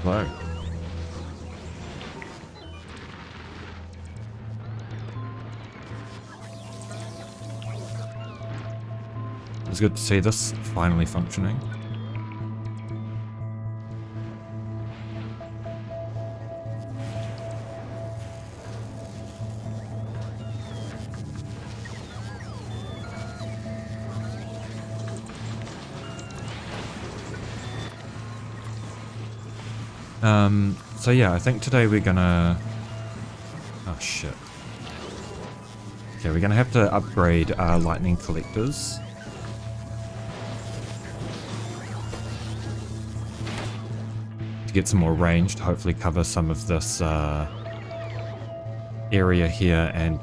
Hello. It's good to see this finally functioning. So yeah, I think today we're gonna... Oh shit. Okay, we're gonna have to upgrade our lightning collectors. To get some more range to hopefully cover some of this area here and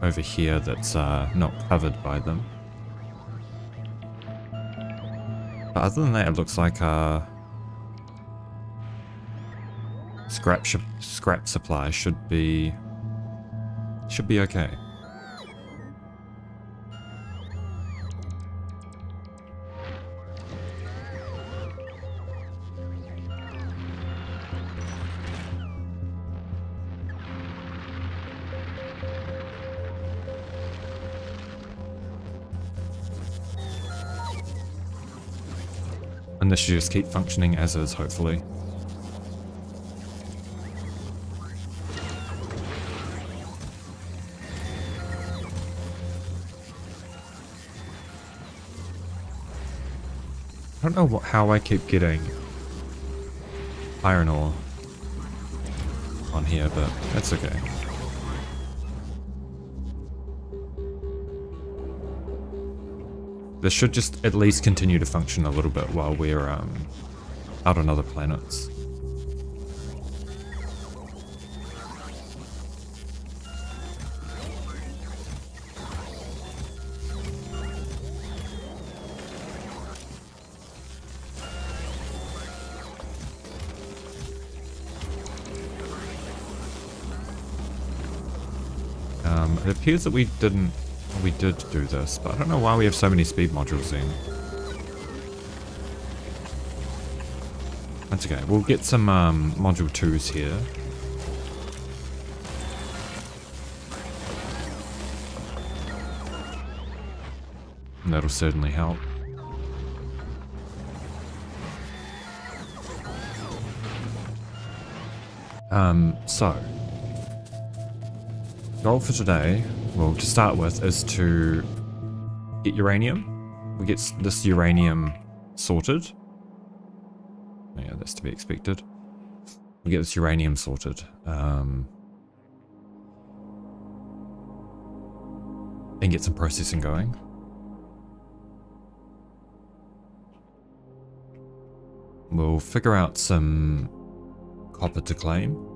over here that's not covered by them. But other than that, it looks like scrap supply should be okay. And this should just keep functioning as is, hopefully. I don't know how I keep getting iron ore on here, but that's okay. This should just at least continue to function a little bit while we're out on other planets. It appears that we did do this, but I don't know why we have so many speed modules in. That's okay. We'll get some module 2s here. And that'll certainly help. So goal for today, well, to start with, is to get uranium. We get this uranium sorted. Yeah, that's to be expected. We get this uranium sorted. And get some processing going. We'll figure out some copper to claim.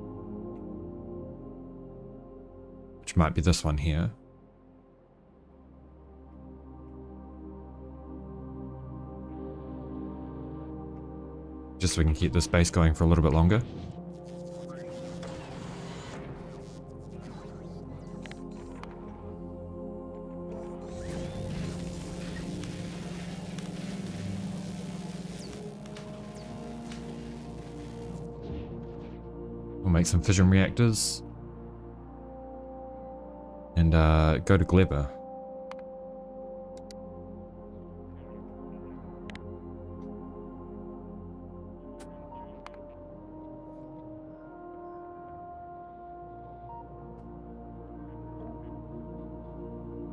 Which might be this one here. Just so we can keep this base going for a little bit longer. We'll make some fission reactors. And go to Gleba.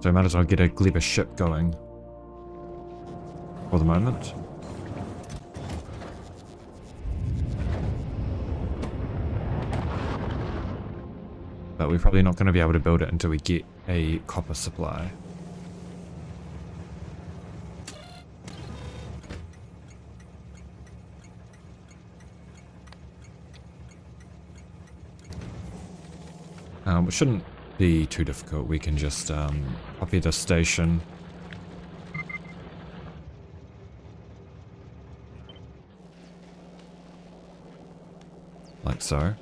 So I might as well get a Gleba ship going for the moment. But we're probably not going to be able to build it until we get a copper supply. It shouldn't be too difficult. We can just copy the station. Like so.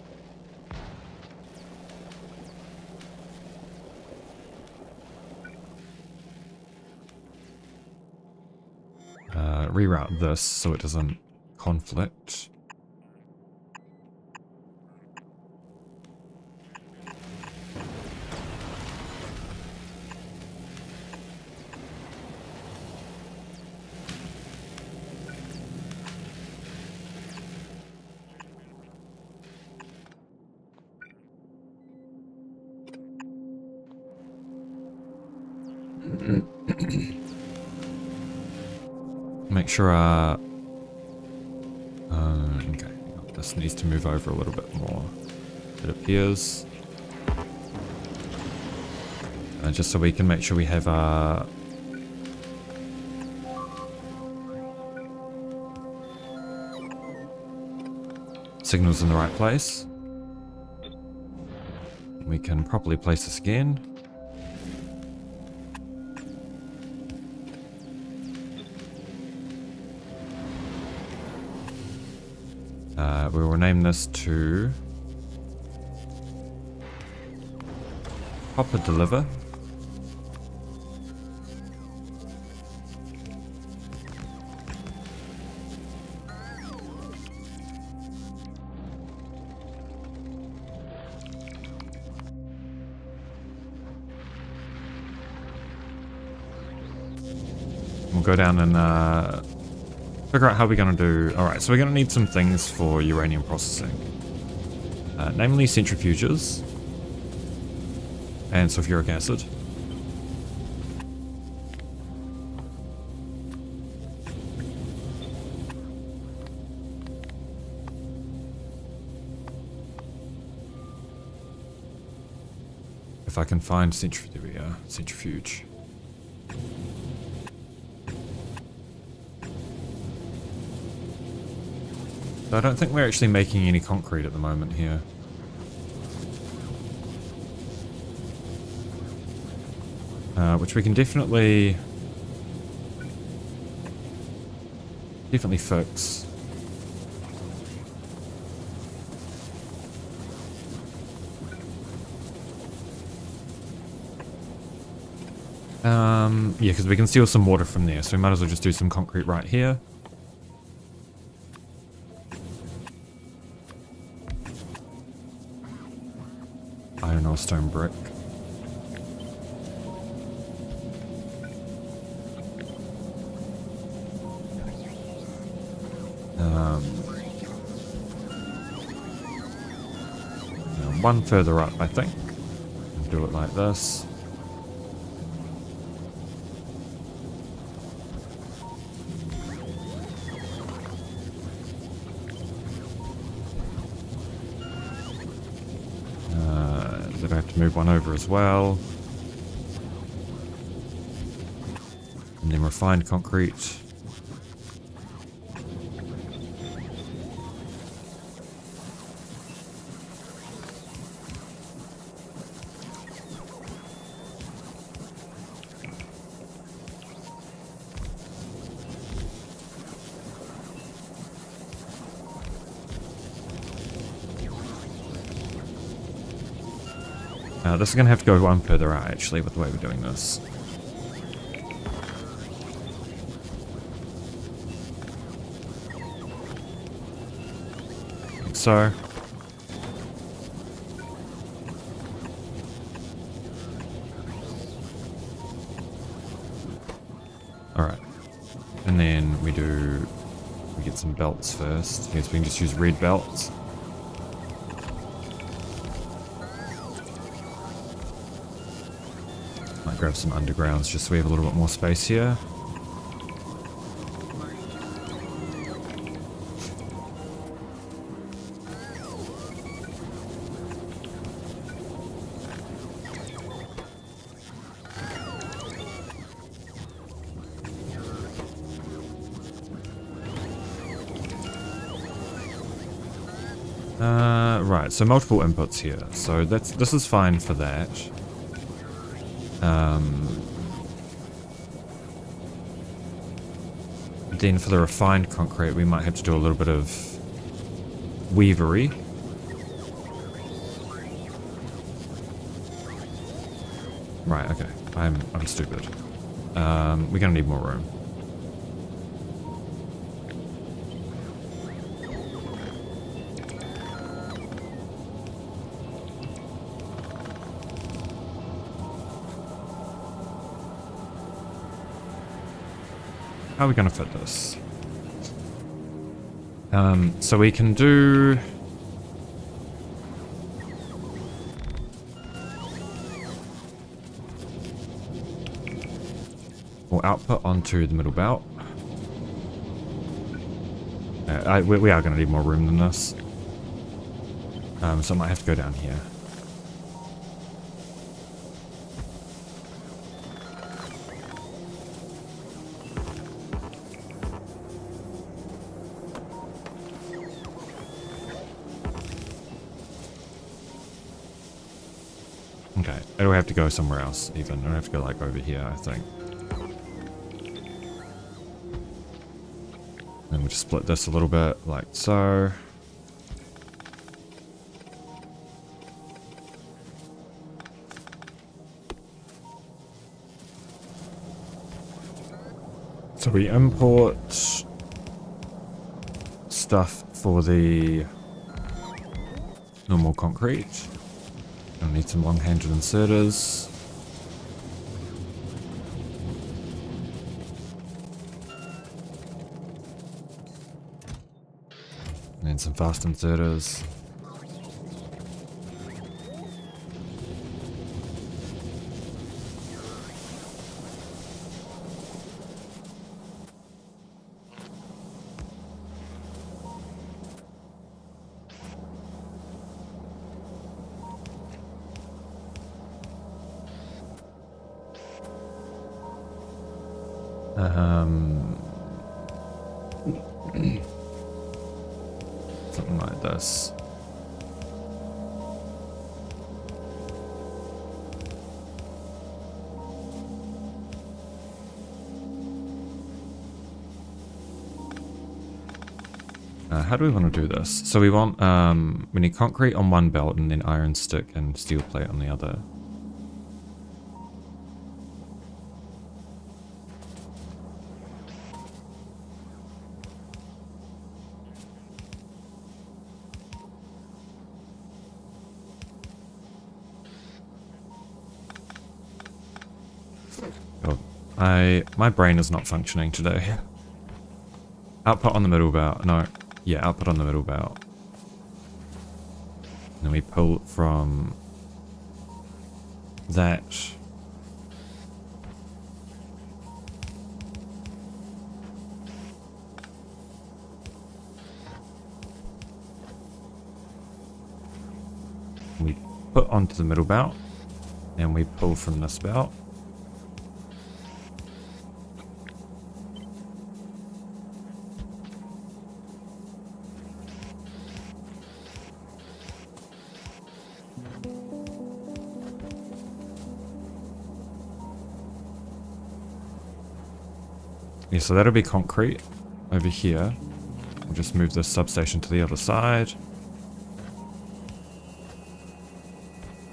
Reroute this so it doesn't conflict. Make sure our... okay, this needs to move over a little bit more, it appears. Just so we can make sure we have our... signals in the right place. We can properly place this again. We will name this to Hopper Deliver. We'll go down and figure out how we're going to do... Alright, so we're going to need some things for uranium processing. Namely centrifuges and sulfuric acid. If I can find centrifuge. There we are, centrifuge. I don't think we're actually making any concrete at the moment here. Which we can definitely fix. Yeah, because we can steal some water from there, so we might as well just do some concrete right here. Iron or stone brick. One further up, I think. Do it like this. Then I have to move one over as well. And then refined concrete. This is going to have to go one further out, actually, with the way we're doing this. Like so. Alright. And then we get some belts first. I guess we can just use red belts. Grab some undergrounds just so we have a little bit more space here. Right, so multiple inputs here. So this is fine for that. Then for the refined concrete, we might have to do a little bit of weavery. Right, okay. I'm stupid. We're gonna need more room. How are we going to fit this? So we can do... We'll output onto the middle belt. We are going to need more room than this. So I might have to go down here. Okay, or do we have to go somewhere else even? I don't have to go like over here, I think. Then we'll just split this a little bit, like so. So we import stuff for the normal concrete. I'll need some long-handed inserters. And then some fast inserters. Something like this. How do we want to do this? So we want, we need concrete on one belt and then iron stick and steel plate on the other. My brain is not functioning today. Output on the middle belt. No. Yeah, output on the middle belt. And then we pull from that. We put onto the middle belt. And we pull from this belt. Yeah, so that'll be concrete over here. We'll just move this substation to the other side.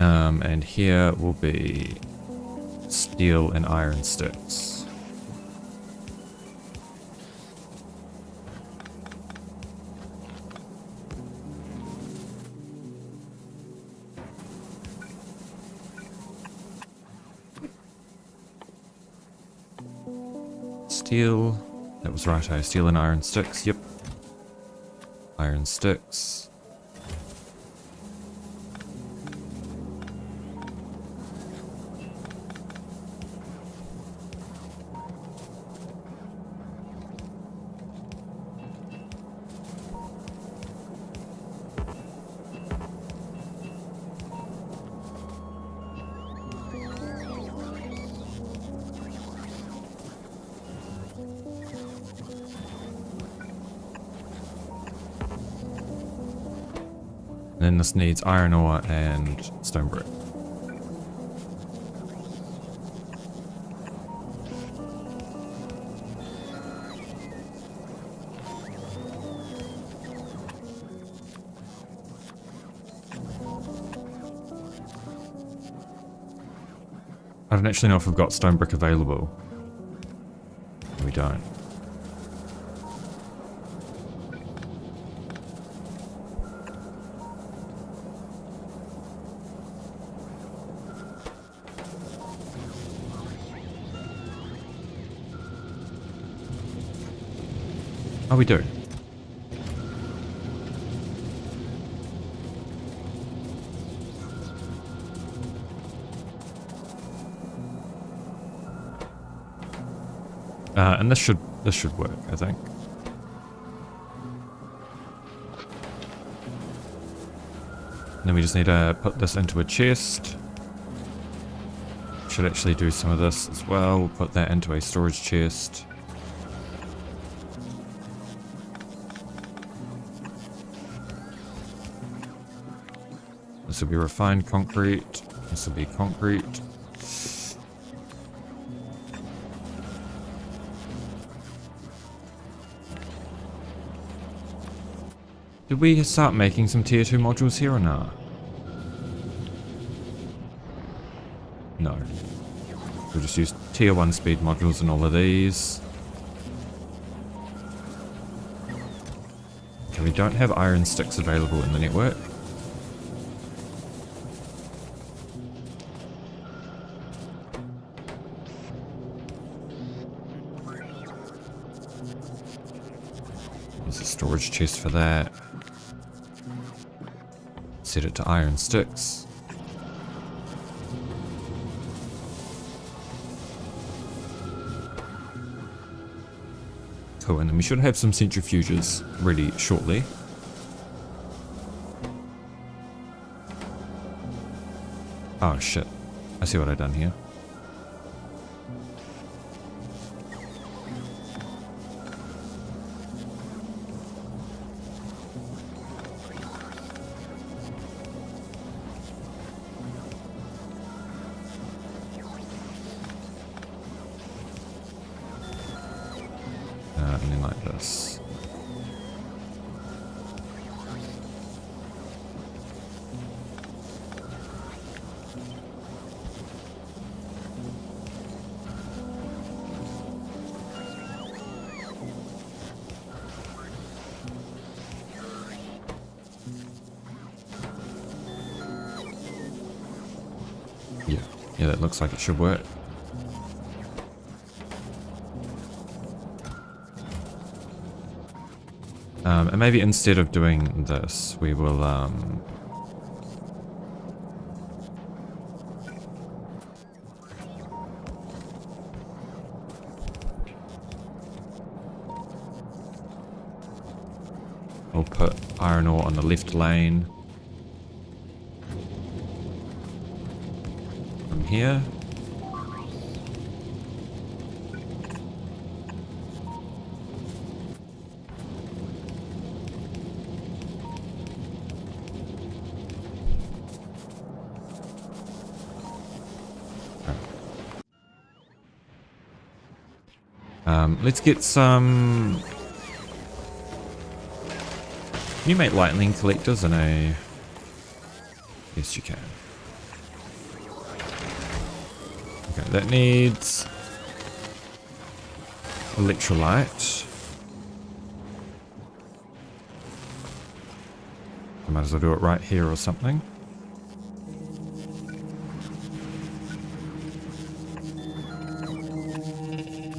And here will be steel and iron sticks. Steel. That was right, steel and iron sticks. Yep. Iron sticks. Then this needs iron ore and stone brick. I don't actually know if we've got stone brick available. We don't. Oh, we do. And this should work, I think. And then we just need to put this into a chest. Should actually do some of this as well. We'll put that into a storage chest. This will be refined concrete. This will be concrete. Did we start making some tier 2 modules here or not? No. We'll just use tier 1 speed modules in all of these. Okay, we don't have iron sticks available in the network. There's a storage chest for that. Set it to iron sticks. Cool, and then we should have some centrifuges ready shortly. Oh shit, I see what I've done here. And then like this. Yeah, that looks like it should work. And maybe instead of doing this, we will we'll put iron ore on the left lane from here. Let's get some... Can you make lightning collectors in a... Yes, you can. Okay, that needs... electrolyte. I might as well do it right here or something.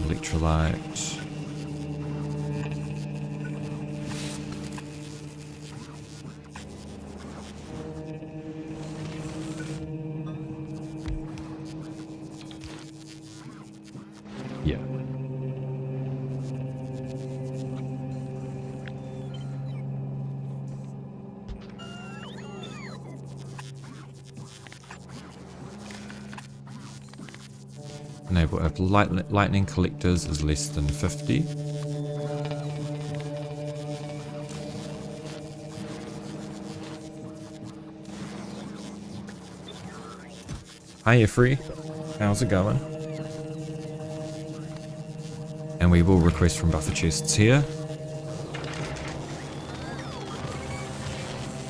Electrolyte. Yeah. Enable of lightning collectors is less than 50. Hi Efree, how's it going? And we will request from buffer chests here.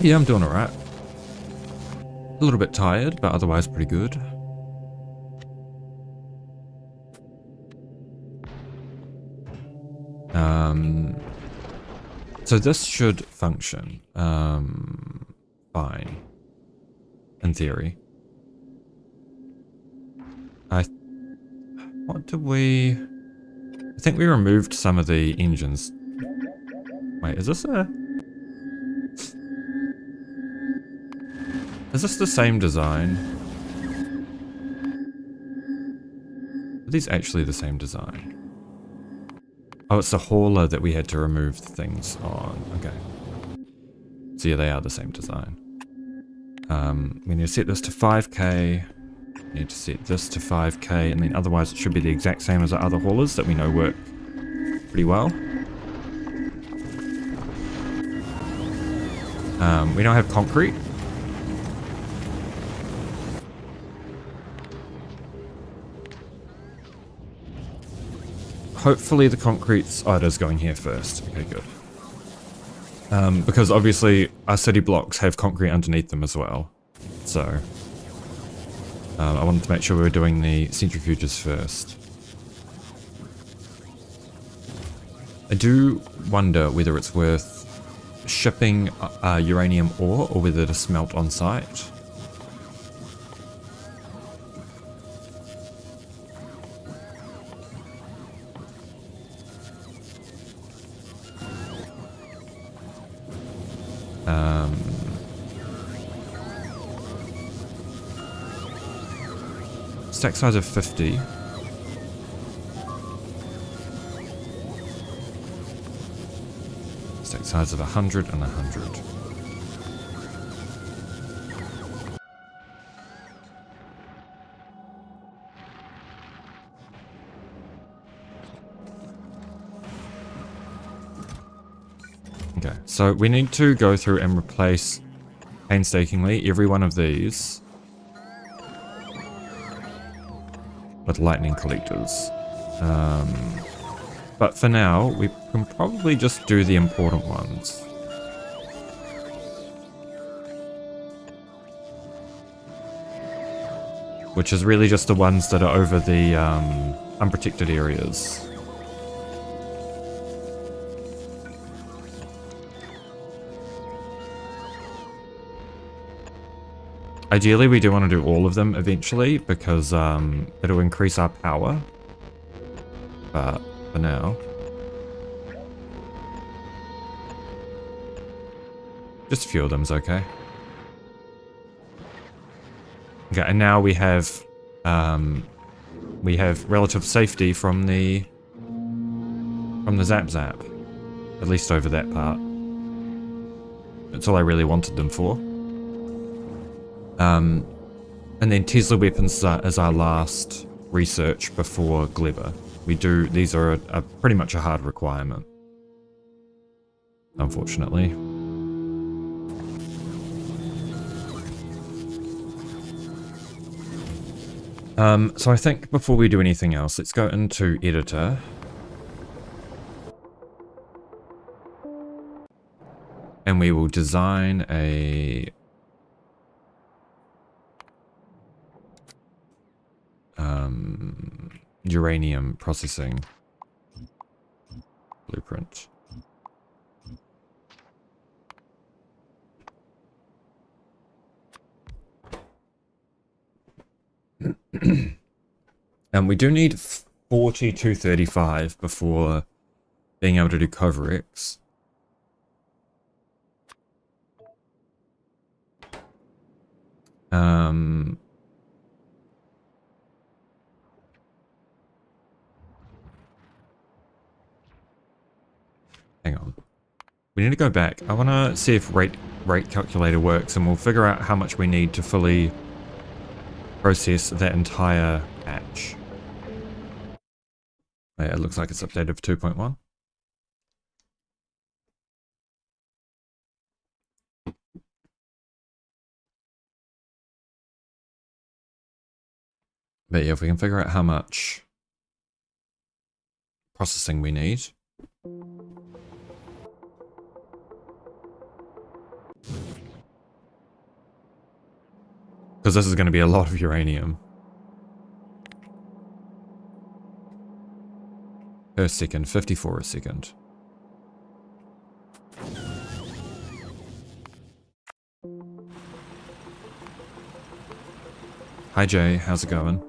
Yeah, I'm doing alright. A little bit tired, but otherwise pretty good. So this should function fine, in theory. What did we... I think we removed some of the engines. Wait, is this a... Is this the same design? Are these actually the same design? Oh, it's the hauler that we had to remove things on. Okay. So yeah, they are the same design. We need to set this to 5k. We need to set this to 5k, and then otherwise it should be the exact same as our other haulers that we know work pretty well. We now have concrete. Hopefully the concrete's... Oh, it is going here first. Okay, good. Because obviously our city blocks have concrete underneath them as well. So I wanted to make sure we were doing the centrifuges first. I do wonder whether it's worth shipping uranium ore or whether to smelt on site. Stack size of 50. Stack size of 100 and 100. Okay, so we need to go through and replace painstakingly every one of these with lightning collectors. But for now, we can probably just do the important ones. Which is really just the ones that are over the unprotected areas. Ideally, we do want to do all of them eventually, because it'll increase our power. But for now, just a few of them's okay. Okay, and now we have relative safety from the zap, at least over that part. That's all I really wanted them for. And then Tesla weapons is our last research before Gleba. These are pretty much a hard requirement, unfortunately. So I think before we do anything else, let's go into editor. And we will design a uranium processing blueprint. And we do need 4235 before being able to do Coverx. Hang on. We need to go back. I want to see if rate calculator works, and we'll figure out how much we need to fully process that entire batch. Oh, yeah, it looks like it's updated for 2.1. But yeah, if we can figure out how much processing we need. Because this is going to be a lot of uranium. Per second, 54 a second. Hi Jay, how's it going?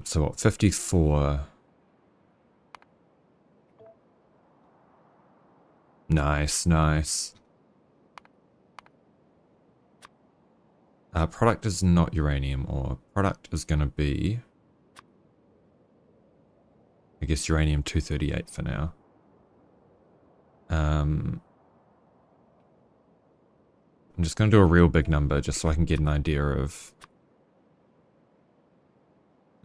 So what, 54? Nice, nice. Product is not uranium ore. Product is going to be, I guess, uranium-238 for now. I'm just going to do a real big number just so I can get an idea of...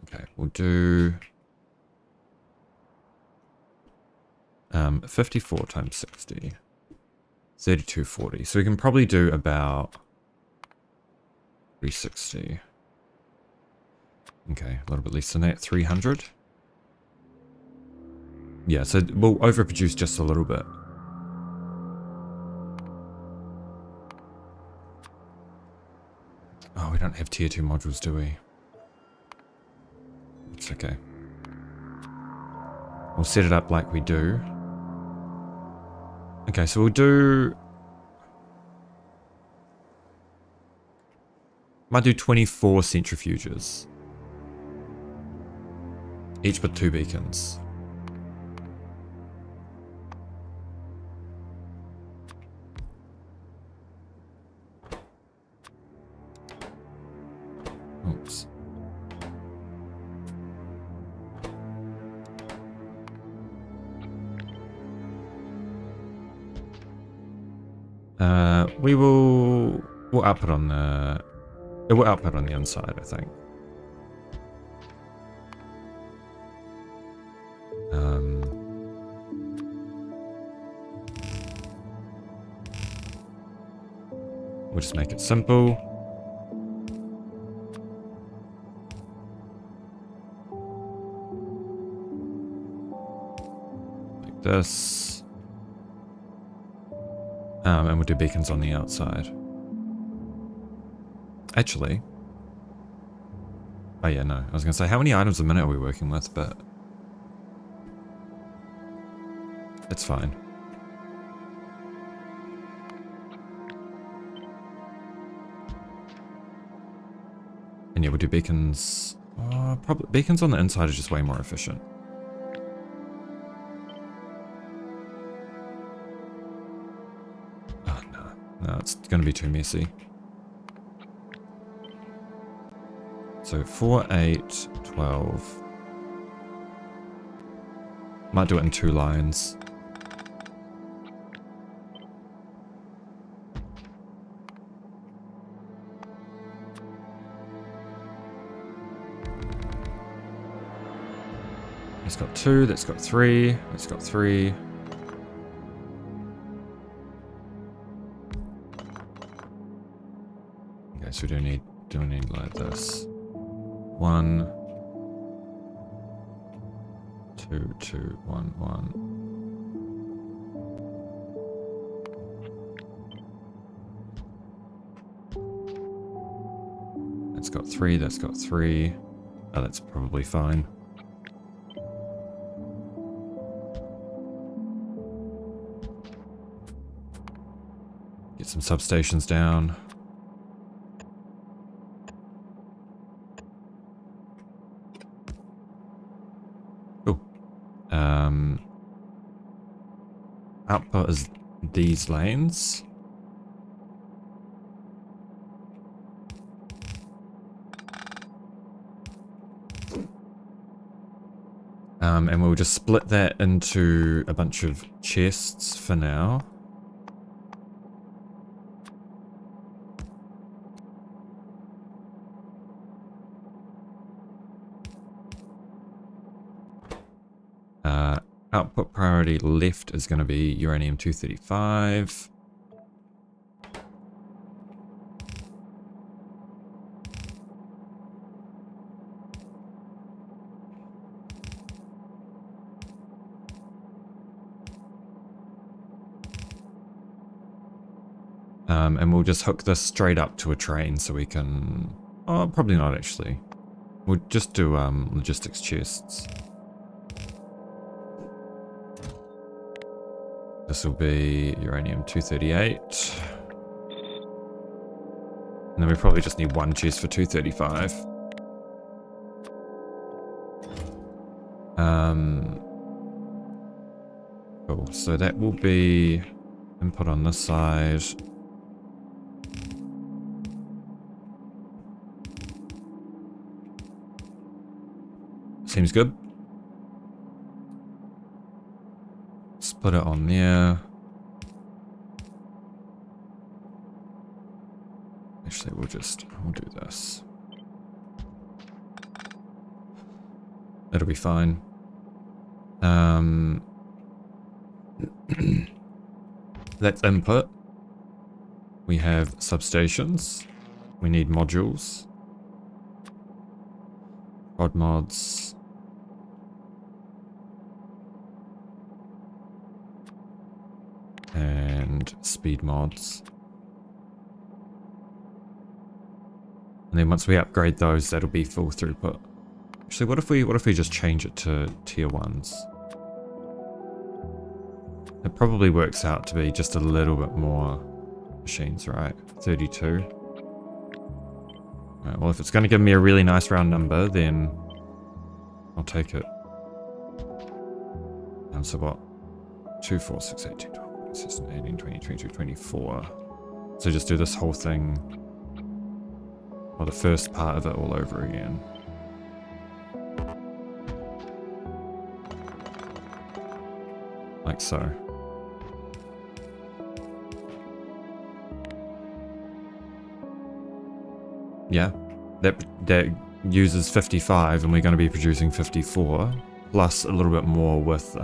Okay, we'll do 54 times 60. 3240. So we can probably do about 360. Okay, a little bit less than that. 300. Yeah, so we'll overproduce just a little bit. Oh, we don't have tier 2 modules, do we? It's okay. We'll set it up like we do. Okay, so we'll do... Might do 24 centrifuges. Each with 2 beacons. Oops. We'll output on the... It will output on the inside, I think. We'll just make it simple. Like this. And we'll do beacons on the outside. Actually. Oh yeah, no. I was going to say, how many items a minute are we working with? But it's fine. And yeah, we'll do beacons. Probably beacons on the inside are just way more efficient. Oh no, no, it's going to be too messy. So 4, 8, 12. Might do it in 2 lines. It's got 2, that's got 3, that's got 3. Okay, so we don't need like this. 1, 2, 2, 1, 1. That's got 3, that's got 3. Oh, that's probably fine. Get some substations down. Output is these lanes. And we'll just split that into a bunch of chests for now. Output priority left is going to be uranium-235. And we'll just hook this straight up to a train so we can... Oh, probably not actually. We'll just do logistics chests. This will be uranium-238. And then we probably just need 1 chest for 235. Cool, so that will be input on this side. Seems good. Let's put it on there. Actually, we'll do this. It'll be fine. That's input. We have substations. We need modules. Prod mods. And speed mods. And then once we upgrade those, that'll be full throughput. Actually, what if we just change it to tier 1s? It probably works out to be just a little bit more machines, right? 32. Right, well, if it's going to give me a really nice round number, then I'll take it. So what? 2, 4, 6, 8, 10, 12, 16, 18, 20, 22, 24. So just do this whole thing, or the first part of it all over again. Like so. Yeah, that uses 55, and we're going to be producing 54, plus a little bit more with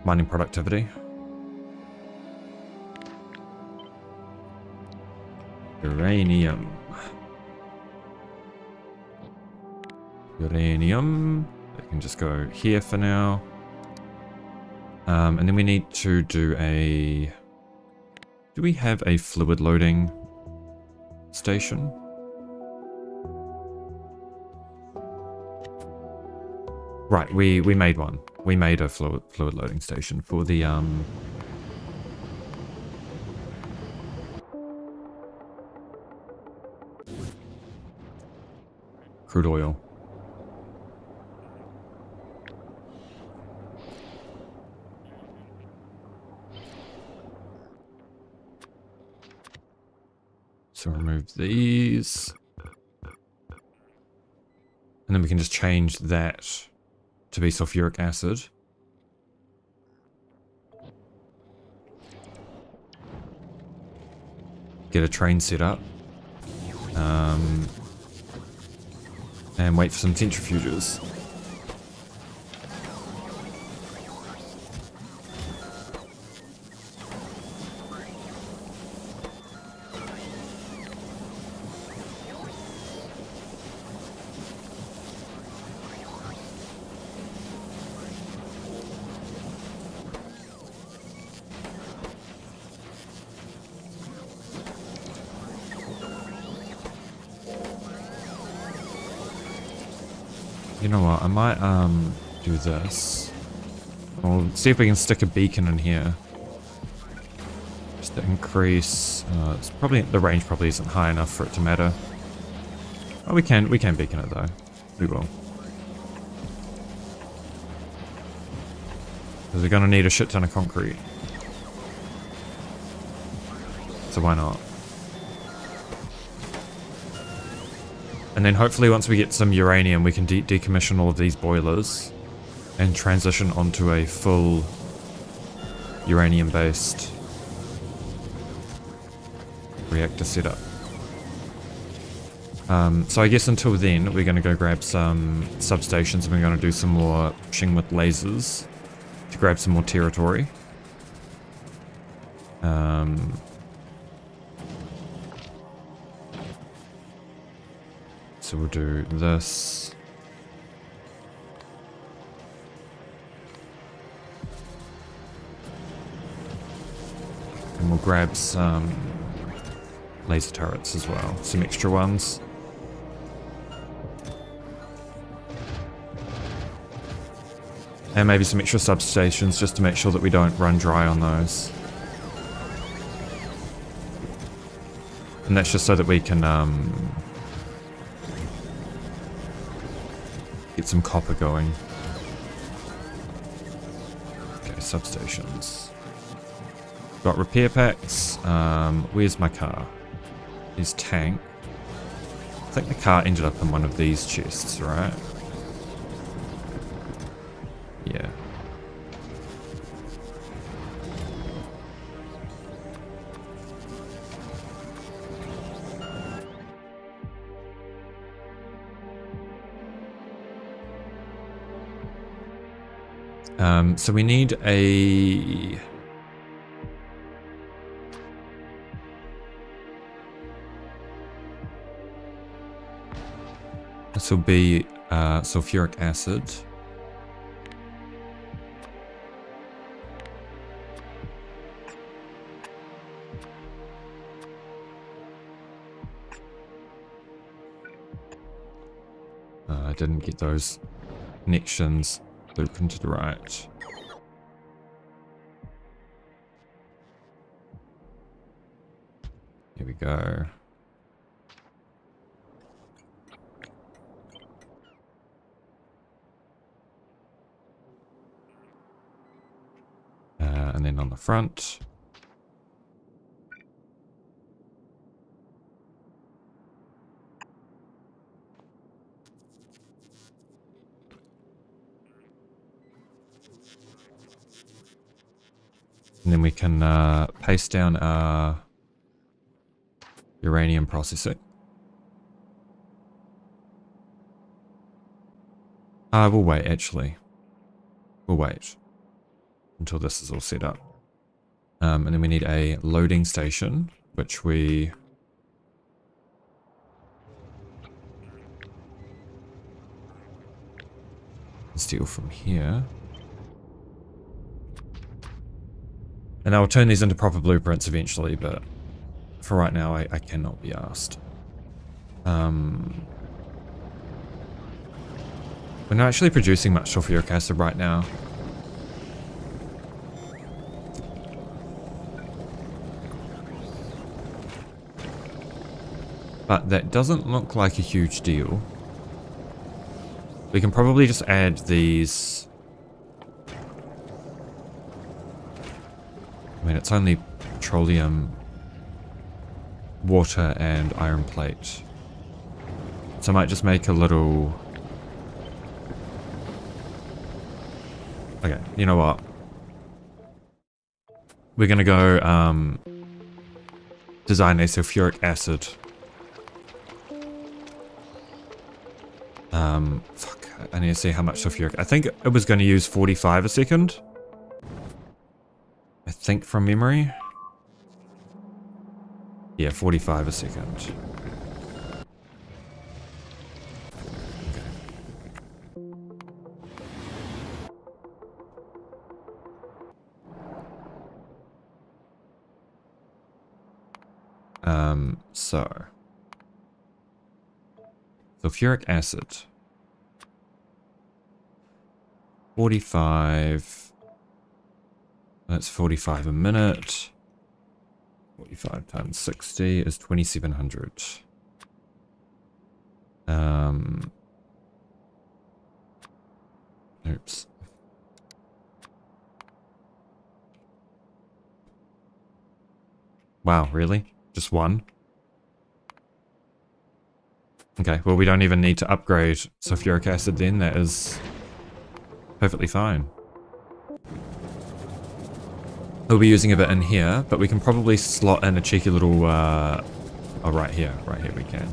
mining productivity. Uranium. Uranium. It can just go here for now. And then we need to do a... Do we have a fluid loading station? Right, we made one. We made a fluid loading station for the crude oil. So remove these. And then we can just change that to be sulfuric acid. Get a train set up. And wait for some centrifuges. You know what, I might do this. We'll see if we can stick a beacon in here. Just to increase, it's probably, the range probably isn't high enough for it to matter. Oh, we can beacon it though. We will. Because we're gonna need a shit ton of concrete. So why not? And then hopefully once we get some uranium, we can decommission all of these boilers and transition onto a full uranium-based reactor setup. So I guess until then, we're going to go grab some substations and we're going to do some more pushing with lasers to grab some more territory. So we'll do this. And we'll grab some laser turrets as well, some extra ones. And maybe some extra substations just to make sure that we don't run dry on those. And that's just so that we can get some copper going. Okay, substations. Got repair packs. Where's my car? Is tank. think the car ended up in one of these chests, right? Yeah. So we need a... This will be sulfuric acid. I didn't get those connections looping to the right. Here we go. And then on the front. And then we can paste down our uranium processing. We'll wait, actually. We'll wait until this is all set up. And then we need a loading station, which we... steal from here. And I'll turn these into proper blueprints eventually, but for right now I cannot be asked. We're not actually producing much sulfuric acid right now. But that doesn't look like a huge deal. We can probably just add these... I mean, it's only petroleum, water, and iron plate. So I might just make a little... Okay, you know what? We're gonna go design a sulfuric acid. Fuck, I need to see how much sulfuric... I think it was going to use 45 a second. I think from memory. Yeah, 45 a second. So sulfuric acid. 45. That's 45 a minute. 45 times 60 is 2,700. Oops. Wow, really? Just one? Okay, well we don't even need to upgrade sulfuric acid then, that is perfectly fine. We'll be using a bit in here, but we can probably slot in a cheeky little, oh right here we can.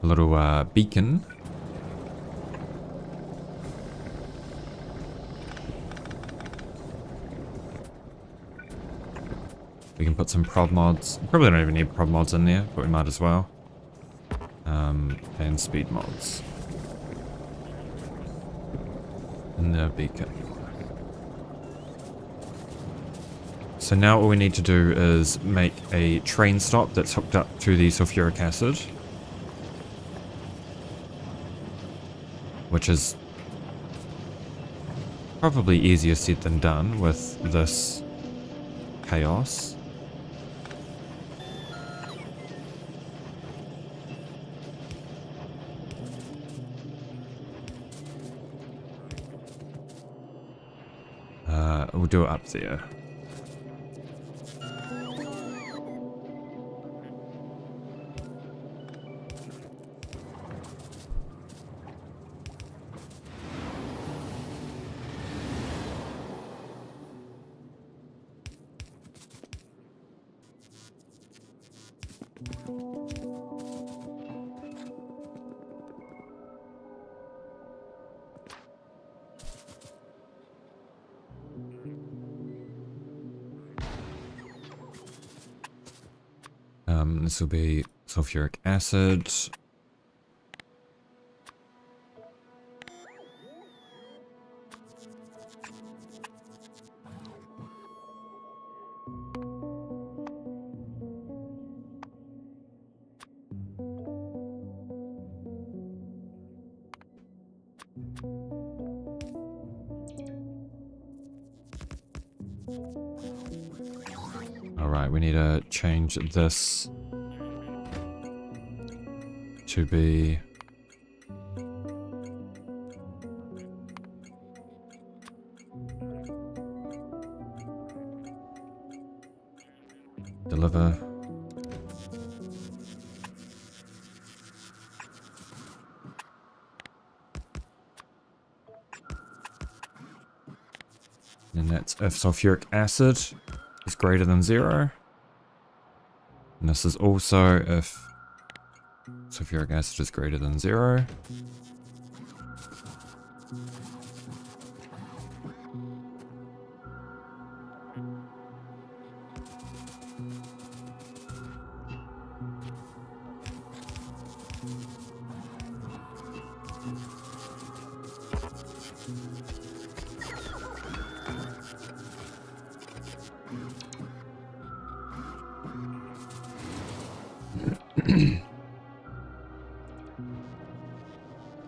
A little beacon. We can put some prod mods. We probably don't even need prod mods in there, but we might as well. And speed mods. And the beacon. So now all we need to do is make a train stop that's hooked up to the sulfuric acid. Which is probably easier said than done with this chaos. We'll do it up there. This will be sulfuric acid. Alright, we need to change this to be deliver. And that's if sulfuric acid is greater than 0. And this is also if sulfuric acid is greater than 0.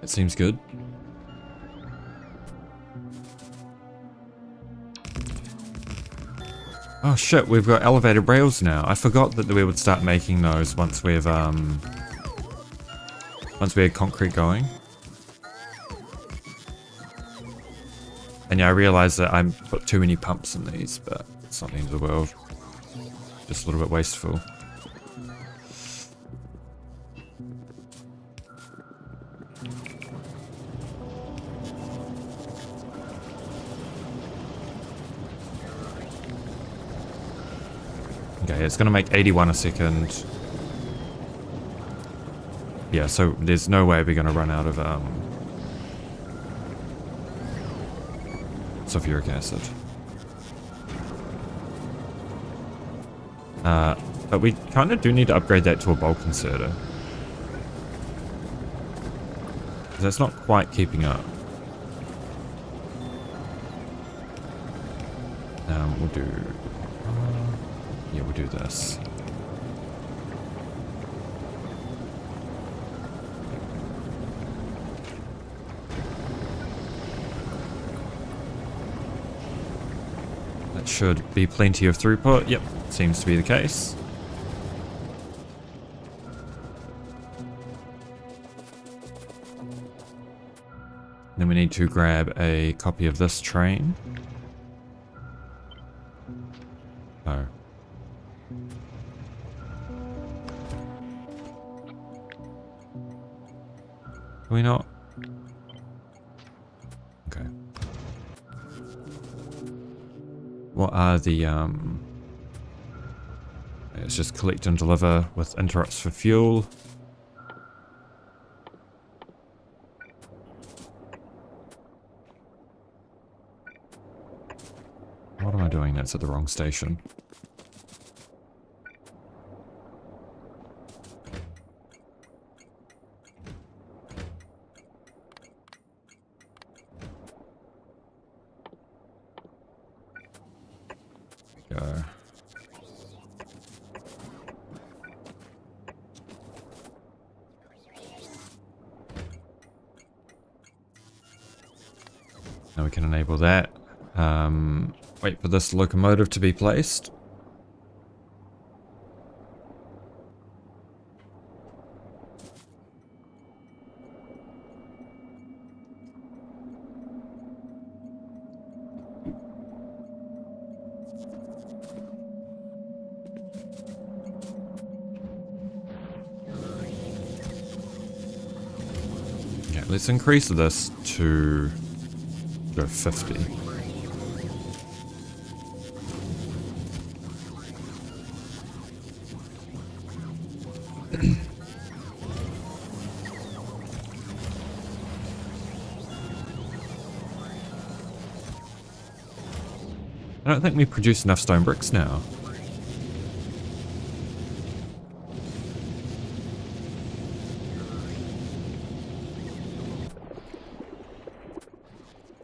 It seems good. Oh shit, we've got elevated rails now. I forgot that we would start making those once we had concrete going. And yeah, I realized that I put too many pumps in these, but it's not the end of the world. Just a little bit wasteful. Okay, it's gonna make 81 a second. Yeah, so there's no way we're gonna run out of sulfuric acid. But we kind of do need to upgrade that to a bulk inserter. That's not quite keeping up. We'll do... yeah, we'll do this. That should be plenty of throughput. Yep, seems to be the case. Then we need to grab a copy of this train. Oh. Can we not? Okay. What are the, let's just collect and deliver with interrupts for fuel. What am I doing? That's at the wrong station. Go. Now we can enable that. Wait for this locomotive to be placed. let's increase this to go 50. I don't think we produce enough stone bricks now.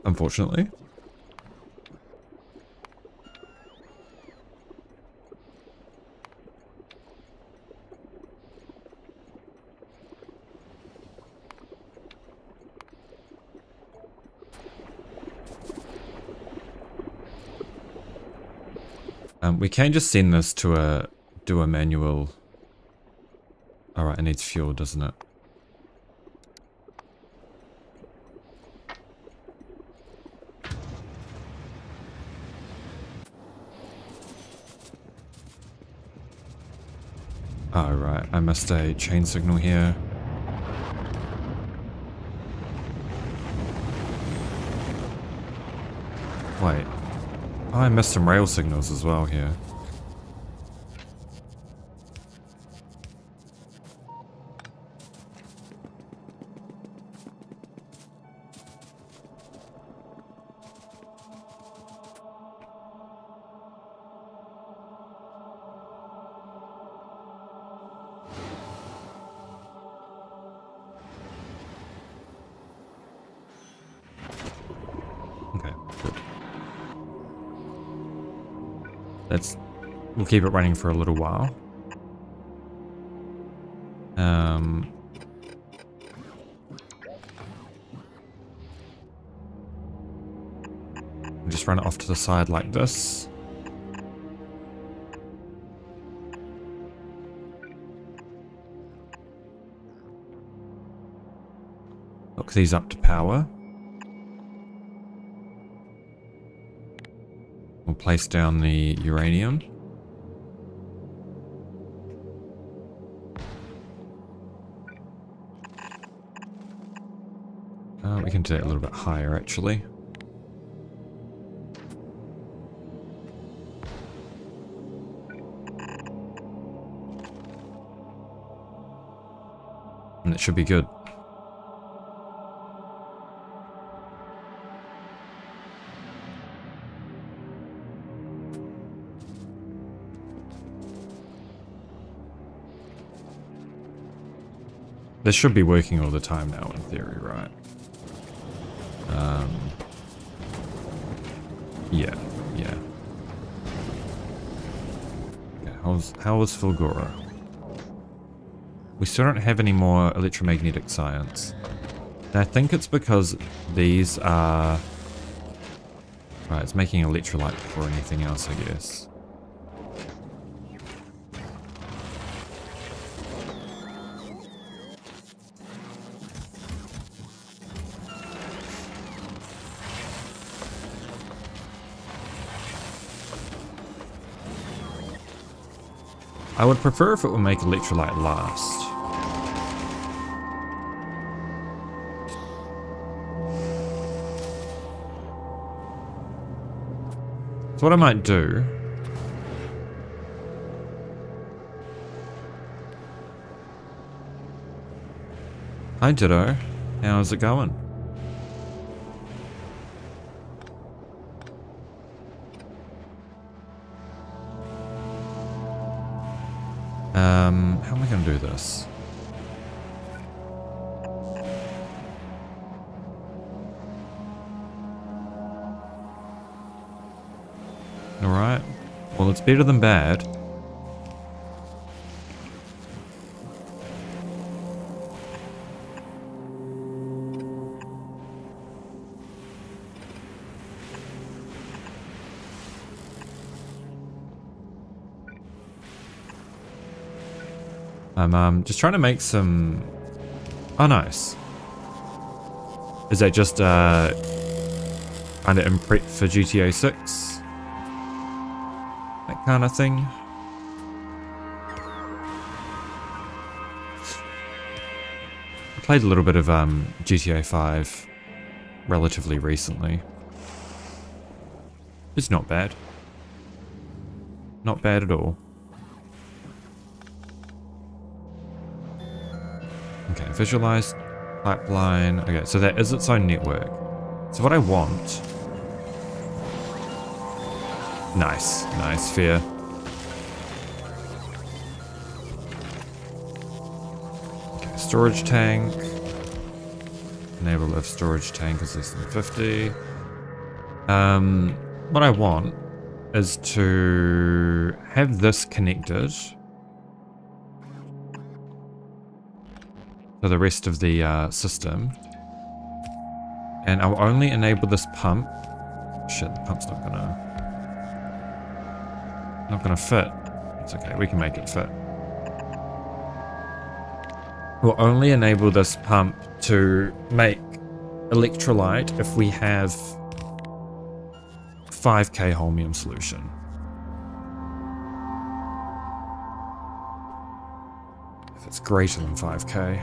Unfortunately. We can just send this to do a manual. Alright, it needs fuel, doesn't it? Oh, right, I missed a chain signal here. Wait. Oh, I missed some rail signals as well here. Okay, good. We'll keep it running for a little while. Just run it off to the side like this. Hook these up to power. We'll place down the uranium. We can do it a little bit higher, actually. And it should be good. This should be working all the time now, in theory, right? Yeah. How was Fulgora? We still don't have any more electromagnetic science. And I think it's because these are... Right, it's making electrolyte before anything else, I guess. I would prefer if it would make electrolyte last. So what I might do... Hi Ditto, how's it going? How am I going to do this? Alright. Well, it's better than bad. I'm just trying to make some... Oh, nice. Is that just kind of in prep for GTA 6? That kind of thing? played a little bit of GTA 5 relatively recently. It's not bad. Not bad at all. Okay, visualize pipeline. Okay, so that is its own network. So what I want... Nice, nice, fair. Okay, storage tank. Enable if storage tank is less than 50. What I want is to have this connected to the rest of the system, and I'll only enable this pump. Shit, the pump's not gonna fit. It's okay, we can make it fit. We'll only enable this pump to make electrolyte if we have 5k holmium solution. If it's greater than 5k.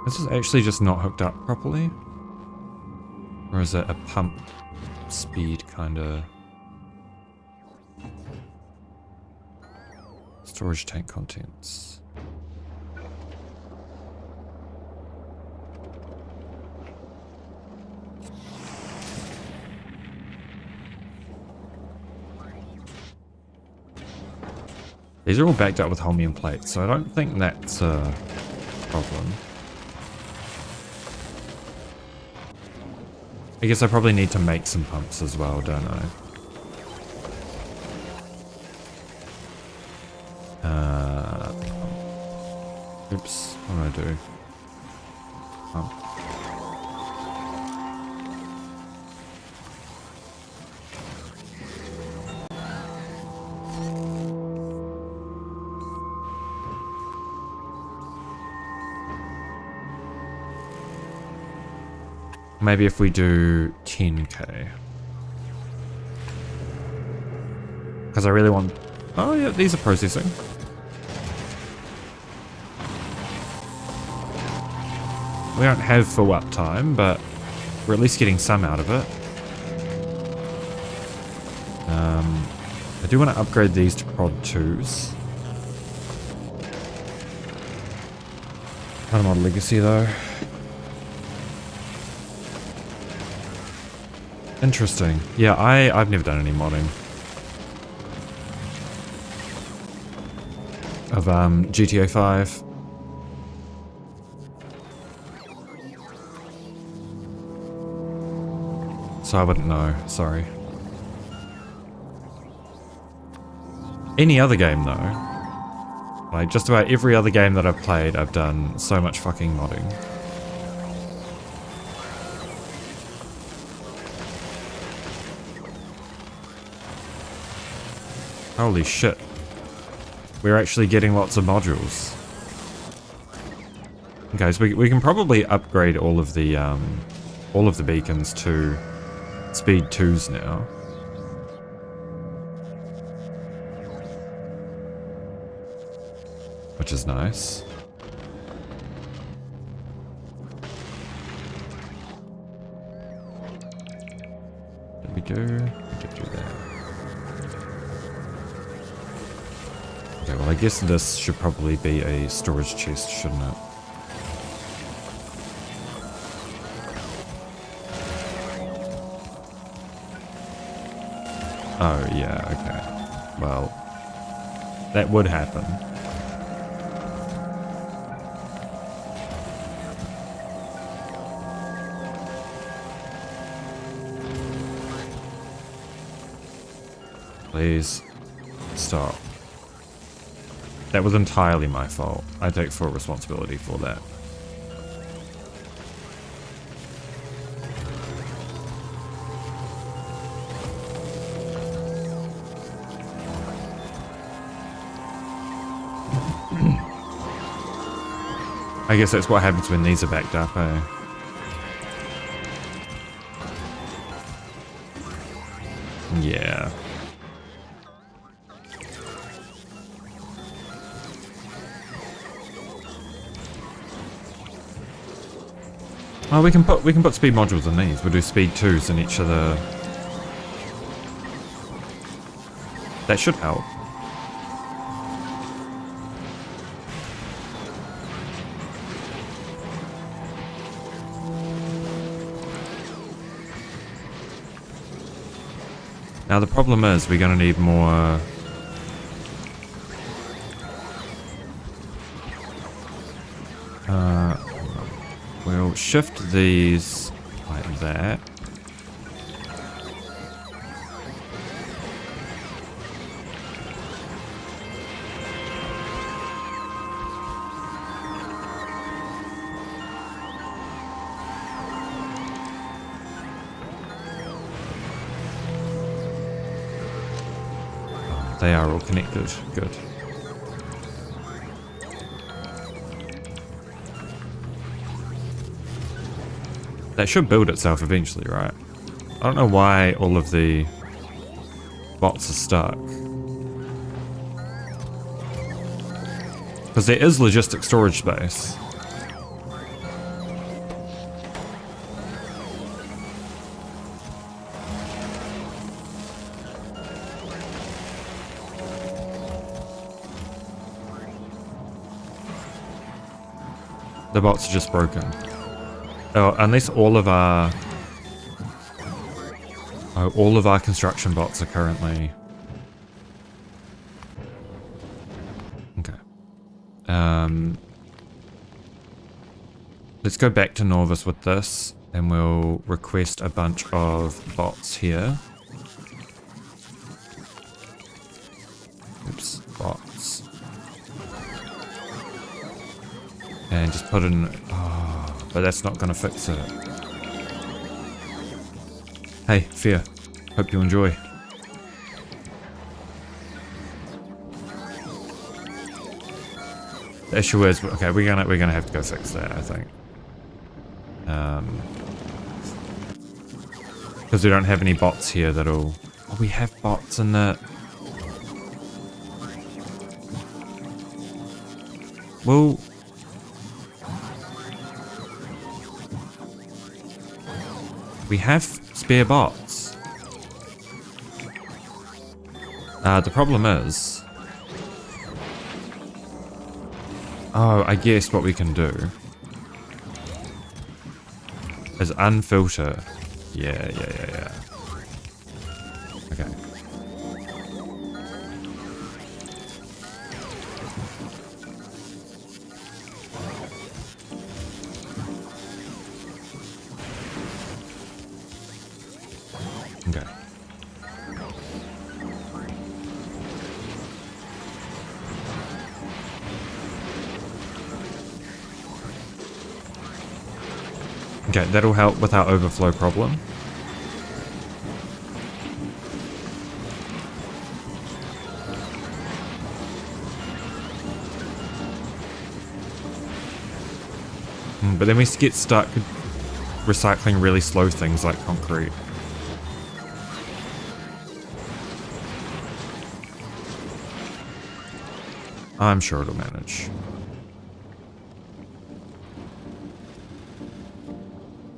This is actually just not hooked up properly. Or is it a pump speed kind of... Storage tank contents. These are all backed up with holmium plates, so I don't think that's a problem. I guess I probably need to make some pumps as well, don't I? Oops, what do I do? Oh. Maybe if we do 10k. Because I really want... Oh yeah, these are processing. We don't have full uptime, but we're at least getting some out of it. I do want to upgrade these to prod 2s. Kind of mod legacy though. Interesting. Yeah, I've never done any modding of GTA 5. So I wouldn't know, sorry. Any other game though, like just about every other game that I've played, I've done so much fucking modding. Holy shit. We're actually getting lots of modules. Okay, so we can probably upgrade all of the beacons to speed 2s now. Which is nice. Did we do? We did do that. Okay, well I guess this should probably be a storage chest, shouldn't it? Oh, yeah, okay. Well, that would happen. Please, stop. That was entirely my fault. I take full responsibility for that. I guess that's what happens when these are backed up, eh? Yeah. Oh, we can put speed modules in these. We'll do speed 2s in each of the... That should help. Now the problem is we're going to need more... we'll shift these like that. They are all connected. Good. That should build itself eventually, right? I don't know why all of the bots are stuck. Because there is logistic storage space. The bots are just broken. Oh, unless all of our construction bots are currently... Okay. Let's go back to Norvis with this, and we'll request a bunch of bots here. Oops, bots. And just put in... Oh, but that's not going to fix it. Hey, Fear. Hope you enjoy. The issue is... Okay, we're gonna have to go fix that, I think. Because we don't have any bots here that'll... Oh, we have bots in that... Well... We have spare bots. The problem is... Oh, I guess what we can do is unfilter. Yeah. Okay. Okay. Okay, that'll help with our overflow problem. But then we get stuck recycling really slow things like concrete. I'm sure it'll manage.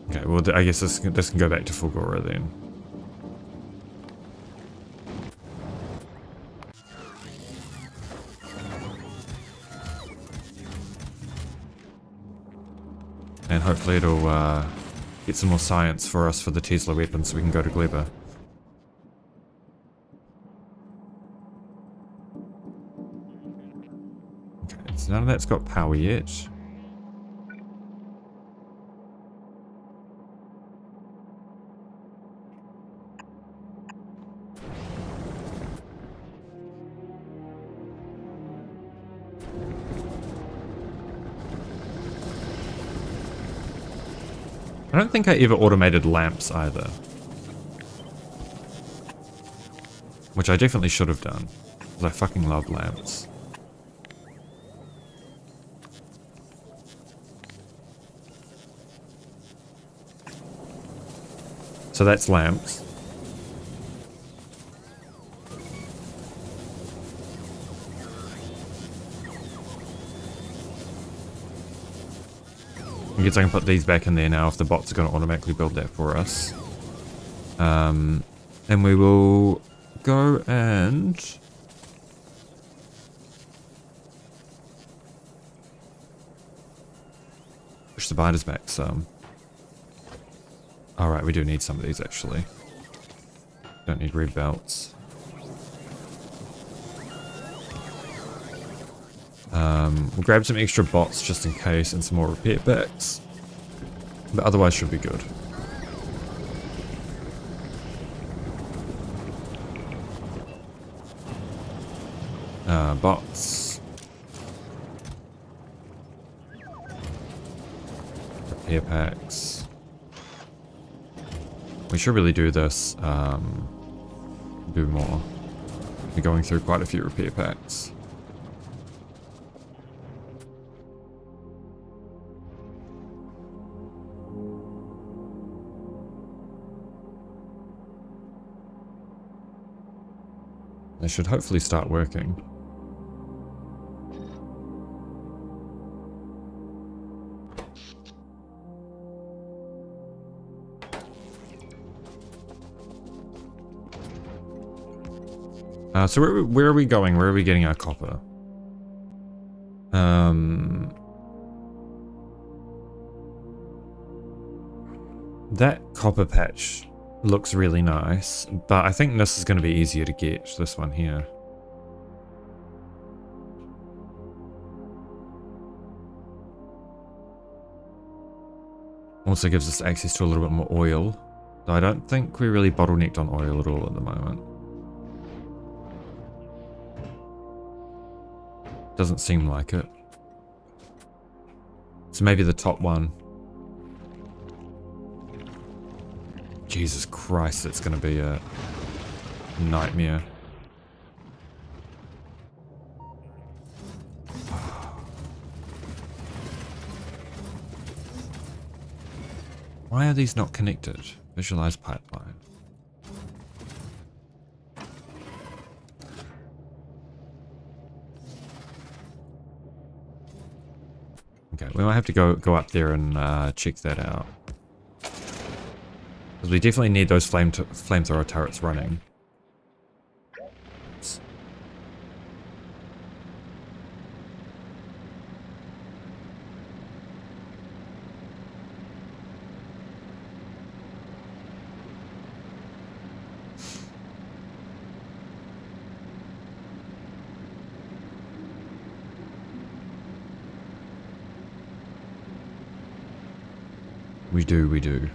Okay, well, I guess this can go back to Fulgora then. And hopefully it'll get some more science for us for the Tesla weapon so we can go to Gleba. Okay, so none of that's got power yet. I don't think I ever automated lamps either. Which I definitely should have done. Because I fucking love lamps. So that's lamps. guess I can put these back in there now if the bots are going to automatically build that for us. And we will go and push the biters back some. Alright, we do need some of these actually. Don't need red belts. We'll grab some extra bots just in case and some more repair packs. But otherwise should be good. Bots. Repair packs. We should really do this, do more. We're going through quite a few repair packs. They should hopefully start working. So where are we going? Where are we getting our copper? That copper patch looks really nice, but I think this is going to be easier to get, this one here. Also gives us access to a little bit more oil. Though I don't think we're really bottlenecked on oil at all at the moment. Doesn't seem like it. So maybe the top one. Jesus Christ, it's going to be a nightmare. Why are these not connected? Visualize pipeline. Okay, we might have to go up there and check that out. Because we definitely need those flamethrower turrets running. Oops. We do.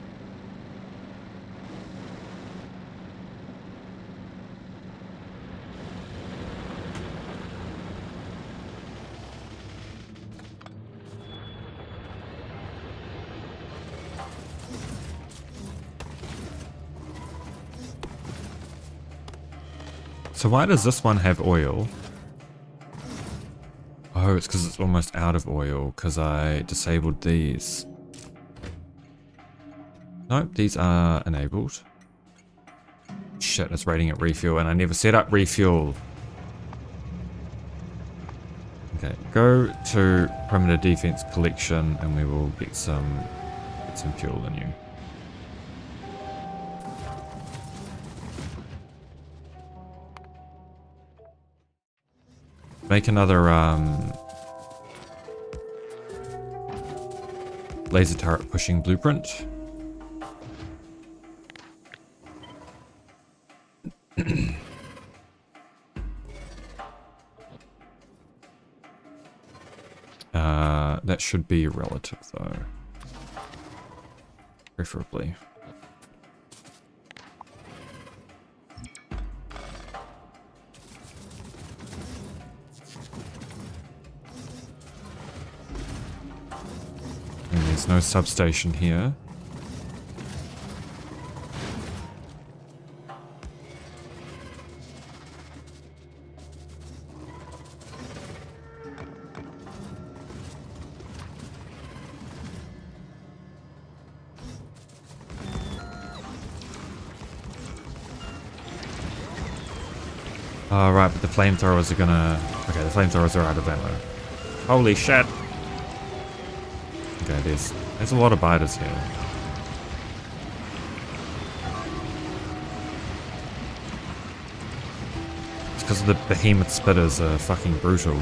So why does this one have oil? Oh, it's because it's almost out of oil because I disabled these. Nope, these are enabled. Shit, it's rating at refuel and I never set up refuel. Okay, go to perimeter defense collection and we will get some fuel in you. Make another laser turret pushing blueprint. That should be relative though. Preferably. And there's no substation here. Right, but the flamethrowers are gonna... Okay, the flamethrowers are out of ammo. Holy shit! Okay, there's a lot of biters here. It's because the behemoth spitters are fucking brutal.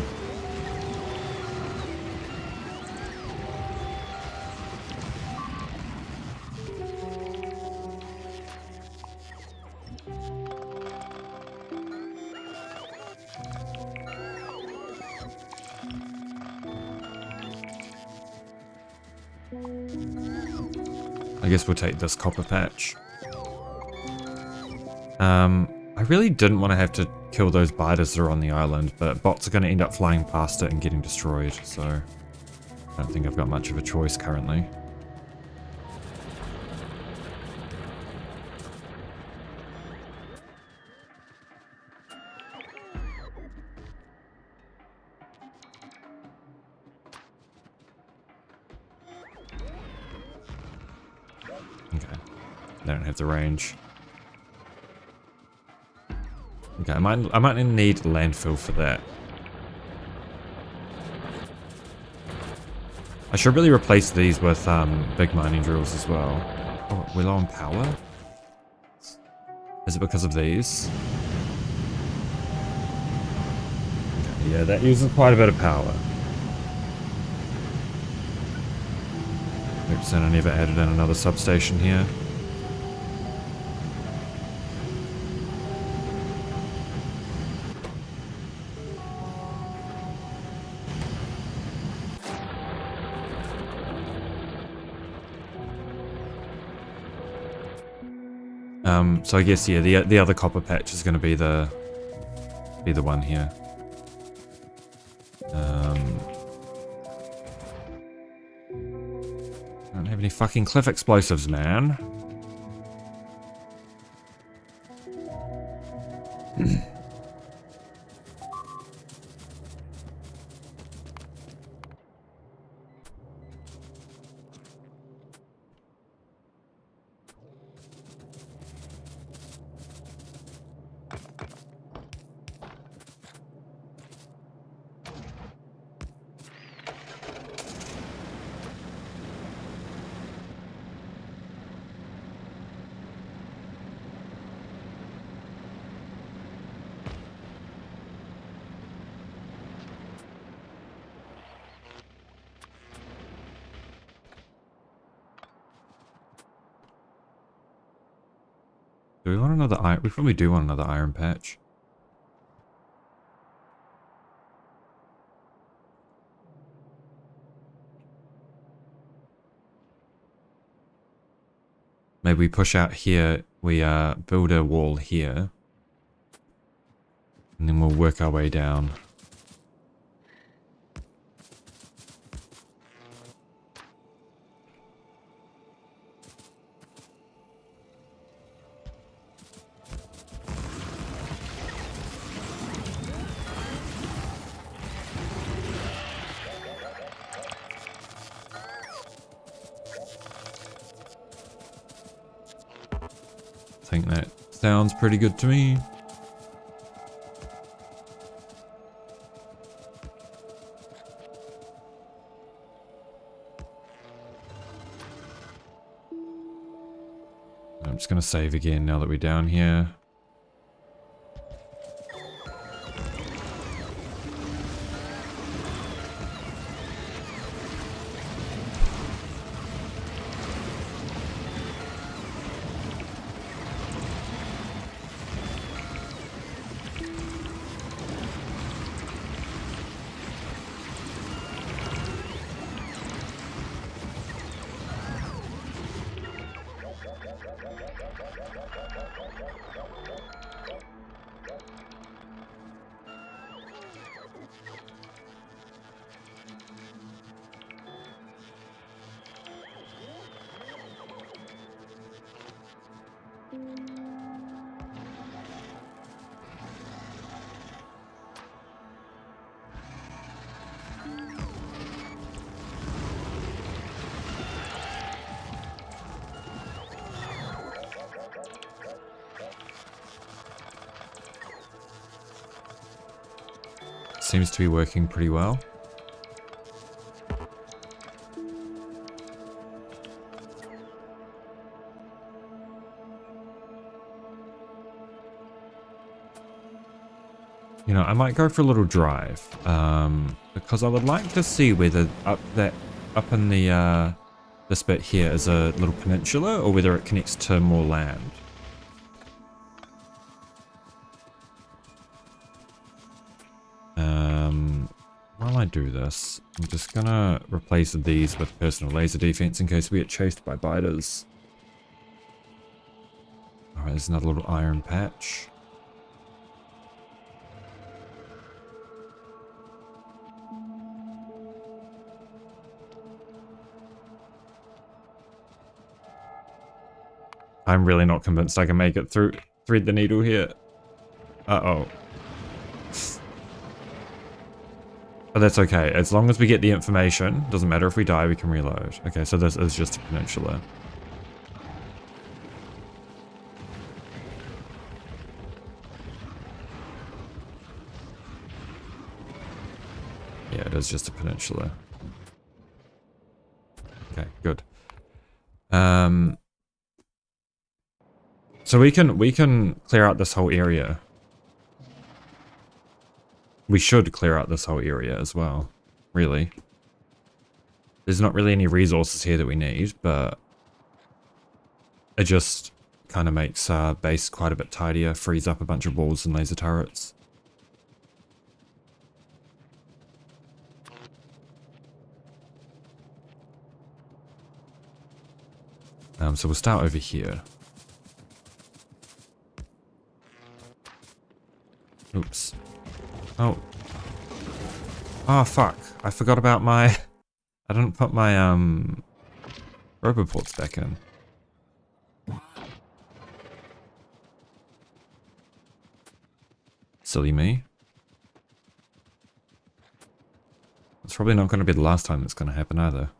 I guess we'll take this copper patch. I really didn't want to have to kill those biters that are on the island, but bots are going to end up flying past it and getting destroyed, so I don't think I've got much of a choice currently. Okay, they don't have the range. Okay, I might need landfill for that. I should really replace these with big mining drills as well. Oh, we're low on power? Is it because of these? Okay, yeah, that uses quite a bit of power. Oops, and I never added in another substation here. So I guess, yeah, the other copper patch is going to be the one here. I don't have any fucking cliff explosives, man. Do we want another iron? We probably do want another iron patch. Maybe we push out here, we build a wall here. And then we'll work our way down. I think that sounds pretty good to me. I'm just going to save again now that we're down here. Seems to be working pretty well. You know, I might go for a little drive, because I would like to see whether up in the this bit here is a little peninsula or whether it connects to more land. While I do this, I'm just gonna replace these with personal laser defense in case we get chased by biters. Alright, there's another little iron patch. I'm really not convinced I can make it through, thread the needle here. Uh-oh. But that's okay. As long as we get the information, doesn't matter if we die, we can reload. Okay, so this is just a peninsula. Yeah, it is just a peninsula. Okay, good. So we can clear out this whole area. We should clear out this whole area as well, really. There's not really any resources here that we need, but it just kind of makes our base quite a bit tidier, frees up a bunch of walls and laser turrets. So we'll start over here. Oops. Oh. Oh, fuck. I forgot about my... I didn't put my, roboports back in. Silly me. It's probably not going to be the last time it's going to happen either.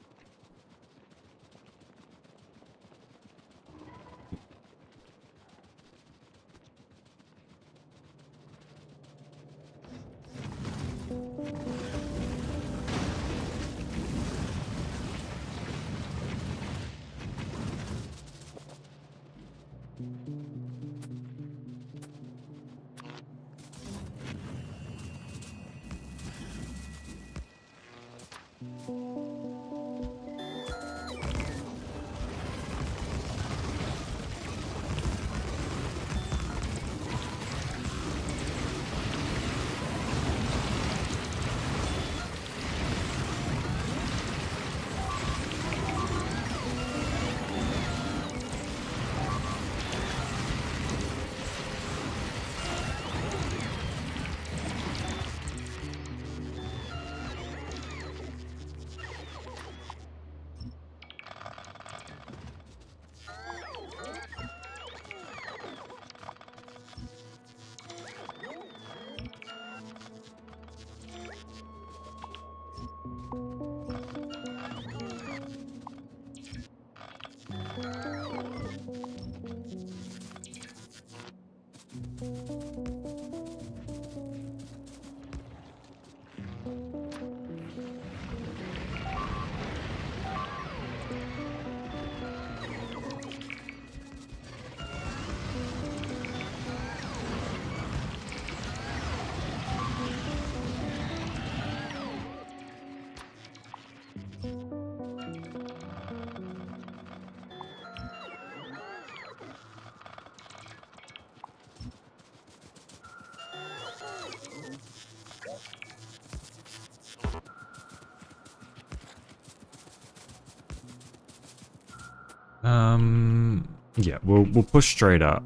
Yeah, we'll push straight up.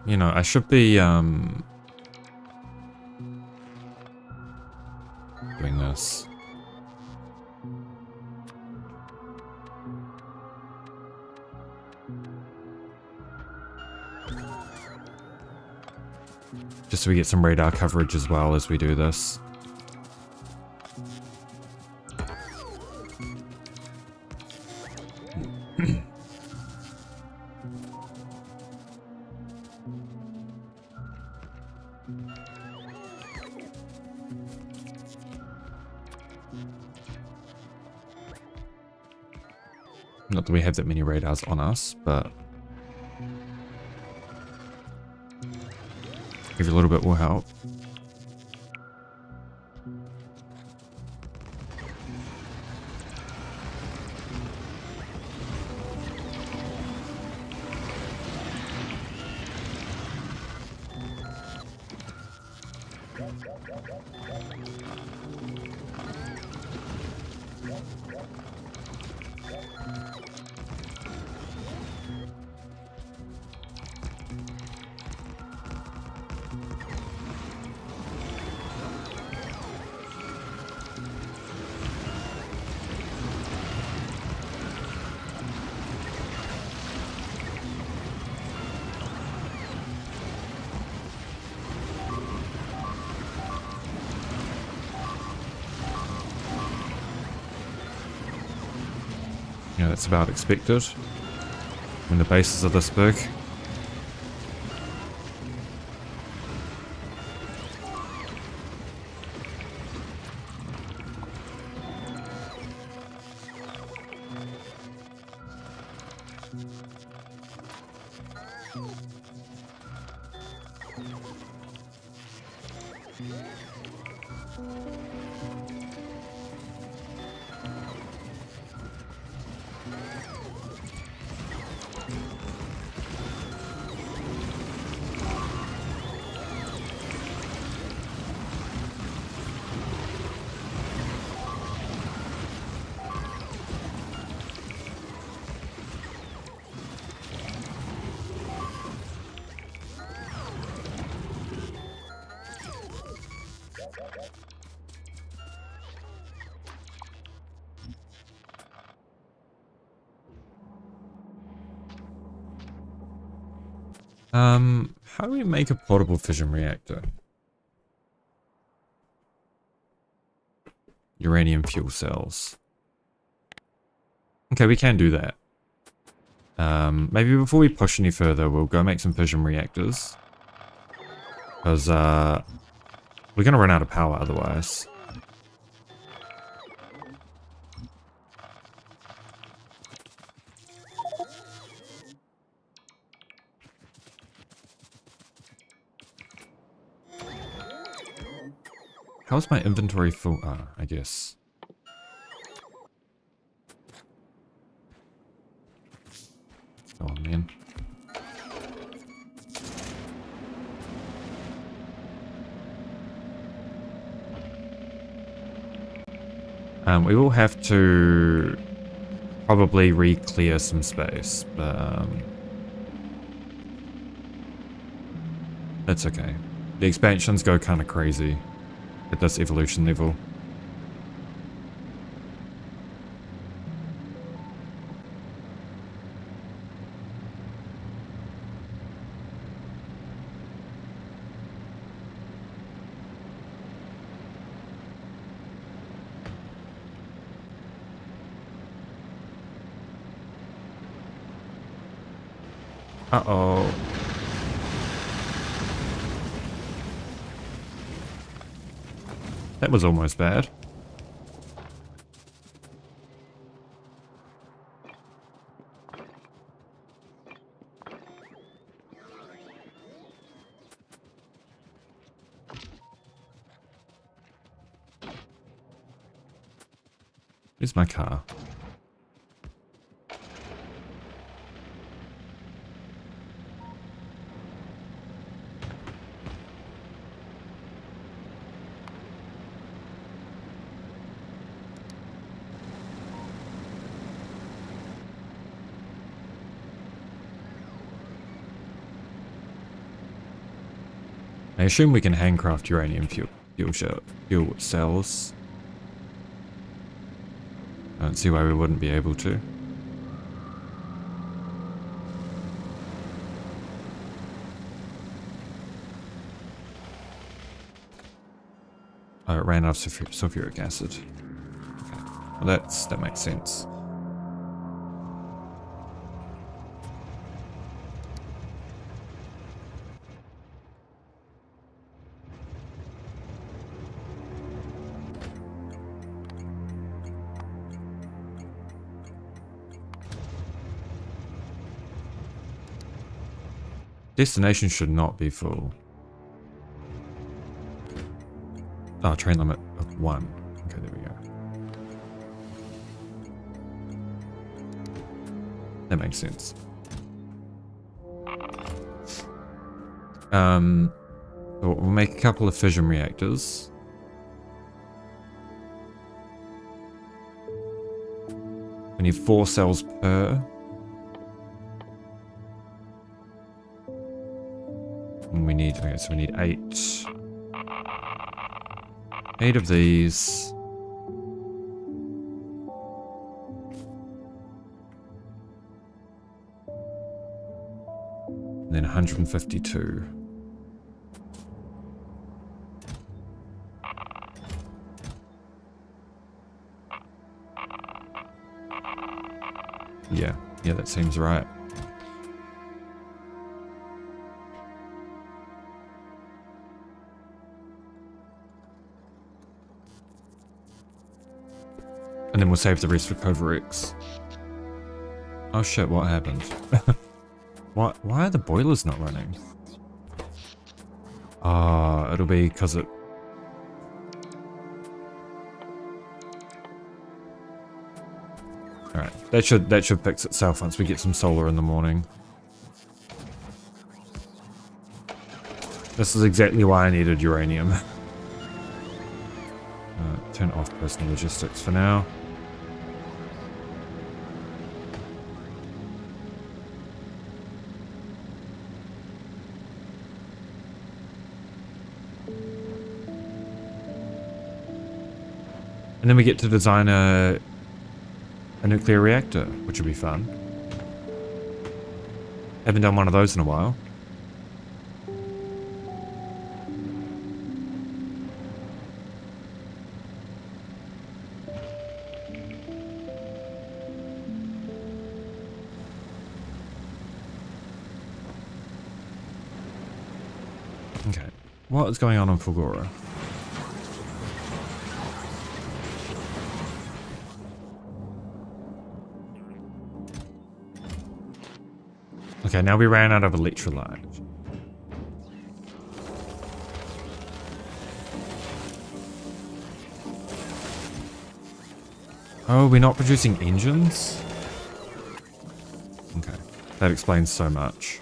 You know, I should be doing this. Just so we get some radar coverage as well as we do this. Not that we have that many radars on us, but Maybe a little bit will help. Yeah, that's about expected when the bases are this big. How do we make a portable fission reactor? Uranium fuel cells. Okay, we can do that. Maybe before we push any further, we'll go make some fission reactors. Because, we're gonna run out of power otherwise. How's my inventory full? Ah, I guess. Go on, man. We will have to probably re-clear some space, but that's okay. The expansions go kind of crazy at this evolution level. Uh-oh. That was almost bad. Where's my car? I assume we can handcraft uranium fuel cells. I don't see why we wouldn't be able to. Oh, it ran out of sulfuric acid. Okay. Well, that makes sense. Destination should not be full. Oh, train limit of 1. Okay, there we go. That makes sense. We'll make a couple of fission reactors. We need 4 cells per. And we need, okay, so we need 8. 8 of these. And then 152. Yeah, that seems right. And then we'll save the rest for Cover X. Oh shit, what happened? Why are the boilers not running? Ah, it'll be because it... Alright, that should fix itself once we get some solar in the morning. This is exactly why I needed uranium. Turn off personal logistics for now. And then we get to design a nuclear reactor, which will be fun. Haven't done one of those in a while. Okay, what is going on Fulgora? Okay, now we ran out of electrolyte. Oh, we're not producing engines? Okay, that explains so much.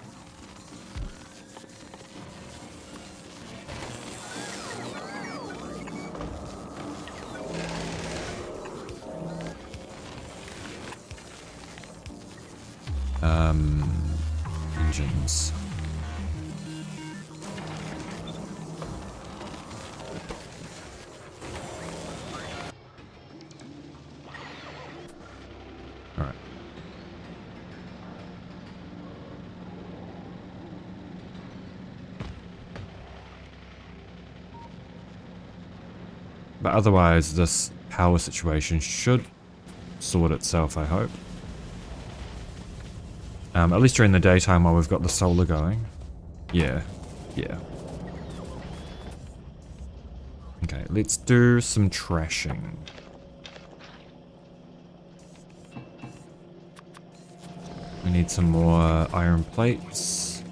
Engines. All right. But otherwise, this power situation should sort itself, I hope. At least during the daytime while we've got the solar going. Yeah. Okay, let's do some trashing. We need some more iron plates.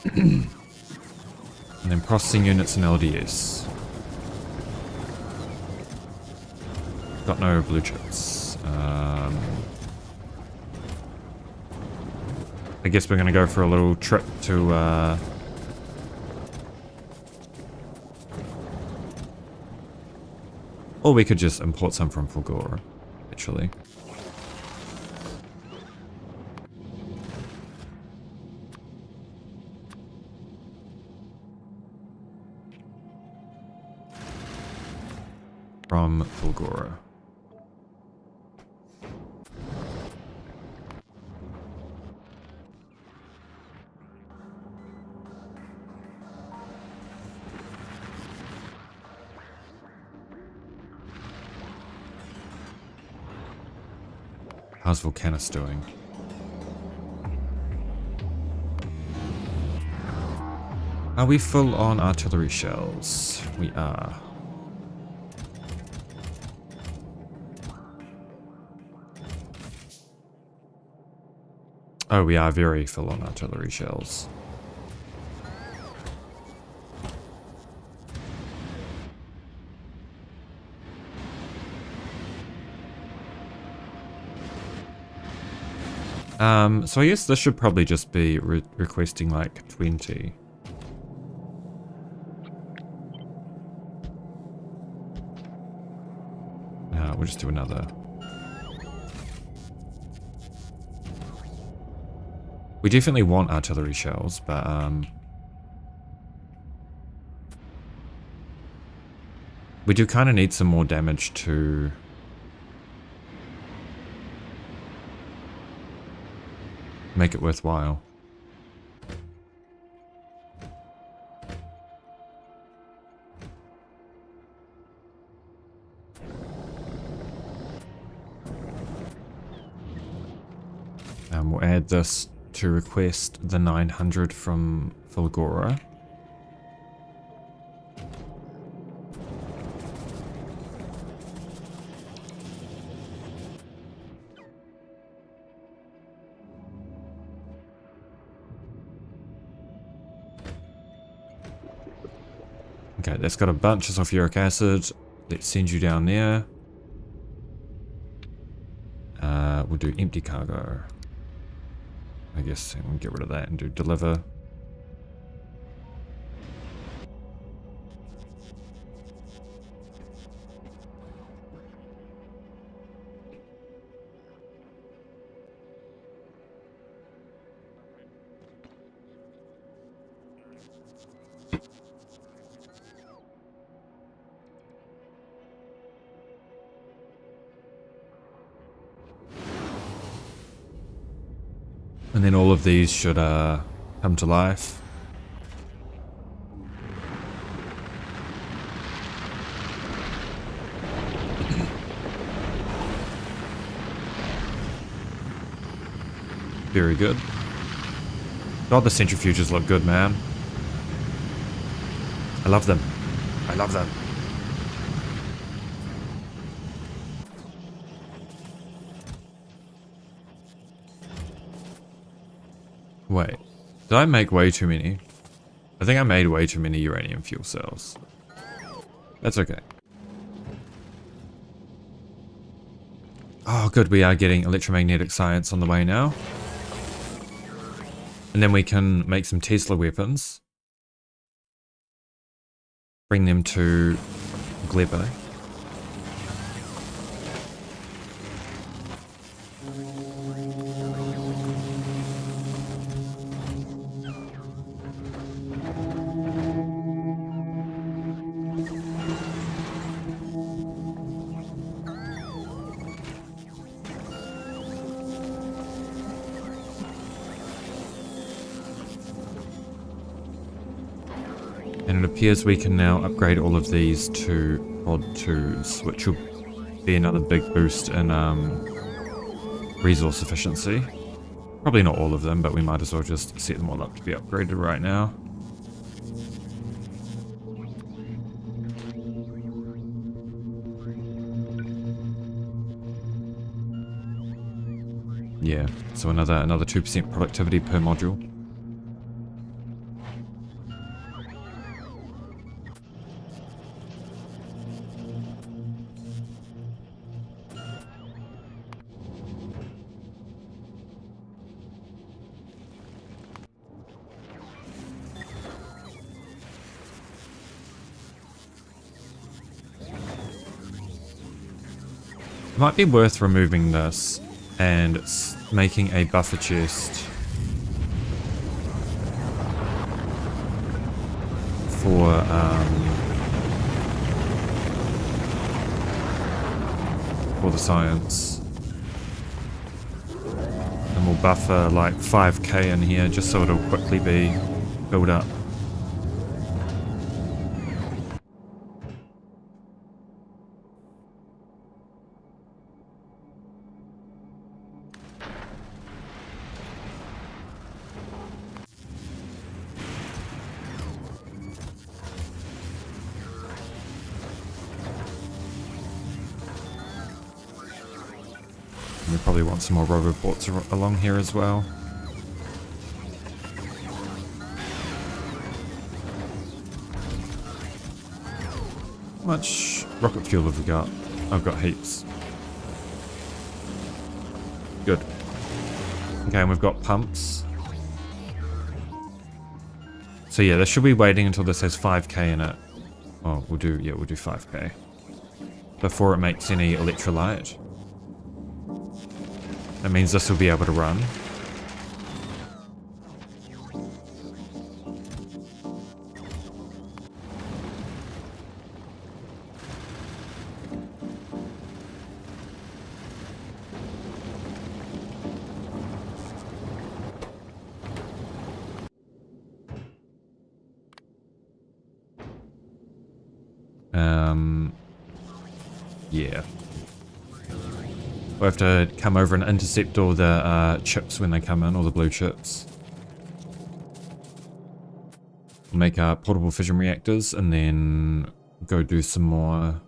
And then processing units and LDS. Got no blue chips. I guess we're gonna go for a little trip to or we could just import some from Fulgora, actually. From Fulgora. How's Volcanus doing? Are we full on artillery shells? We are. Oh, we are very full on artillery shells. So I guess this should probably just be requesting like 20. We'll just do another. We definitely want artillery shells, but we do kind of need some more damage to make it worthwhile. We'll add this to request the 900 from Fulgora. Okay, that's got a bunch of sulfuric acid. Let's send you down there. We'll do empty cargo. I guess we'll get rid of that and do deliver. And then all of these should come to life. Very good. God, the centrifuges look good, man. I love them. I love them. Wait, did I make way too many? I think I made way too many uranium fuel cells. That's okay. Oh, good, we are getting electromagnetic science on the way now. And then we can make some Tesla weapons. Bring them to Gleba. And it appears we can now upgrade all of these to Pod 2s, which will be another big boost in resource efficiency. Probably not all of them, but we might as well just set them all up to be upgraded right now. Yeah, so another 2% productivity per module. Might be worth removing this and making a buffer chest for the science. And we'll buffer like 5k in here just so it'll quickly be built up. We probably want some more roboports along here as well. How much rocket fuel have we got? I've got heaps. Good. Okay, and we've got pumps. So yeah, this should be waiting until this has 5k in it. Oh, we'll do 5k. Before it makes any electrolyte. That means this will be able to run. Yeah. We'll have to come over and intercept all the chips when they come in, all the blue chips. Make portable fission reactors and then go do some more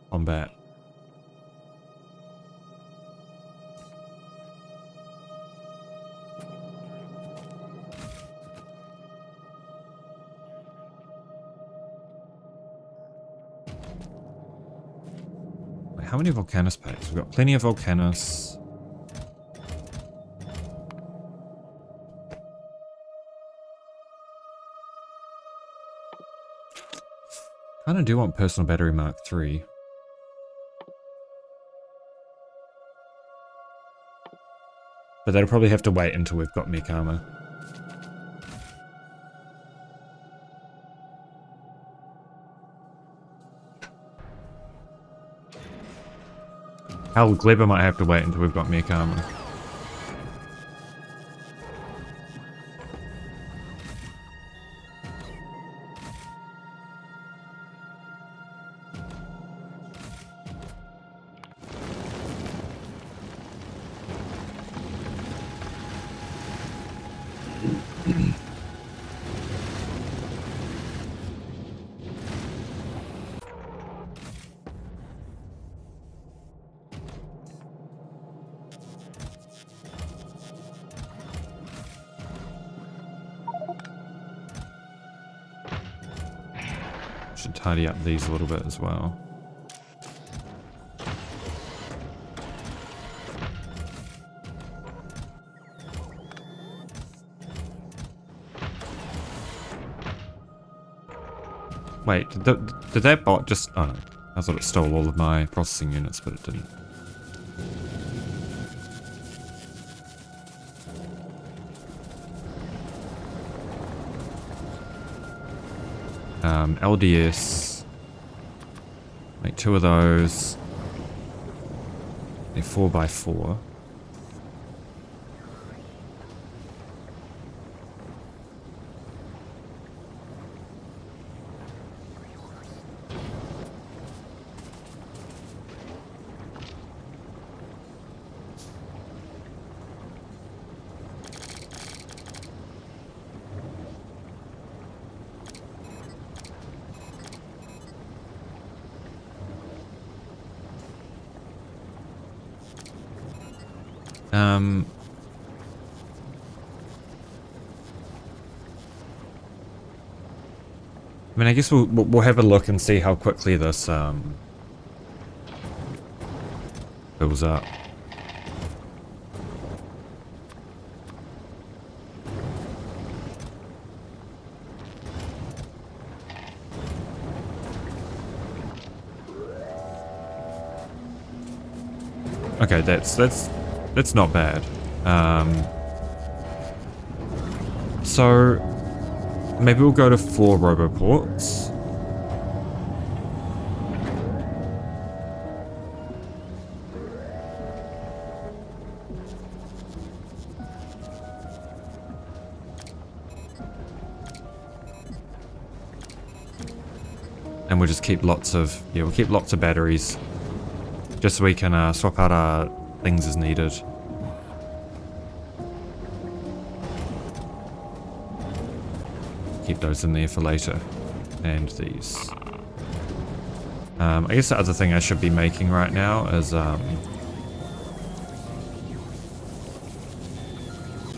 combat. How many Volcanus packs? We've got plenty of Volcanus. Kinda do want personal battery Mark III. But that'll probably have to wait until we've got mech armor. Hell, Gleba might have to wait until we've got mech armor. Should tidy up these a little bit as well. Wait, did that bot just... Oh no, I thought it stole all of my processing units, but it didn't. LDS. Make 2 of those. A 4x4. I mean, I guess we'll have a look and see how quickly this fills up. Okay, that's not bad. So maybe we'll go to 4 roboports. And we'll just keep lots of, we'll keep lots of batteries. Just so we can swap out our things as needed. Keep those in there for later. And these. I guess the other thing I should be making right now is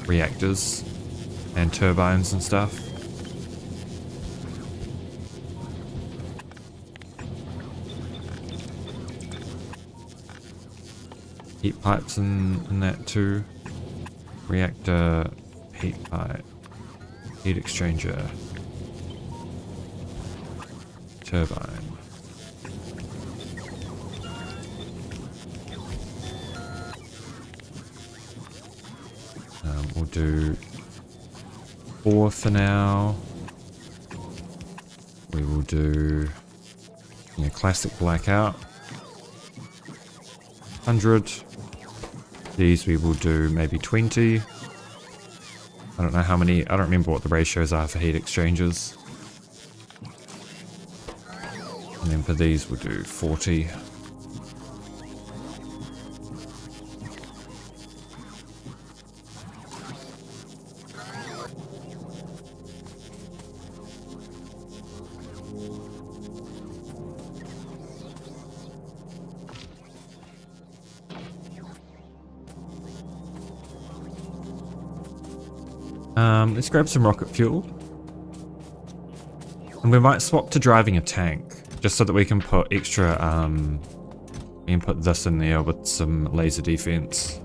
reactors and turbines and stuff. heat pipes in that too. Reactor, heat pipe, heat exchanger, turbine. We'll do 4 for now. We will do classic blackout. 100. These we will do maybe 20. I don't know how many, I don't remember what the ratios are for heat exchangers. And then for these we'll do 40. Let's grab some rocket fuel. And we might swap to driving a tank, just so that we can put extra, we can put this in there with some laser defense.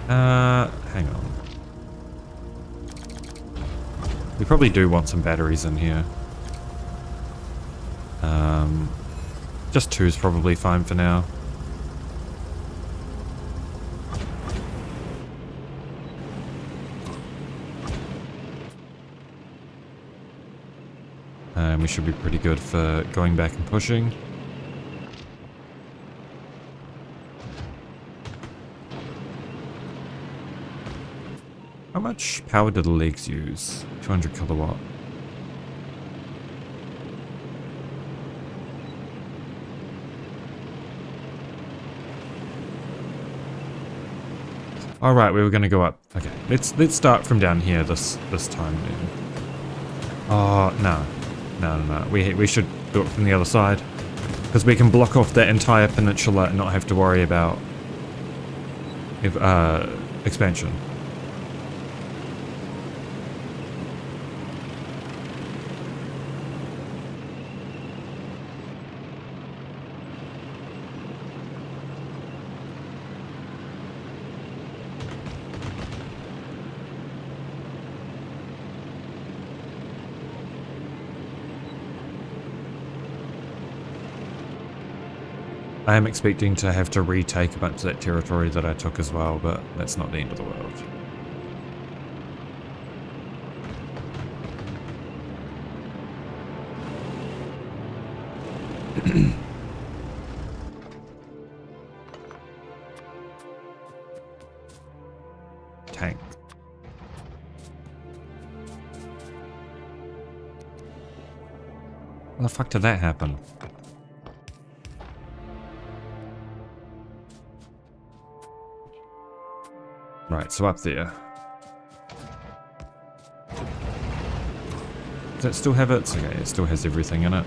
Hang on. We probably do want some batteries in here. Just 2 is probably fine for now. And we should be pretty good for going back and pushing. How much power do the legs use? 200 kilowatt. All right, we were going to go up. Okay, let's start from down here this time then. Oh no. We should do it from the other side, because we can block off that entire peninsula and not have to worry about expansion. I am expecting to have to retake a bunch of that territory that I took as well, but that's not the end of the world. Tank. How the fuck did that happen? Right, so up there. Does that still have it? Okay, it still has everything in it.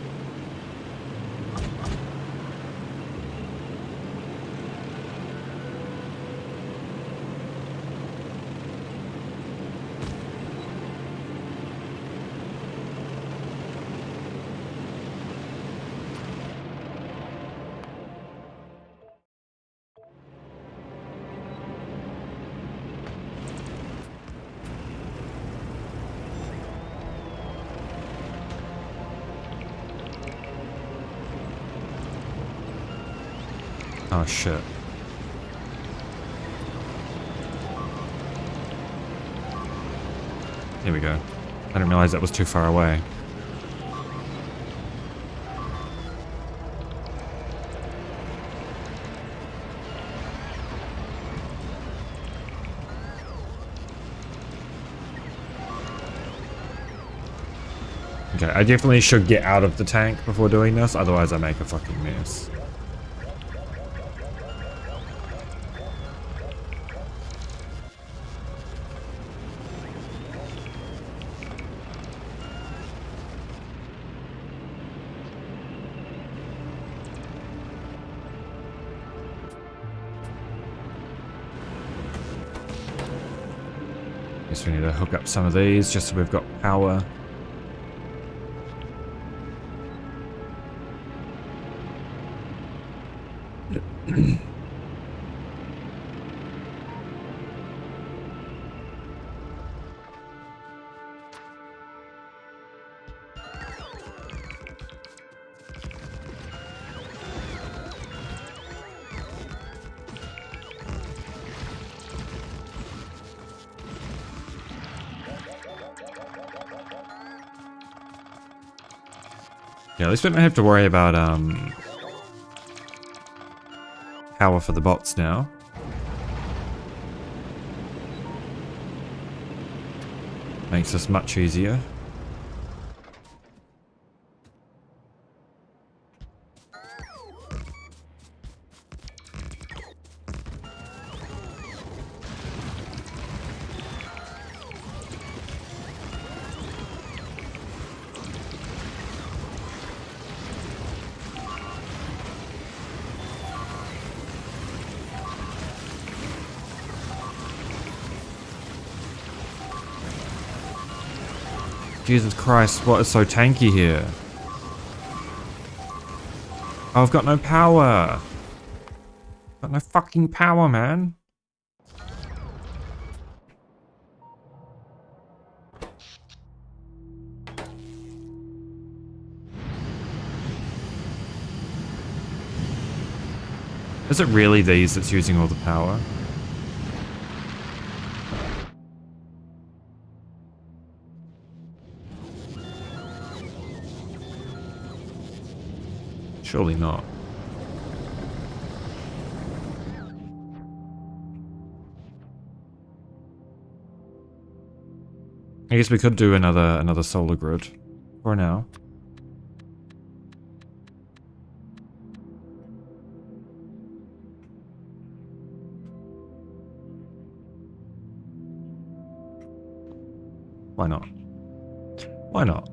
Oh shit. Here we go. I didn't realize that was too far away. Okay, I definitely should get out of the tank before doing this, otherwise I make a fucking mess. Guess we need to hook up some of these just so we've got power. Yeah, at least we don't have to worry about power for the bots now. Makes this much easier. Jesus Christ, what is so tanky here? Oh, I've got no power. Got no fucking power, man. Is it really these that's using all the power? Surely not. I guess we could do another solar grid for now. Why not? Why not?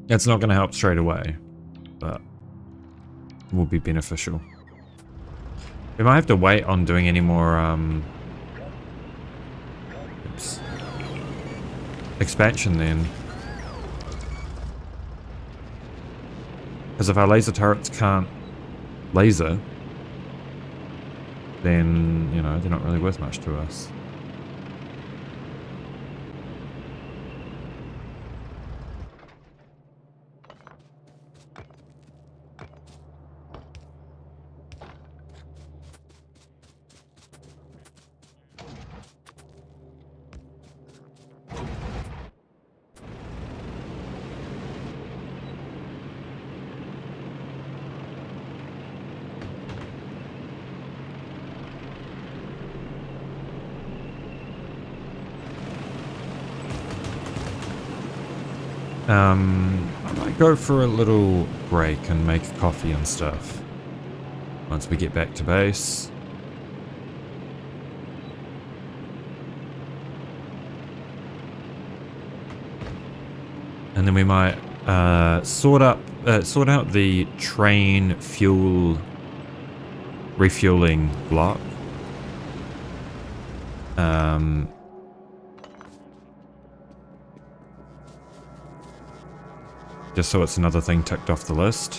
It's not going to help straight away, but will be beneficial. We might have to wait on doing any more expansion then. Because if our laser turrets can't laser, then, you know, they're not really worth much to us. I might go for a little break and make coffee and stuff once we get back to base. And then we might sort out the train fuel refueling block. Just so it's another thing ticked off the list.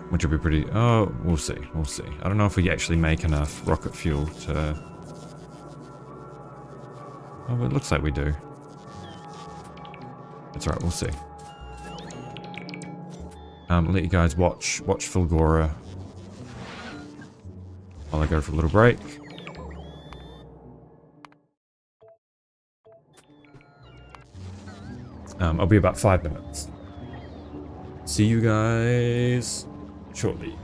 Which will be pretty... Oh, we'll see. We'll see. I don't know if we actually make enough rocket fuel to... Oh, but it looks like we do. It's alright, we'll see. I'll let you guys watch Fulgora while I go for a little break. I'll be about 5 minutes. See you guys shortly.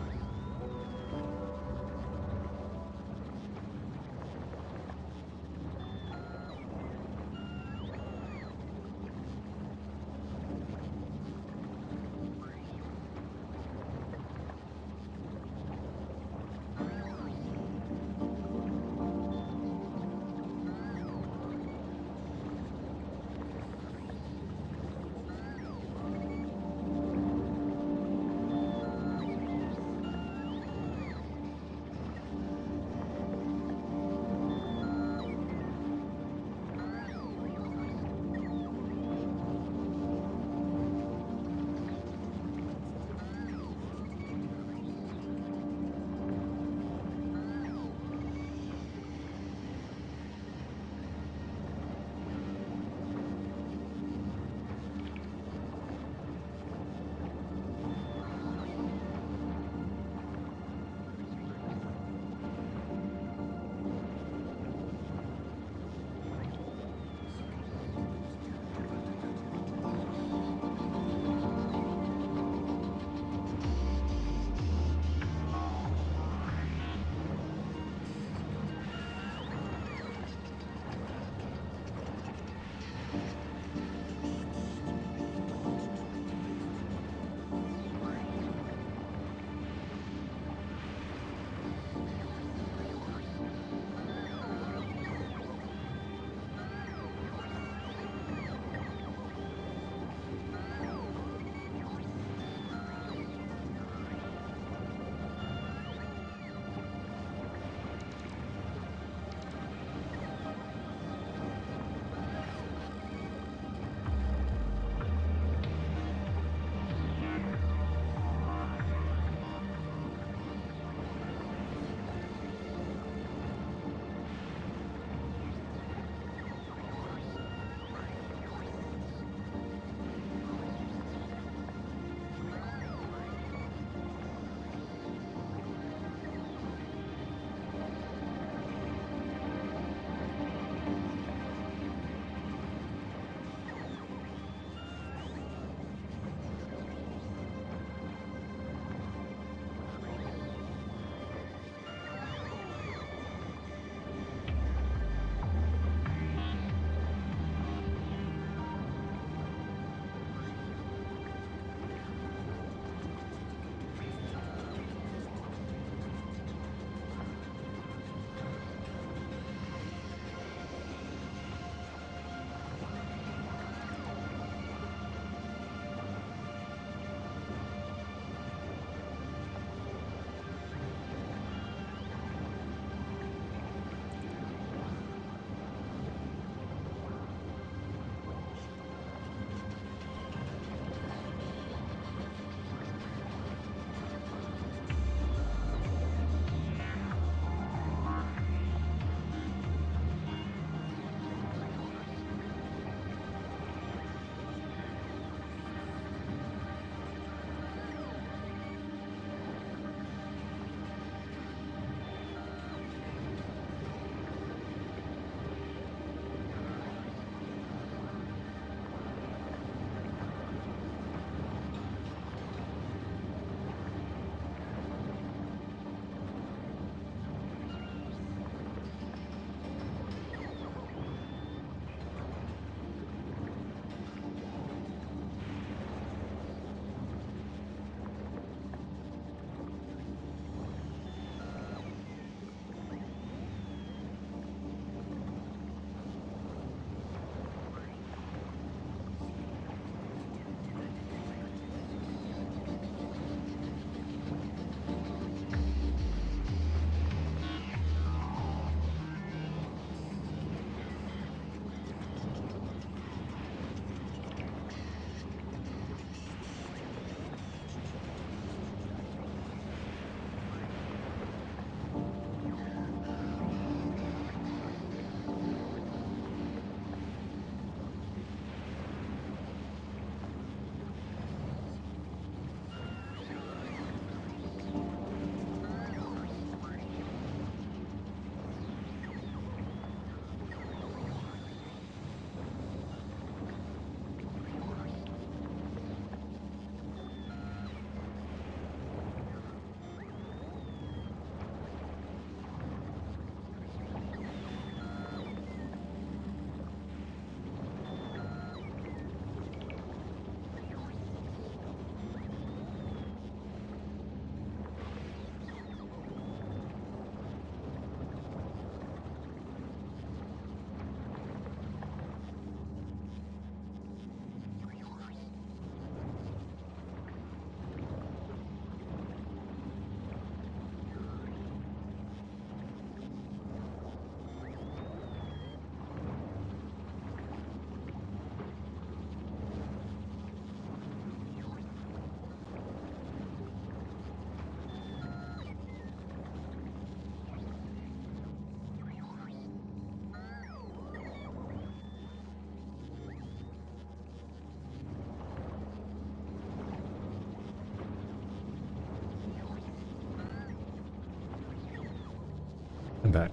back.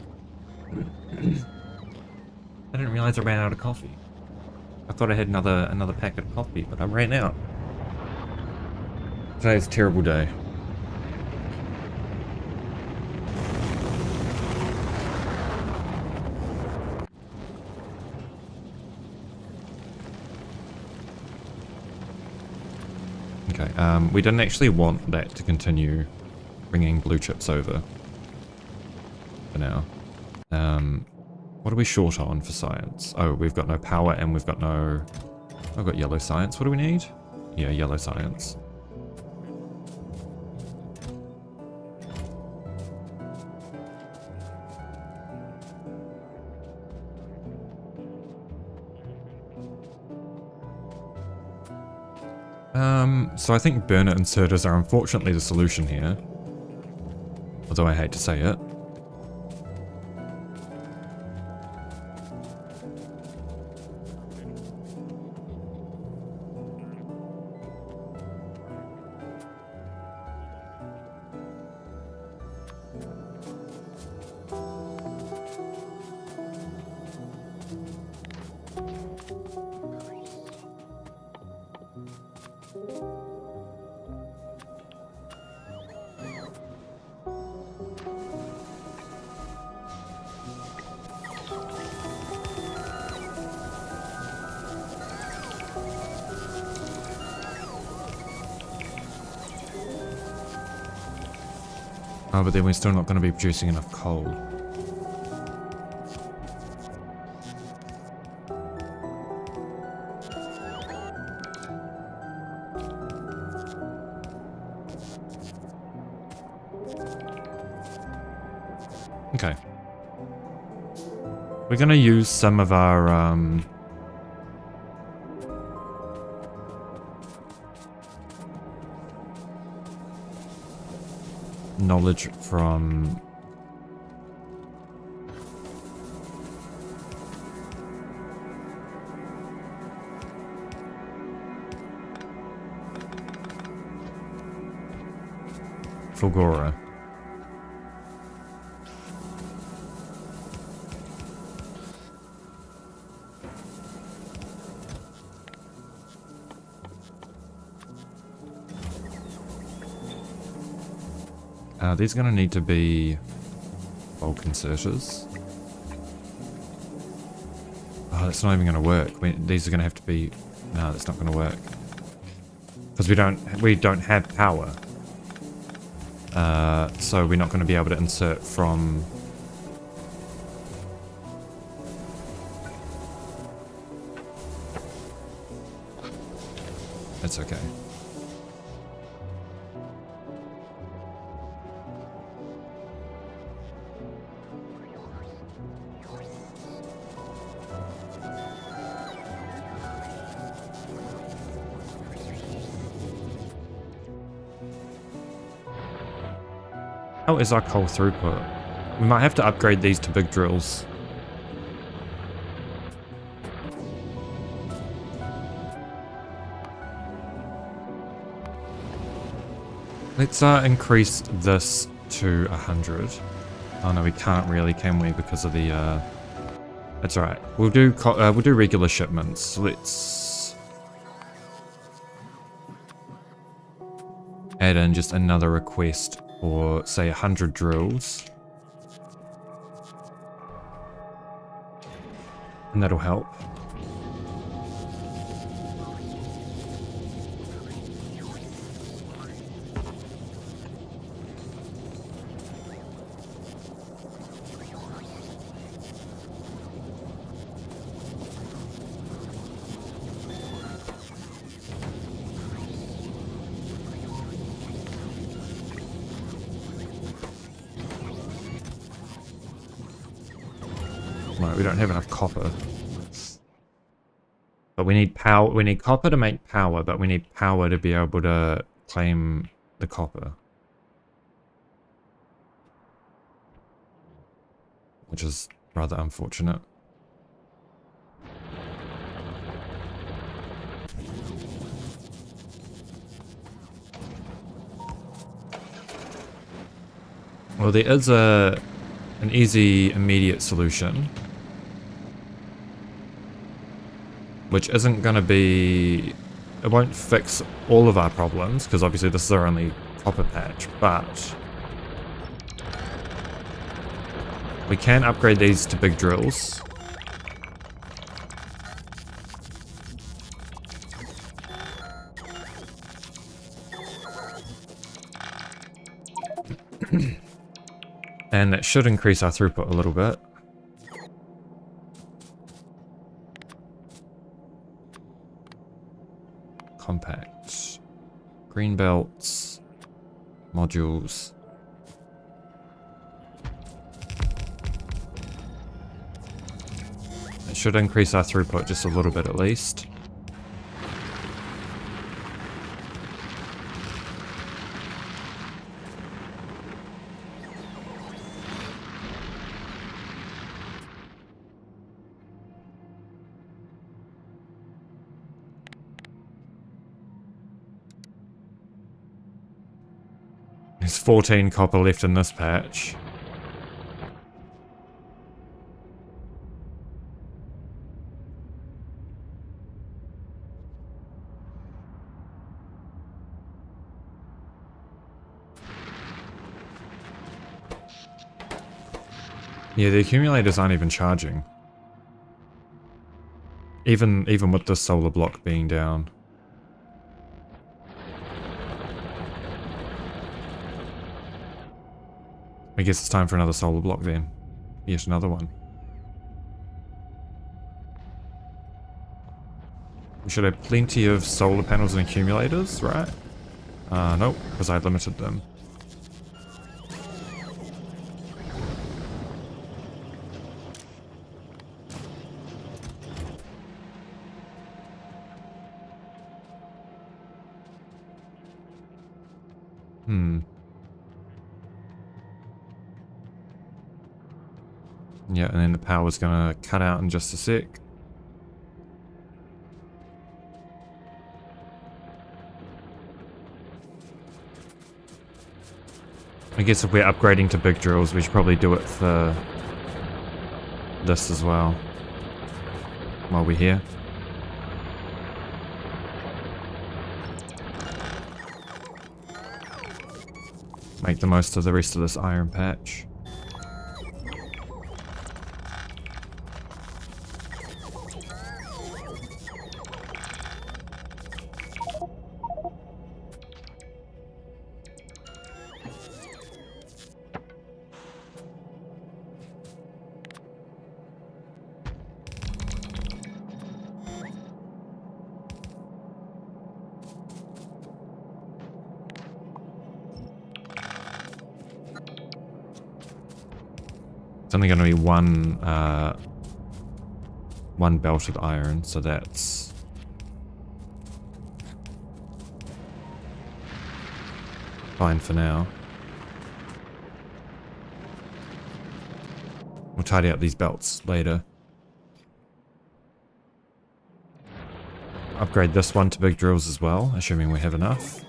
I didn't realize I ran out of coffee. I thought I had another packet of coffee, but I ran out. Today's a terrible day. Okay, we didn't actually want that to continue bringing blue chips over for now. What are we short on for science? Oh, we've got no power and we've got no... I've got yellow science. What do we need? Yeah, yellow science. So I think burner inserters are unfortunately the solution here. Although I hate to say it. Oh, but then we're still not going to be producing enough coal. Okay. We're going to use some of our, knowledge from Fulgora. These are going to need to be bulk inserters. Oh, that's not even going to work. These are going to have to be... No, that's not going to work. Because we don't have power. So we're not going to be able to insert from... That's okay. How is our coal throughput? We might have to upgrade these to big drills. Let's increase this to 100. Oh no, we can't really, can we? Because of the... That's alright. We'll do regular shipments. Let's add in just another request for, say, 100 drills. And that'll help. Right, we don't have enough copper. But we need power. We need copper to make power, but we need power to be able to claim the copper. Which is rather unfortunate. Well, there is a an easy, immediate solution, which isn't going to be... It won't fix all of our problems, because obviously this is our only copper patch, but we can upgrade these to big drills. And that should increase our throughput a little bit. Compact. Green belts. Modules. It should increase our throughput just a little bit at least. There's 14 copper left in this patch. Yeah, the accumulators aren't even charging. Even with the solar block being down. I guess it's time for another solar block then. Yet another one. We should have plenty of solar panels and accumulators, right? Nope, because I limited them. Yeah, and then the power's gonna cut out in just a sec. I guess if we're upgrading to big drills, we should probably do it for this as well while we're here. Make the most of the rest of this iron patch. It's only going to be one belted iron, so that's fine for now. We'll tidy up these belts later. Upgrade this one to big drills as well, assuming we have enough.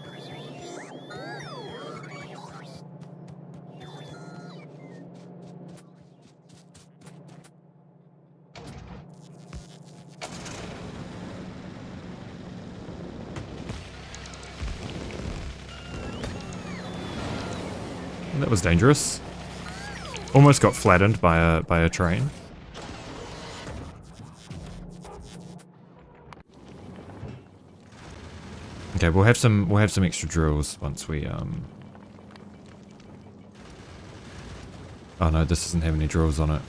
That was dangerous. Almost got flattened by a train. Okay, we'll have some extra drills once we Oh no, this doesn't have any drills on it.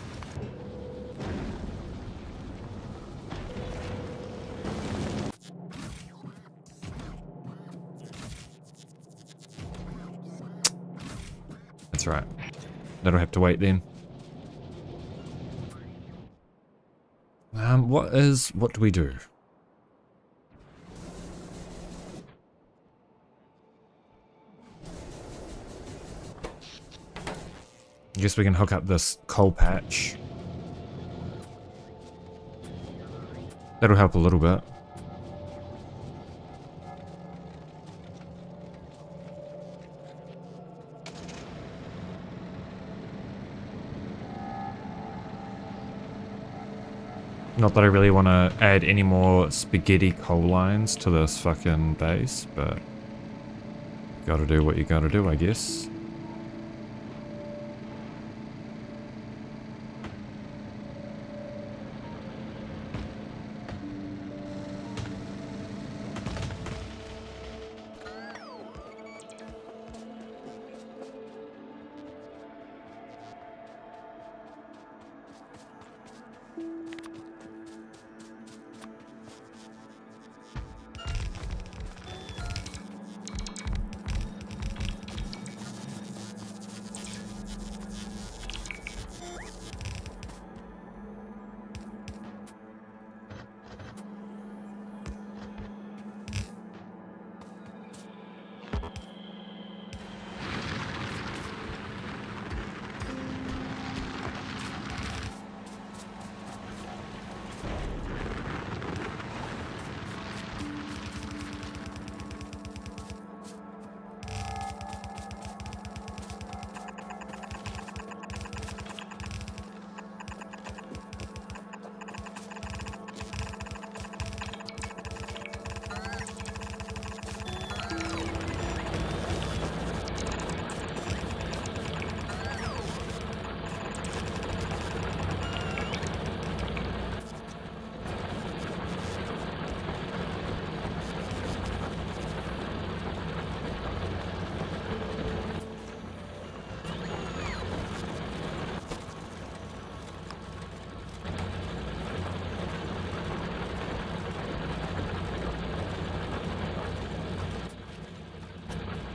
That's right. That'll have to wait then. What do we do? I guess we can hook up this coal patch. That'll help a little bit. Not that I really want to add any more spaghetti coal lines to this fucking base, but gotta do what you gotta do, I guess.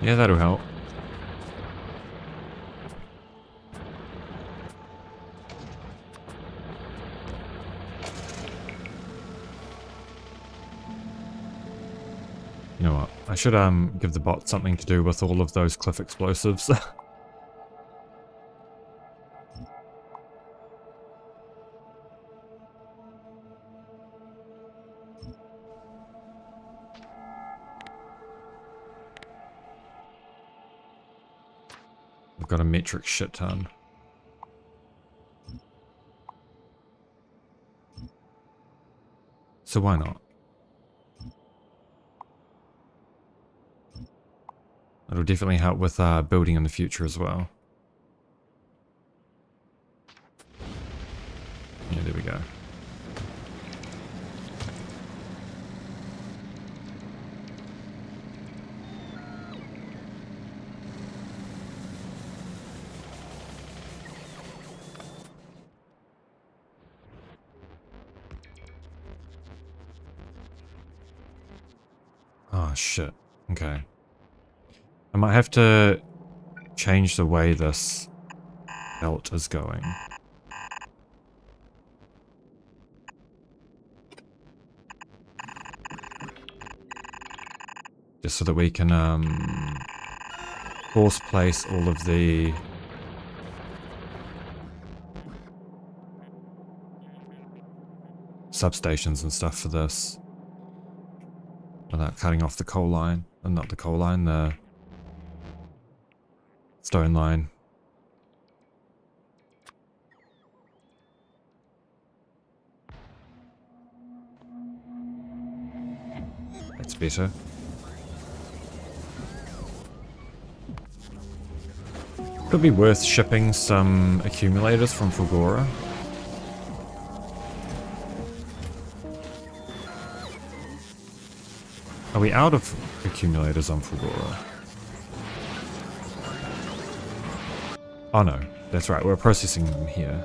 Yeah, that'll help. You know what? I should give the bot something to do with all of those cliff explosives. I've got a metric shit ton. So why not? It'll definitely help with building in the future as well. Yeah, there we go. Oh shit. Okay. I might have to change the way this belt is going. Just so that we can force place all of the substations and stuff for this without cutting off the coal line. And not the coal line, the stone line. That's better. Could be worth shipping some accumulators from Factorio. Are we out of accumulators on Factorio? Oh no, that's right, we're processing them here.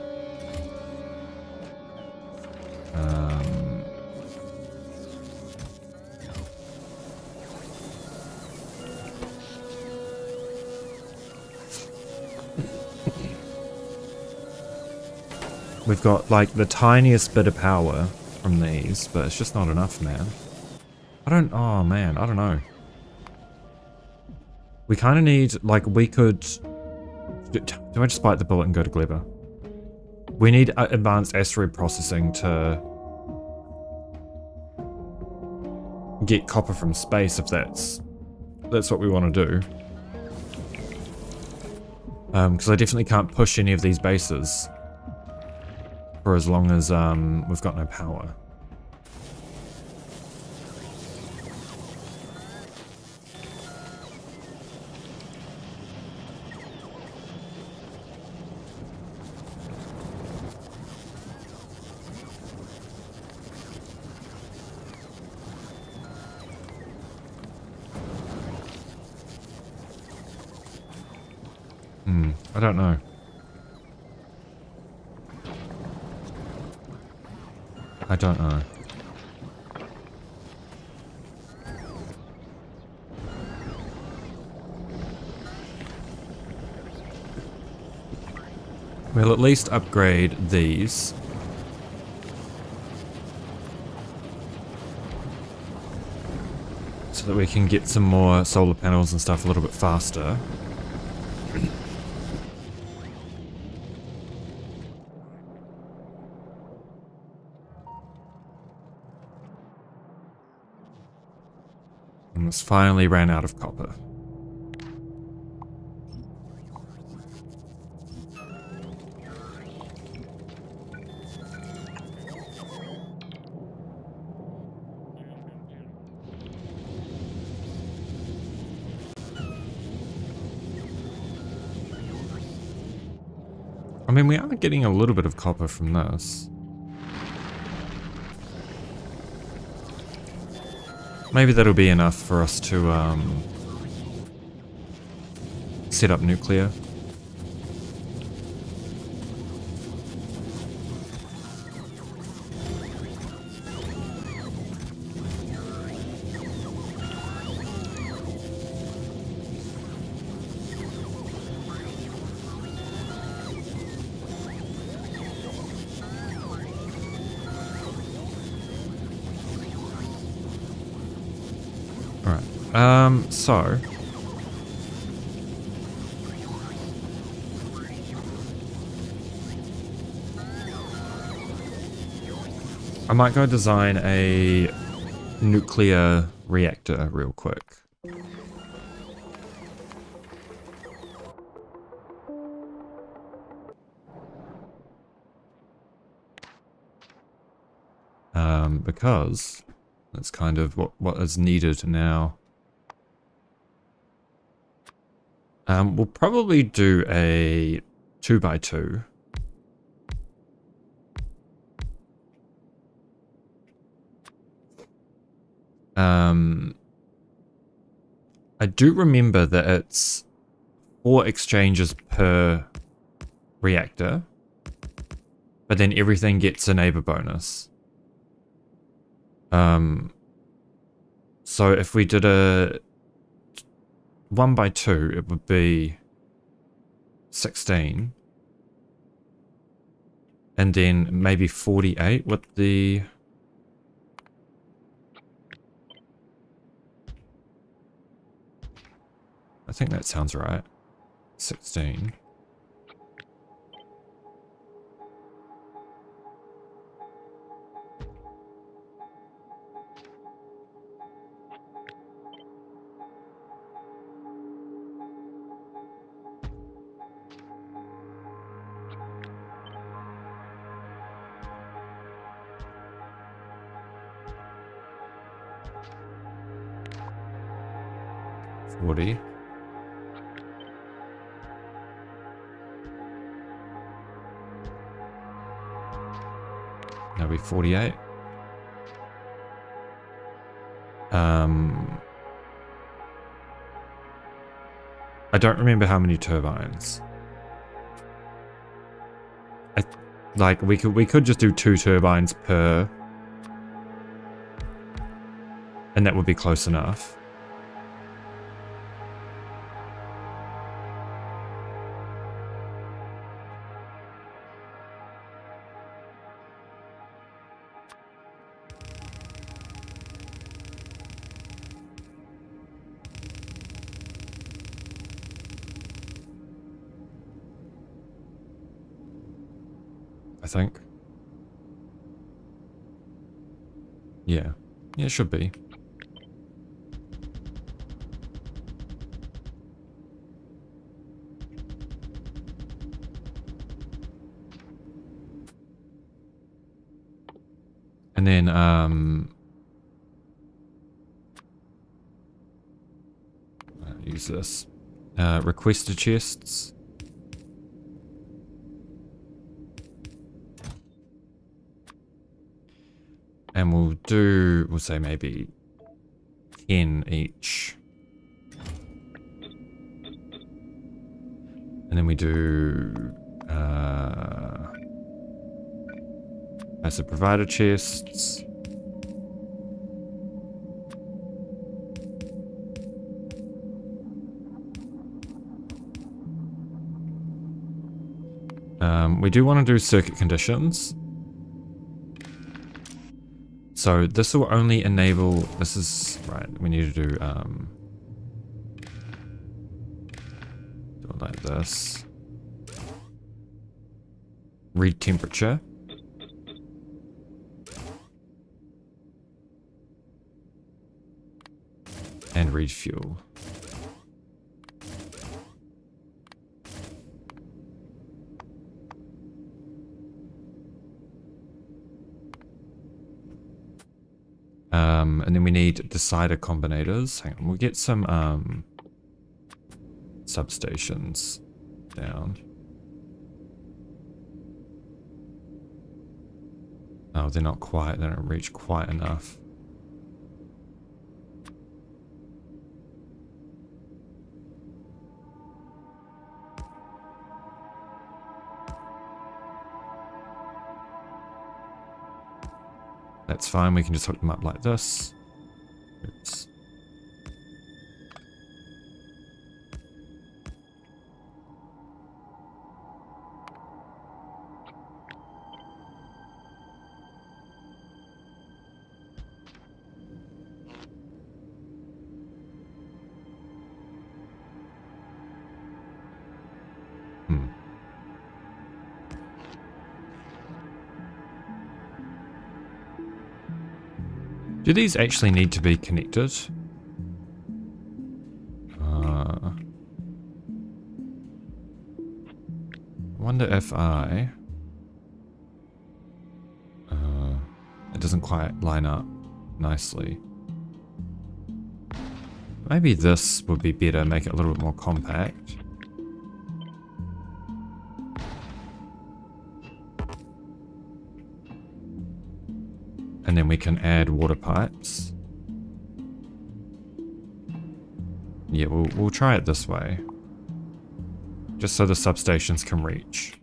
We've got like the tiniest bit of power from these, but it's just not enough, man. Oh man, I don't know. We kind of need, like, we could... Do I just bite the bullet and go to Gleba? We need advanced asteroid processing to get copper from space, if that's what we want to do. Because I definitely can't push any of these bases for as long as we've got no power. I don't know. I don't know. We'll at least upgrade these. So that we can get some more solar panels and stuff a little bit faster. And this finally ran out of copper. I mean, we are getting a little bit of copper from this. Maybe that'll be enough for us to set up nuclear. So I might go design a nuclear reactor real quick. Because that's kind of what is needed now. We'll probably do a 2x2. I do remember that it's 4 exchanges per reactor, but then everything gets a neighbor bonus. So if we did a 1x2, it would be 16. And then maybe 48 with the... I think that sounds right. 16. Woody. That'll be 48. I don't remember how many turbines. Like we could just do 2 turbines per, and that would be close enough. I think. Yeah. Yeah, it should be. And then use this. Requested chests. And we'll say maybe 10 each. And then we do as a provider chests. We do want to do circuit conditions. So this will only enable, this is, right, we need to do it like this. Read temperature. And read fuel. And then we need decider combinators. Hang on, we'll get some substations down. Oh, they're not quite, they don't reach quite enough. That's fine, we can just hook them up like this. Oops. Do these actually need to be connected? I wonder if it doesn't quite line up nicely. Maybe this would be better, make it a little bit more compact. And then we can add water pipes. Yeah, we'll try it this way. Just so the substations can reach.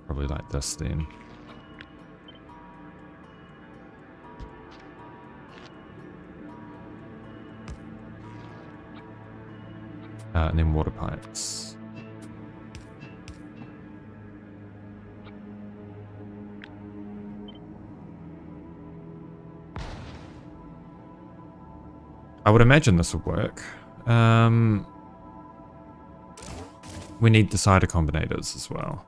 Probably like this then. And then water pipes. I would imagine this would work. We need decider combinators as well.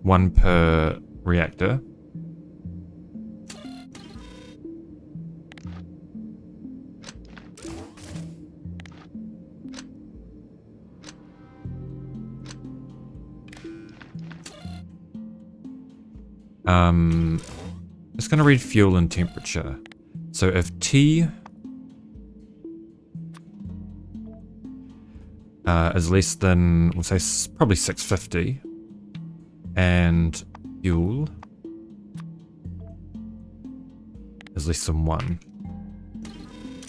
One per reactor. It's going to read fuel and temperature. So if T is less than, we'll say probably 650, and fuel is less than 1.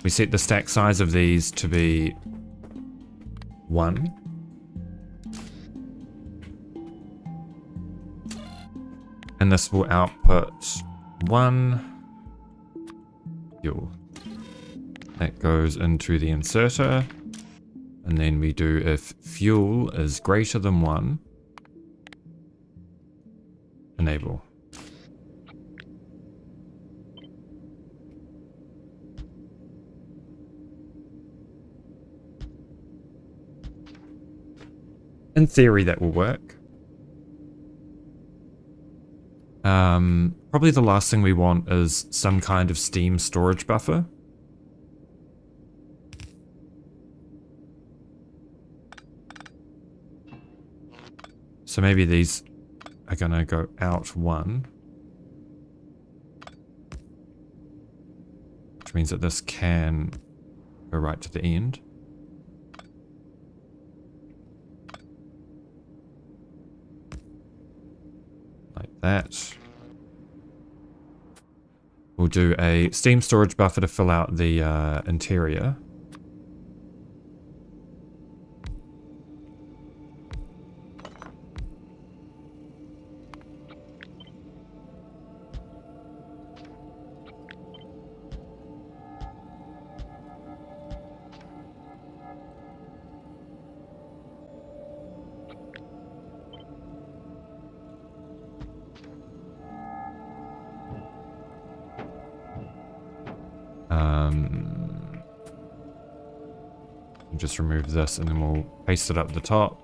We set the stack size of these to be 1. And this will output 1 fuel. That goes into the inserter. And then we do if fuel is greater than 1, enable. In theory, that will work. Probably the last thing we want is some kind of steam storage buffer. So maybe these are going to go out one. Which means that this can go right to the end. Like that. We'll do a steam storage buffer to fill out the interior. Just remove this and then we'll paste it up the top.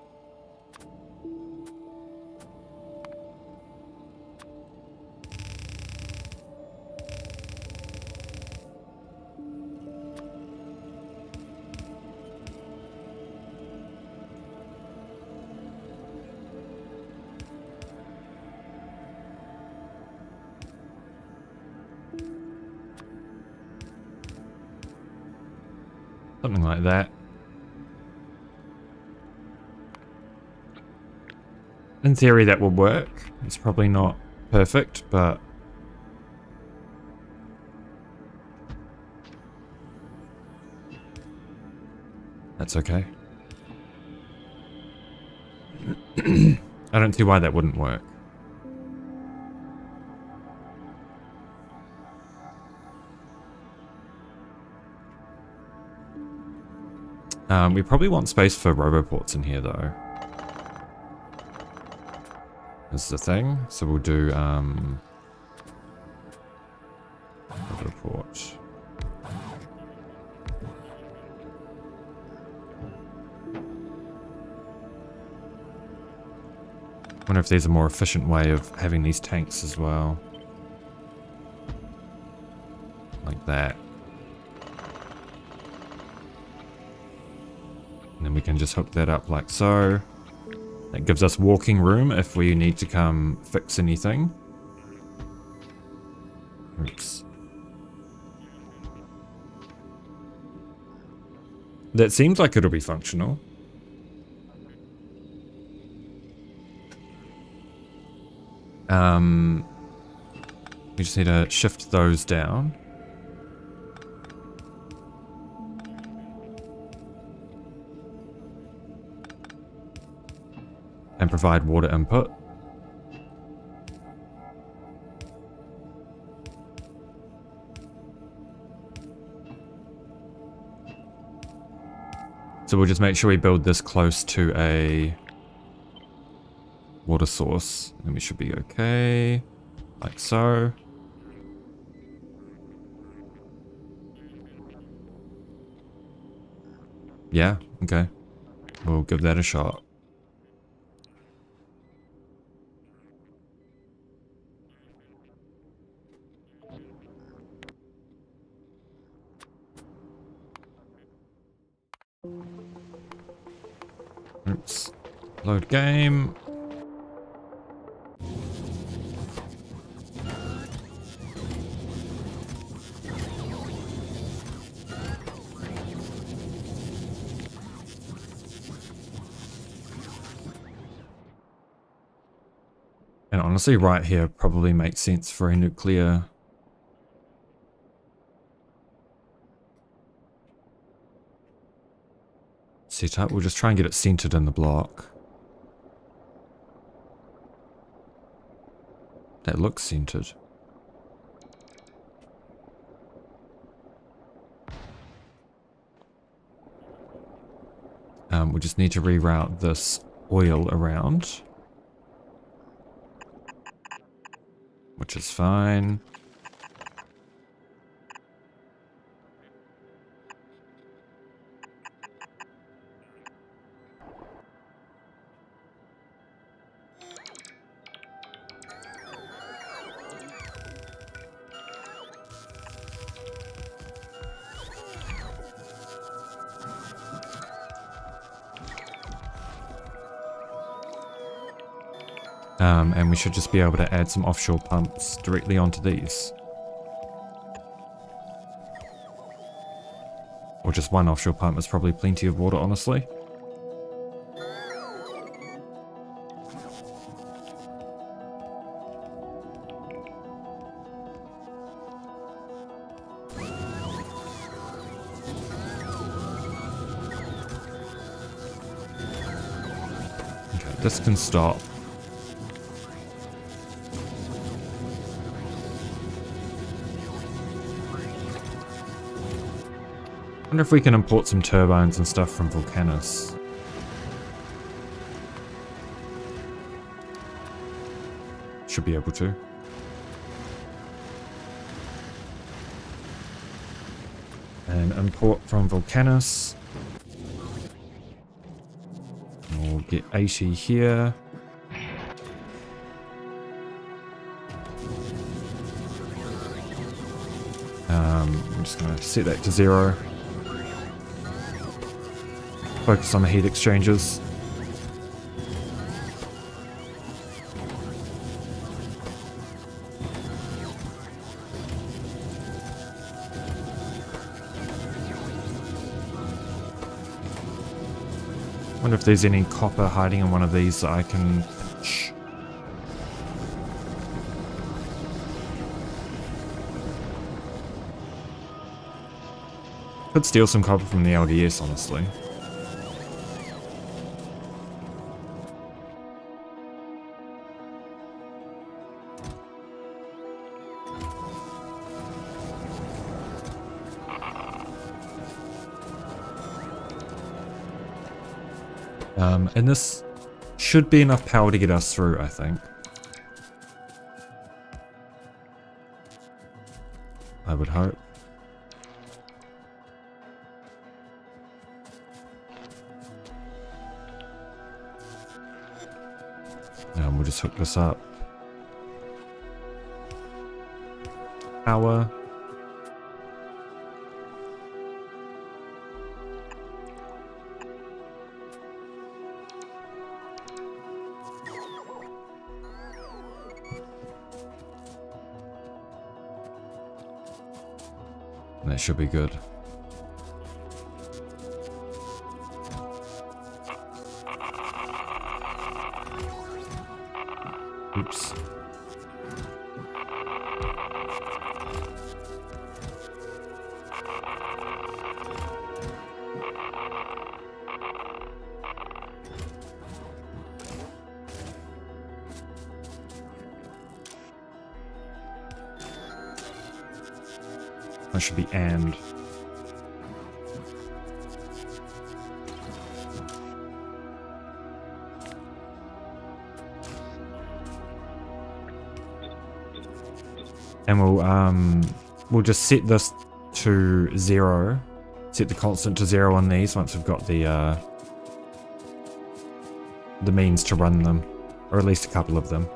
Something like that. In theory, that will work. It's probably not perfect, but that's okay. I don't see why that wouldn't work. We probably want space for roboports in here, though. Is the thing. So we'll do roboport. Wonder if there's a more efficient way of having these tanks as well. Like that. And then we can just hook that up like so. That gives us walking room if we need to come fix anything. Oops. That seems like it'll be functional. We just need to shift those down. And provide water input. So we'll just make sure we build this close to a water source. And we should be okay. Like so. Yeah, okay. We'll give that a shot. Oops. Load game. And honestly, right here probably makes sense for a nuclear setup. We'll just try and get it centered in the block. That looks centered. We just need to reroute this oil around. Which is fine. And we should just be able to add some offshore pumps directly onto these. Or just one offshore pump is probably plenty of water, honestly. Okay, this can stop. I wonder if we can import some turbines and stuff from Volcanus. Should be able to. And import from Volcanus. We'll get 80 here. I'm just going to set that to 0. Focus on the heat exchangers. Wonder if there's any copper hiding in one of these that I can pinch. Could steal some copper from the LDS, honestly. And this should be enough power to get us through, I think. I would hope. We'll just hook this up. Power. That should be good. Oops. That should be and. And we'll just set this to 0. Set the constant to 0 on these once we've got the means to run them, or at least a couple of them.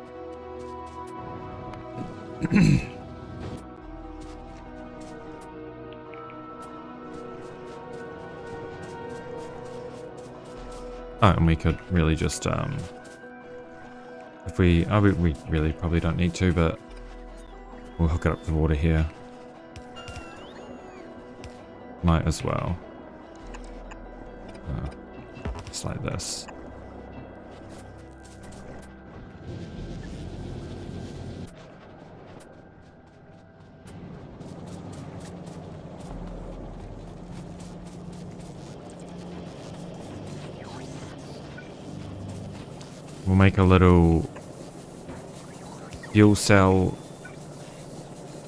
Oh, and we could really just, if we really probably don't need to, but we'll hook it up to water here. Might as well. Just like this. We'll make a little fuel cell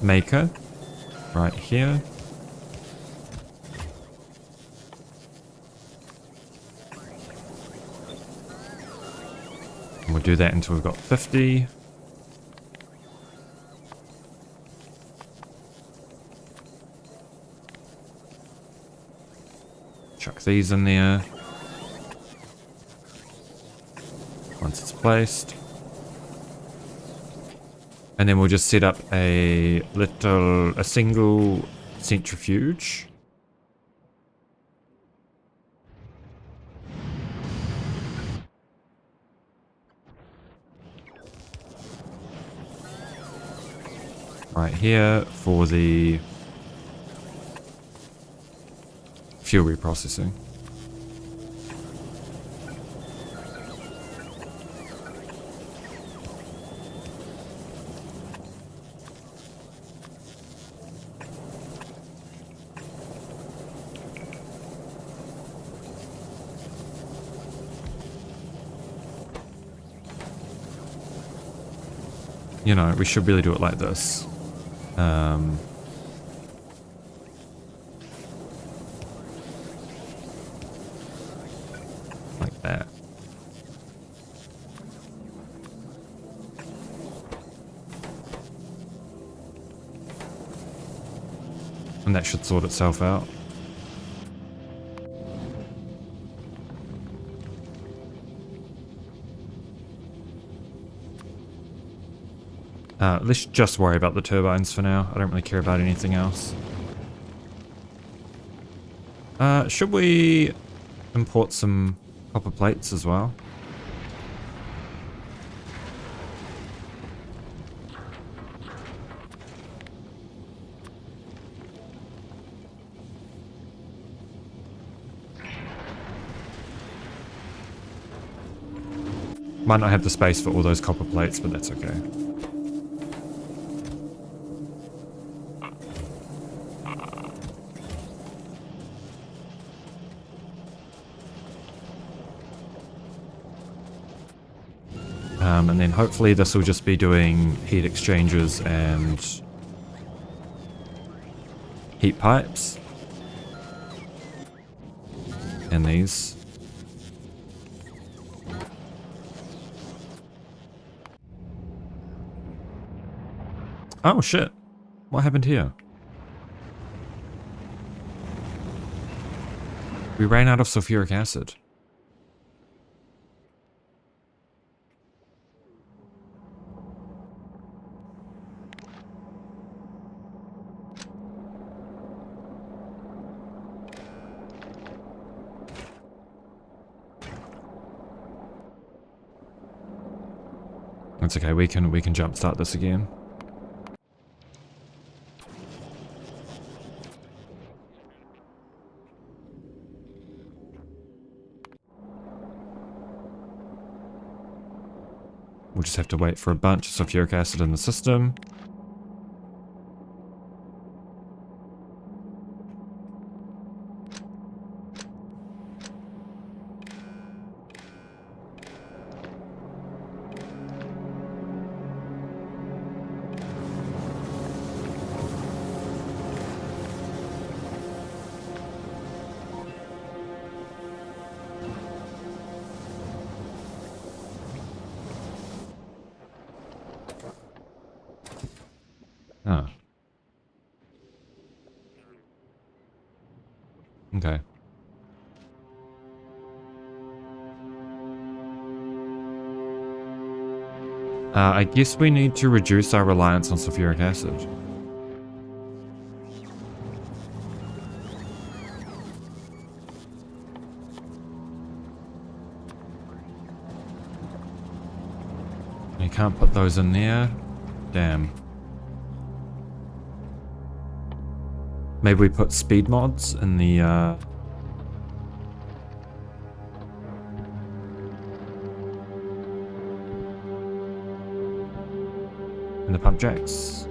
maker right here. And we'll do that until we've got 50. Chuck these in there. Once it's placed. And then we'll just set up a single centrifuge. right here for the fuel reprocessing. You know, we should really do it like this. Like that. And that should sort itself out. Let's just worry about the turbines for now. I don't really care about anything else. Should we import some copper plates as well? Might not have the space for all those copper plates, but that's okay. And then hopefully this will just be doing heat exchangers and heat pipes. And these. Oh shit. What happened here? We ran out of sulfuric acid. That's okay, we can jumpstart this again. We'll just have to wait for a bunch of sulfuric acid in the system. Ah. Okay. I guess we need to reduce our reliance on sulfuric acid. You can't put those in there? Damn. Maybe we put speed mods in the pump jacks.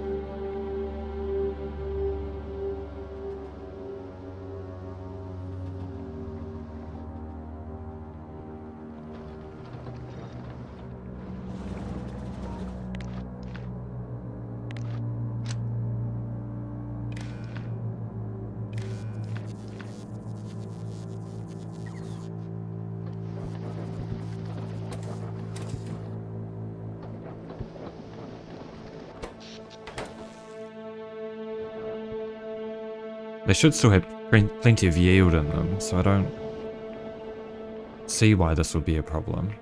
They should still have plenty of yield in them, so I don't see why this would be a problem.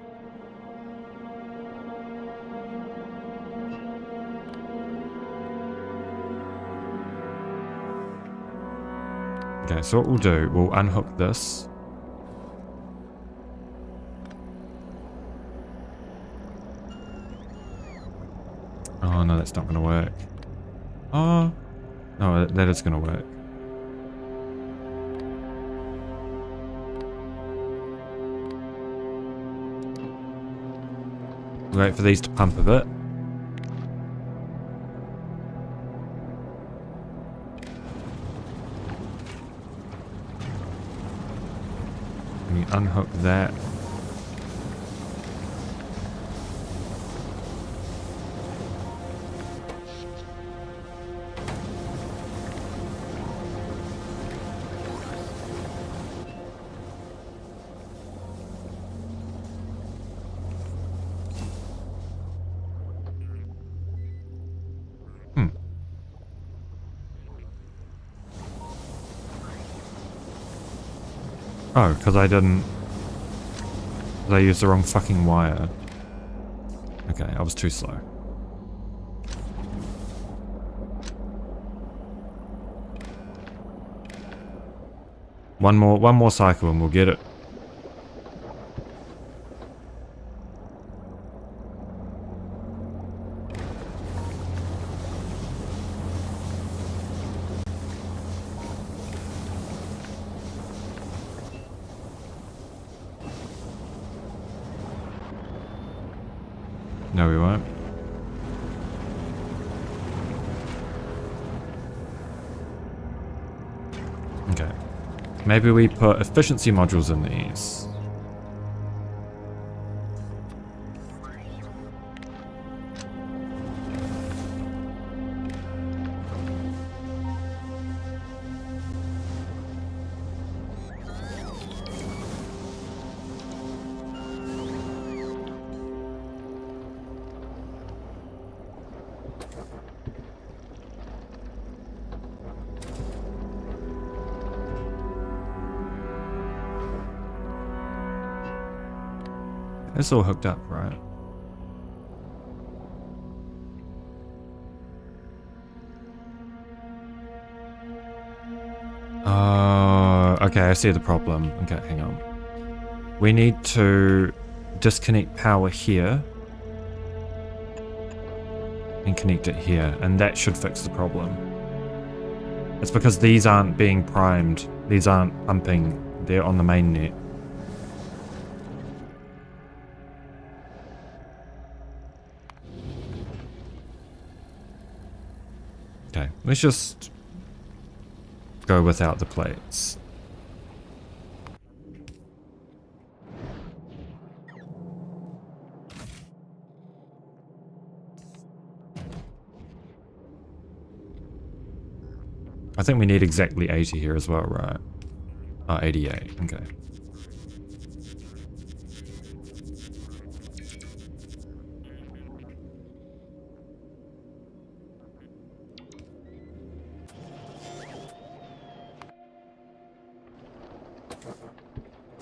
Okay, so what we'll do, we'll unhook this. Oh no, that's not going to work. Oh, no, that is going to work. Wait for these to pump a bit. We unhook that. Oh, because I didn't... I used the wrong fucking wire. Okay, I was too slow. One more cycle and we'll get it. No, we won't. Okay. Maybe we put efficiency modules in these. It's all hooked up, right? Okay, I see the problem. Okay, hang on. We need to disconnect power here and connect it here, and that should fix the problem. It's because these aren't being primed. These aren't pumping. They're on the main net. Okay, let's just go without the plates. I think we need exactly 80 here as well, right? 88, okay.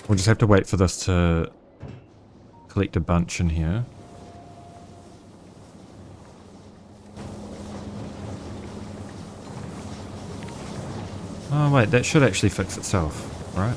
We'll just have to wait for this to collect a bunch in here. Oh wait, that should actually fix itself, right?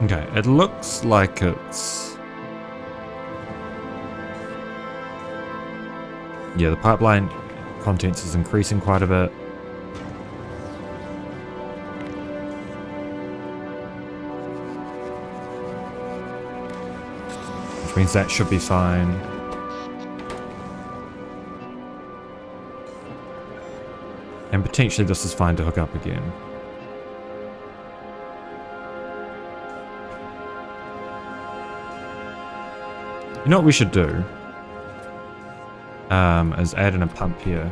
Okay, it looks like it's... Yeah, the pipeline contents is increasing quite a bit. Which means that should be fine. And potentially this is fine to hook up again. You know what we should do? Is add in a pump here.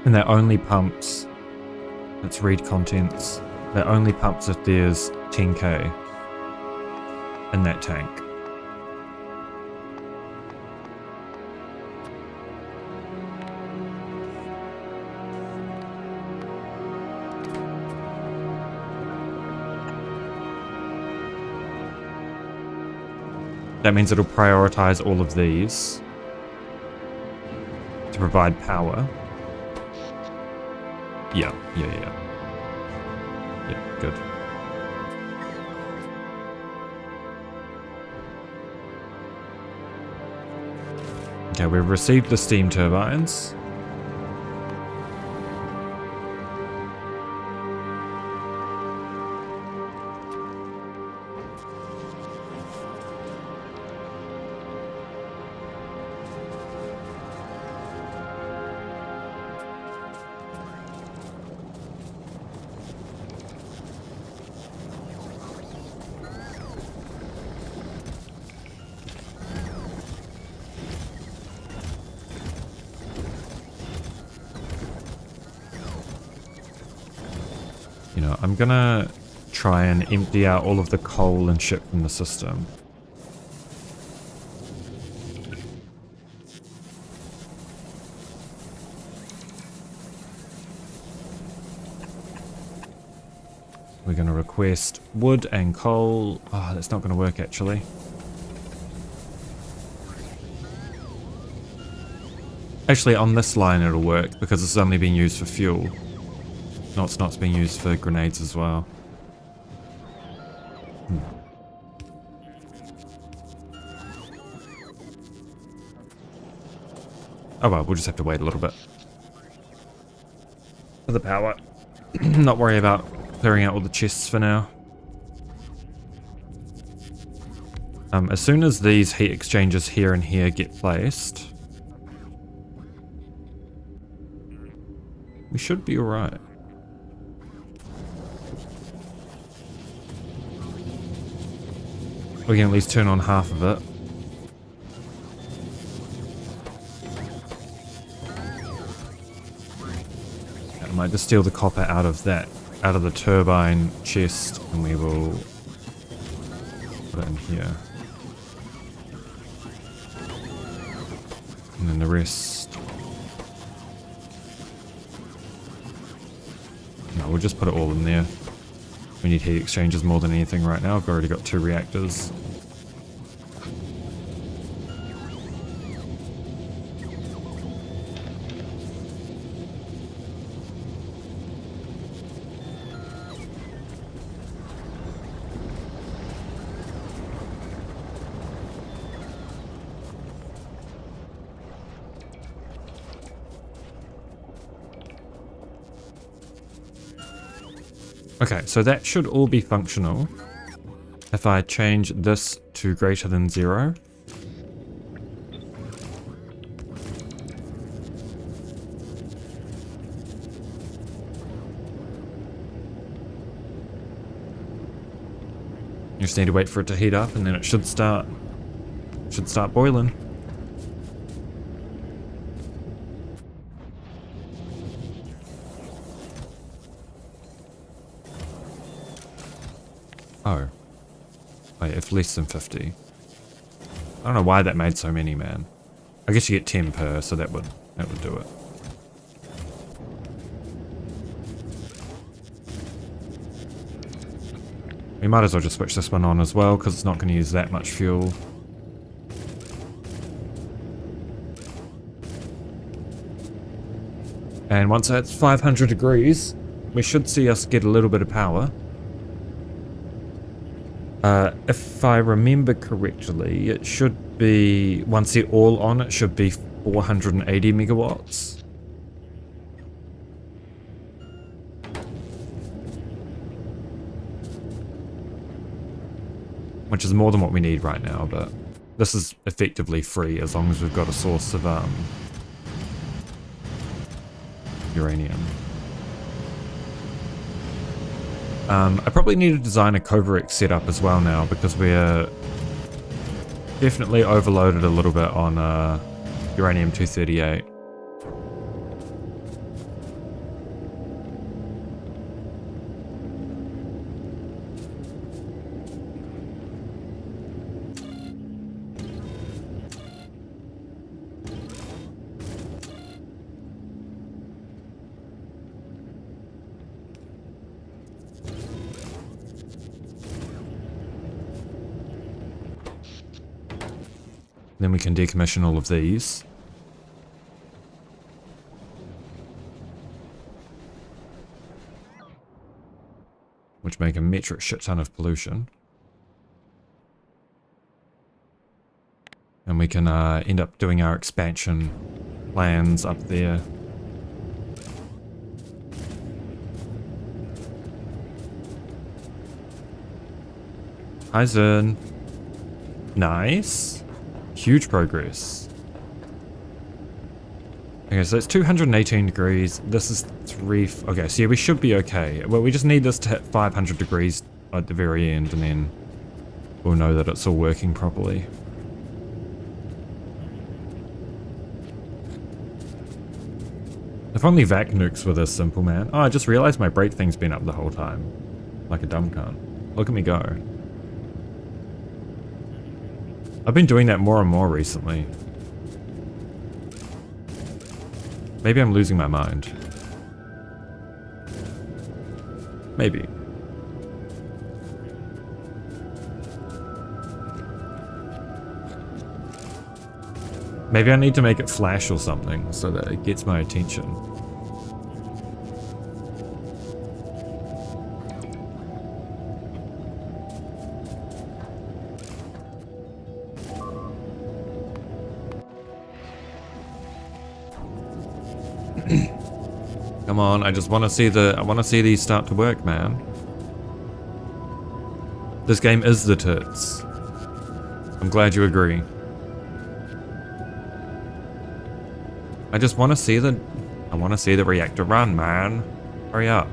And that only pumps, let's read contents, that only pumps if there's 10k in that tank. That means it'll prioritize all of these to provide power. Yeah, good. Okay, we've received the steam turbines. You know, I'm gonna try and empty out all of the coal and shit from the system. We're gonna request wood and coal. Oh, that's not gonna work actually. Actually, on this line it'll work because it's only being used for fuel. No, it's not being used for grenades as well. Oh well, we'll just have to wait a little bit for the power. Not worry about clearing out all the chests for now. As soon as these heat exchangers here and here get placed, we should be alright. We can at least turn on half of it. I might just steal the copper out of that, out of the turbine chest, and we will put it in here. And then the rest. No, we'll just put it all in there. We need heat exchangers more than anything right now. I've already got 2 reactors. Okay, so that should all be functional. If I change this to greater than 0. You just need to wait for it to heat up and then it should start boiling. Oh. Wait, if less than 50. I don't know why that made so many, man. I guess you get 10 per, so that would do it. We might as well just switch this one on as well, because it's not going to use that much fuel. And once it's 500 degrees, we should see us get a little bit of power. If I remember correctly, it should be, once they're all on, it should be 480 megawatts. Which is more than what we need right now, but this is effectively free as long as we've got a source of uranium. I probably need to design a Coverx setup as well now, because we're definitely overloaded a little bit on uranium-238. Then we can decommission all of these. Which make a metric shit ton of pollution. And we can end up doing our expansion plans up there. Hi, Zern. Nice. Huge progress. Okay, so it's 218 degrees. This is 3... Okay, so yeah, we should be okay. Well, we just need this to hit 500 degrees at the very end, and then we'll know that it's all working properly. If only vac nukes were this simple, man. Oh, I just realized my brake thing's been up the whole time. Like a dumb cunt. Look at me go. I've been doing that more and more recently. Maybe I'm losing my mind. Maybe. Maybe I need to make it flash or something so that it gets my attention. Come on, I just want to see I want to see these start to work, man. This game is the tits. I'm glad you agree. I just want to see the reactor run, man. Hurry up.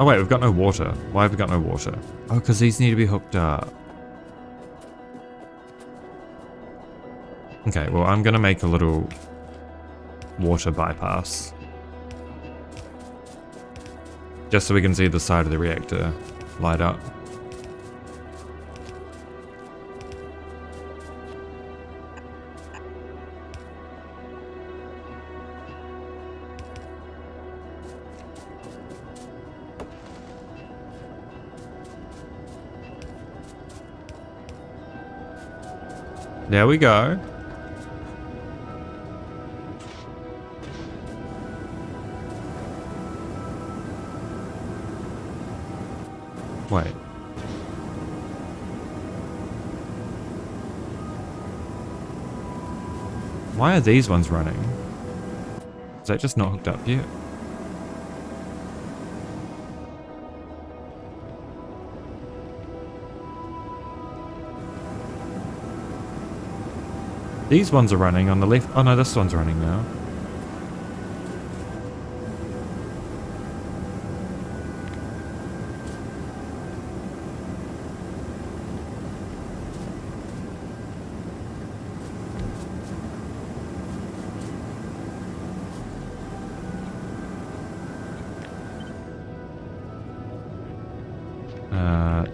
Oh wait, we've got no water. Why have we got no water? Oh, because these need to be hooked up. Okay, well I'm gonna make a little water bypass. Just so we can see the side of the reactor light up. There we go. Wait. Why are these ones running? Is that just not hooked up yet? These ones are running on the left. Oh no, this one's running now.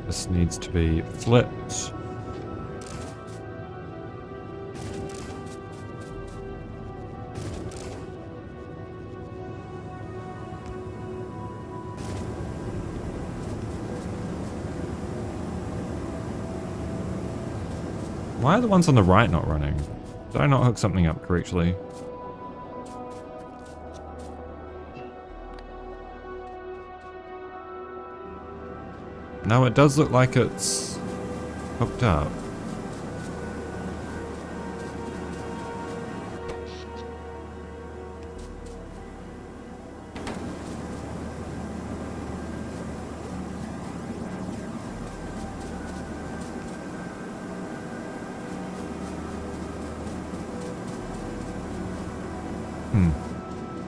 This needs to be flipped. Why are the ones on the right not running? Did I not hook something up correctly? No, it does look like it's hooked up.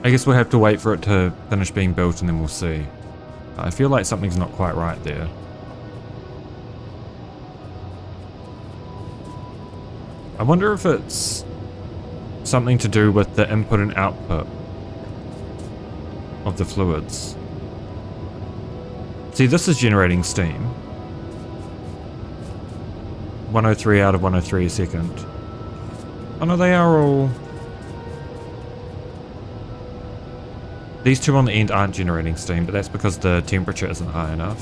I guess we'll have to wait for it to finish being built and then we'll see. I feel like something's not quite right there. I wonder if it's something to do with the input and output of the fluids. See, this is generating steam. 103 out of 103 a second. Oh no, they are all... These two on the end aren't generating steam, but that's because the temperature isn't high enough.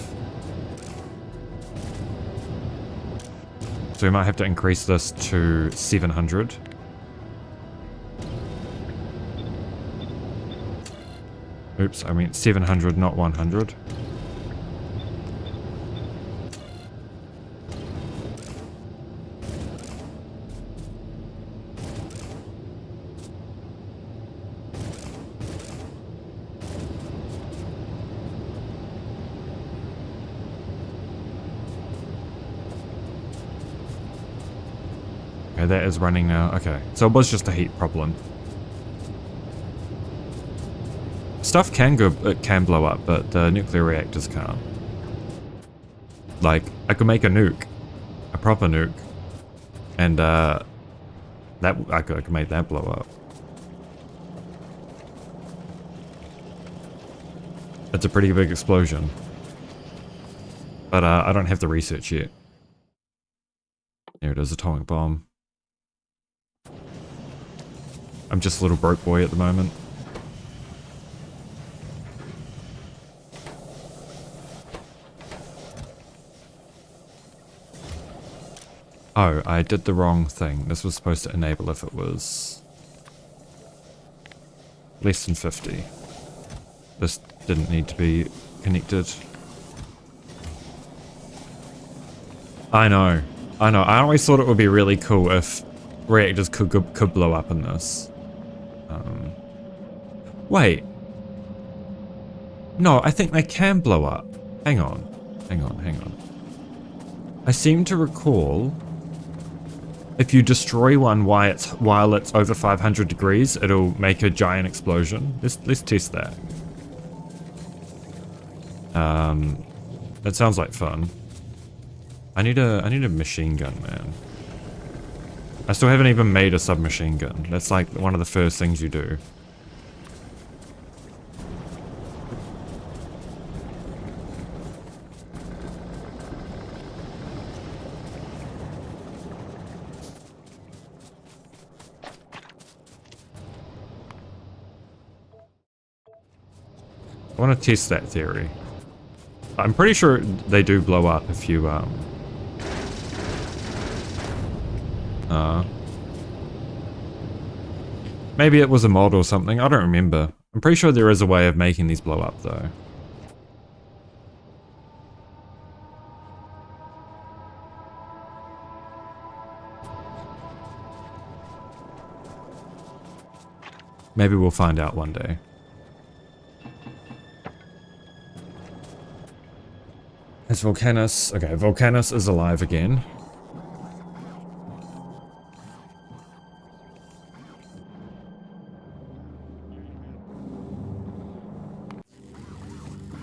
So we might have to increase this to 700. Oops, I meant 700, not 100. Okay, that is running now. Okay, so it was just a heat problem. Stuff can go, it can blow up, but the nuclear reactors can't. Like, I could make a nuke, a proper nuke, and that I could make that blow up. It's a pretty big explosion, but I don't have the research yet. There it is, atomic bomb. I'm just a little broke boy at the moment. Oh, I did the wrong thing. This was supposed to enable if it was less than 50. This didn't need to be connected. I know. I always thought it would be really cool if reactors could blow up in this. Wait. No, I think they can blow up. Hang on. I seem to recall if you destroy one while it's over 500 degrees, it'll make a giant explosion. Let's test that. That sounds like fun. I need a machine gun, man. I still haven't even made a submachine gun. That's like one of the first things you do. I want to test that theory. I'm pretty sure they do blow up if you, maybe it was a mod or something, I don't remember. I'm pretty sure there is a way of making these blow up, though. Maybe we'll find out one day. It's Volcanus. Okay, Volcanus is alive again.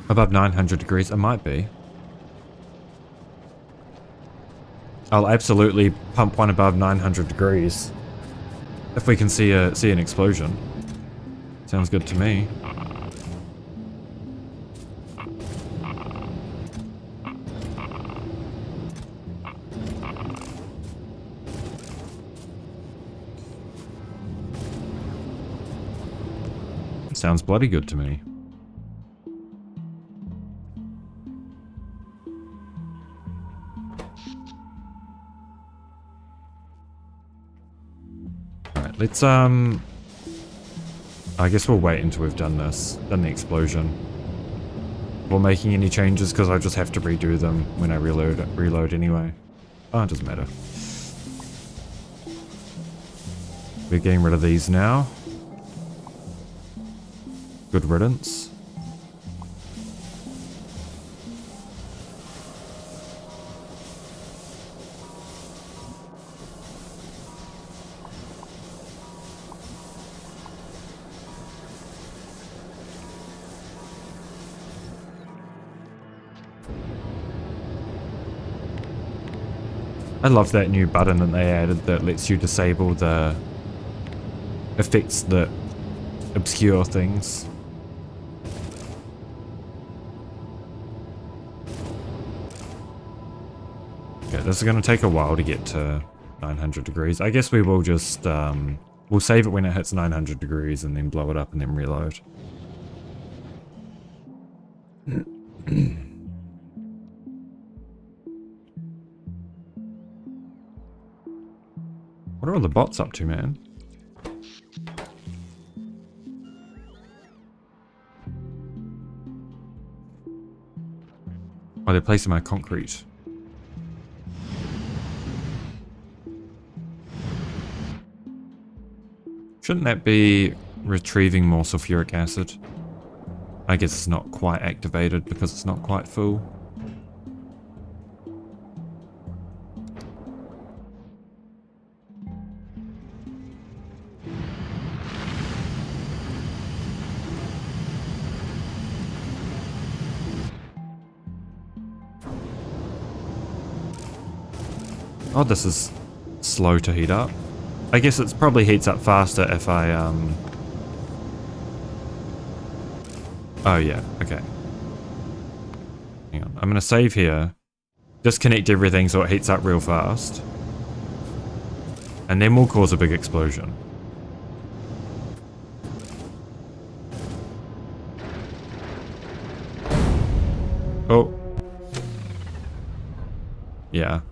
Above 900 degrees, it might be. I'll absolutely pump one above 900 degrees. If we can see an explosion. Sounds good to me. Sounds bloody good to me. Alright, let's I guess we'll wait until we've done this, done the explosion. Before making any changes, because I just have to redo them when I reload anyway. Oh, it doesn't matter. We're getting rid of these now. Good riddance. I love that new button that they added that lets you disable the effects that obscure things. Okay, this is going to take a while to get to 900 degrees. I guess we will just, we'll save it when it hits 900 degrees and then blow it up and then reload. What are all the bots up to, man? Oh, they're placing my concrete. Shouldn't that be retrieving more sulfuric acid? I guess it's not quite activated because it's not quite full. Oh, this is slow to heat up. I guess it probably heats up faster if I, Oh yeah, okay. Hang on, I'm gonna save here. Disconnect everything so it heats up real fast. And then we'll cause a big explosion. Oh. Yeah.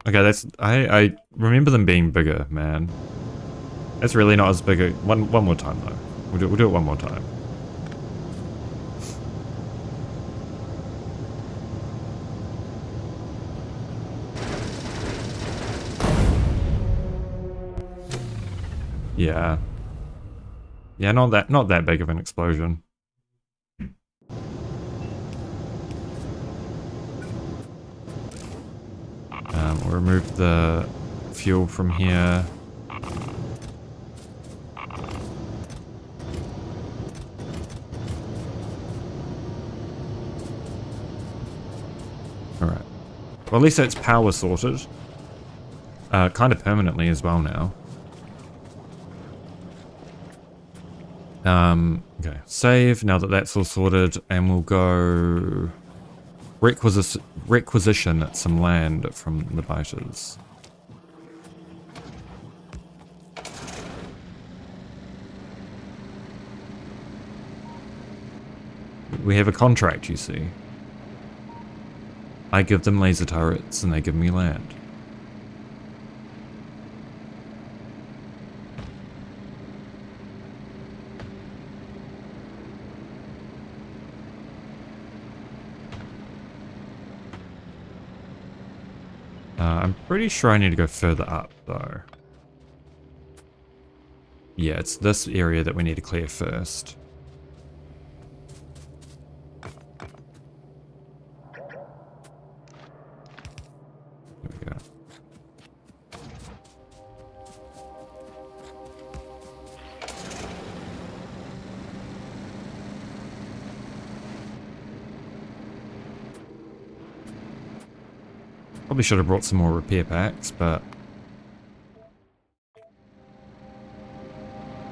Okay, that's... I remember them being bigger, man. That's really not as big a... One more time, though. We'll do it one more time. Yeah. Yeah, not that big of an explosion. We'll remove the fuel from here. Alright. Well, at least that's power sorted. Kind of permanently as well now. Okay, save now that that's all sorted, and we'll go requisition some land from the biters. We have a contract, you see. I give them laser turrets, and they give me land. I'm pretty sure I need to go further up, though. Yeah, it's this area that we need to clear first. There we go. Probably should have brought some more repair packs, but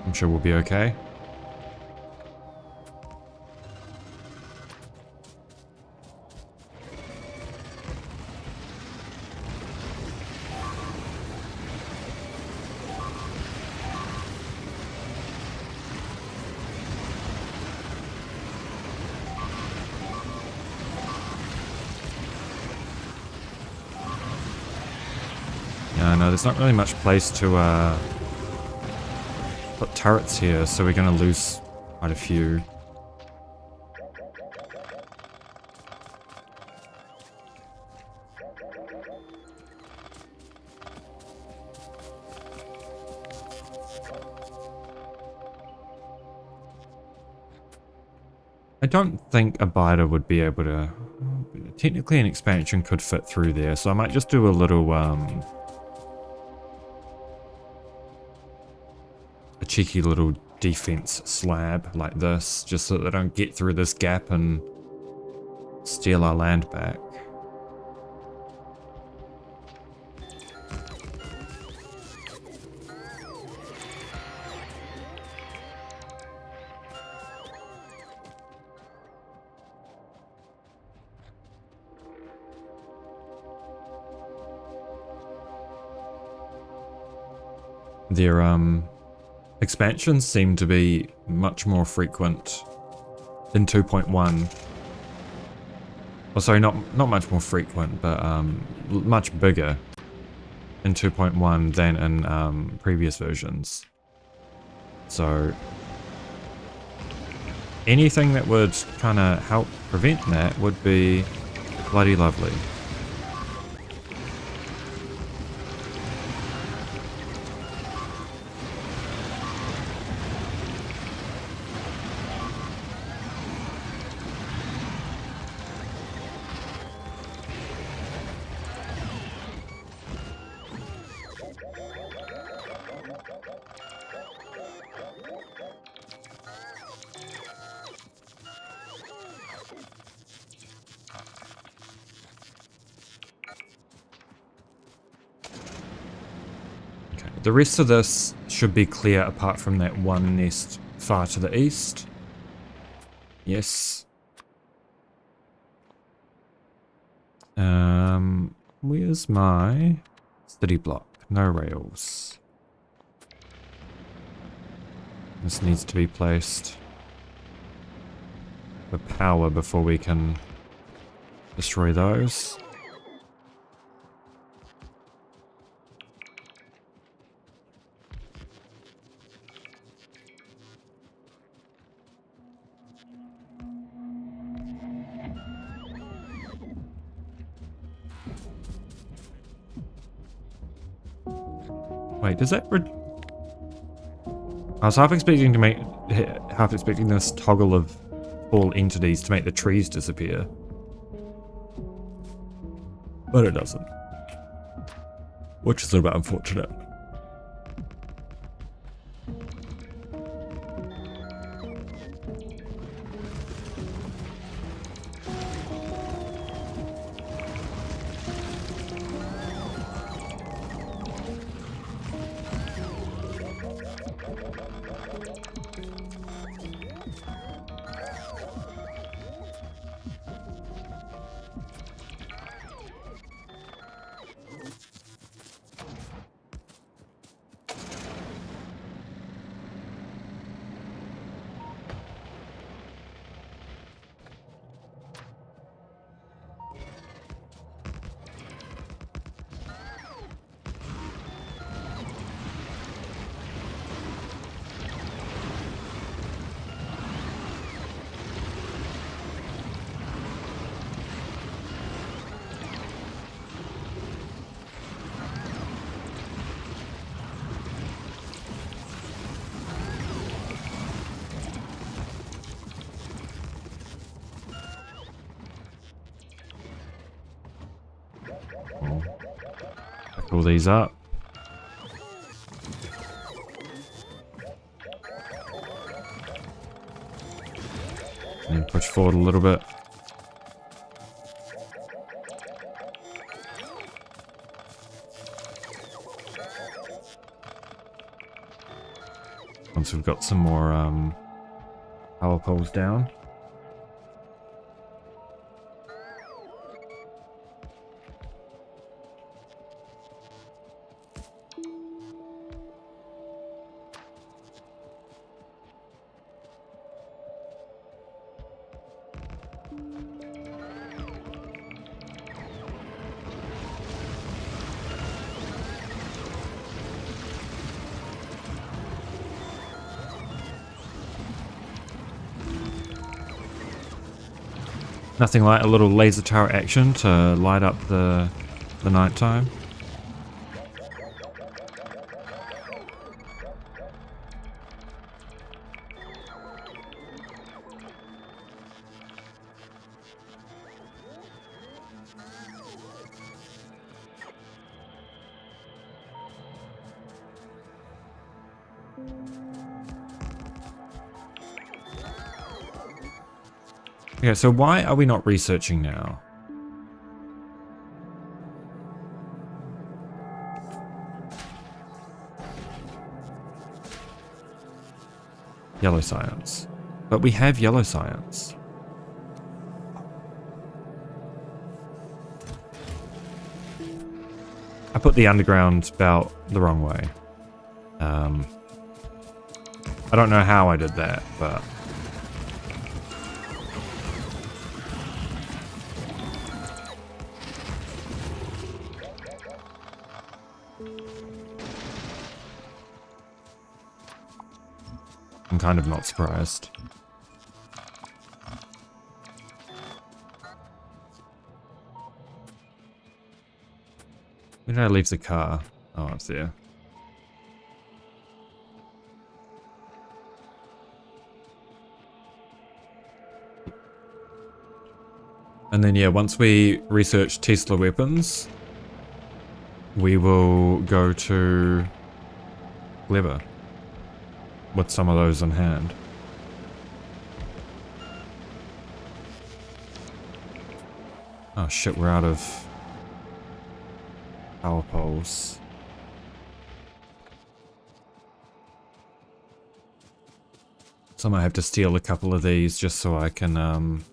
I'm sure we'll be okay. No, there's not really much place to put turrets here, so we're going to lose quite a few. I don't think a biter would be able to... Technically an expansion could fit through there, so I might just do a little... a cheeky little defense slab like this, just so that they don't get through this gap and steal our land back. Their expansions seem to be much more frequent in 2.1. Oh, sorry, not much more frequent, but much bigger in 2.1 than in previous versions. So anything that would kind of help prevent that would be bloody lovely. The rest of this should be clear apart from that one nest far to the east. Yes. Where's my city block? No rails. This needs to be placed for power before we can destroy those. Wait, does that I was half expecting this toggle of all entities to make the trees disappear. But it doesn't. Which is a little bit unfortunate. All these up. And push forward a little bit. Once we've got some more power poles down. Nothing like a little laser tower action to light up the nighttime. Okay, so why are we not researching now? Yellow science. But we have yellow science. I put the underground belt the wrong way. I don't know how I did that, but I'm kind of not surprised. Where did I leave the car? Oh, it's there. And then, yeah, once we research Tesla weapons, we will go to Gleba with some of those in hand. Oh shit, we're out of power poles. So I might have to steal a couple of these just so I can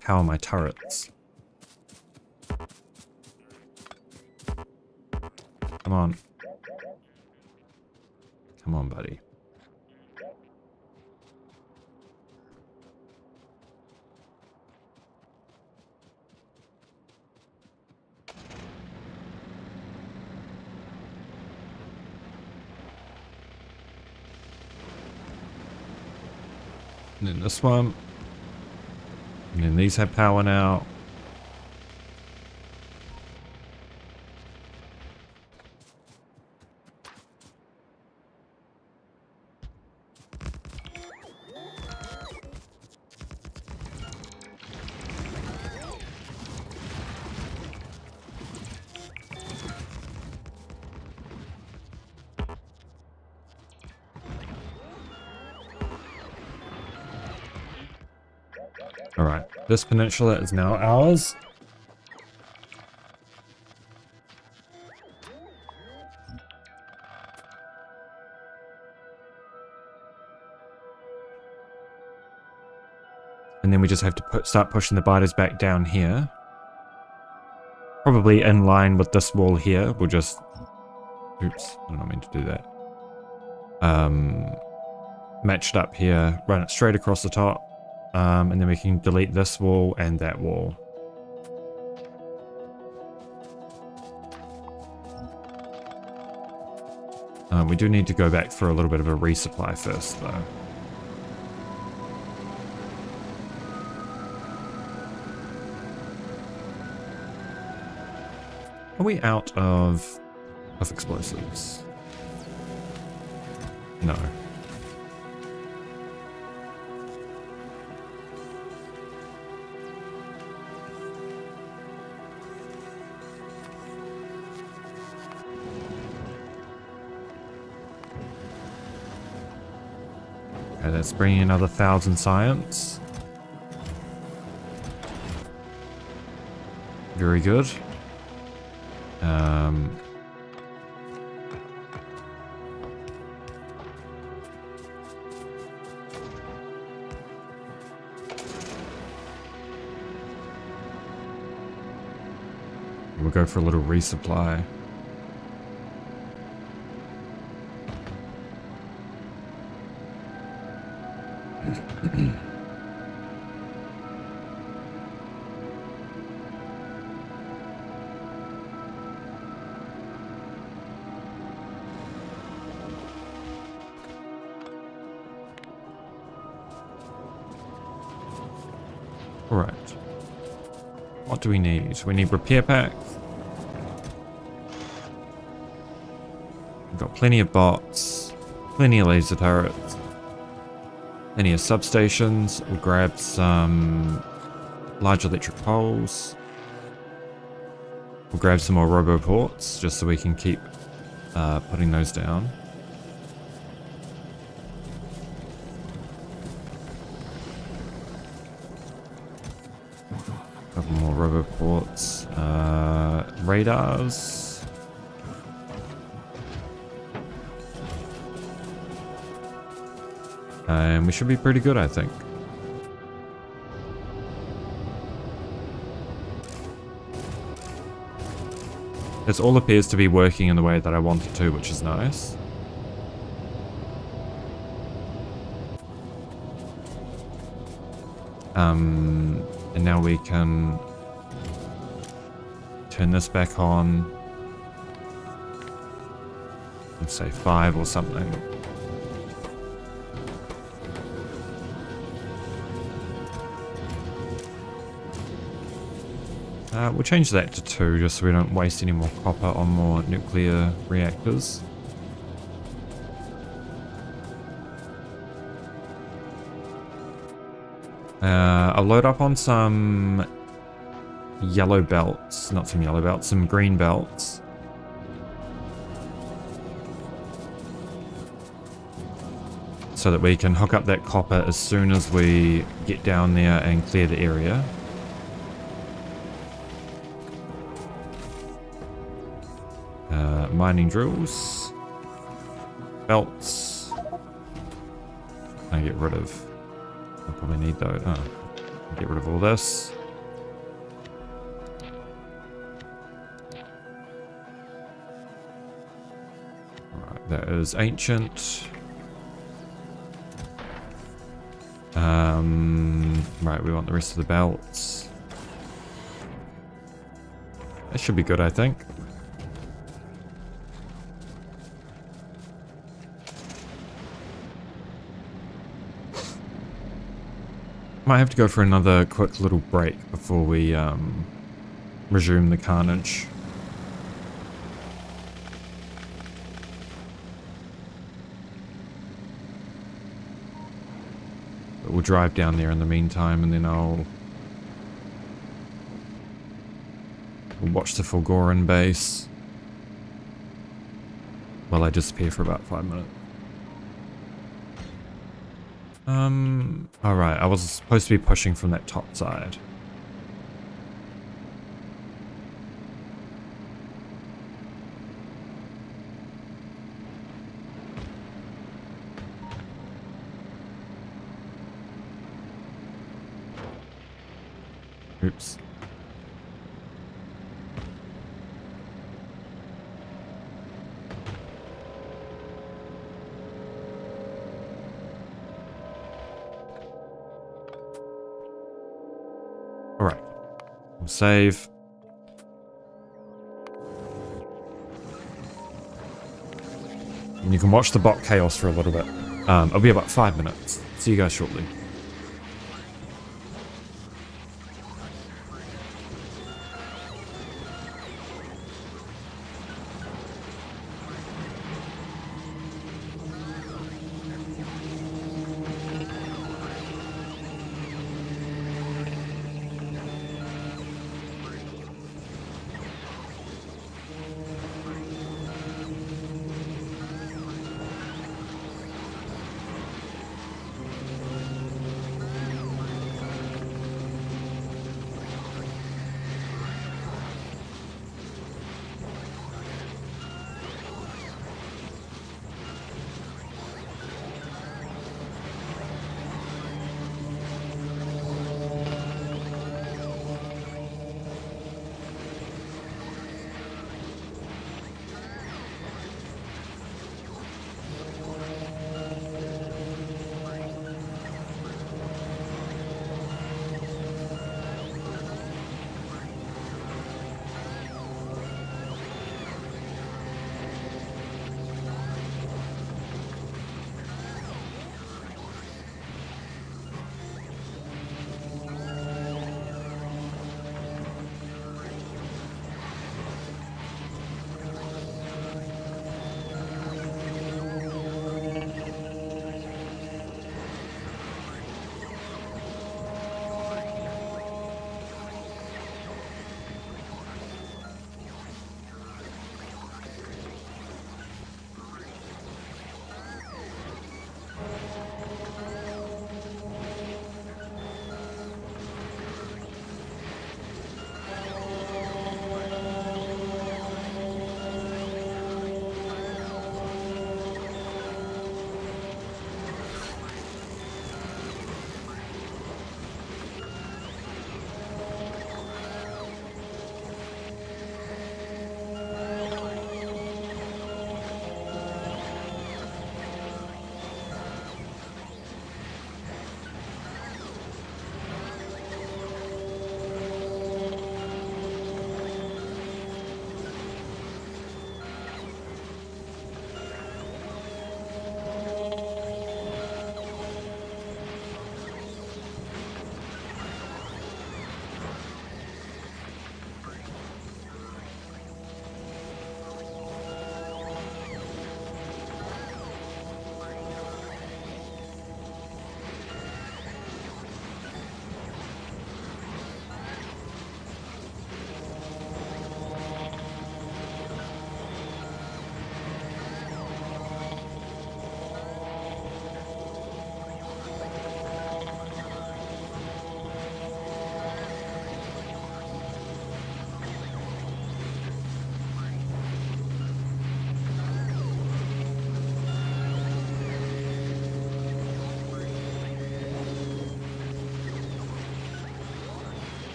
power my turrets. Come on. Come on, buddy. And then this one. And then these have power now. Alright, this peninsula is now ours. And then we just have to start pushing the biters back down here. Probably in line with this wall here. We'll just... Oops, I don't mean to do that. Match it up here, run it straight across the top. And then we can delete this wall and that wall. We do need to go back for a little bit of a resupply first, though. Are we out of explosives? No. Okay, let's bring in another 1,000 science. Very good. We'll go for a little resupply. Alright. What do we need? We need repair pack. We've got plenty of bots, plenty of laser turrets, plenty of substations. We'll grab some large electric poles. We'll grab some more roboports just so we can keep putting those down. Couple more roboports. Radars. And we should be pretty good, I think. This all appears to be working in the way that I want it to, which is nice. And now we can turn this back on. Let's say 5 or something. We'll change that to 2 just so we don't waste any more copper on more nuclear reactors. I'll load up on some yellow belts, not some yellow belts, some green belts. So that we can hook up that copper as soon as we get down there and clear the area. Mining drills. Belts. I get rid of... I probably need those. Oh, get rid of all this. Alright, that is ancient. Right, we want the rest of the belts. That should be good, I think. Might have to go for another quick little break before we resume the carnage. But we'll drive down there in the meantime, and then we'll watch the Fulgoran base while I disappear for about 5 minutes. Alright, I was supposed to be pushing from that top side. Oops. Alright. We'll save. And you can watch the bot chaos for a little bit. It'll be about 5 minutes. See you guys shortly.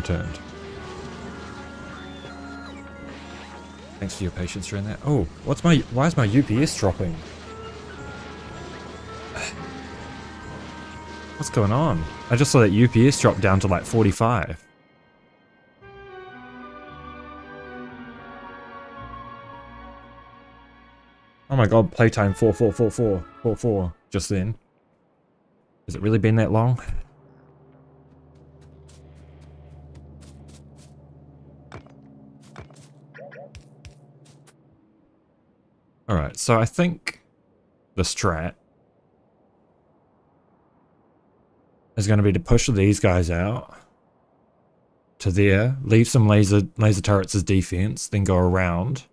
returned. Thanks for your patience during that. Oh, why is my UPS dropping? What's going on? I just saw that UPS drop down to like 45. Oh my god, playtime 444444 just then. Has it really been that long? Alright, so I think the strat is going to be to push these guys out to there, leave some laser turrets as defense, then go around.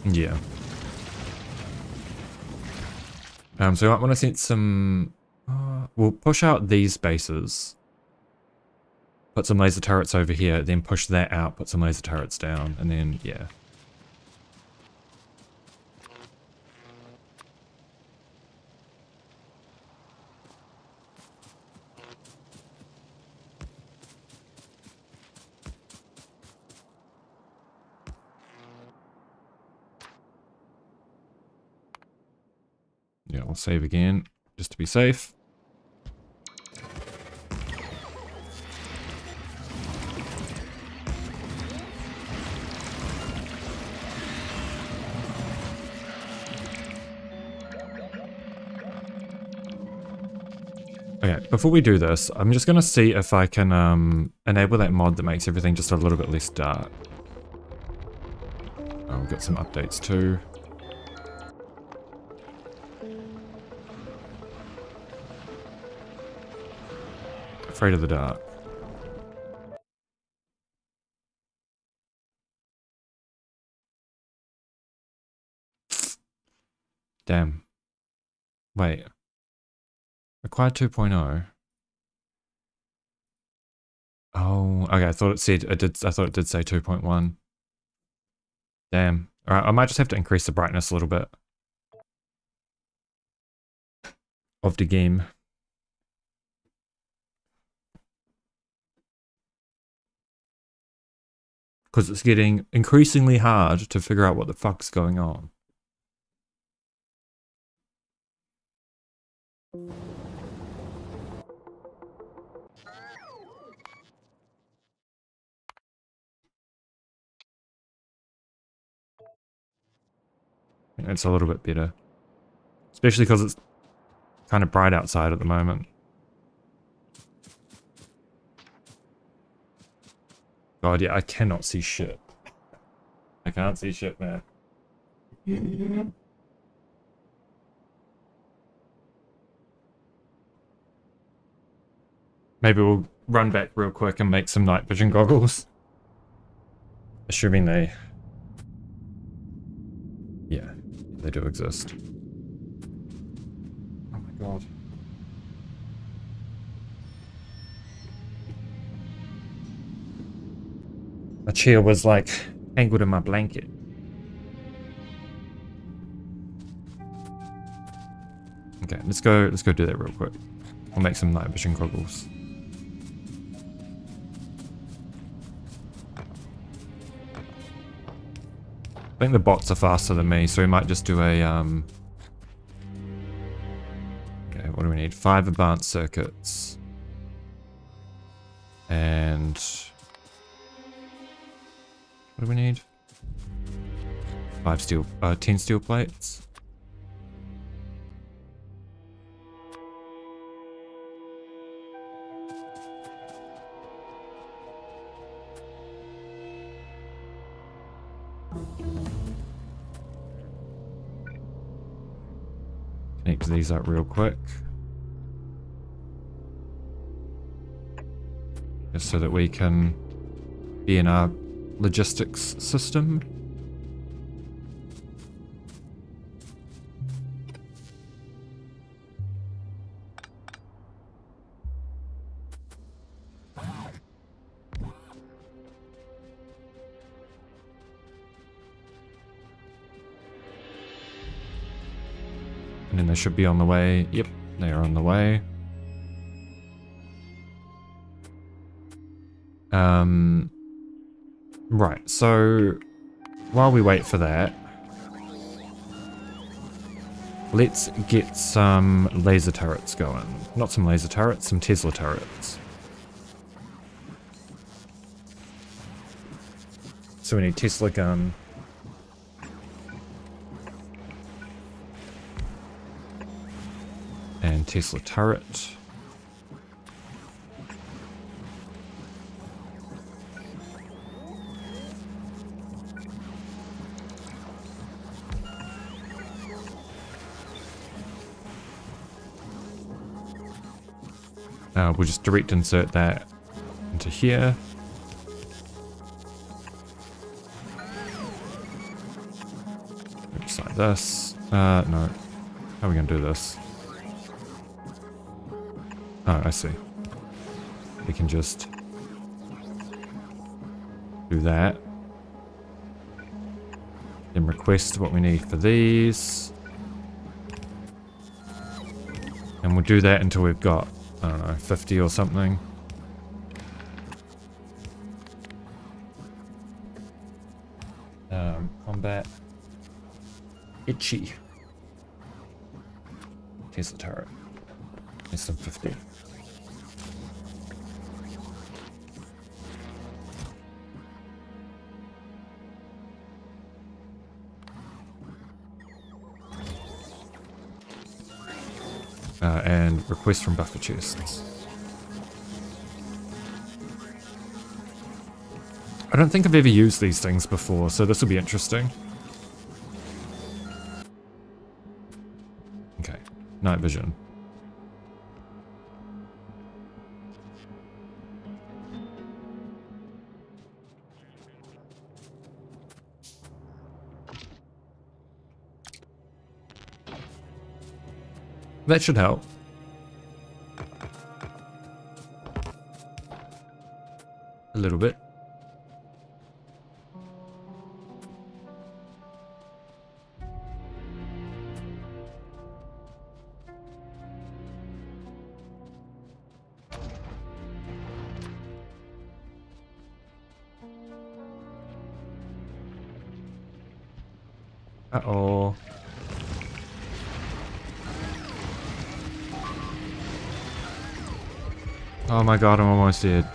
Yeah. So I want to send some... we'll push out these bases. Put some laser turrets over here, then push that out, put some laser turrets down, and then, yeah. Yeah, we'll save again, just to be safe. Okay, before we do this, I'm just going to see if I can enable that mod that makes everything just a little bit less dark. Oh, we've got some updates too. Afraid of the dark. Damn. Wait. Acquired 2.0. Oh, okay. I thought it said I thought it did say 2.1. Damn. All right. I might just have to increase the brightness a little bit of the game. Because it's getting increasingly hard to figure out what the fuck's going on. It's a little bit better. Especially because it's kind of bright outside at the moment. God, yeah, I cannot see shit. I can't see shit, man. Maybe we'll run back real quick and make some night vision goggles. Assuming they... Yeah, they do exist. Oh my god. My chair was like tangled in my blanket. Okay, let's go do that real quick. I'll make some night vision goggles. I think the bots are faster than me, so we might just do a okay, what do we need? 5 advanced circuits. And what do we need? 10 steel plates. Connect these up real quick. Just so that we can be in our logistics system. And then they should be on the way. Yep, they are on the way. Right, so while we wait for that, let's get some laser turrets going. Not some laser turrets, some Tesla turrets. So we need Tesla gun. And Tesla turret. We'll just direct insert that into here. Just like this. No. How are we going to do this? Oh, I see. We can just do that. Then request what we need for these. And we'll do that until we've got, I don't know, 50 or something. Combat. Itchy. Tesla turret. Less than 50. And request from buffer chests. I don't think I've ever used these things before, so this will be interesting. Okay, night vision. That should help. A little bit. Uh-oh. Oh my god, I'm almost dead.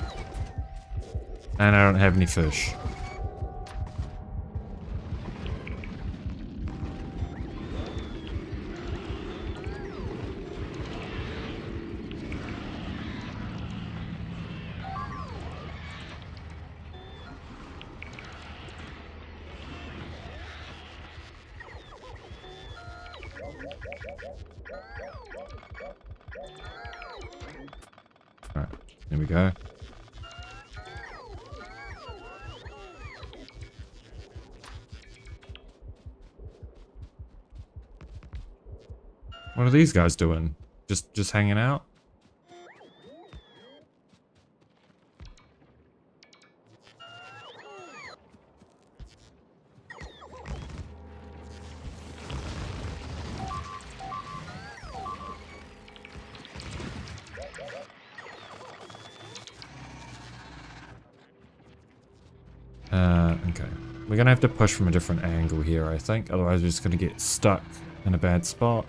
And I don't have any fish. Alright, there we go. What are these guys doing? Just hanging out? Okay. We're gonna have to push from a different angle here, I think. Otherwise we're just gonna get stuck in a bad spot.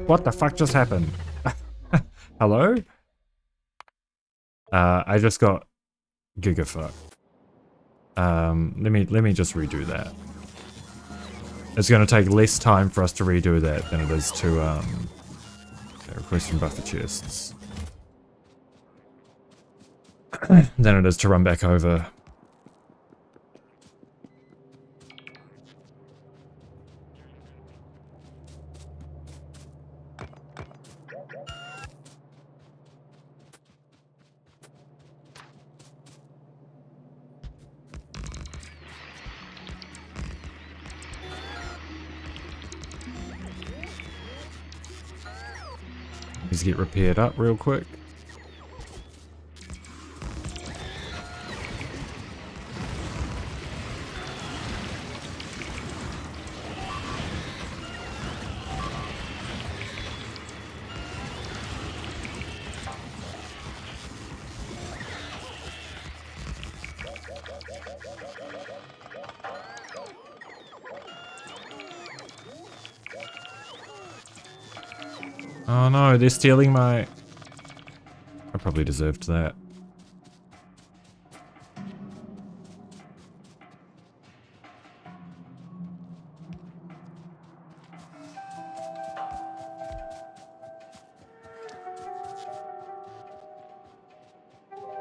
What the fuck just happened? Hello? I just got gigafucked. Let me just redo that. It's going to take less time for us to redo that than it is to request from buffer chests. Than it is to run back over. These get repaired up real quick. Oh no, they're stealing my... I probably deserved that.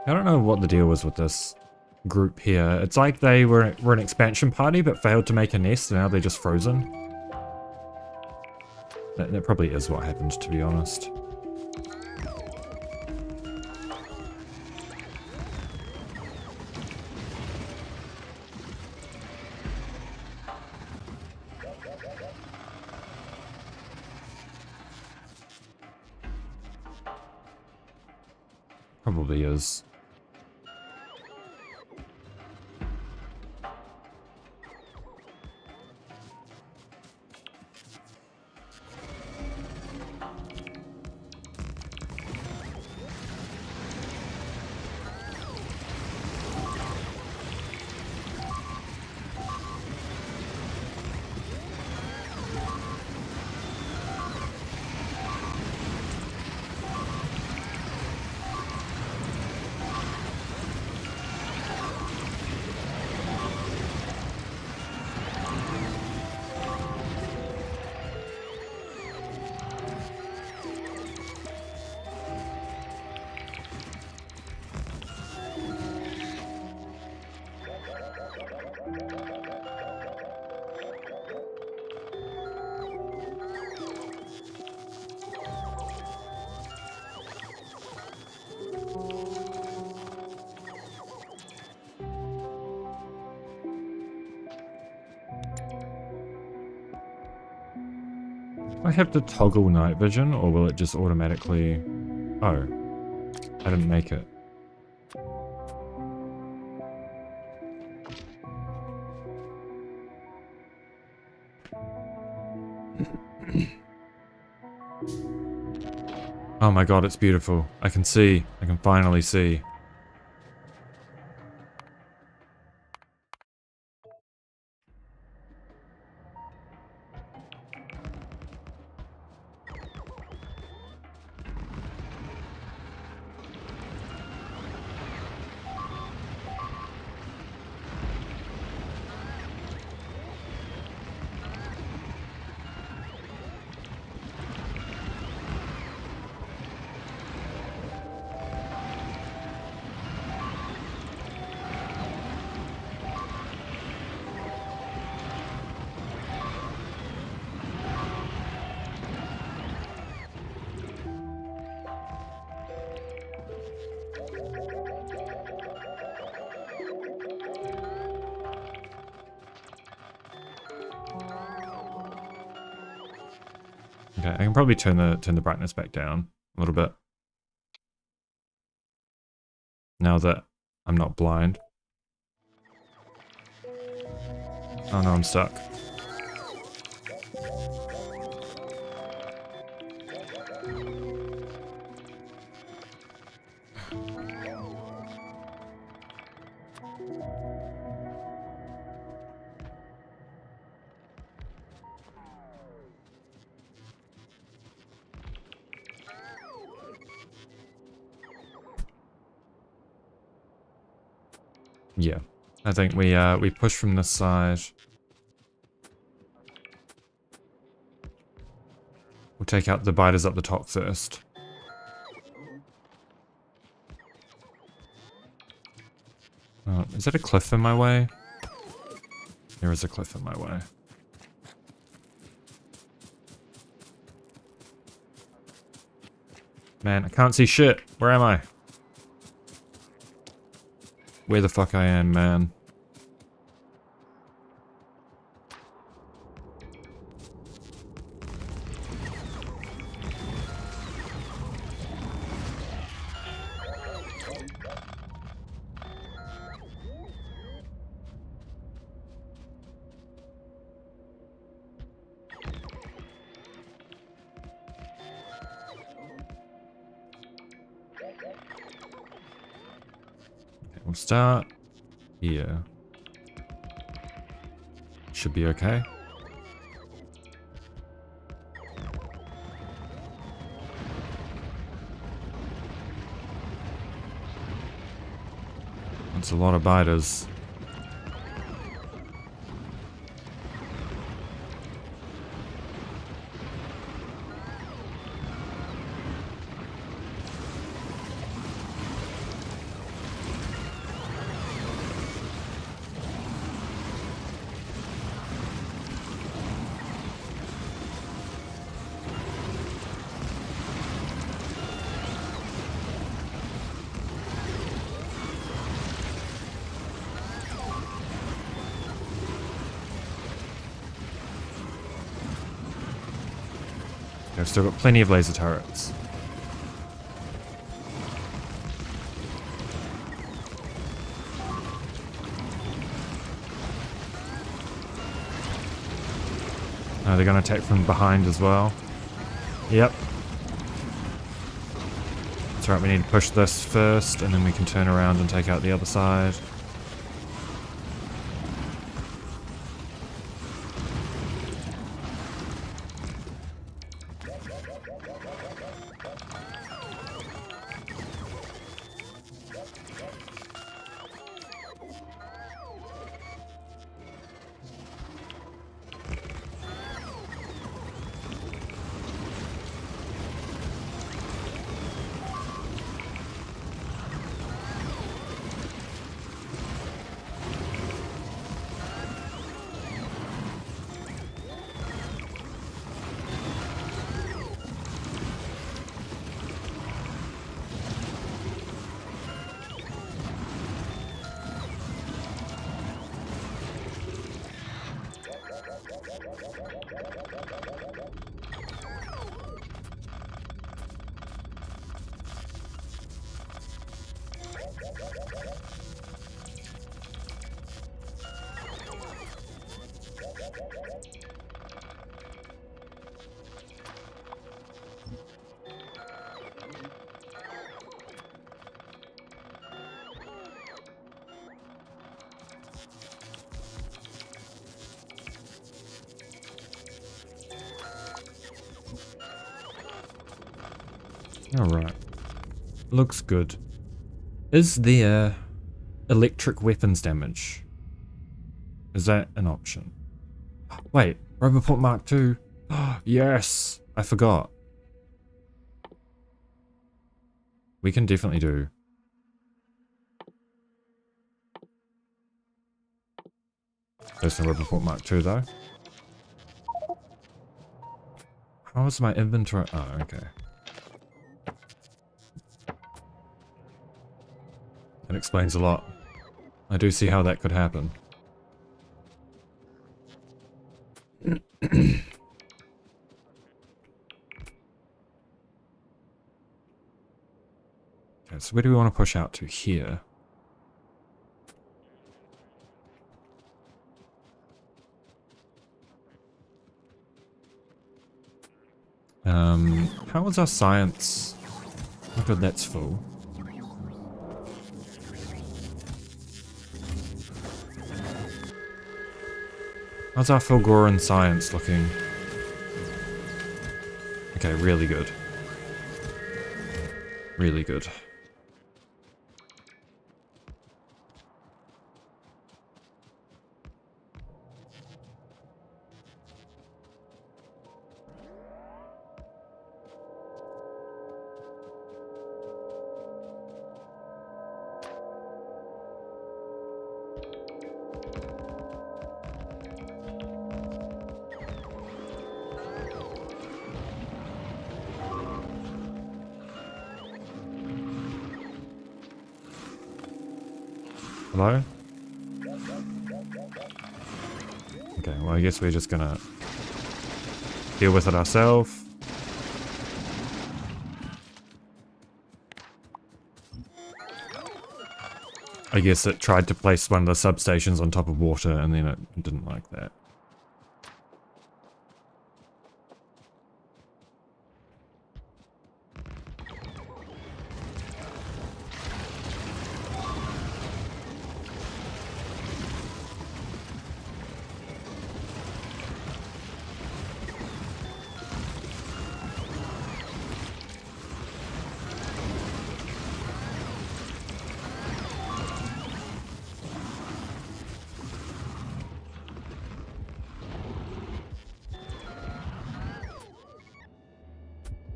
I don't know what the deal was with this group here. It's like they were an expansion party but failed to make a nest and now they're just frozen. That probably is what happened, to be honest. Probably is. I have to toggle night vision, or will it just automatically... Oh, I didn't make it. Oh my god, it's beautiful. I can see. I can finally see. Okay, I can probably turn the brightness back down a little bit. Now that I'm not blind. Oh no, I'm stuck. Yeah. I think we push from this side. We'll take out the biters up the top first. Oh, is that a cliff in my way? There is a cliff in my way. Man, I can't see shit. Where am I? Where the fuck I am, man. We'll start here. Should be okay. That's a lot of biters. I've still got plenty of laser turrets. Oh, they're going to attack from behind as well. Yep. That's right, we need to push this first, and then we can turn around and take out the other side. Alright. Looks good. Is there electric weapons damage? Is that an option? Wait, Roboport Mark II. Yes! I forgot. We can definitely do. There's no Roboport Mark II though. How is my inventory? Oh, okay. That explains a lot. I do see how that could happen. Okay, so where do we want to push out to? Here. How is our science? Oh god, that's full. How's our Fulgoran science looking? Okay, really good. Really good. Hello? Okay, well I guess we're just gonna deal with it ourselves. I guess it tried to place one of the substations on top of water and then it didn't like that.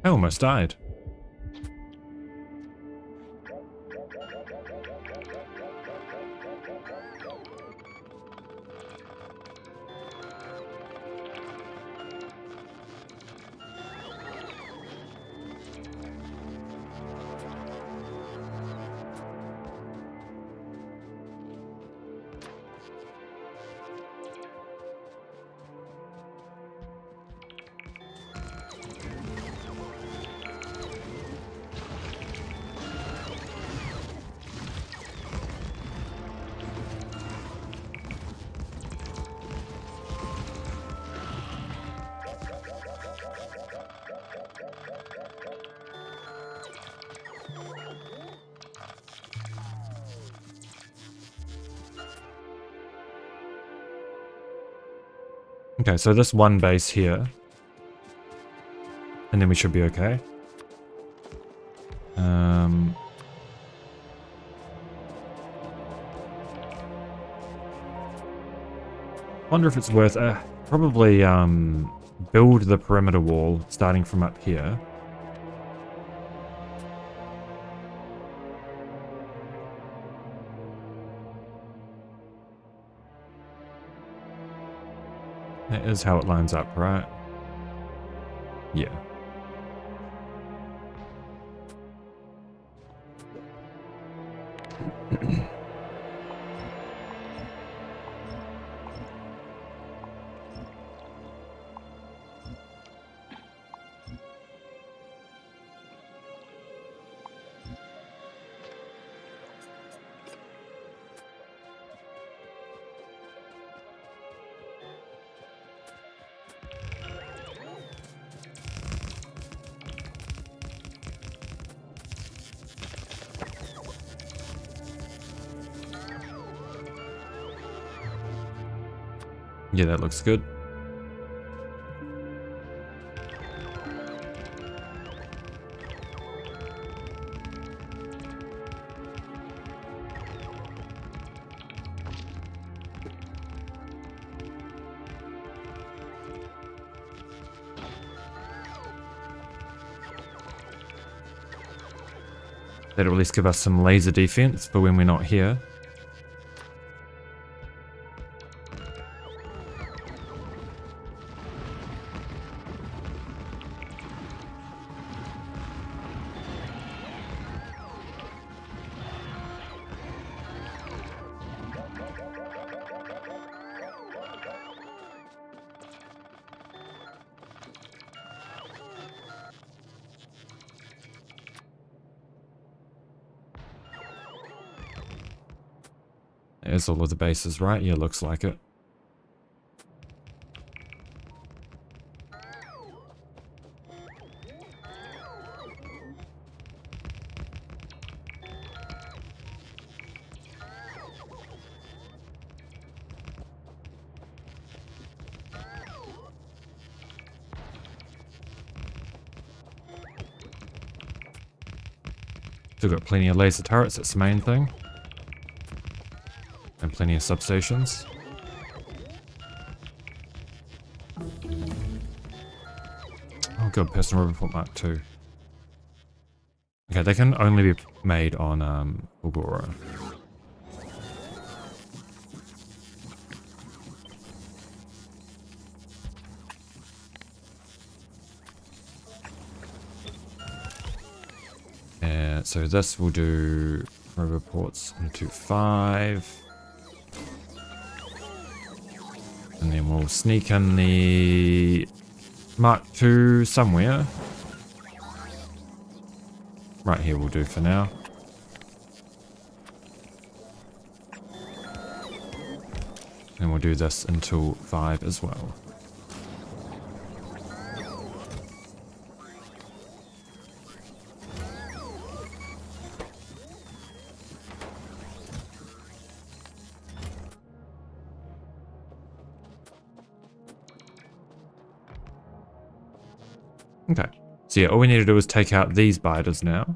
I almost died. Okay, so this one base here. And then we should be okay. Wonder if it's worth probably build the perimeter wall starting from up here. That is how it lines up, right? Yeah. Yeah, that looks good. That'll at least give us some laser defense for when we're not here. There's all of the bases, right? Yeah, looks like it. Still got plenty of laser turrets, that's the main thing. And plenty of substations. Oh god, personal report Mark 2. Okay, they can only be made on Aurora. So this will do report Ports into 5. And then we'll sneak in the Mark II somewhere. Right here will do for now. And we'll do this until 5 as well. Okay, so yeah, all we need to do is take out these biters now.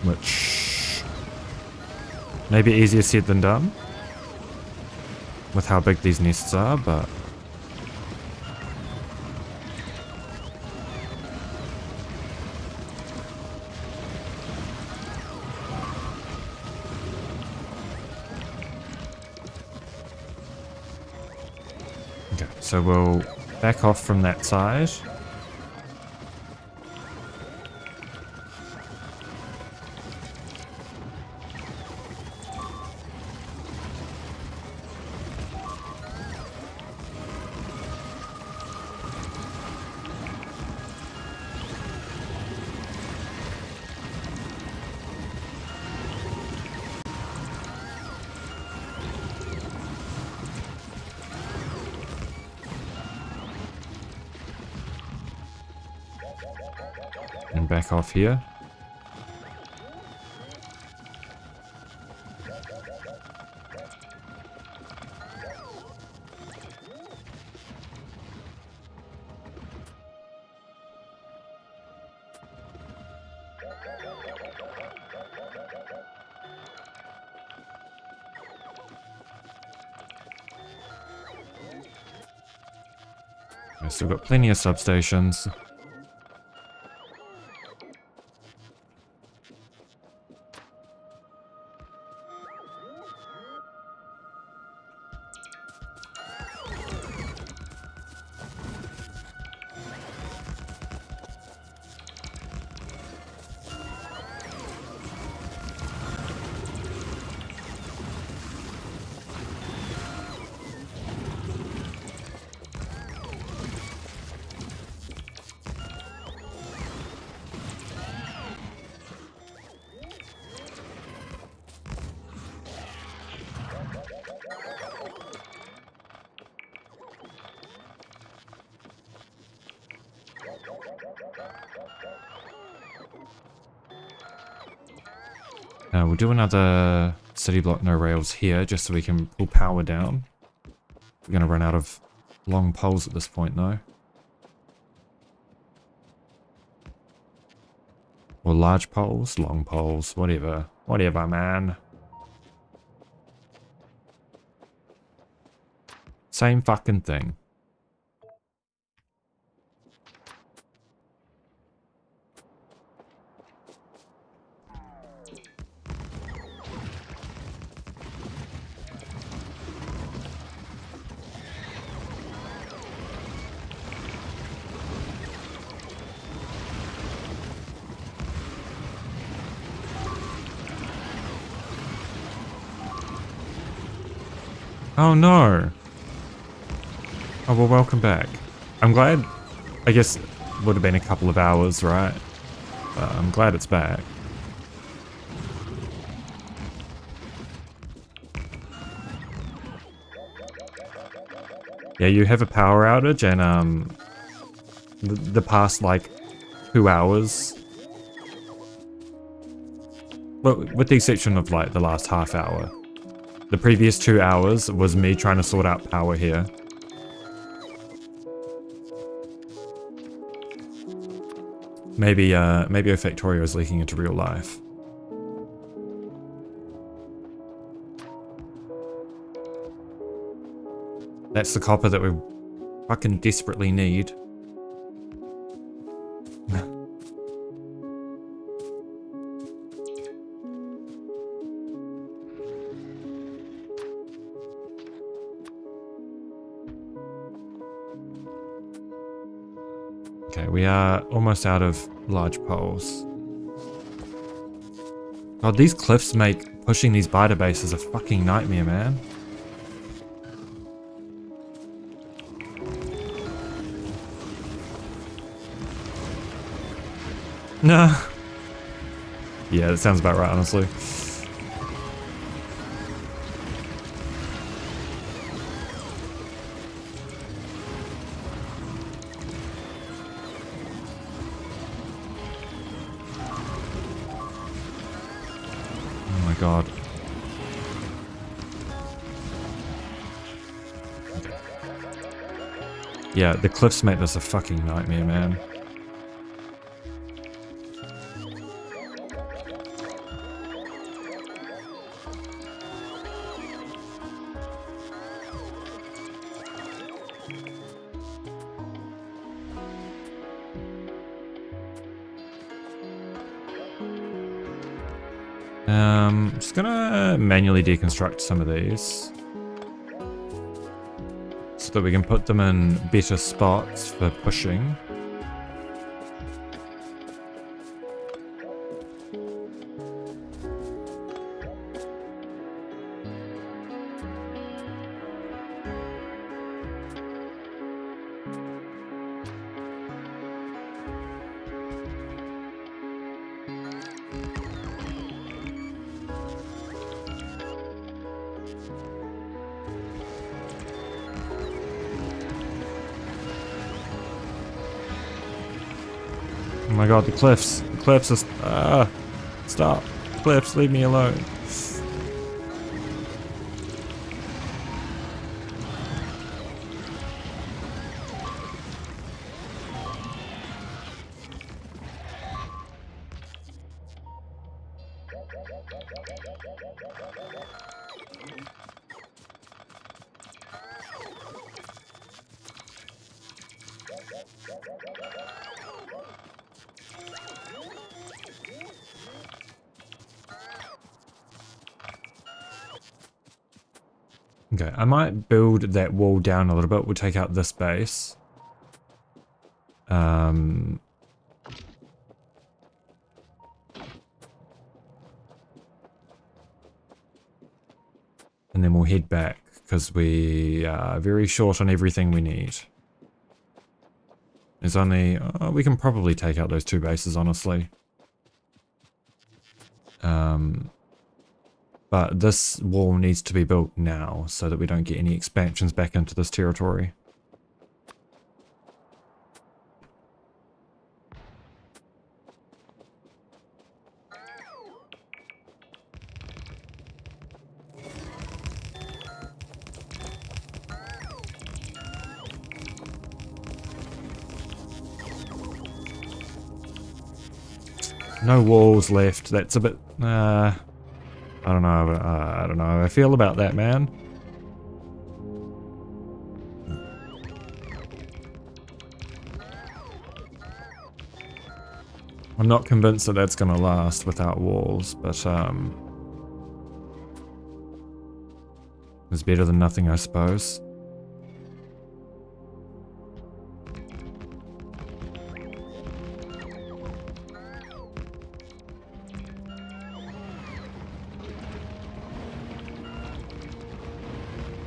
Which maybe easier said than done with how big these nests are, but okay, so we'll back off from that side. And back off here. We've still got plenty of substations. We'll do another city block no rails here just so we can pull power down. We're going to run out of long poles at this point though. Or large poles, long poles, whatever. Whatever, man. Same fucking thing. Oh no! Oh well, welcome back. I'm glad, I guess it would have been a couple of hours, right? I'm glad it's back. Yeah, you have a power outage and the past like 2 hours, well, with the exception of like the last half hour. The previous 2 hours was me trying to sort out power here. Maybe Factorio is leaking into real life. That's the copper that we fucking desperately need. Okay, we are almost out of large poles. God, these cliffs make pushing these biter bases a fucking nightmare, man. Nah. Yeah, that sounds about right, honestly. Oh my god. Yeah, the cliffs make this a fucking nightmare, man. Just gonna manually deconstruct some of these so that we can put them in better spots for pushing. Oh my god, the cliffs. The cliffs are... stop. Cliffs, leave me alone. Okay, I might build that wall down a little bit. We'll take out this base. And then we'll head back because we are very short on everything we need. There's only... we can probably take out those two bases, honestly. But this wall needs to be built now so that we don't get any expansions back into this territory. No walls left. That's a bit... I don't know. I don't know how I feel about that, man. I'm not convinced that that's going to last without walls, but it's better than nothing, I suppose.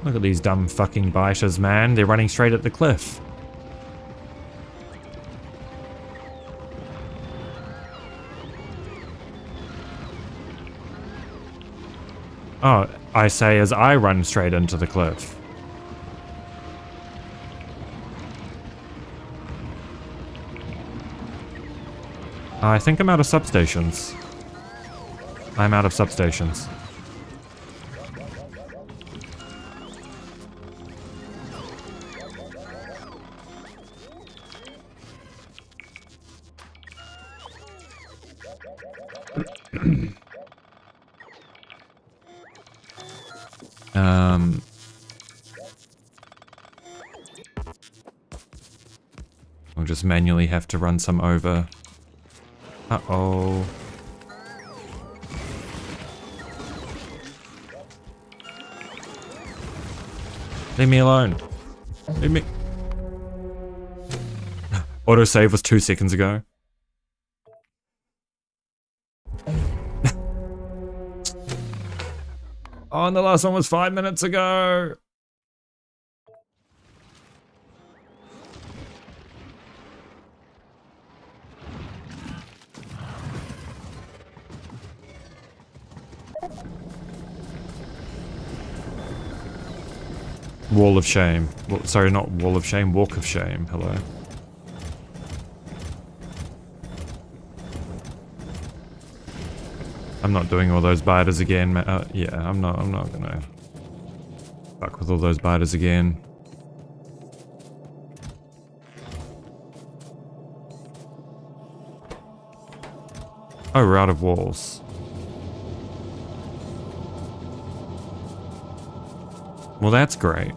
Look at these dumb fucking biters, man. They're running straight at the cliff. Oh, I say as I run straight into the cliff. I think I'm out of substations. I'm out of substations. We'll just manually have to run some over. Uh-oh. Leave me alone. Leave me. Autosave was 2 seconds ago. Oh, and the last one was 5 minutes ago. Wall of shame. Well, sorry, not wall of shame, walk of shame. Hello. I'm not doing all those biters again. Yeah, I'm not gonna fuck with all those biters again. Oh, we're out of walls. Well, that's great.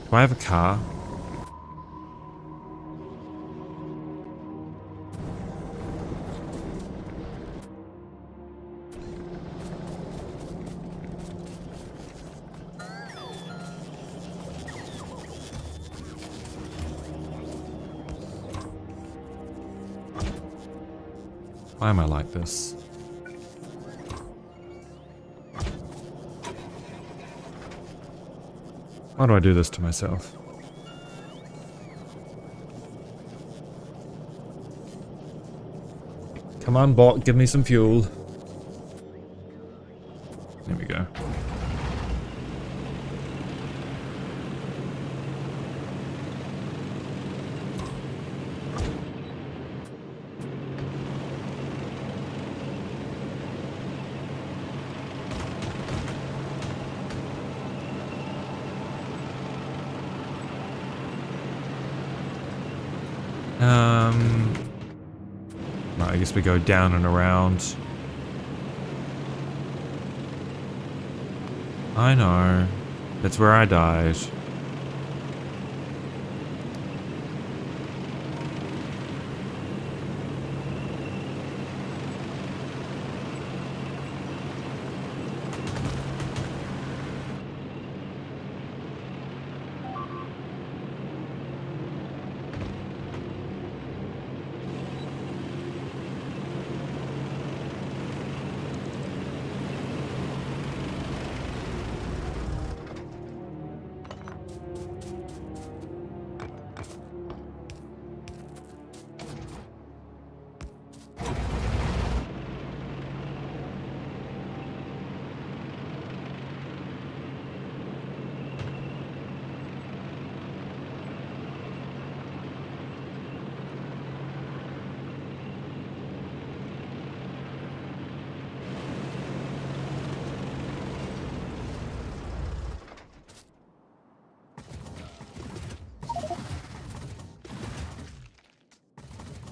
Do I have a car? Why am I like this? Why do I do this to myself? Come on, bot, give me some fuel. There we go. Right, I guess we go down and around. I know. That's where I died.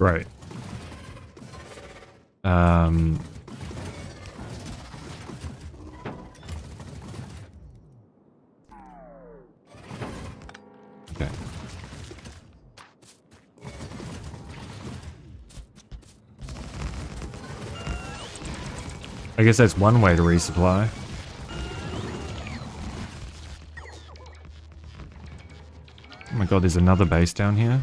Right. Okay. I guess that's one way to resupply. Oh my god, there's another base down here.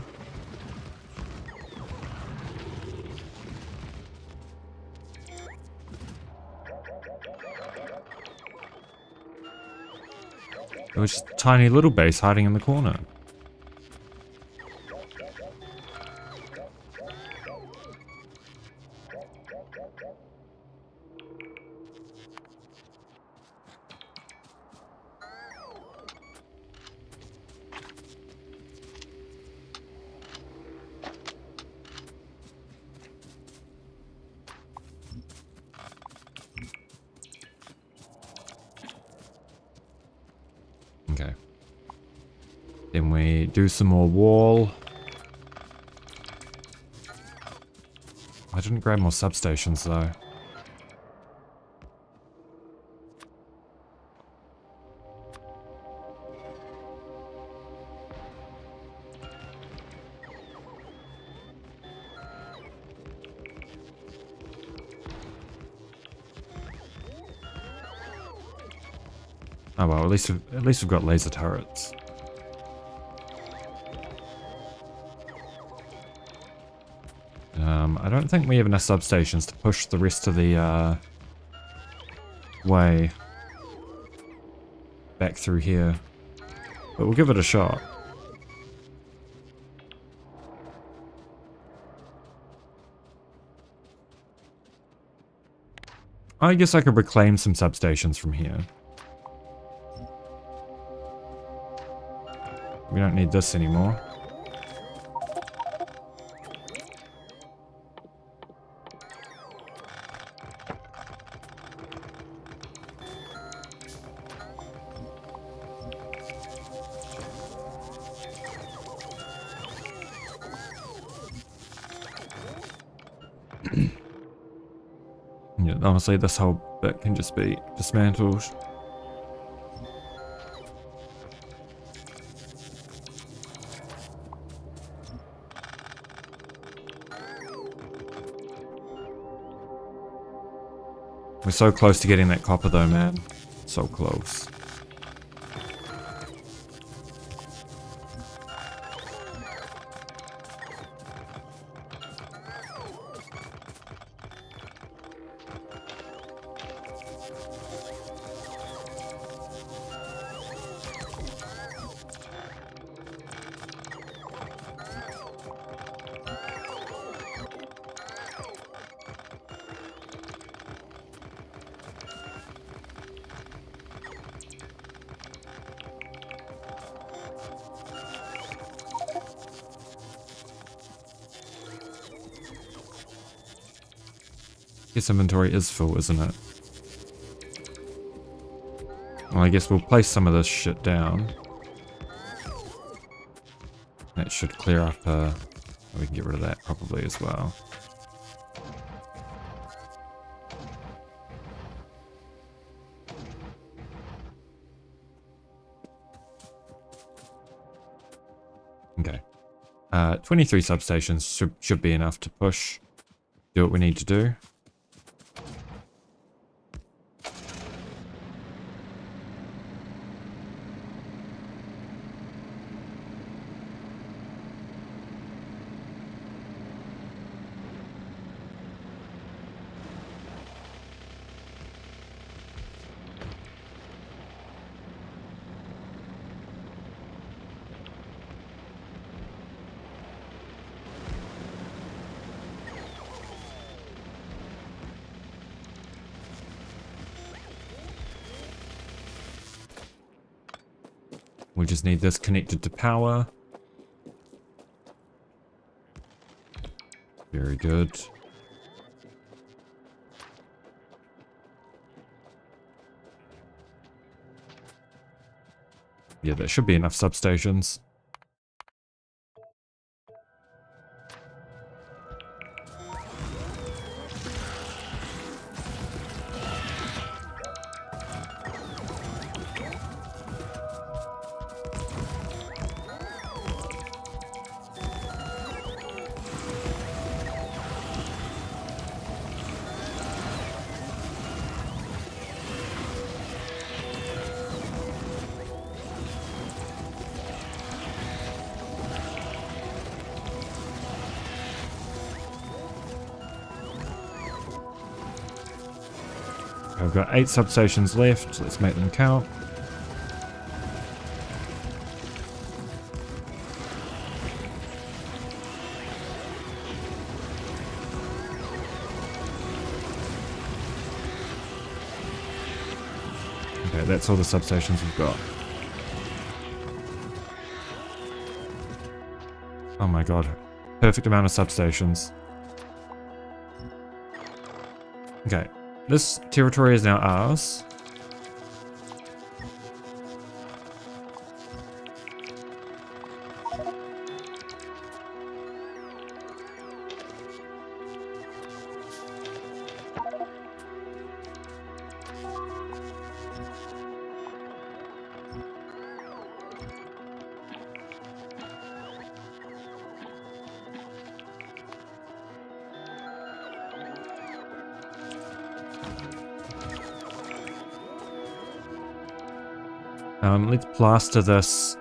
It was just a tiny little base hiding in the corner. Okay. Then we do some more wall. I didn't grab more substations though. Oh well, at least we've got laser turrets. I don't think we have enough substations to push the rest of the way back through here, but we'll give it a shot. I guess I could reclaim some substations from here. We don't need this anymore. Yeah, honestly, this whole bit can just be dismantled. We're so close to getting that copper though, man. So close. Guess inventory is full, isn't it? Well, I guess we'll place some of this shit down. That should clear up, we can get rid of that probably as well. Okay. 23 substations should be enough to do what we need to do. We just need this connected to power. Very good. Yeah, that should be enough substations. I've got 8 substations left. Let's make them count. Okay, that's all the substations we've got. Oh my god. Perfect amount of substations. Okay. This territory is now ours. Let's plaster this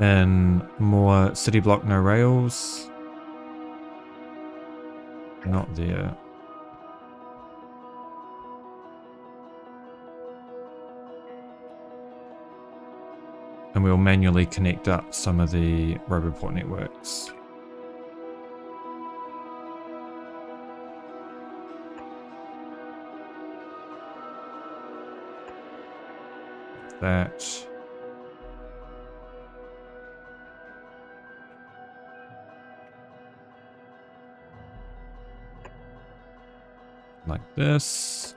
in more city block, no rails. Not there. And we'll manually connect up some of the Roboport networks. That. Like this.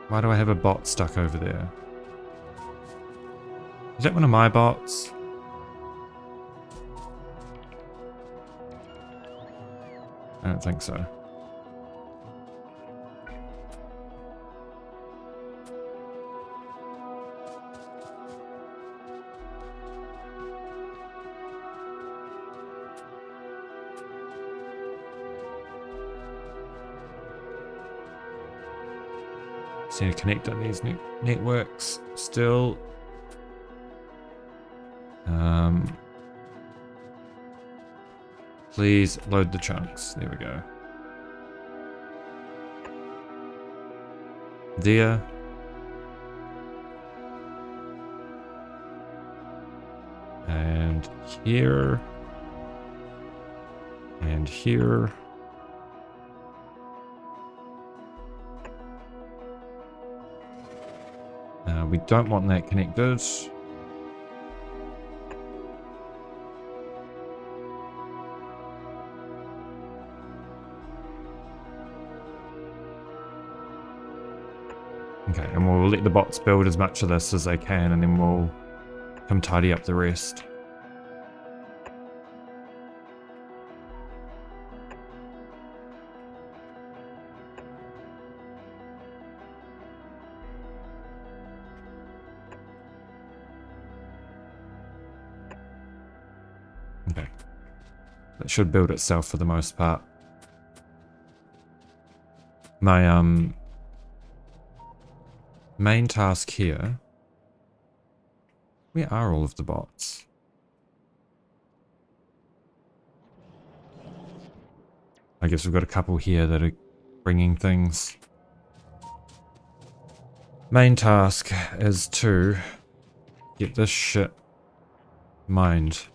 Why do I have a bot stuck over there? Is that one of my bots? I don't think so. Just need to connect on these networks still. Please load the chunks. There we go. There. And here. And here. We don't want that connected. Okay, and we'll let the bots build as much of this as they can, and then we'll come tidy up the rest. Okay. That should build itself for the most part. My main task here. Where are all of the bots? I guess we've got a couple here that are bringing things. Main task is to get this shit mined.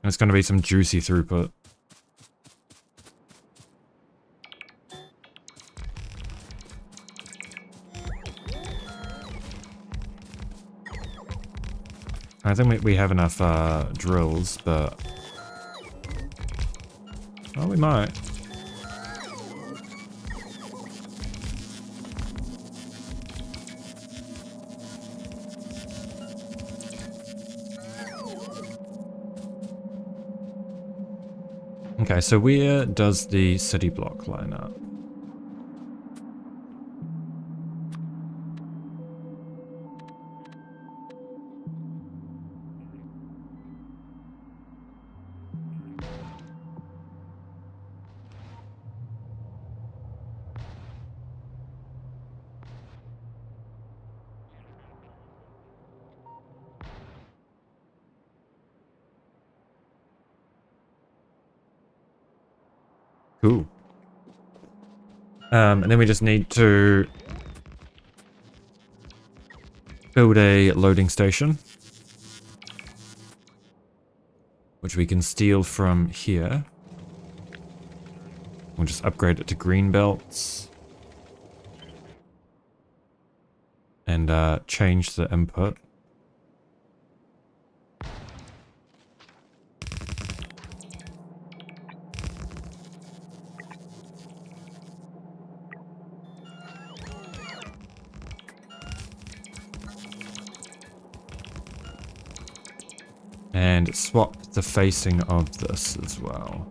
And it's going to be some juicy throughput. I think we have enough drills, but... Oh, we might. Okay, so where does the city block line up? Cool. And then we just need to build a loading station, which we can steal from here. We'll just upgrade it to green belts and change the input. And swap the facing of this as well.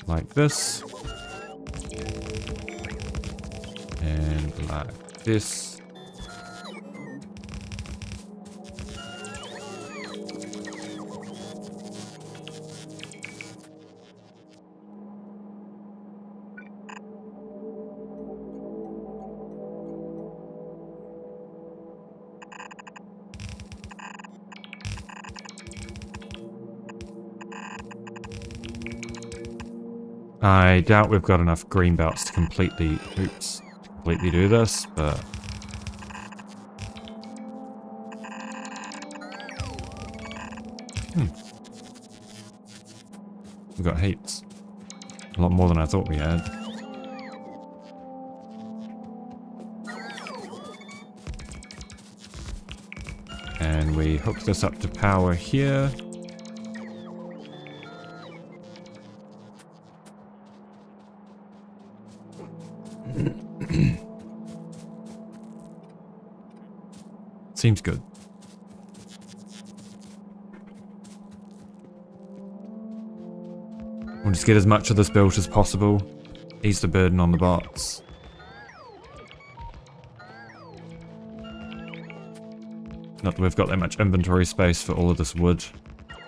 like this. And like this. I doubt we've got enough green belts to completely do this, but we've got heaps. A lot more than I thought we had. And we hook this up to power here. Seems good. We'll just get as much of this built as possible. Ease the burden on the bots. Not that we've got that much inventory space for all of this wood,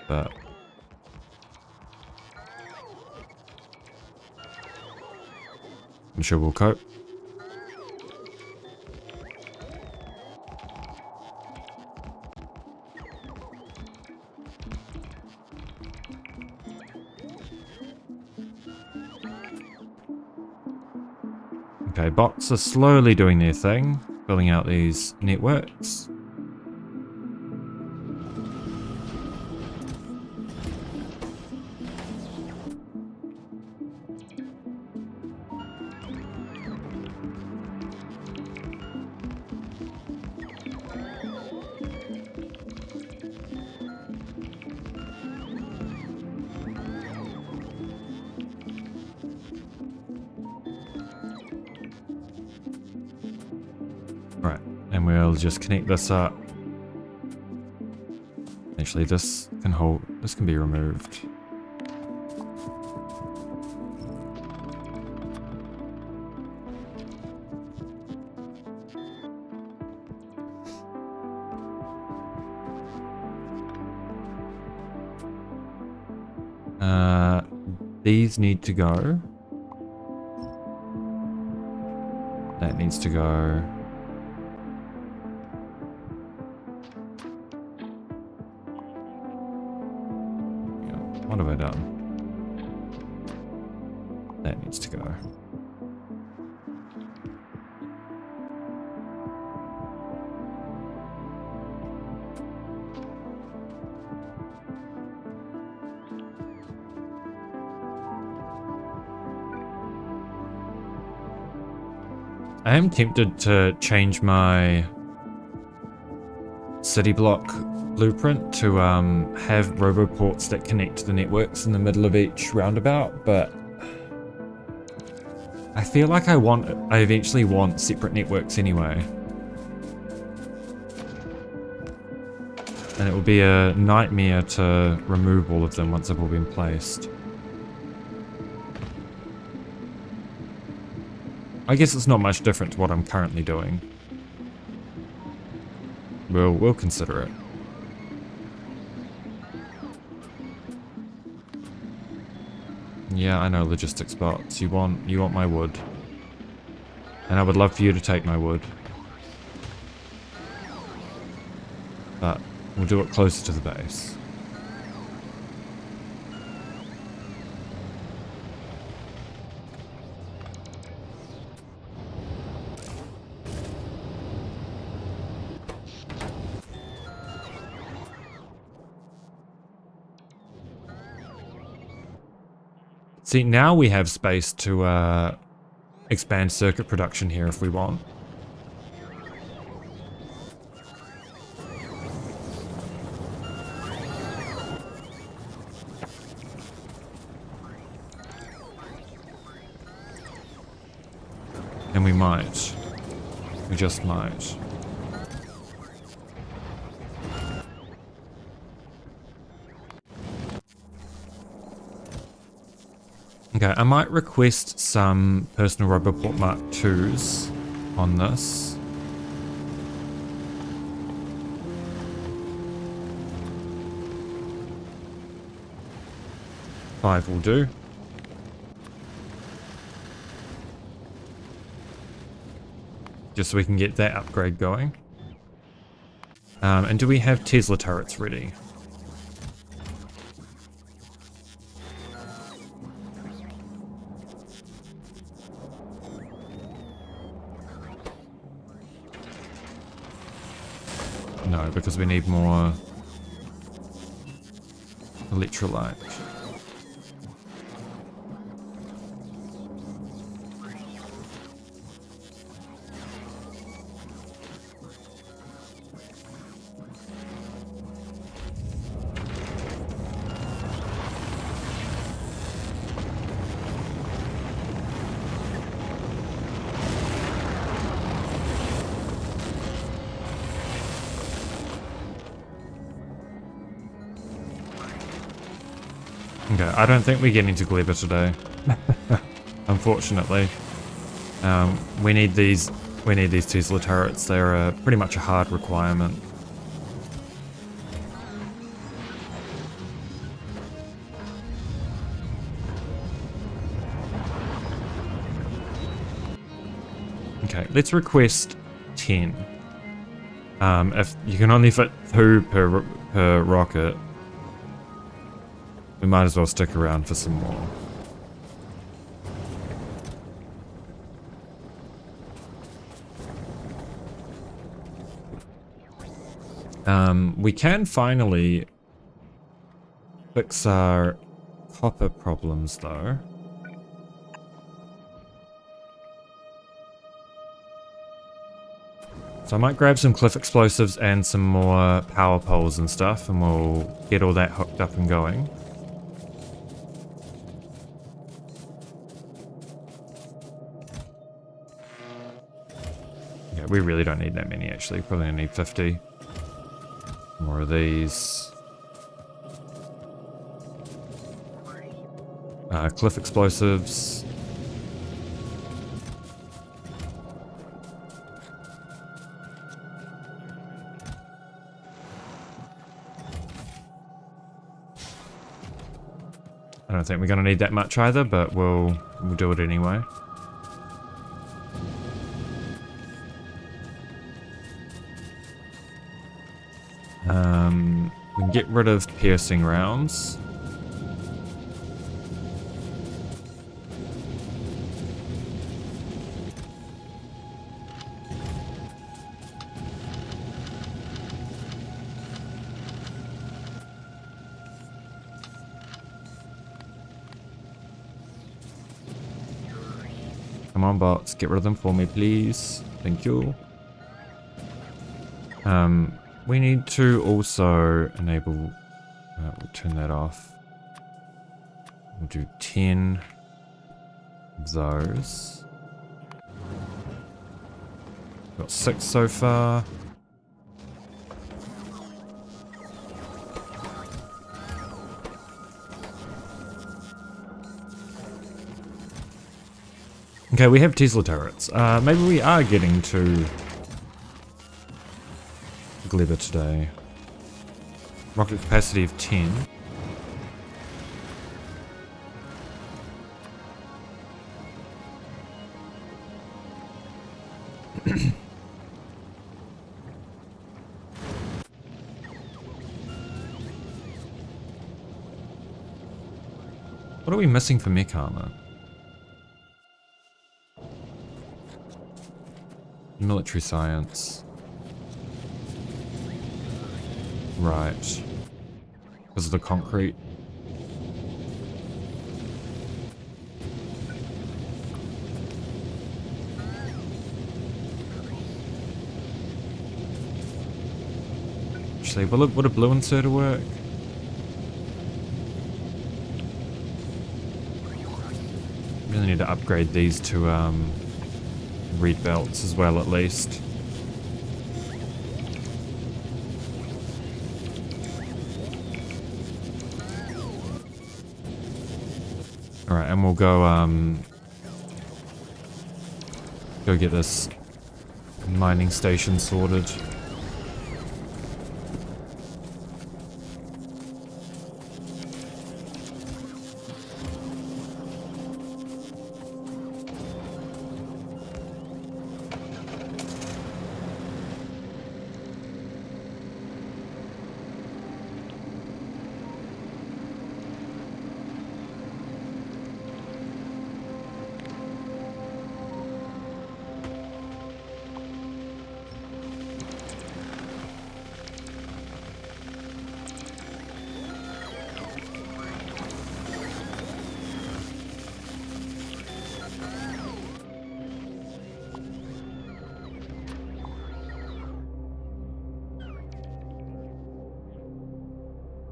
but I'm sure we'll cope. Okay, bots are slowly doing their thing, filling out these networks. Right, and we'll just connect this up. Actually, this can be removed. These need to go. That needs to go. What have I done? That needs to go. I am tempted to change my city block blueprint to have roboports that connect to the networks in the middle of each roundabout, but I feel like I eventually want separate networks anyway. And it will be a nightmare to remove all of them once they've all been placed. I guess it's not much different to what I'm currently doing. We'll consider it. Yeah, I know logistics bots. You want my wood. And I would love for you to take my wood. But we'll do it closer to the base. See, now we have space to expand circuit production here if we want. And we might. We just might. Okay, I might request some personal Roboport Mark 2s on this. Five will do. Just so we can get that upgrade going. And do we have Tesla turrets ready? No, because we need more electrolyte. Okay, I don't think we're getting to Gleba today. Unfortunately. We need these Tesla turrets. They're pretty much a hard requirement. Okay, let's request 10. If you can only fit 2 per rocket, we might as well stick around for some more. We can finally fix our copper problems though. So I might grab some cliff explosives and some more power poles and stuff, and we'll get all that hooked up and going. Yeah, we really don't need that many actually, probably only need 50. More of these. Cliff explosives. I don't think we're going to need that much either, but we'll do it anyway. We can get rid of piercing rounds. Come on, bots, get rid of them for me, please. Thank you. We need to also enable... we'll turn that off. We'll do 10 of those. Got 6 so far. Okay, we have Tesla turrets. Maybe we are getting to Gleba today. Rocket capacity of 10. What are we missing for mech armor? Military science. Right. Because of the concrete. Actually, would a blue inserter work? Really need to upgrade these to reed belts as well, at least. Alright, and we'll go, go get this mining station sorted.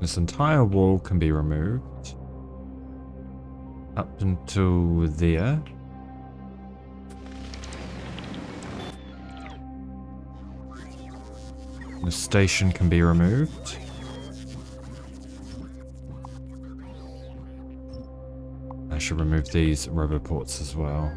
This entire wall can be removed up until there. The station can be removed. I should remove these roboports as well.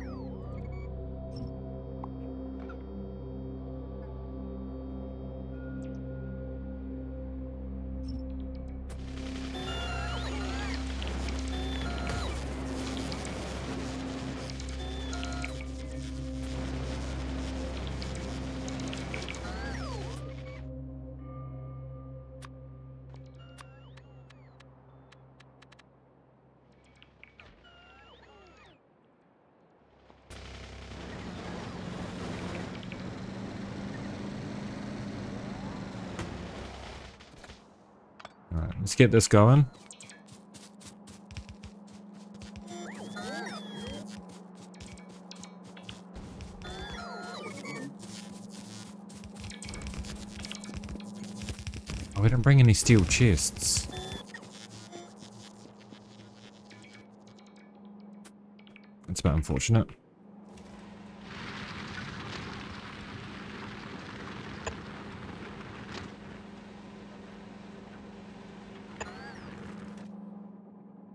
Alright, let's get this going. Oh, we didn't bring any steel chests. That's a bit unfortunate.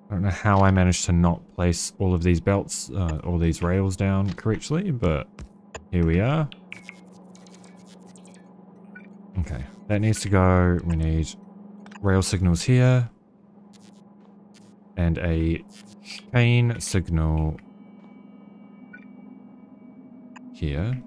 I don't know how I managed to not place all of these belts, all these rails down correctly, but here we are. Okay, that needs to go. We need rail signals here. And a chain signal here.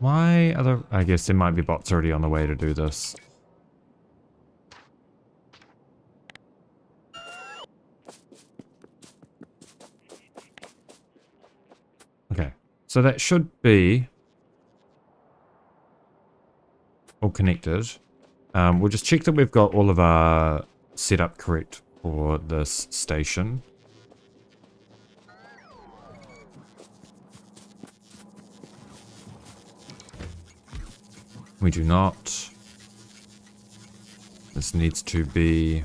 Why are there... I guess there might be bots already on the way to do this. Okay, so that should be all connected. We'll just check that we've got all of our setup correct for this station. We do not. This needs to be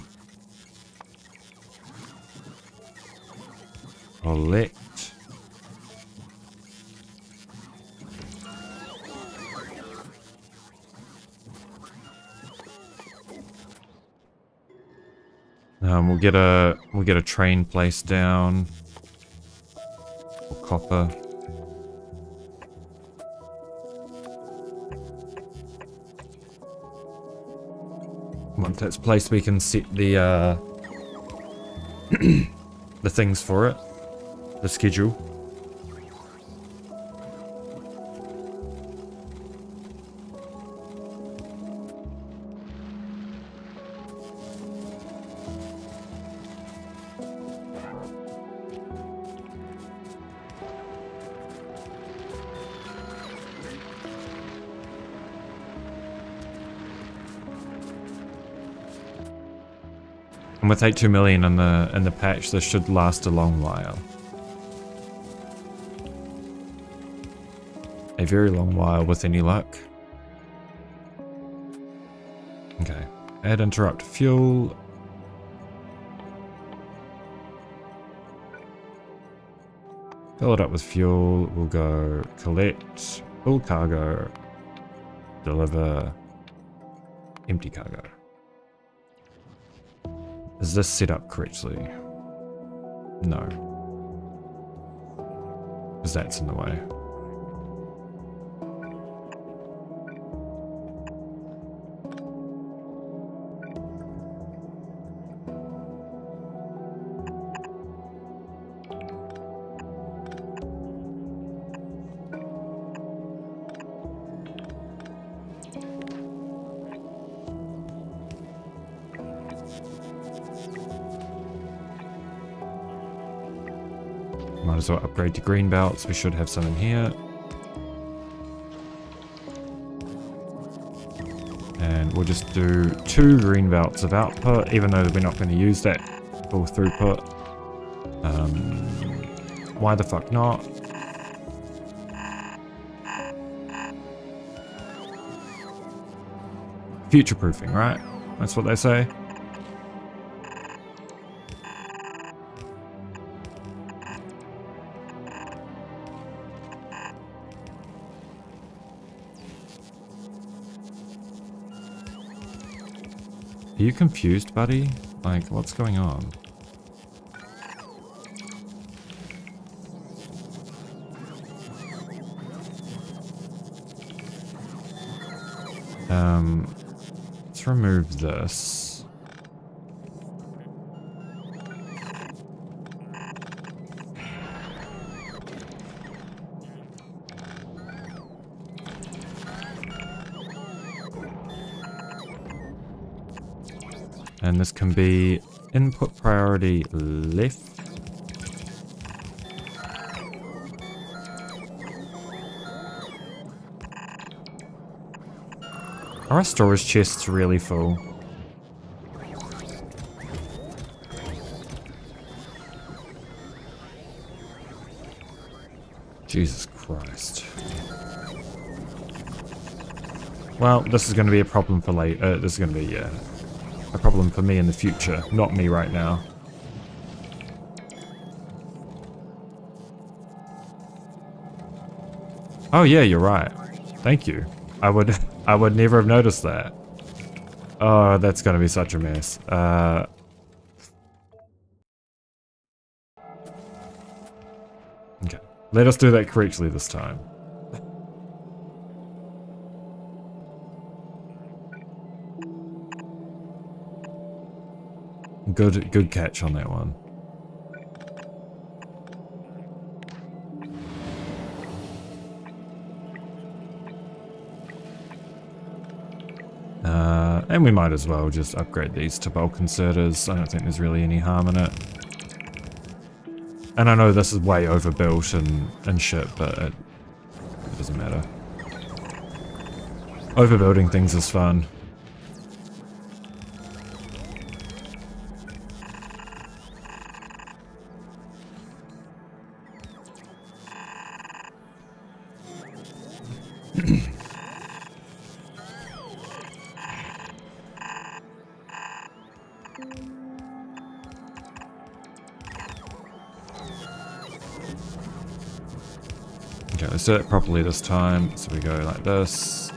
collect. We'll get a train placed down. Or copper. Once that's placed, we can set the the things for it, the schedule. And with 82 million in the patch, this should last a long while. A very long while with any luck. Okay. Add interrupt fuel. Fill it up with fuel. We'll go collect, full cargo, deliver, empty cargo. Is this set up correctly? No. Because that's in the way. Might as well upgrade to green belts. We should have some in here. And we'll just do 2 green belts of output, even though we're not going to use that full throughput. Why the fuck not? Future-proofing, right? That's what they say. Are you confused, buddy? Like, what's going on? Let's remove this. And this can be input priority left. Are our storage chests really full? Jesus Christ. Well, this is going to be a problem for later. This is going to be, a problem for me in the future, not me right now. Oh yeah, you're right. Thank you. I would never have noticed that. Oh, that's gonna be such a mess. Okay. Let us do that correctly this time. Good catch on that one. And we might as well just upgrade these to bulk inserters. I don't think there's really any harm in it. And I know this is way overbuilt and shit, but it doesn't matter. Overbuilding things is fun. Okay, let's do it properly this time. So we go like this.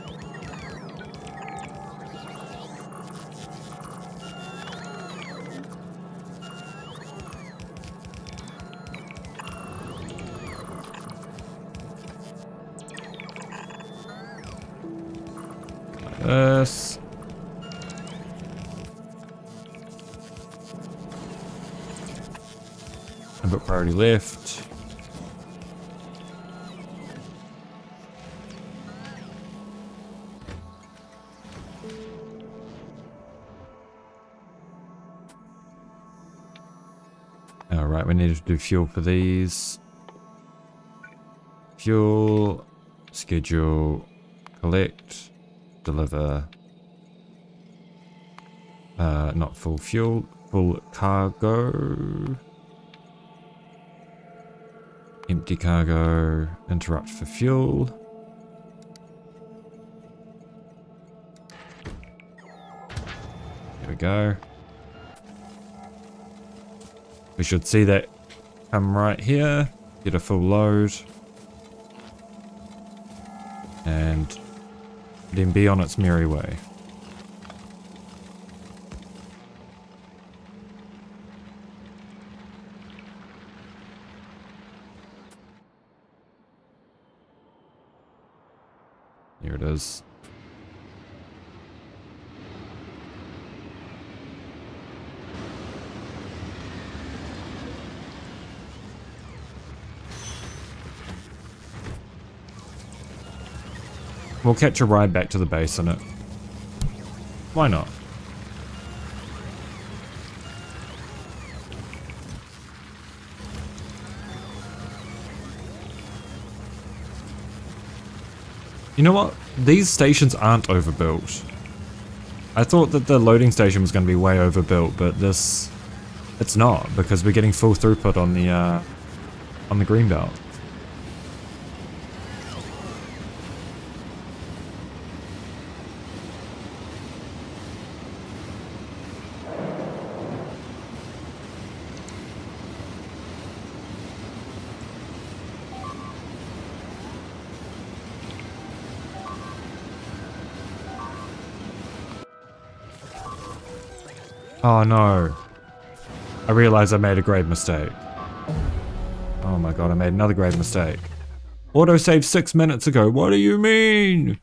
Like this. Input priority left. Alright, we need to do fuel for these. Fuel, schedule, collect, deliver. Not full fuel. Full cargo. Empty cargo. Interrupt for fuel. There we go. We should see that come right here. Get a full load. And then be on its merry way. Here it is. We'll catch a ride back to the base in it. Why not? You know what? These stations aren't overbuilt. I thought that the loading station was going to be way overbuilt, but this... it's not, because we're getting full throughput on the greenbelt. Oh no. I realized I made a grave mistake. Oh my god, I made another grave mistake. Autosave 6 minutes ago, what do you mean?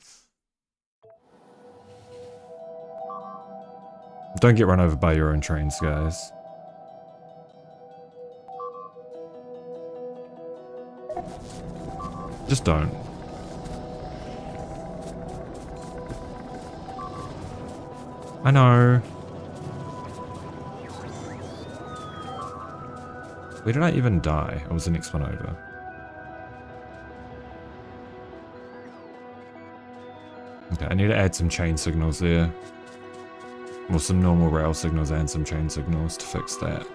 Don't get run over by your own trains, guys. Just don't. I know. Where did I even die? I was the next one over. Okay, I need to add some chain signals there. Or some normal rail signals and some chain signals to fix that.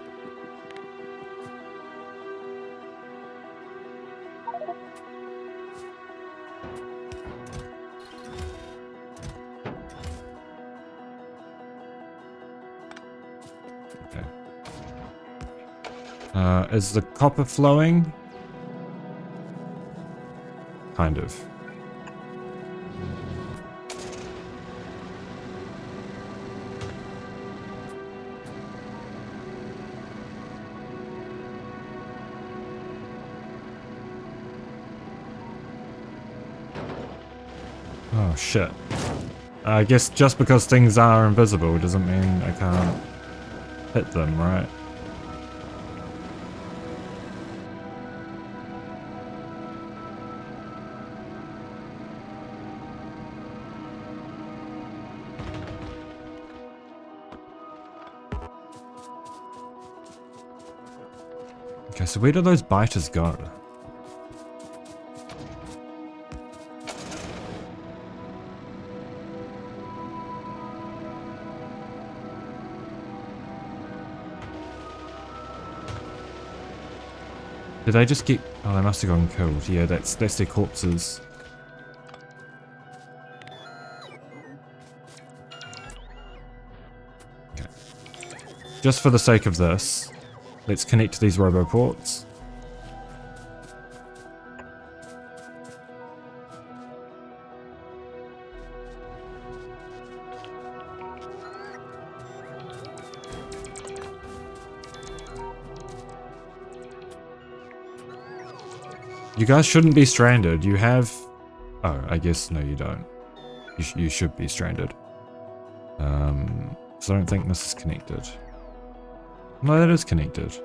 Is the copper flowing? Kind of. Oh shit. I guess just because things are invisible doesn't mean I can't hit them, right? Okay, so where do those biters go? Did they just get... oh, they must have gotten killed. Yeah, that's their corpses. Okay. Just for the sake of this, let's connect to these roboports. You guys shouldn't be stranded. You have... oh, I guess no you don't. You should be stranded. So I don't think this is connected. No, that is connected.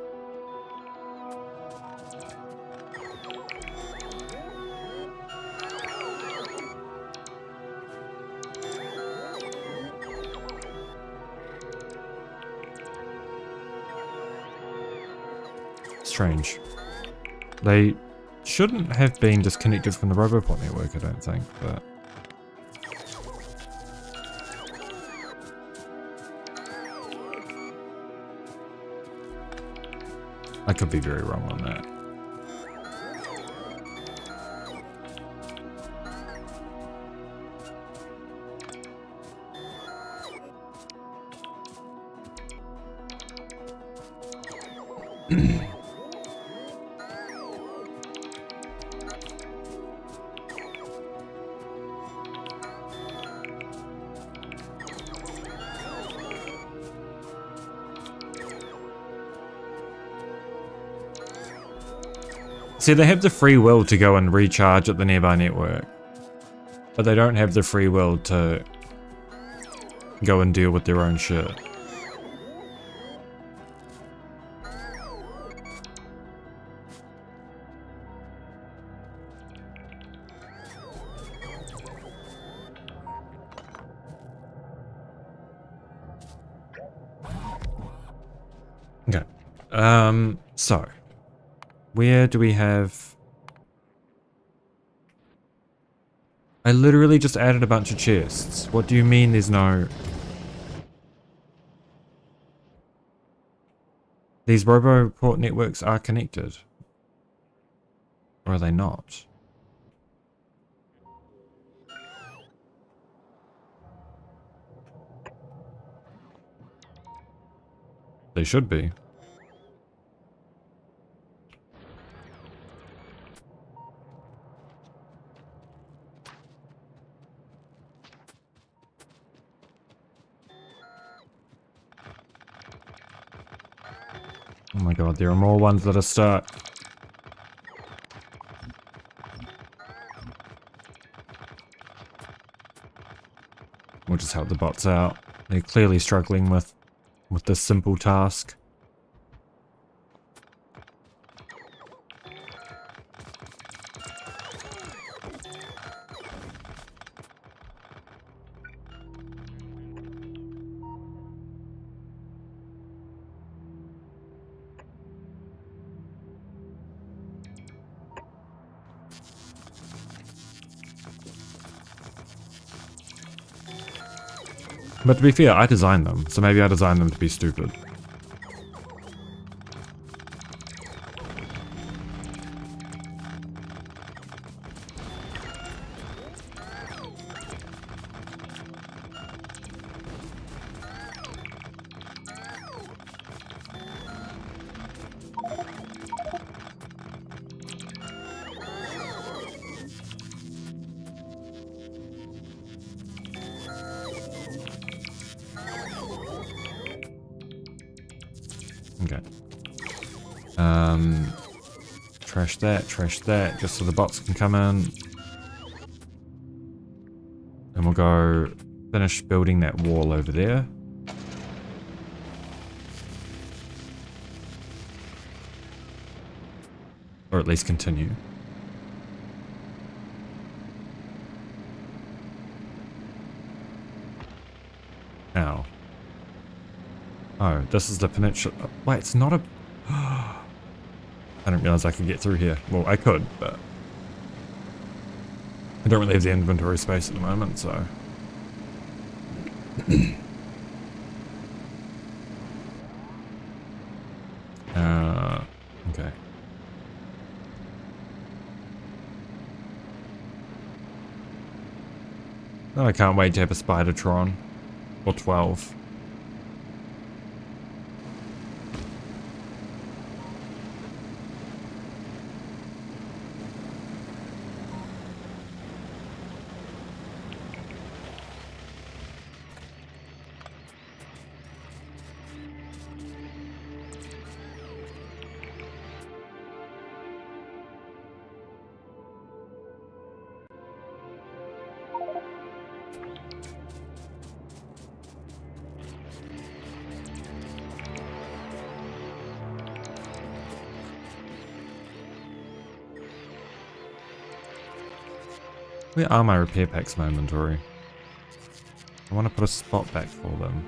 Strange. They shouldn't have been disconnected from the Roboport network, I don't think, but... I could be very wrong on that. See, they have the free will to go and recharge at the nearby network, but they don't have the free will to go and deal with their own shit. Okay. So where do we have... I literally just added a bunch of chests. What do you mean there's no... These Roboport networks are connected. Or are they not? They should be. Oh my god, there are more ones that are stuck. We'll just help the bots out. They're clearly struggling with this simple task. But to be fair, I designed them, so maybe I designed them to be stupid. Okay. Trash that, just so the bots can come in. And we'll go finish building that wall over there. Or at least continue. Ow. Oh, this is the peninsula. Wait, it's not a... I didn't realize I could get through here. Well, I could, but... I don't really have the inventory space at the moment, so... Okay. Oh, I can't wait to have a Spidertron. Or 12. Where are my repair packs in my inventory? I want to put a spot back for them.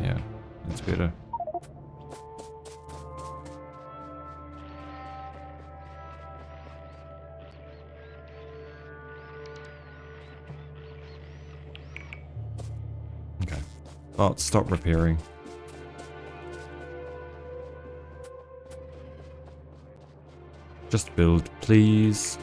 Yeah, that's better. Oh, stop repairing. Just build, please.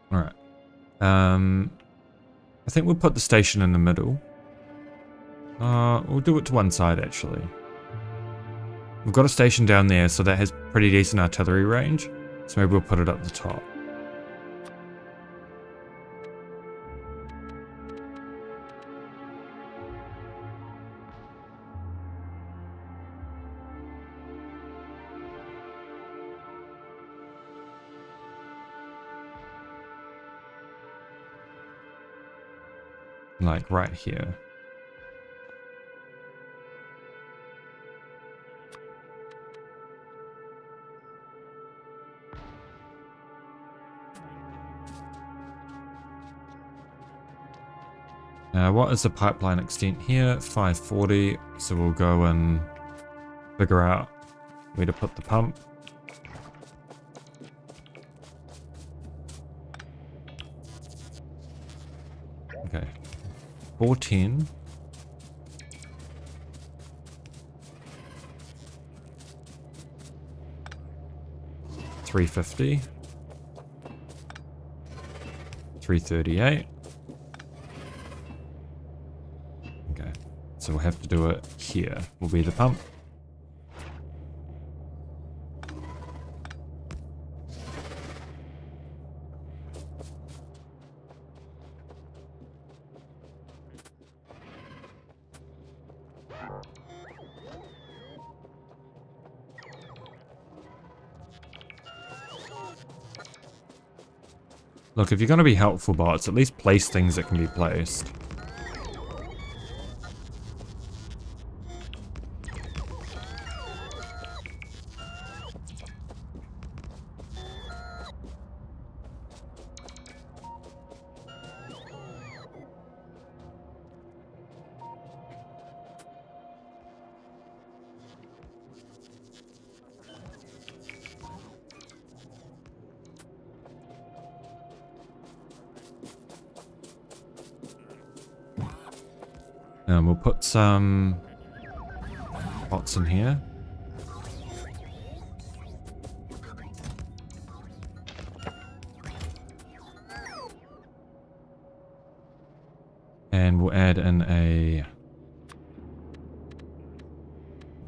Alright. I think we'll put the station in the middle. We'll do it to one side, actually. We've got a station down there, so that has pretty decent artillery range. So maybe we'll put it up the top. Like right here. What is the pipeline extent here? 540. So we'll go and figure out where to put the pump. Okay. 410. $350. $338. Okay, so we'll have to do it here. Will be the pump. Look, if you're going to be helpful bots, at least place things that can be placed. And we'll put some pots in here. And we'll add in a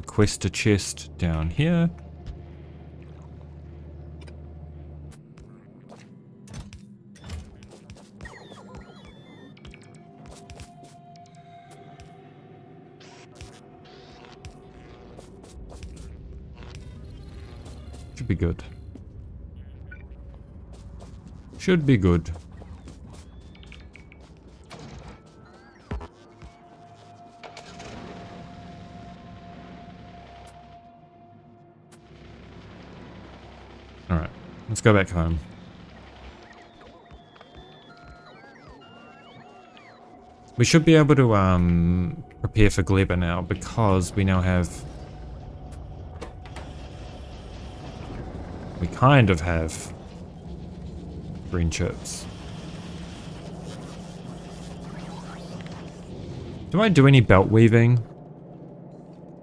quester chest down here. Should be good. Should be good. Alright, let's go back home. We should be able to prepare for Gleba now because we now have... We kind of have green chips. Do I do any belt weaving?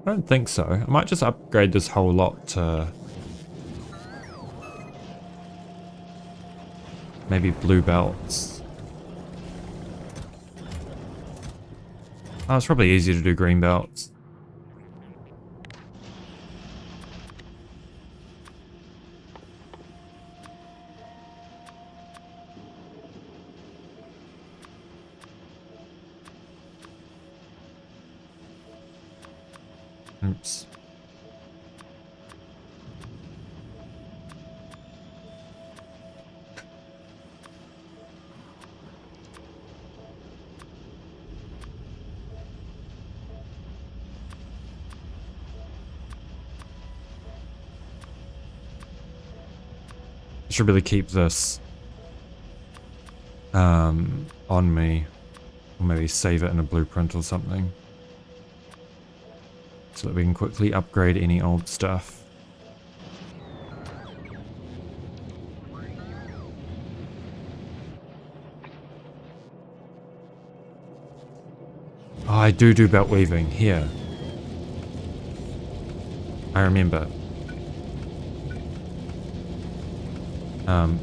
I don't think so. I might just upgrade this whole lot to maybe blue belts. Oh, it's probably easier to do green belts. Oops. I should really keep this on me, or maybe save it in a blueprint or something, so that we can quickly upgrade any old stuff. Oh, I do belt weaving here. I remember.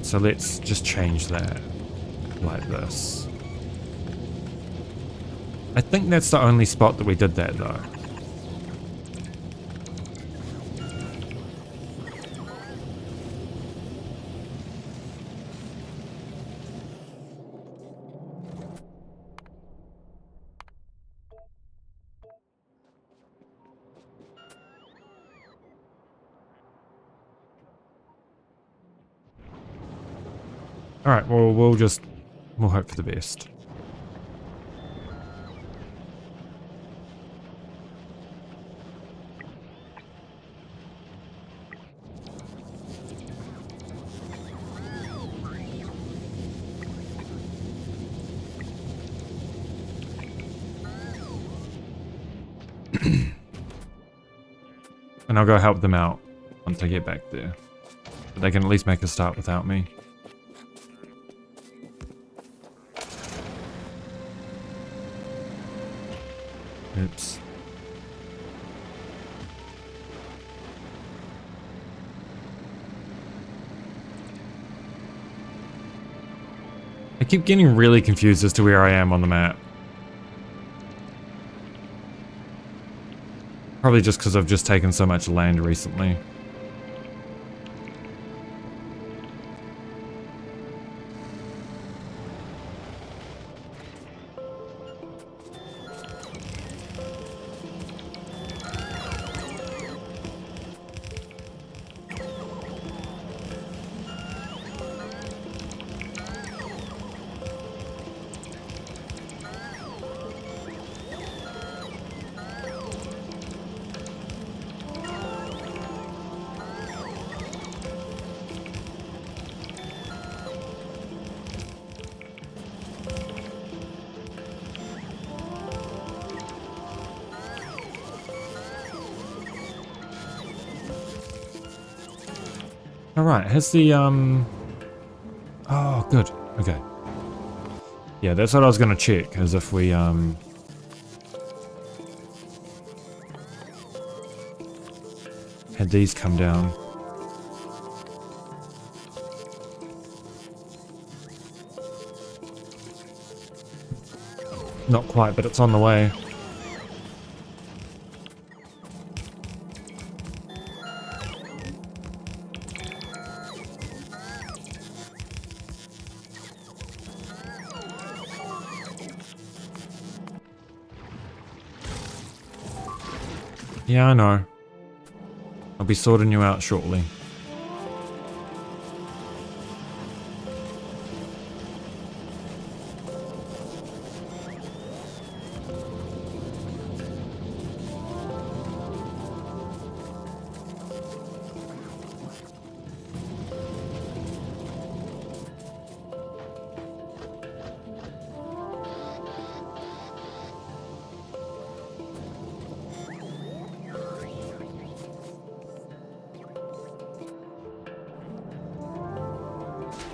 So let's just change that like this. I think that's the only spot that we did that though. Alright, well, we'll hope for the best. And I'll go help them out once I get back there. But they can at least make a start without me. Oops. I keep getting really confused as to where I am on the map. Probably just because I've just taken so much land recently. Alright, has the, Oh, good. Okay. Yeah, that's what I was gonna check, as if we, had these come down. Not quite, but it's on the way. Yeah, I know. I'll be sorting you out shortly.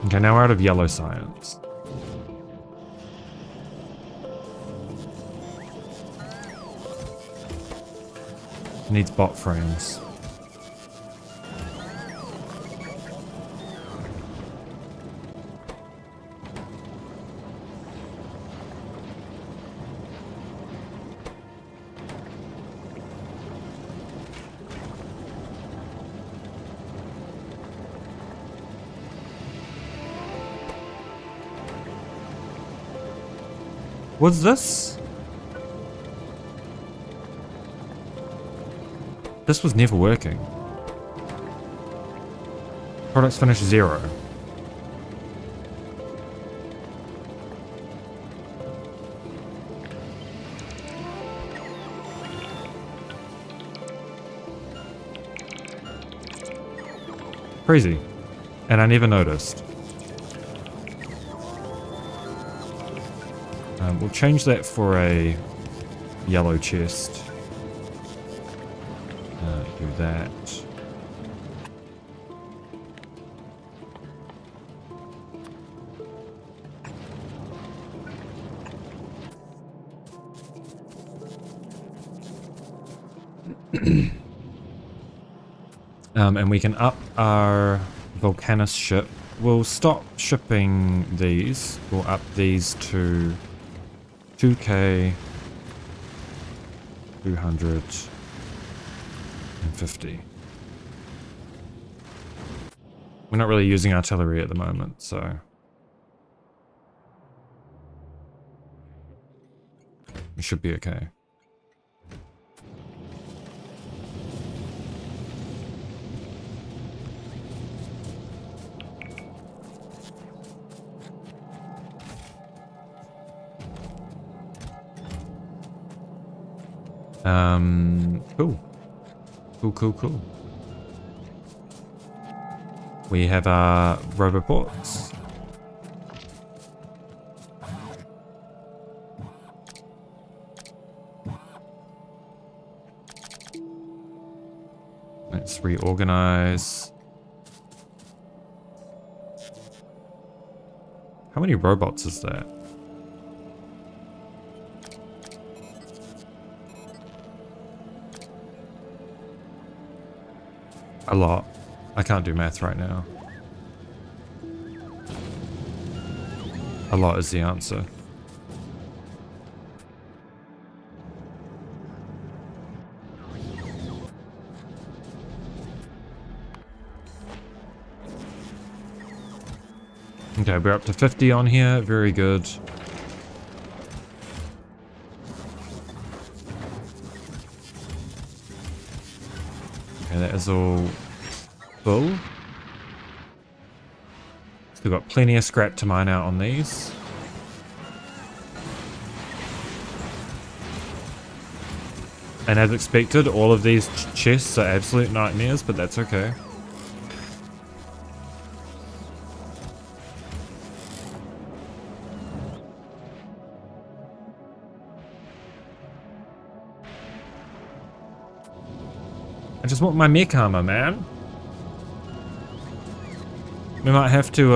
Okay, now we're out of yellow science. Needs bot frames. What's this? This was never working. Products finish 0. Crazy. And I never noticed. We'll change that for a yellow chest. Do that. And we can up our Volcanus ship. We'll stop shipping these. We'll up these to 2k, 250. We're not really using artillery at the moment, so we should be okay. Cool. We have our roboports. Let's reorganize. How many robots is that? A lot. I can't do math right now. A lot is the answer. Okay, we're up to 50 on here. Very good. Okay, that is all full. Still got plenty of scrap to mine out on these. And as expected, all of these chests are absolute nightmares, but that's okay. I just want my mech armor, man. We might have to,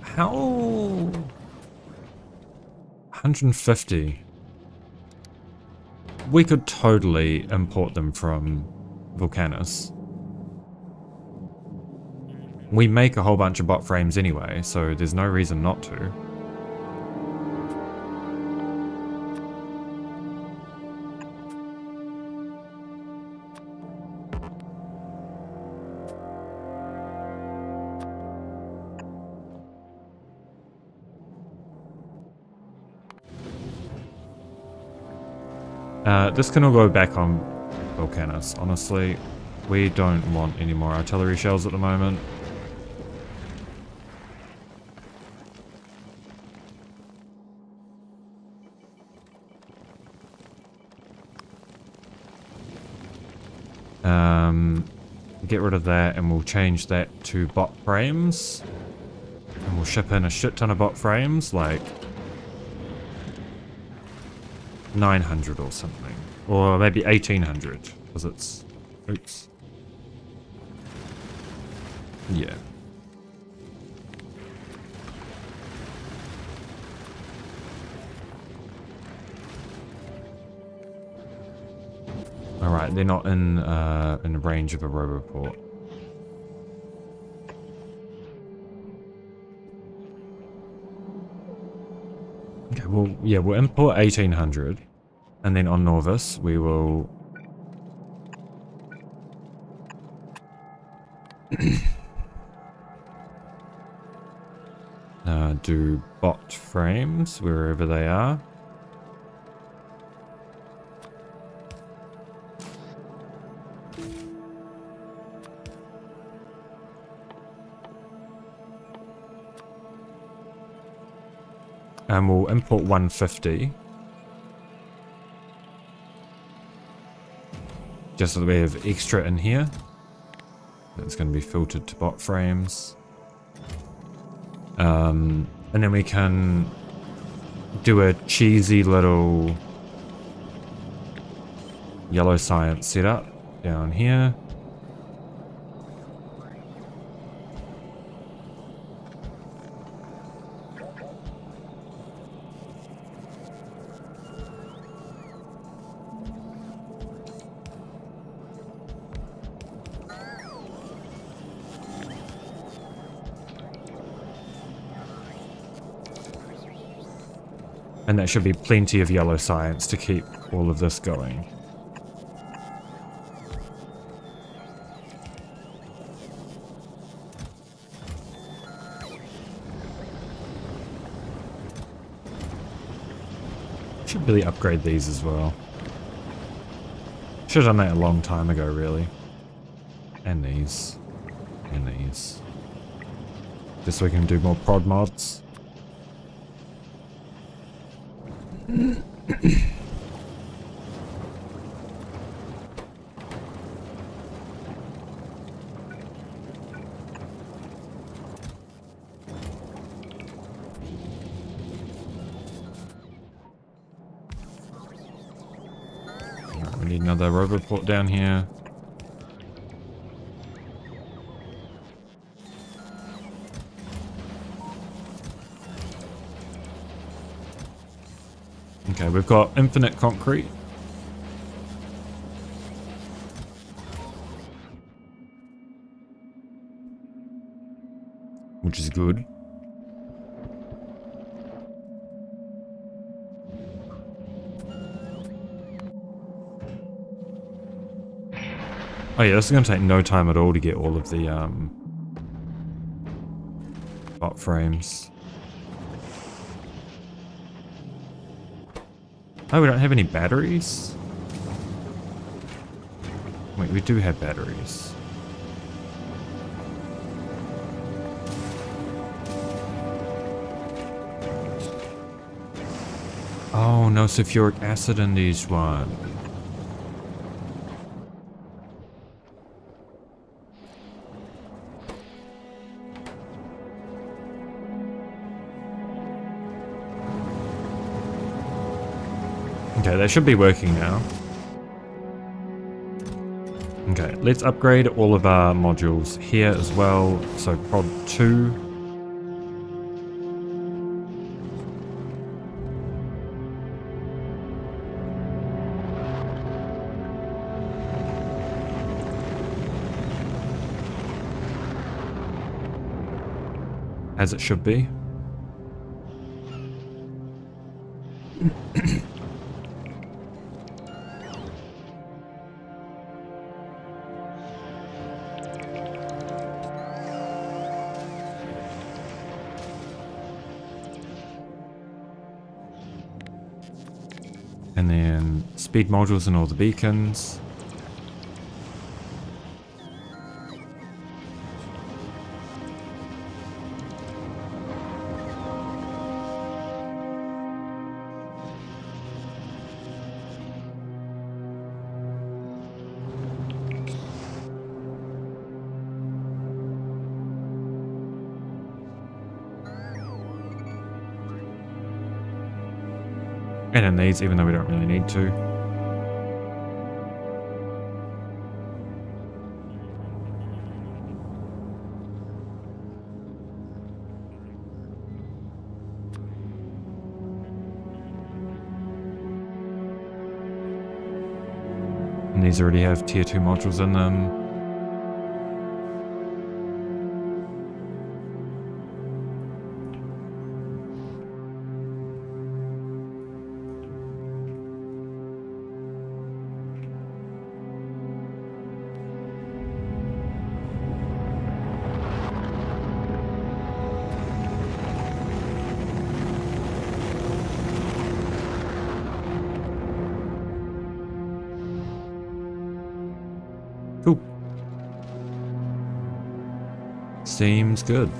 how? 150. We could totally import them from Volcanus. We make a whole bunch of bot frames anyway, so there's no reason not to. This can all go back on Volcanus, honestly. We don't want any more artillery shells at the moment. Get rid of that and we'll change that to bot frames. And we'll ship in a shit ton of bot frames, like 900 or something. Or maybe 1800, because it's... Oops. Yeah. Alright, they're not in the range of a roboport. Okay, well, yeah, we'll import 1800. And then on Norvis, we will... do bot frames wherever they are. And we'll import 150. Just so that we have extra in here. That's going to be filtered to bot frames. And then we can do a cheesy little yellow science setup down here. And that should be plenty of yellow science to keep all of this going. Should really upgrade these as well. Should have done that a long time ago, really. And these. And these. Just so we can do more prod mods. We need another roboport down here. Okay, we've got infinite concrete. Which is good. Oh yeah, this is going to take no time at all to get all of the bot frames. Oh, we don't have any batteries? Wait, we do have batteries. Oh, no sulfuric acid in these ones. Okay, that should be working now. Okay, let's upgrade all of our modules here as well. So prod 2. As it should be. And then speed modules and all the beacons. And in these, even though we don't really need to. And these already have tier 2 modules in them. Cool. Seems good.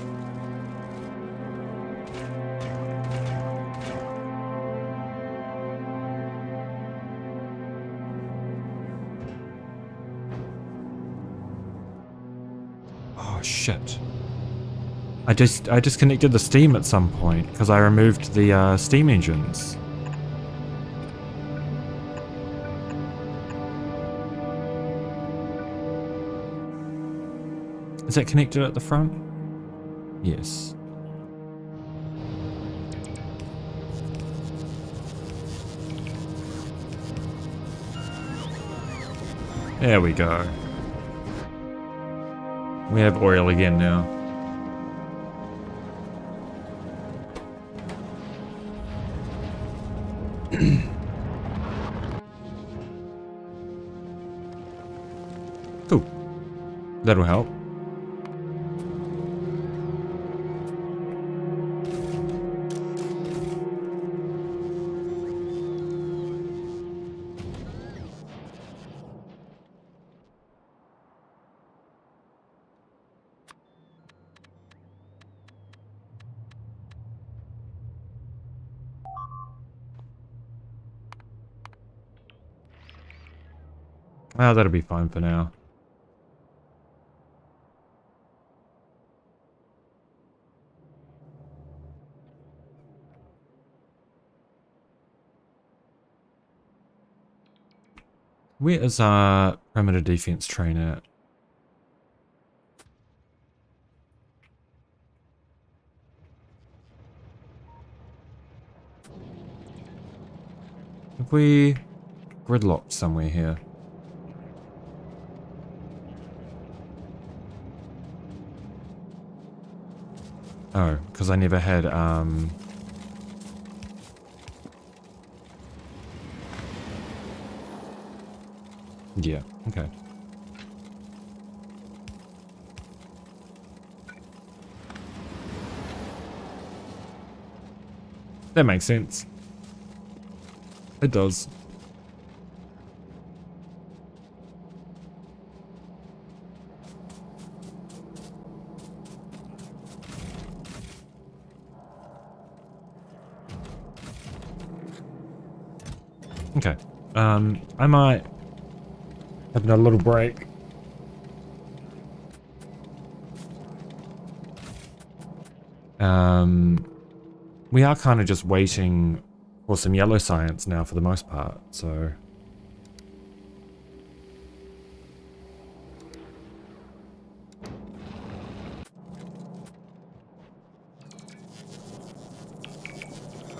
Oh shit. I disconnected the steam at some point because I removed the steam engines. Is that connected at the front? Yes. There we go. We have oil again now. Cool. That'll help. Oh, that'll be fine for now. Where is our perimeter defense train at? Have we gridlocked somewhere here? Oh, because I never had, yeah, okay. That makes sense. It does. Okay. I might have a little break. We are kind of just waiting for some yellow science now for the most part, so...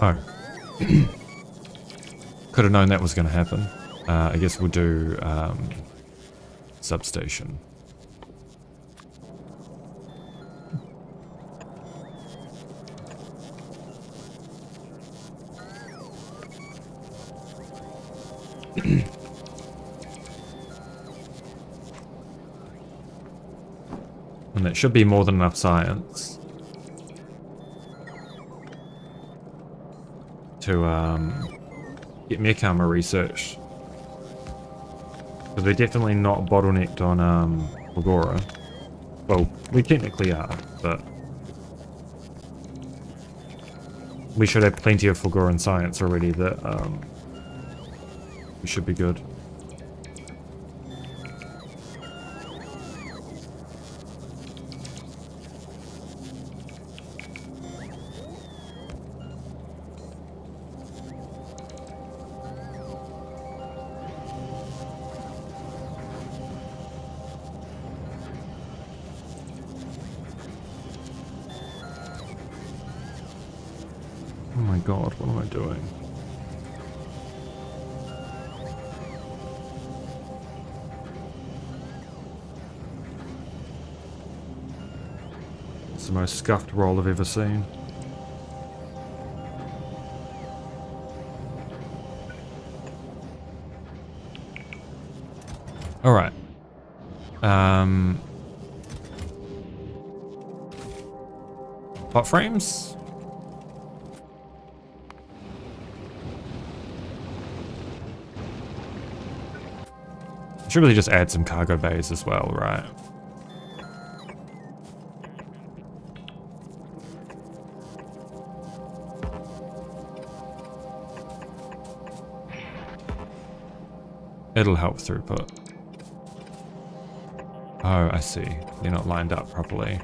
Oh. Could have known that was going to happen. I guess we'll do substation. And that should be more than enough science to get mech armor researched. Because we're definitely not bottlenecked on Fulgora. Well, we technically are, but we should have plenty of Fulgoran science already that we should be good. Oh my god, what am I doing? It's the most scuffed roll I've ever seen. Alright. Bot frames? Should really just add some cargo bays as well, right? It'll help throughput. Oh, I see. They're not lined up properly.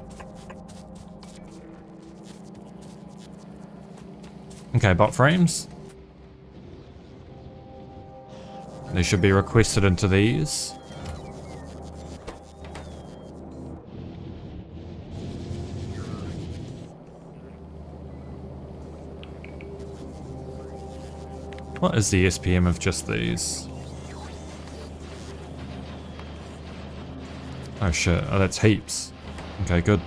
Okay, bot frames. They should be requested into these. What is the SPM of just these? Oh shit, oh that's heaps. Okay, good.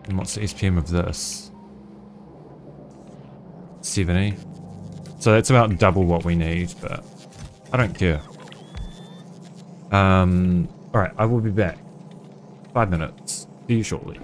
And what's the SPM of this? 70. So that's about double what we need, but I don't care. Alright, I will be back. 5 minutes. See you shortly.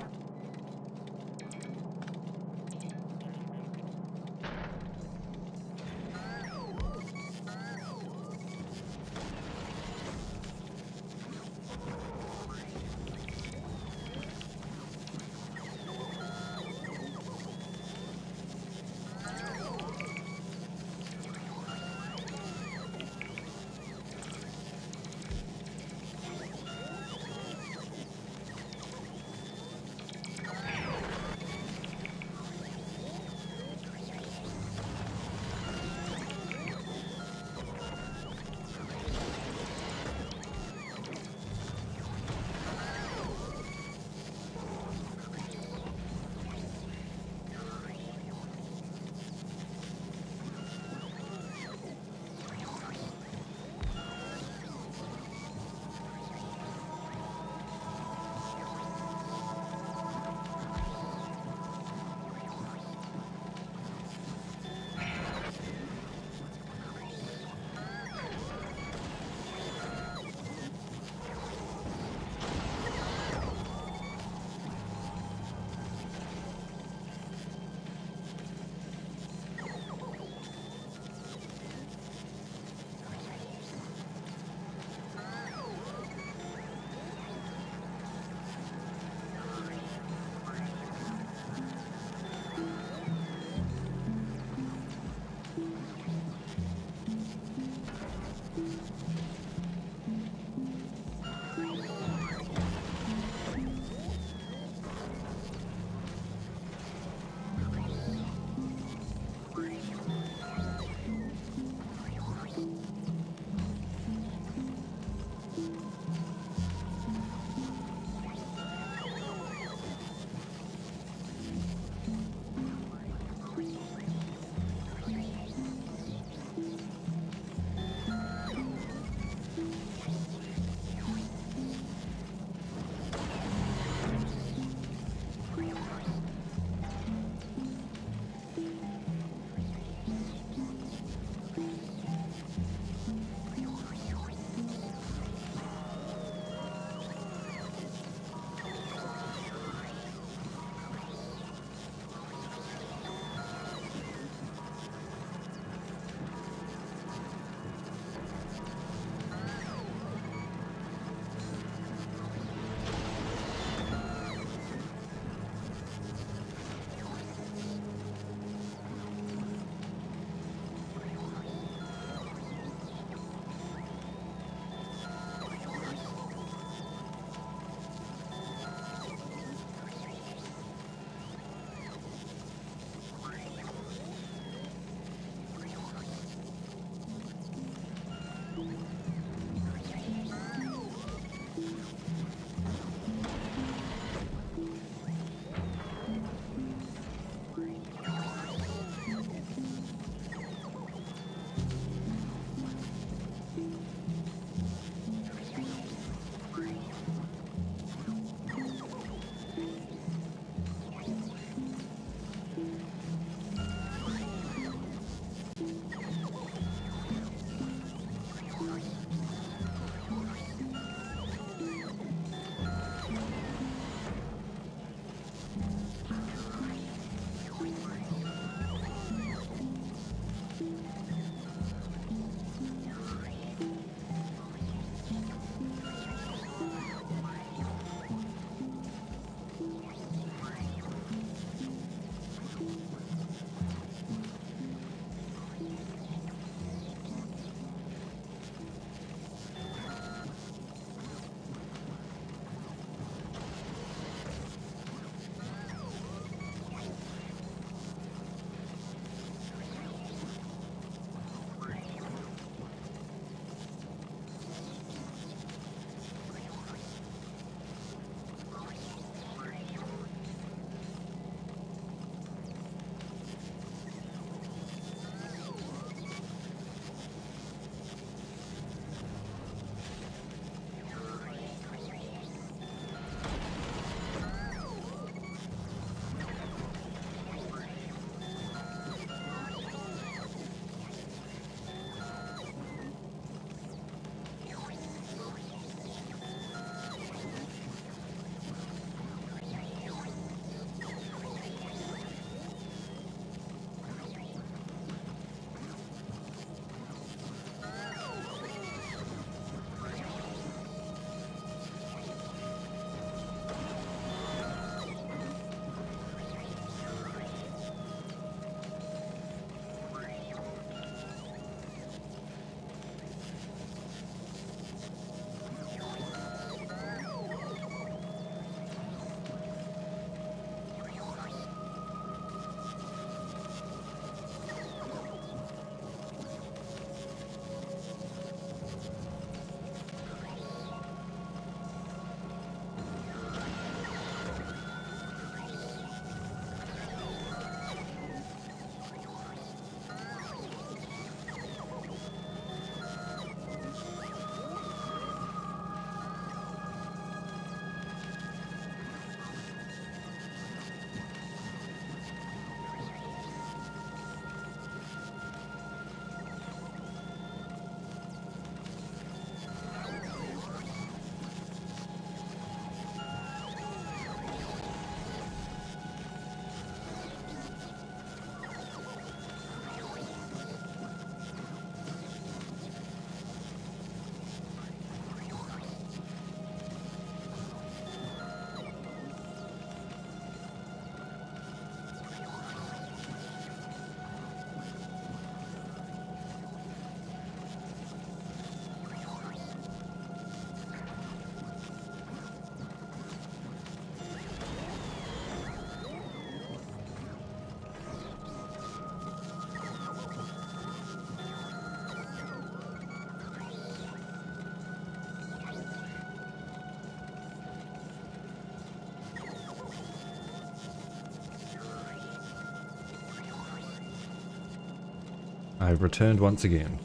I've returned once again.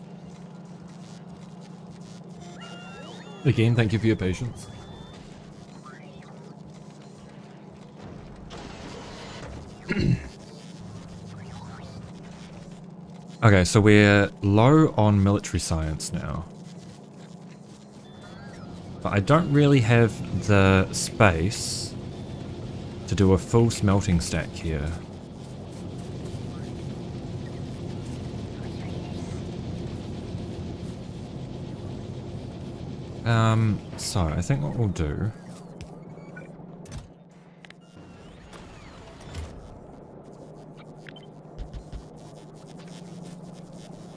Again, thank you for your patience. Okay, so we're low on military science now. But I don't really have the space to do a full smelting stack here. So I think what we'll do...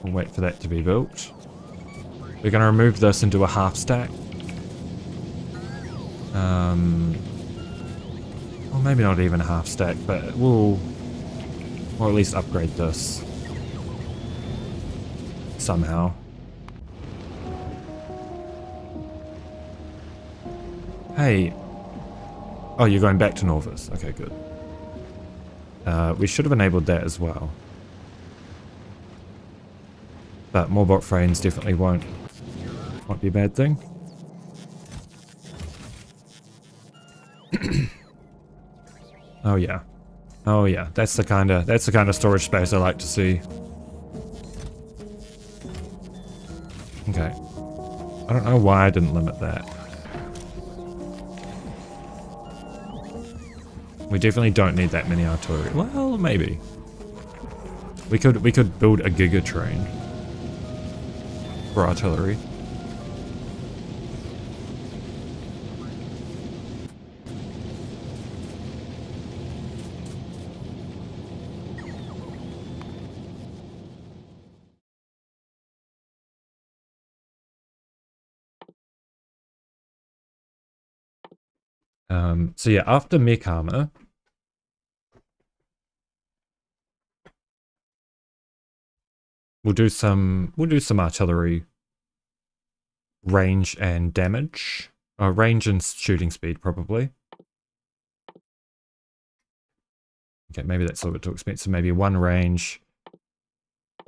We'll wait for that to be built. We're going to remove this and do a half stack. Well, maybe not even a half stack, but we'll at least upgrade this somehow. Hey. Oh, you're going back to Norvis. Okay, good. We should have enabled that as well. But more bot frames definitely won't be a bad thing. Oh yeah. Oh yeah. That's the kind of storage space I like to see. Okay. I don't know why I didn't limit that. We definitely don't need that many artillery. Well, maybe. We could build a giga train for artillery. So yeah, after mech armor, we'll do some artillery range and damage. Range and shooting speed probably. Okay, maybe that's a little bit too expensive. Maybe 1 range,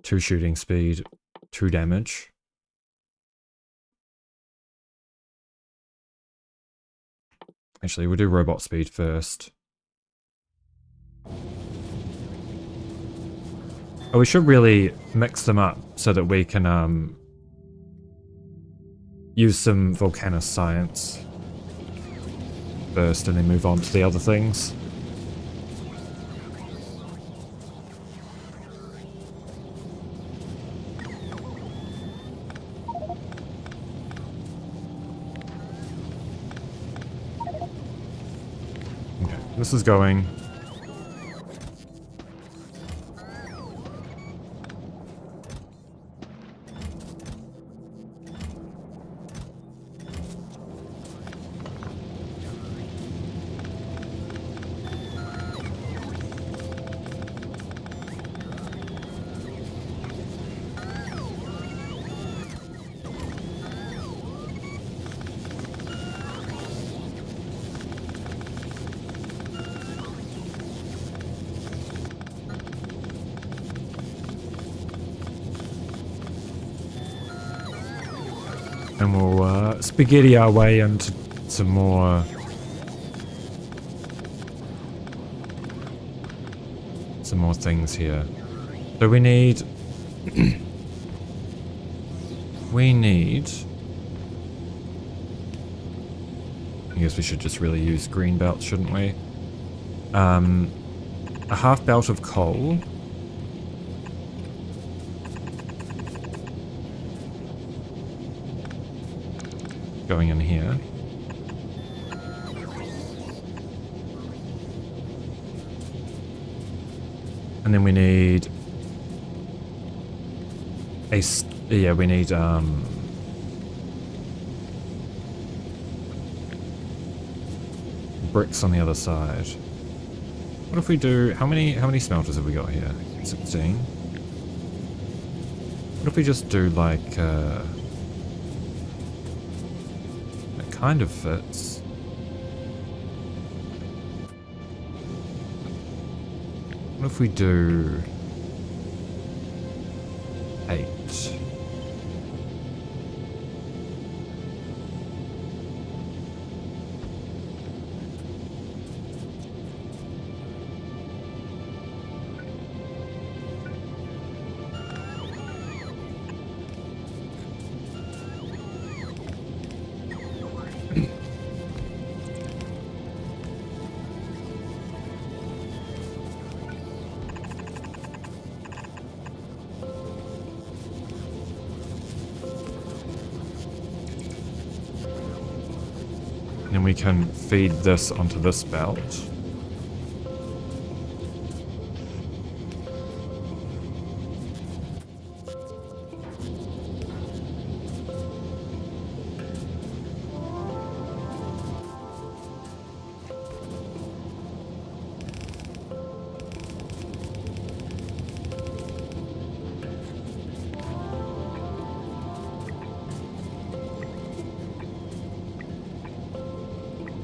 2 shooting speed, 2 damage. Actually, we'll do robot speed first. Oh, we should really mix them up so that we can use some Volcanus science first and then move on to the other things. Okay, this is going. And we'll spaghetti our way into some more things here. So we need I guess we should just really use green belt, shouldn't we? A half belt of coal. Going in here. And then we need we need bricks on the other side. What if we do, how many smelters have we got here? 16. What if we just do like that kind of fits. What if we do 8. And we can feed this onto this belt.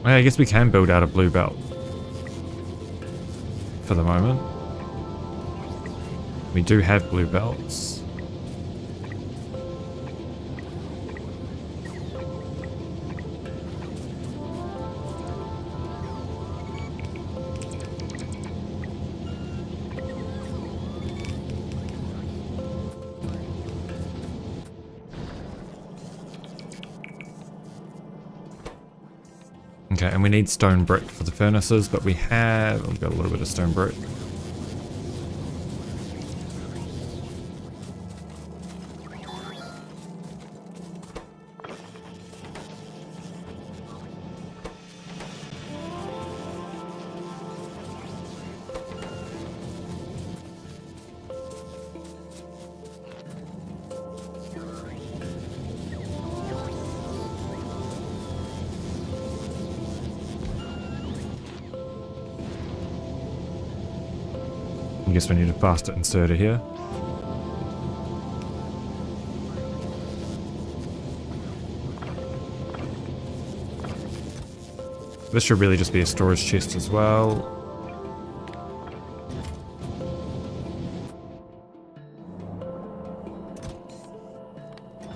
I guess we can build out a blue belt for the moment. We do have blue belts. Okay, and we need stone brick for the furnaces, but we've got a little bit of stone brick. I guess we need a faster inserter here. This should really just be a storage chest as well.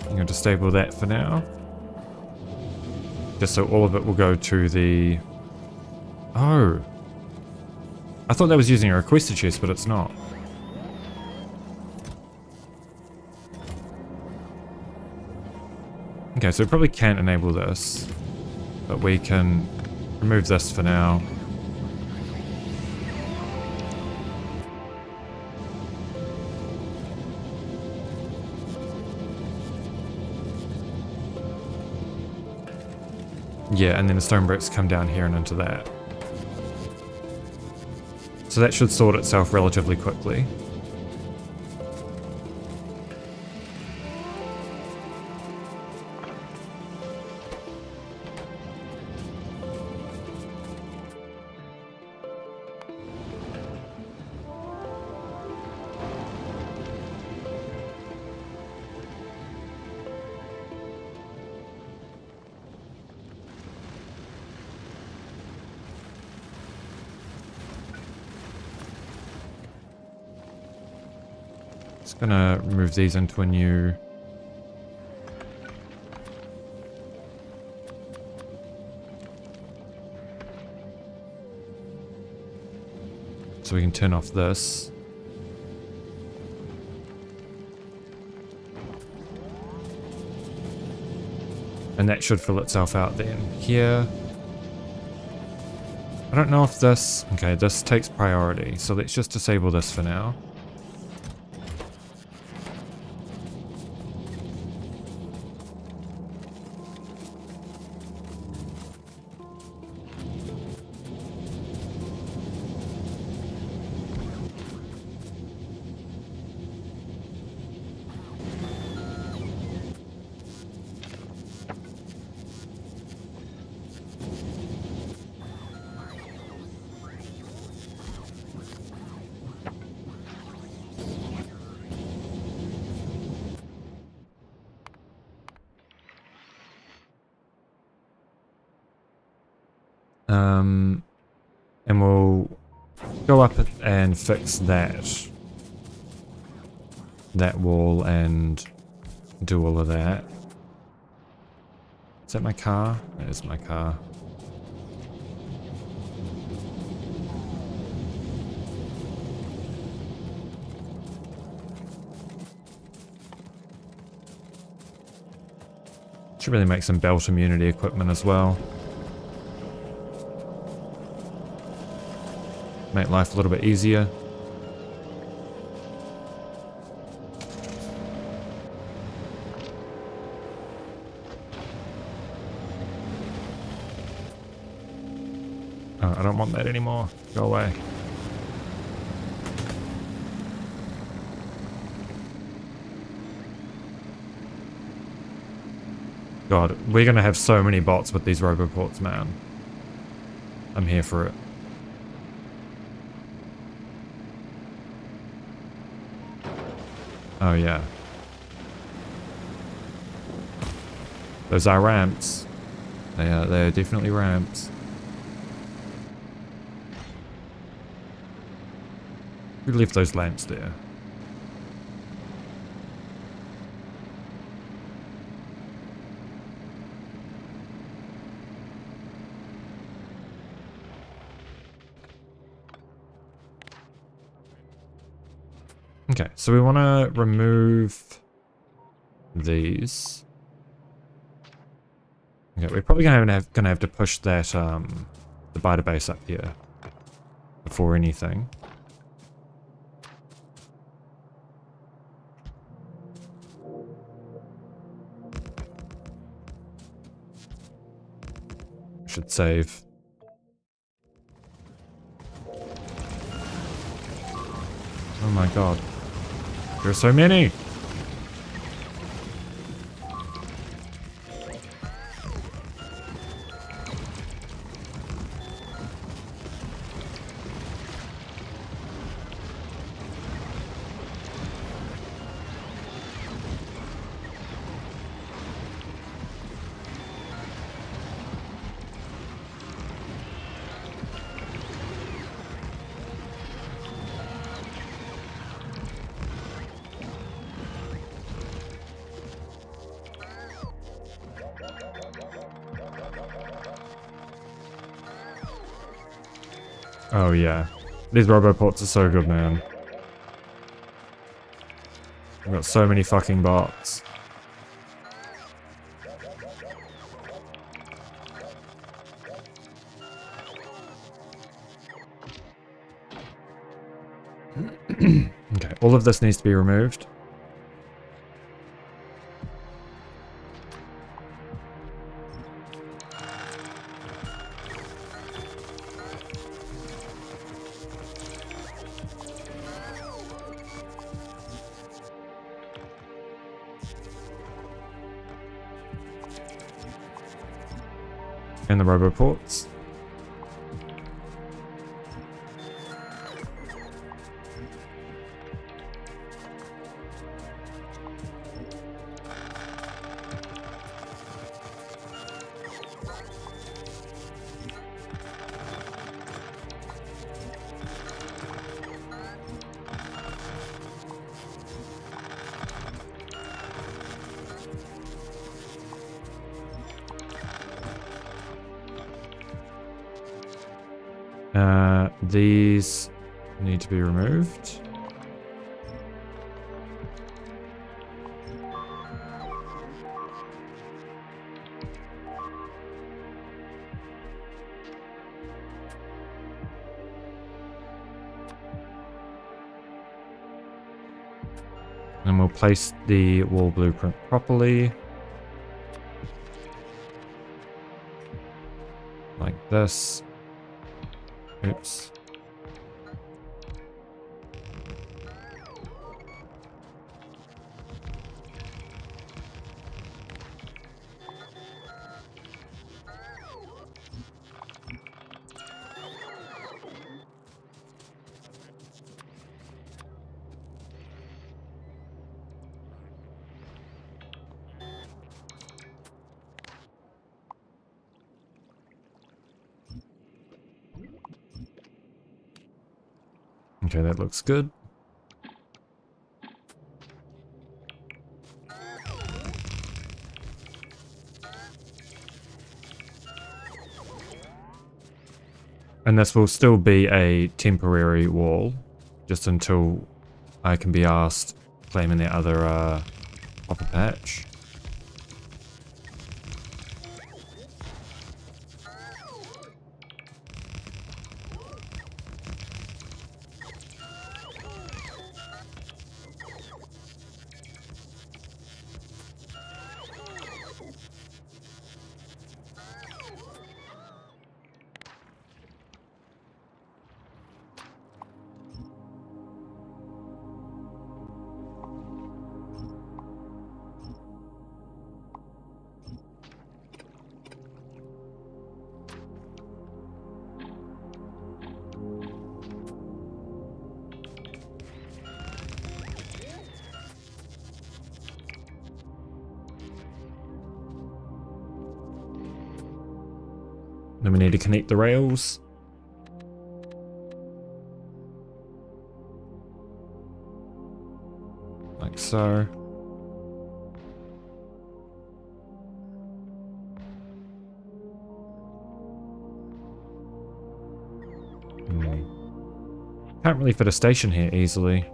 I'm going to disable that for now. Just so all of it will go to the... Oh! I thought that was using a requester chest, but it's not. Okay, so we probably can't enable this, but we can remove this for now. Yeah, and then the stone bricks come down here and into that. So that should sort itself relatively quickly. Just gonna remove these into a new... So we can turn off this. And that should fill itself out then. Here. I don't know if this... Okay, this takes priority, so let's just disable this for now. And we'll go up and fix that that wall and do all of that. Is that my car? That is my car. Should really make some belt immunity equipment as well. Make life a little bit easier. Oh, I don't want that anymore. Go away. God, we're gonna have so many bots with these roboports, man. I'm here for it. Oh yeah. Those are ramps. They're definitely ramps. Who left those lamps there? Okay, so we want to remove these. Okay, we're probably gonna have to push that the biter base up here before anything. Should save. Oh my god. There are so many! Oh yeah. These roboports are so good, man. We've got so many fucking bots. Okay, all of this needs to be removed. And the roboports. These need to be removed. And we'll place the wall blueprint properly. Like this. Oops. Okay, that looks good. And this will still be a temporary wall, just until I can be asked claiming the other copper patch. Then we need to connect the rails. Like so. Can't really fit a station here easily.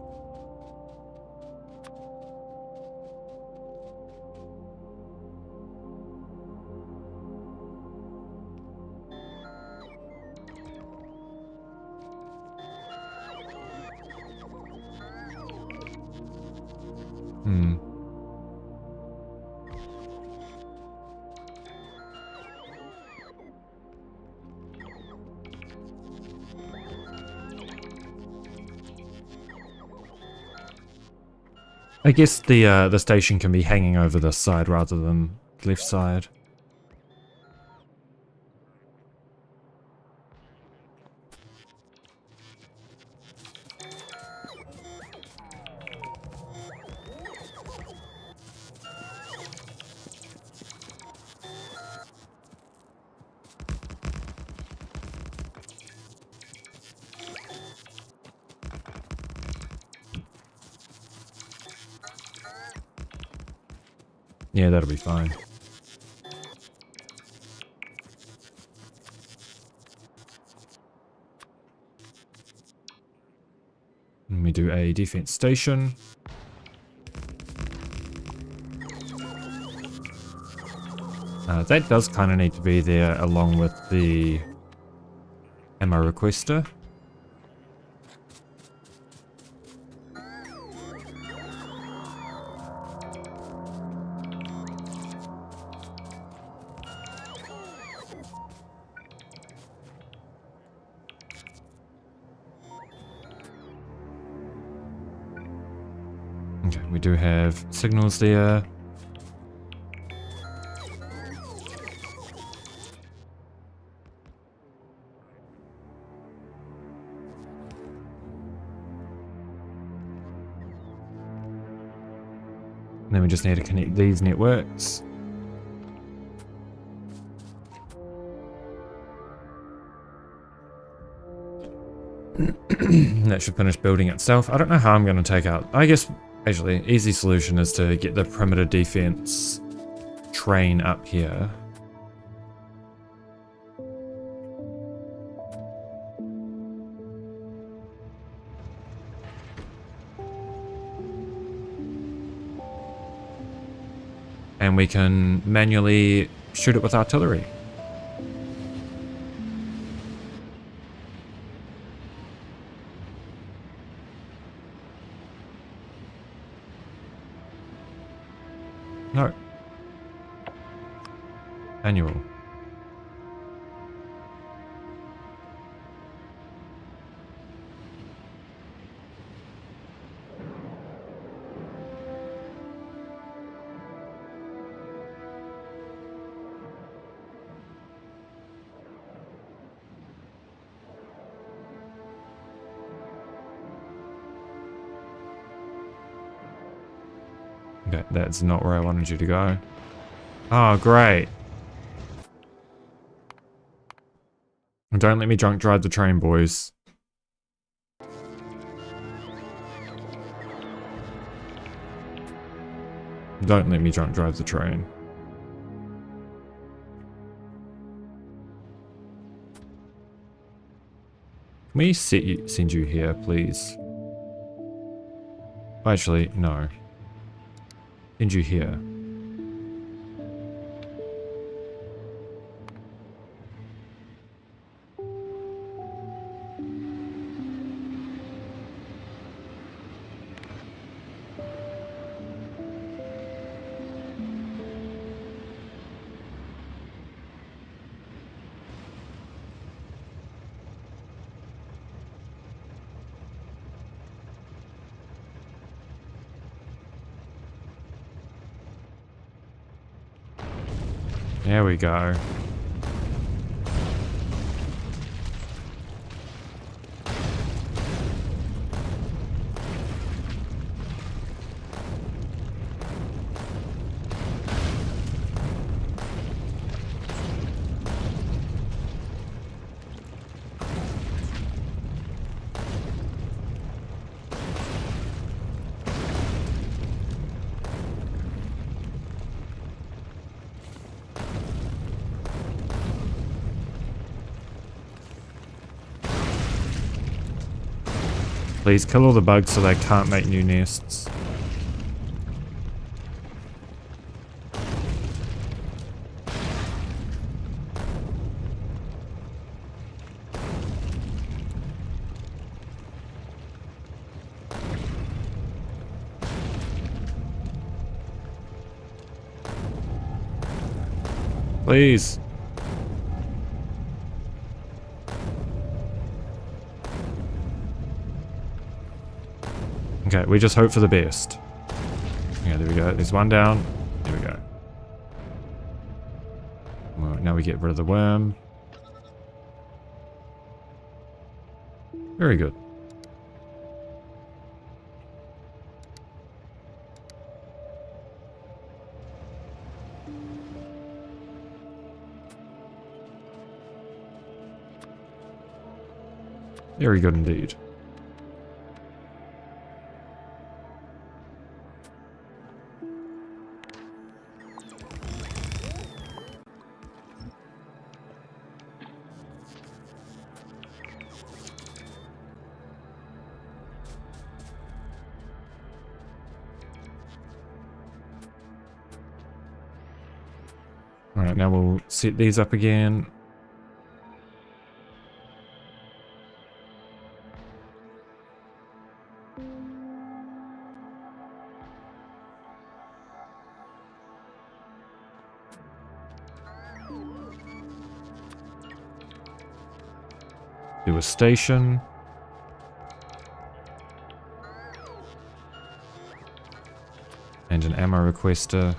I guess the station can be hanging over this side rather than the left side. Yeah, that'll be fine. And we do a defense station. That does kind of need to be there along with the ammo requester. Okay, we do have signals there. And then we just need to connect these networks. That should finish building itself. I don't know how I'm going to take out... I guess, actually, easy solution is to get the perimeter defense train up here. And we can manually shoot it with artillery. No. Annual. Okay, that's not where I wanted you to go. Oh, great. Don't let me drunk drive the train, boys. Don't let me drunk drive the train. Can we send you here, please? Oh, actually, no. Send you here. There we go. Please kill all the bugs so they can't make new nests. Please. Okay, we just hope for the best. Yeah, there we go. There's one down. There we go. Well, now we get rid of the worm. Very good. Very good indeed. Alright, now we'll set these up again. Do a station. And an ammo requester.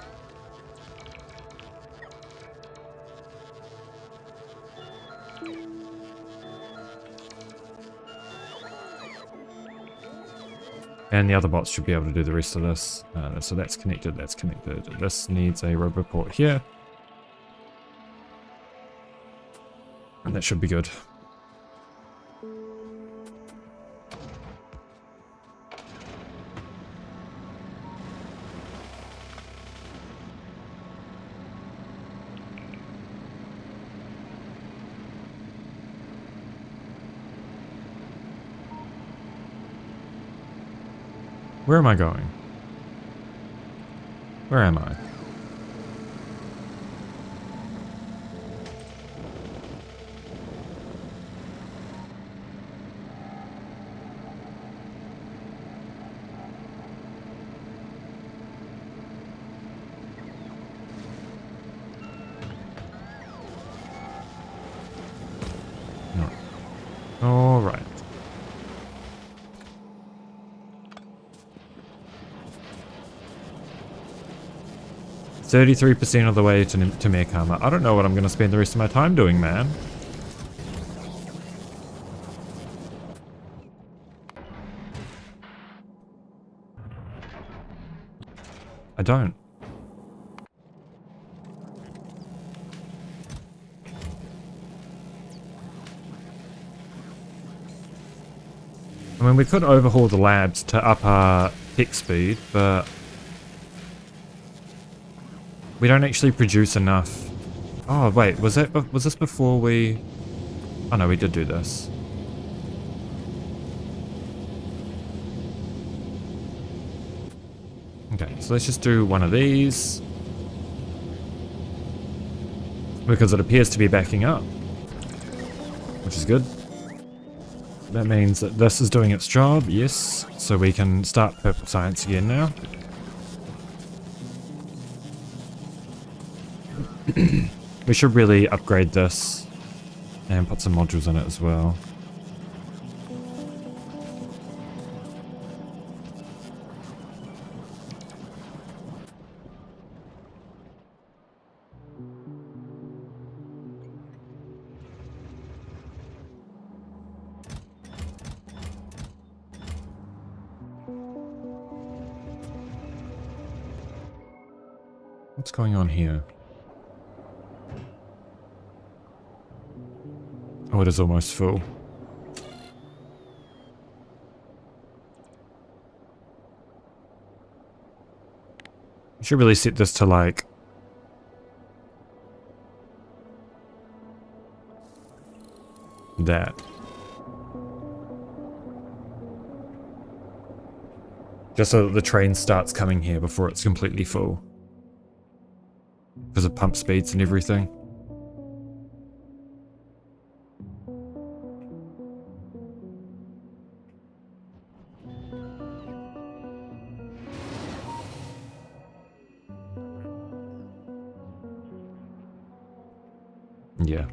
And the other bots should be able to do the rest of this. So that's connected, that's connected. This needs a roboport here. And that should be good. Where am I going? Where am I? No. All right. 33% of the way to Mekama. I don't know what I'm going to spend the rest of my time doing, man. I don't. I mean, we could overhaul the labs to up our tech speed, but we don't actually produce enough. Oh wait, was this before we? Oh no, we did do this. Okay, so let's just do one of these. Because it appears to be backing up. Which is good. That means that this is doing its job, yes. So we can start purple science again now. We should really upgrade this and put some modules in it as well. What's going on here? Oh, it is almost full. You should really set this to like that. Just so that the train starts coming here before it's completely full. Because of pump speeds and everything. Yeah.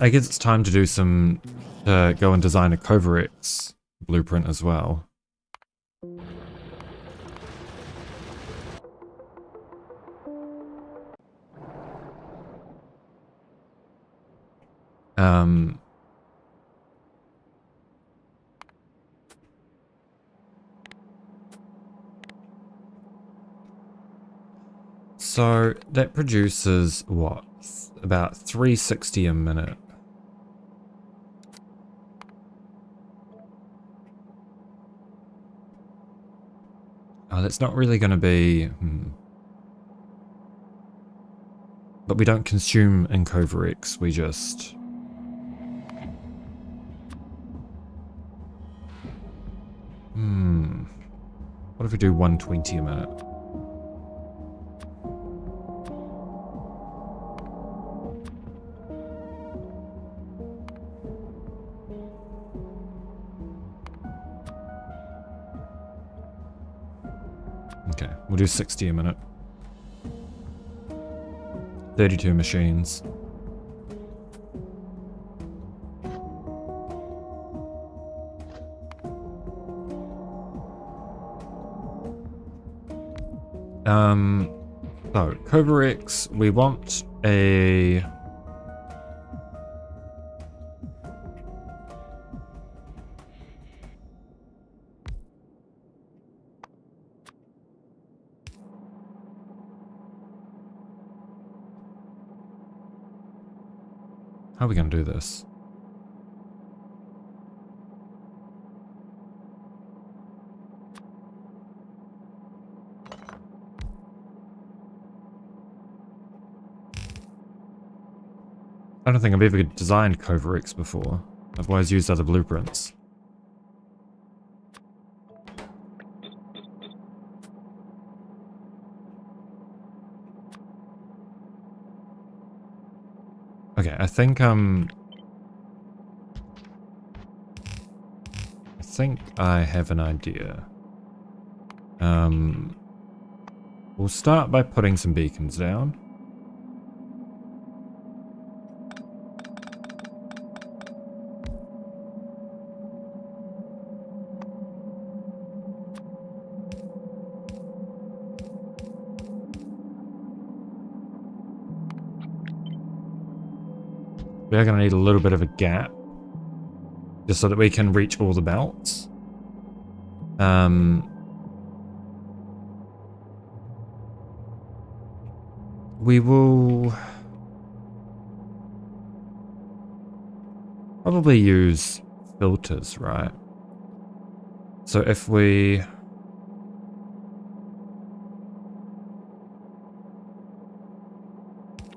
I guess it's time to do some, go and design a Covarex blueprint as well. So that produces what? About 360 a minute. Oh, that's not really going to be... But we don't consume in Covarex, we just... What if we do 120 a minute? Okay, we'll do 60 a minute. 32 machines. So, Covarex, we want a... How are we going to do this? I don't think I've ever designed Covarex before. I've always used other blueprints. Okay, I think I have an idea. We'll start by putting some beacons down. We are going to need a little bit of a gap, just so that we can reach all the belts. We will... probably use filters, right? So if we...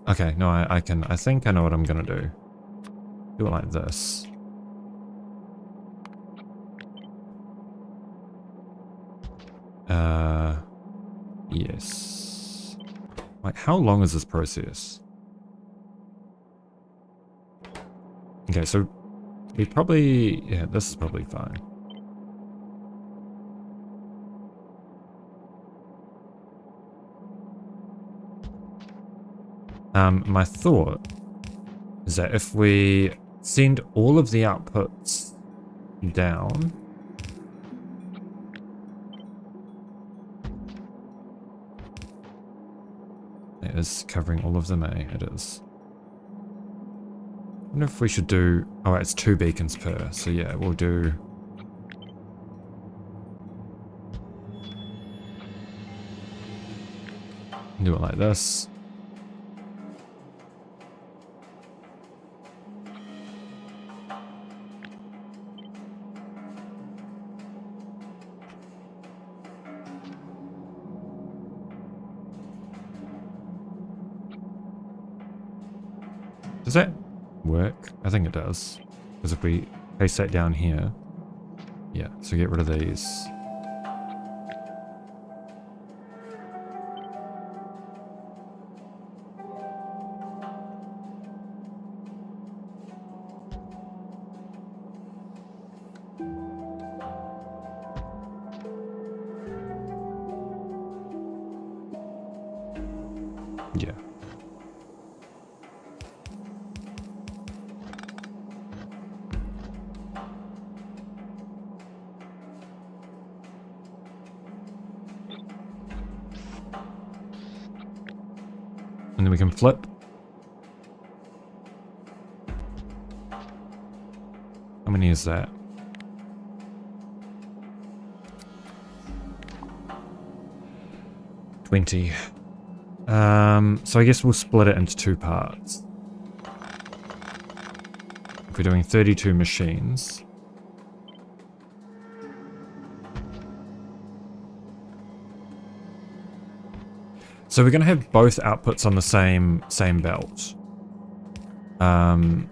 Okay, no, I think I know what I'm gonna do. Do it like this. Yes. Like, how long is this process? Okay, so we probably... Yeah, this is probably fine. My thought is that if we send all of the outputs down... It is covering all of them, eh? It is. I wonder if we should do... Oh, it's 2 beacons per. So yeah, we'll do... Do it like this. Does that work? I think it does. Because if we paste that down here... Yeah, so get rid of these. Yeah. And then we can flip. How many is that? $20. So I guess we'll split it into 2 parts. If we're doing 32 machines. So we're going to have both outputs on the same belt. And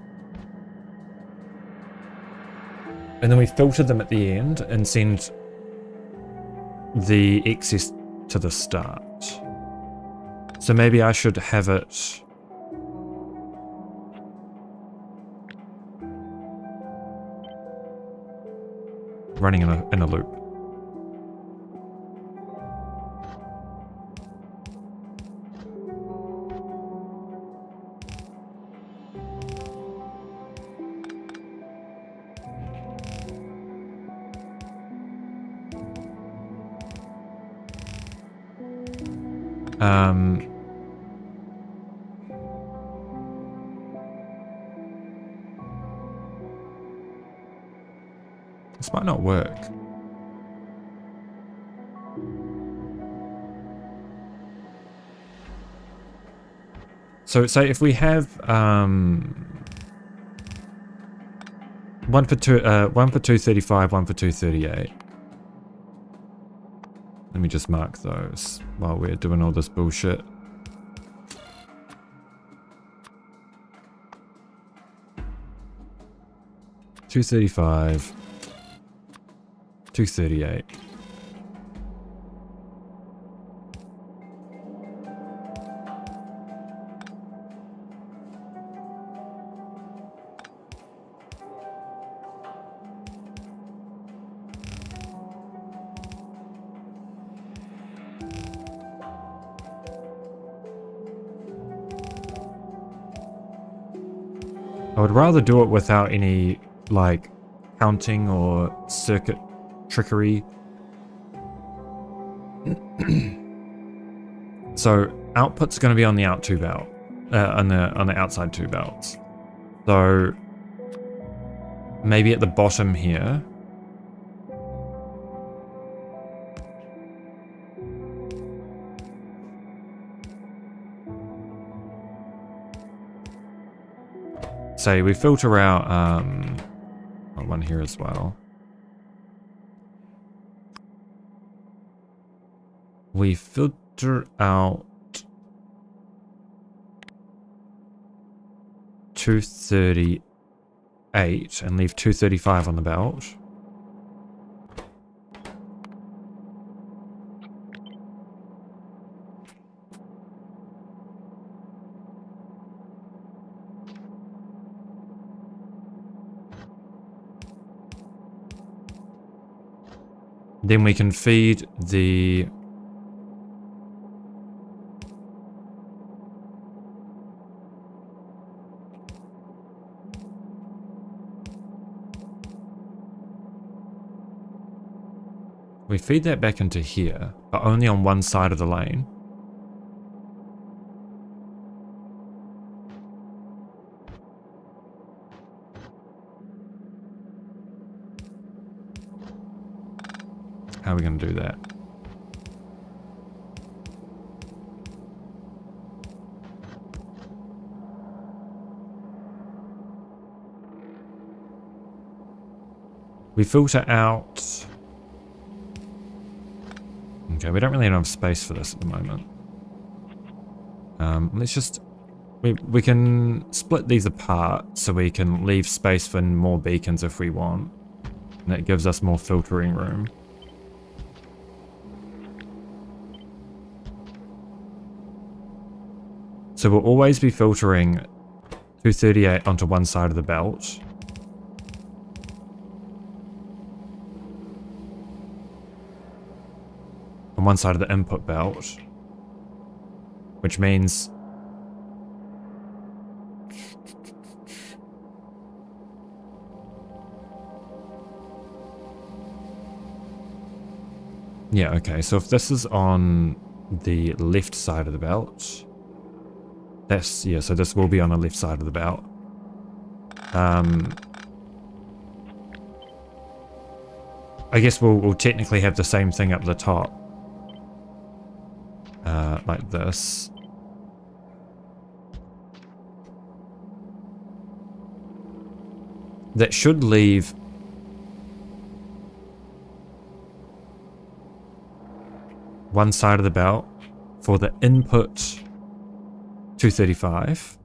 then we filter them at the end and send the excess to the start. So maybe I should have it... running in a loop. This might not work. So say if we have one for 235, one for 238. Let me just mark those while we're doing all this bullshit. $235, $238. I would rather do it without any, like, counting or circuit trickery. So output's going to be on the out 2 belt, on the outside 2 belts. So maybe at the bottom here. say we filter out one here as well. We filter out 238 and leave 235 on the belt. Then we can feed the that back into here, but only on one side of the lane. How are we going to do that? We filter out... Okay, we don't really have enough space for this at the moment. Let's just... We can split these apart so we can leave space for more beacons if we want. And it gives us more filtering room. So we'll always be filtering 238 onto one side of the belt. On one side of the input belt. Which means... Yeah, okay, so if this is on the left side of the belt... That's, yeah, so this will be on the left side of the belt. I guess we'll technically have the same thing up the top. Like this. That should leave one side of the belt for the input 235.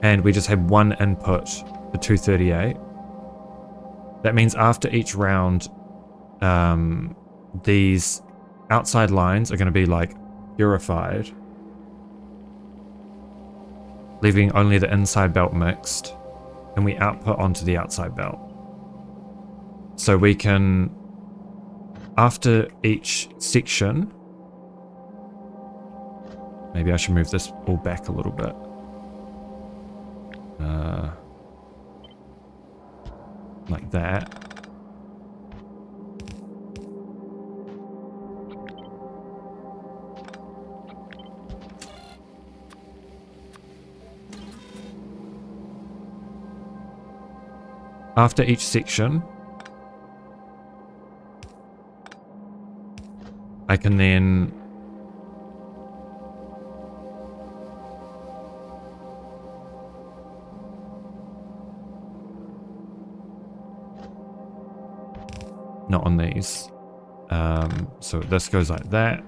And we just have one input for 238. That means after each round, these outside lines are going to be like purified, leaving only the inside belt mixed, and we output onto the outside belt. So we can, after each section, maybe I should move this all back a little bit. Like that. After each section, I can then not on these. So this goes like that,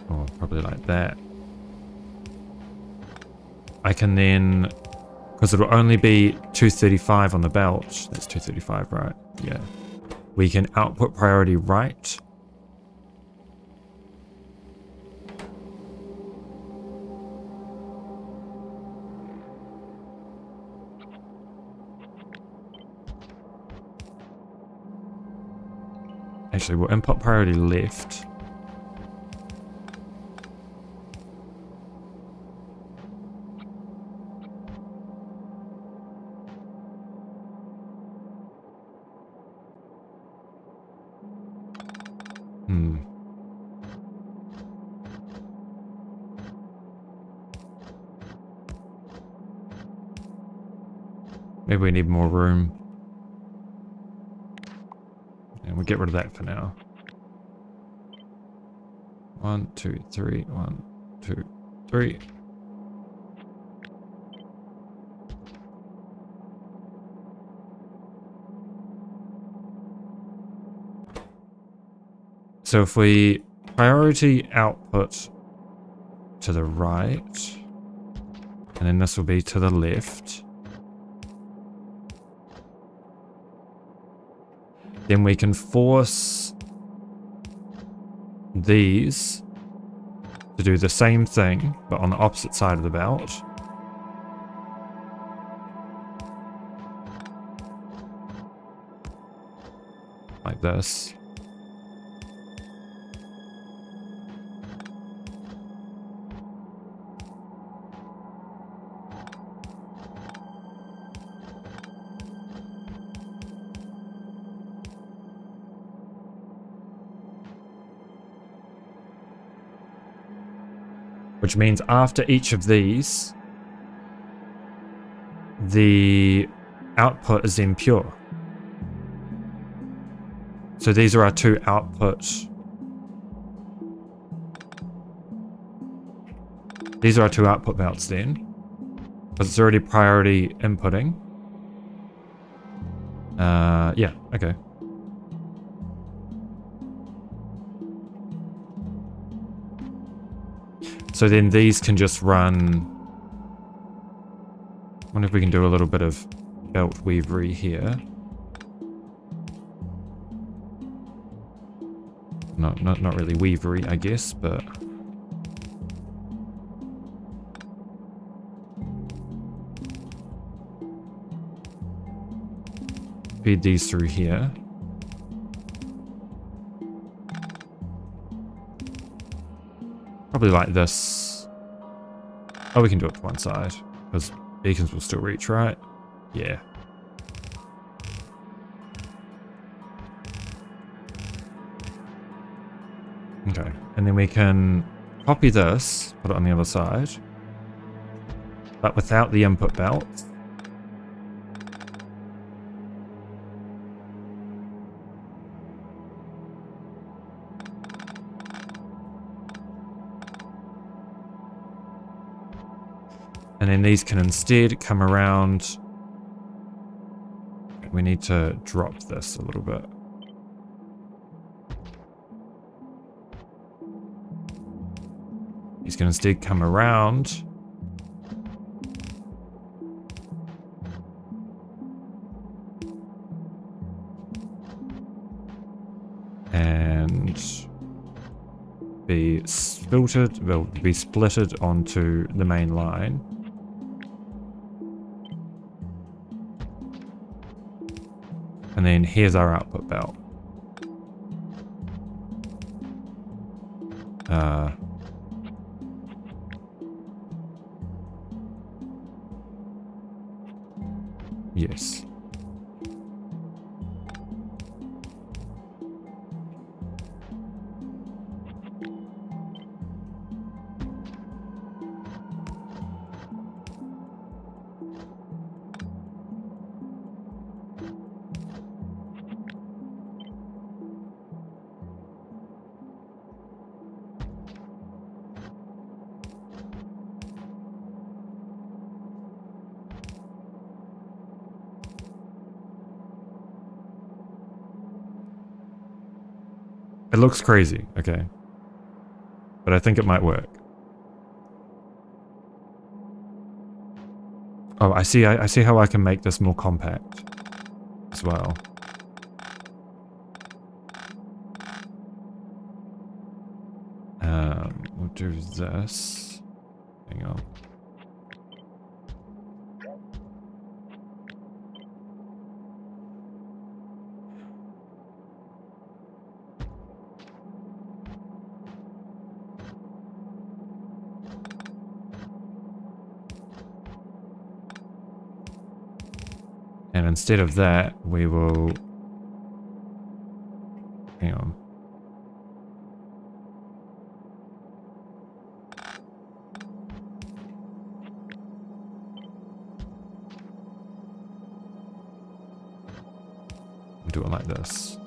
or probably like that. I can then, because it'll only be 235 on the belt. That's 235, right? Yeah. We can output priority right. Actually, we'll input priority left. Maybe we need more room. And we'll get rid of that for now. 1, 2, 3, 1, 2, 3. So if we priority output to the right, and then this will be to the left, then we can force these to do the same thing, but on the opposite side of the belt. Like this. Which means after each of these, the output is then pure. So these are our two outputs. These are our two output belts then. Because it's already priority inputting. Yeah, okay. So then these can just run... I wonder if we can do a little bit of belt weavery here. Not really weavery, I guess, but... feed these through here. Probably like this. Oh, we can do it to one side, because beacons will still reach, right? Yeah. Okay, and then we can copy this, put it on the other side, but without the input belt. And then these can instead come around. We need to drop this a little bit. These can instead come around. And be filtered, well, be splitted onto the main line. And then here's our output belt. Yes. It looks crazy, okay. But I think it might work. Oh, I see how I can make this more compact as well. We'll do this. Hang on. And instead of that, we will... Hang on. Do it like this.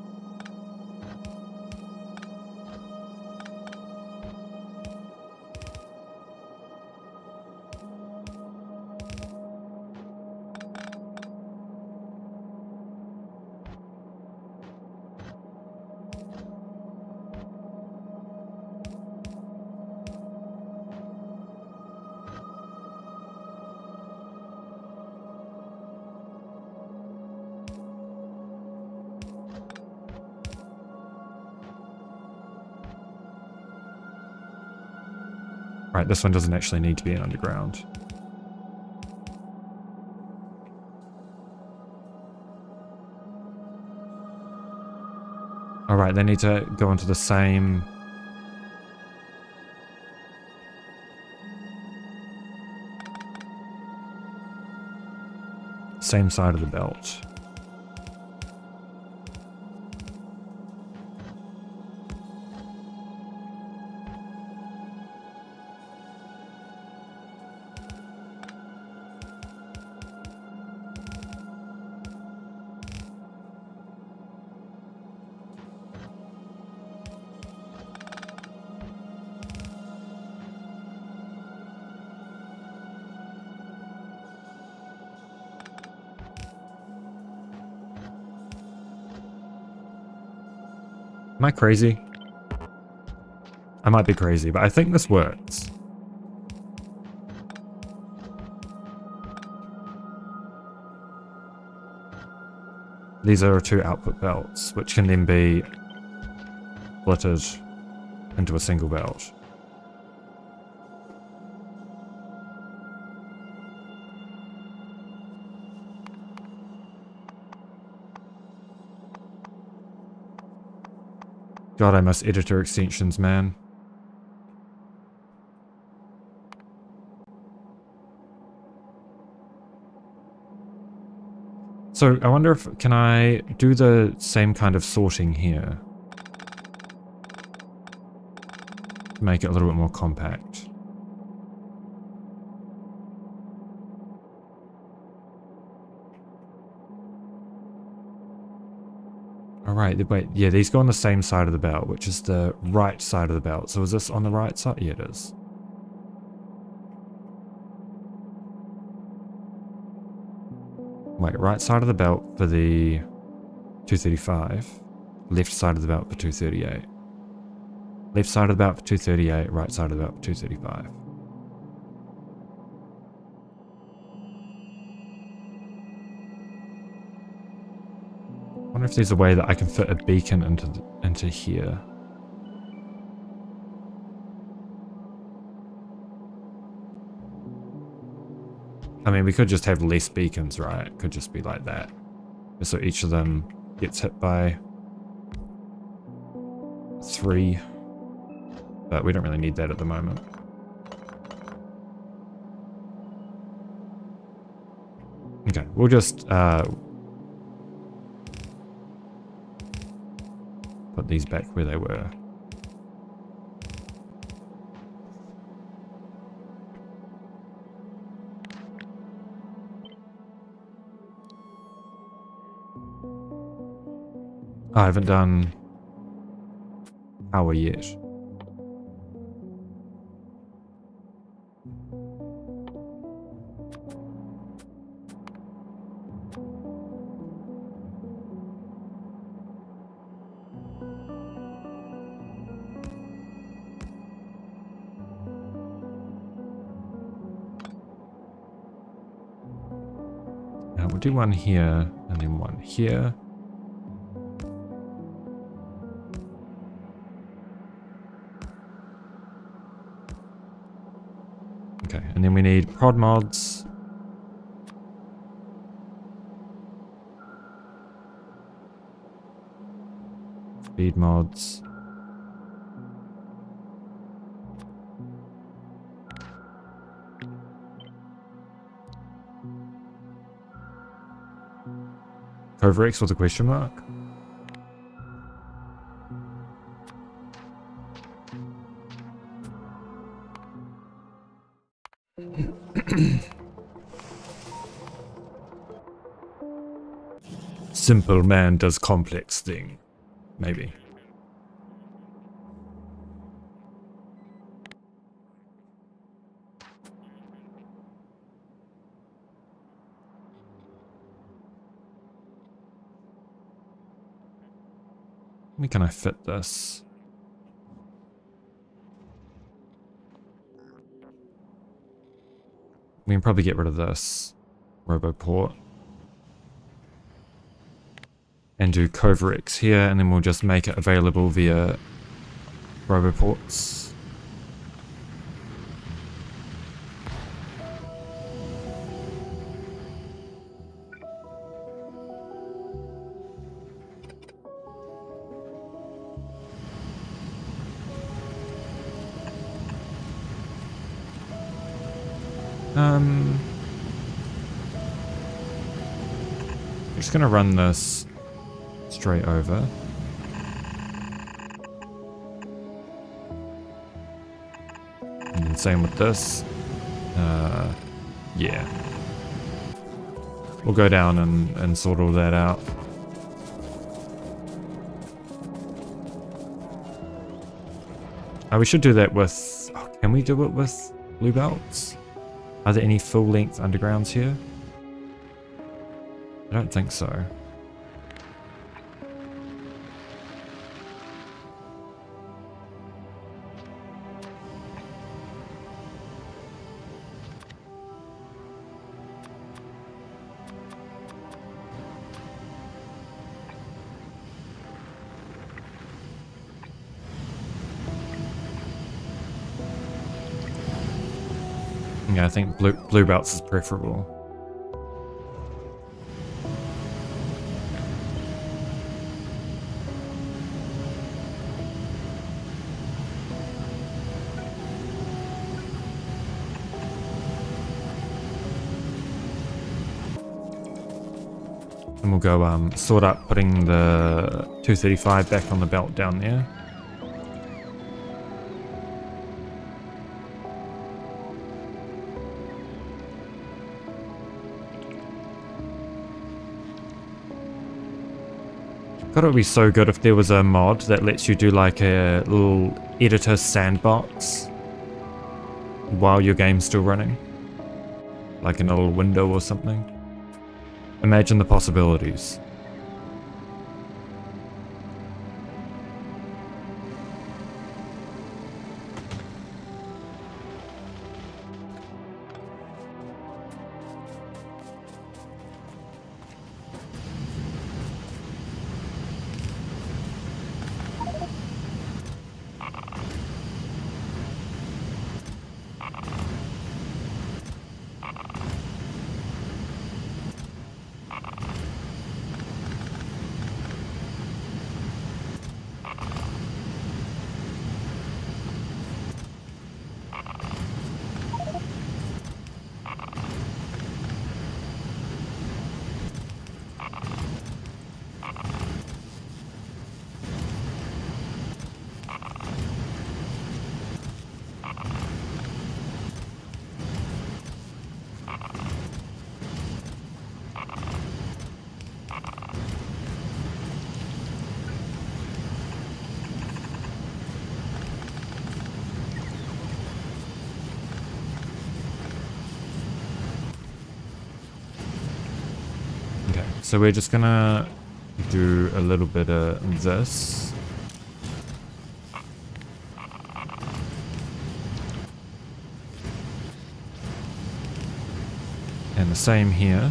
Right, this one doesn't actually need to be an underground. Alright, they need to go into the same... same side of the belt. Am I crazy? I might be crazy, but I think this works. These are 2 output belts, which can then be splitted into a single belt. God, I miss editor extensions, man. So, I wonder if, can I do the same kind of sorting here? Make it a little bit more compact. Alright, wait, yeah, these go on the same side of the belt, which is the right side of the belt. So is this on the right side? Yeah, it is. Wait, right side of the belt for the 235. Left side of the belt for 238. Left side of the belt for 238, right side of the belt for 235. I wonder if there's a way that I can fit a beacon into here. I mean, we could just have less beacons, right? It could just be like that. So each of them gets hit by 3. But we don't really need that at the moment. Okay, we'll just put these back where they were. I haven't done power yet. We'll do one here and then one here. Okay, and then we need prod mods. Speed mods. Coverex with a question mark? Simple man does complex thing. Maybe. Where can I fit this? We can probably get rid of this RoboPort. And do Coverex here, and then we'll just make it available via RoboPorts. I'm just gonna run this straight over. And then same with this. Yeah. We'll go down and sort all that out. We should do that with... Oh, can we do it with blue belts? Are there any full-length undergrounds here? I don't think so. Yeah, I think blue belts is preferable. And we'll go sort out putting the 235 back on the belt down there. God, it would be so good if there was a mod that lets you do like a little editor sandbox while your game's still running. Like in a little window or something. Imagine the possibilities. So we're just gonna do a little bit of this. And the same here.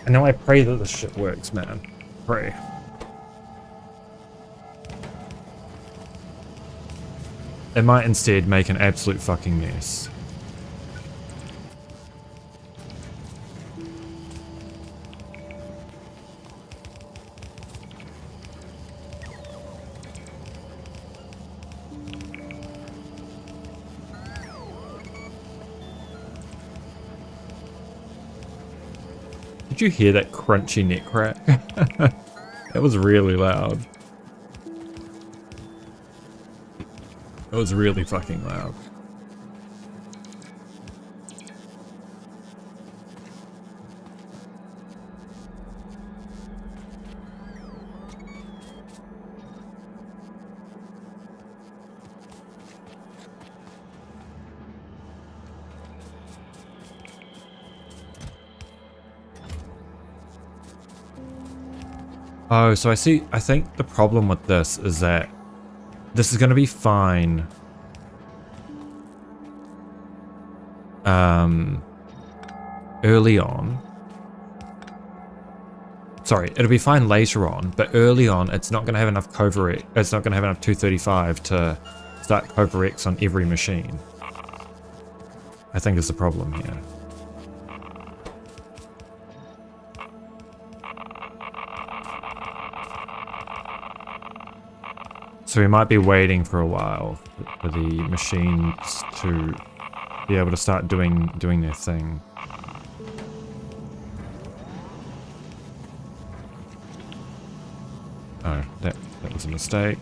And now I pray that this shit works, man. Pray. It might instead make an absolute fucking mess. Did you hear that crunchy neck crack? That was really loud. It was really fucking loud. Oh, so I see. I think the problem with this is that this is going to be fine. Early on. Sorry, it'll be fine later on, but early on, it's not going to have enough Covert. It's not going to have enough 235 to start Covert on every machine. I think is the problem here. So we might be waiting for a while for the machines to be able to start doing their thing. Oh, that was a mistake.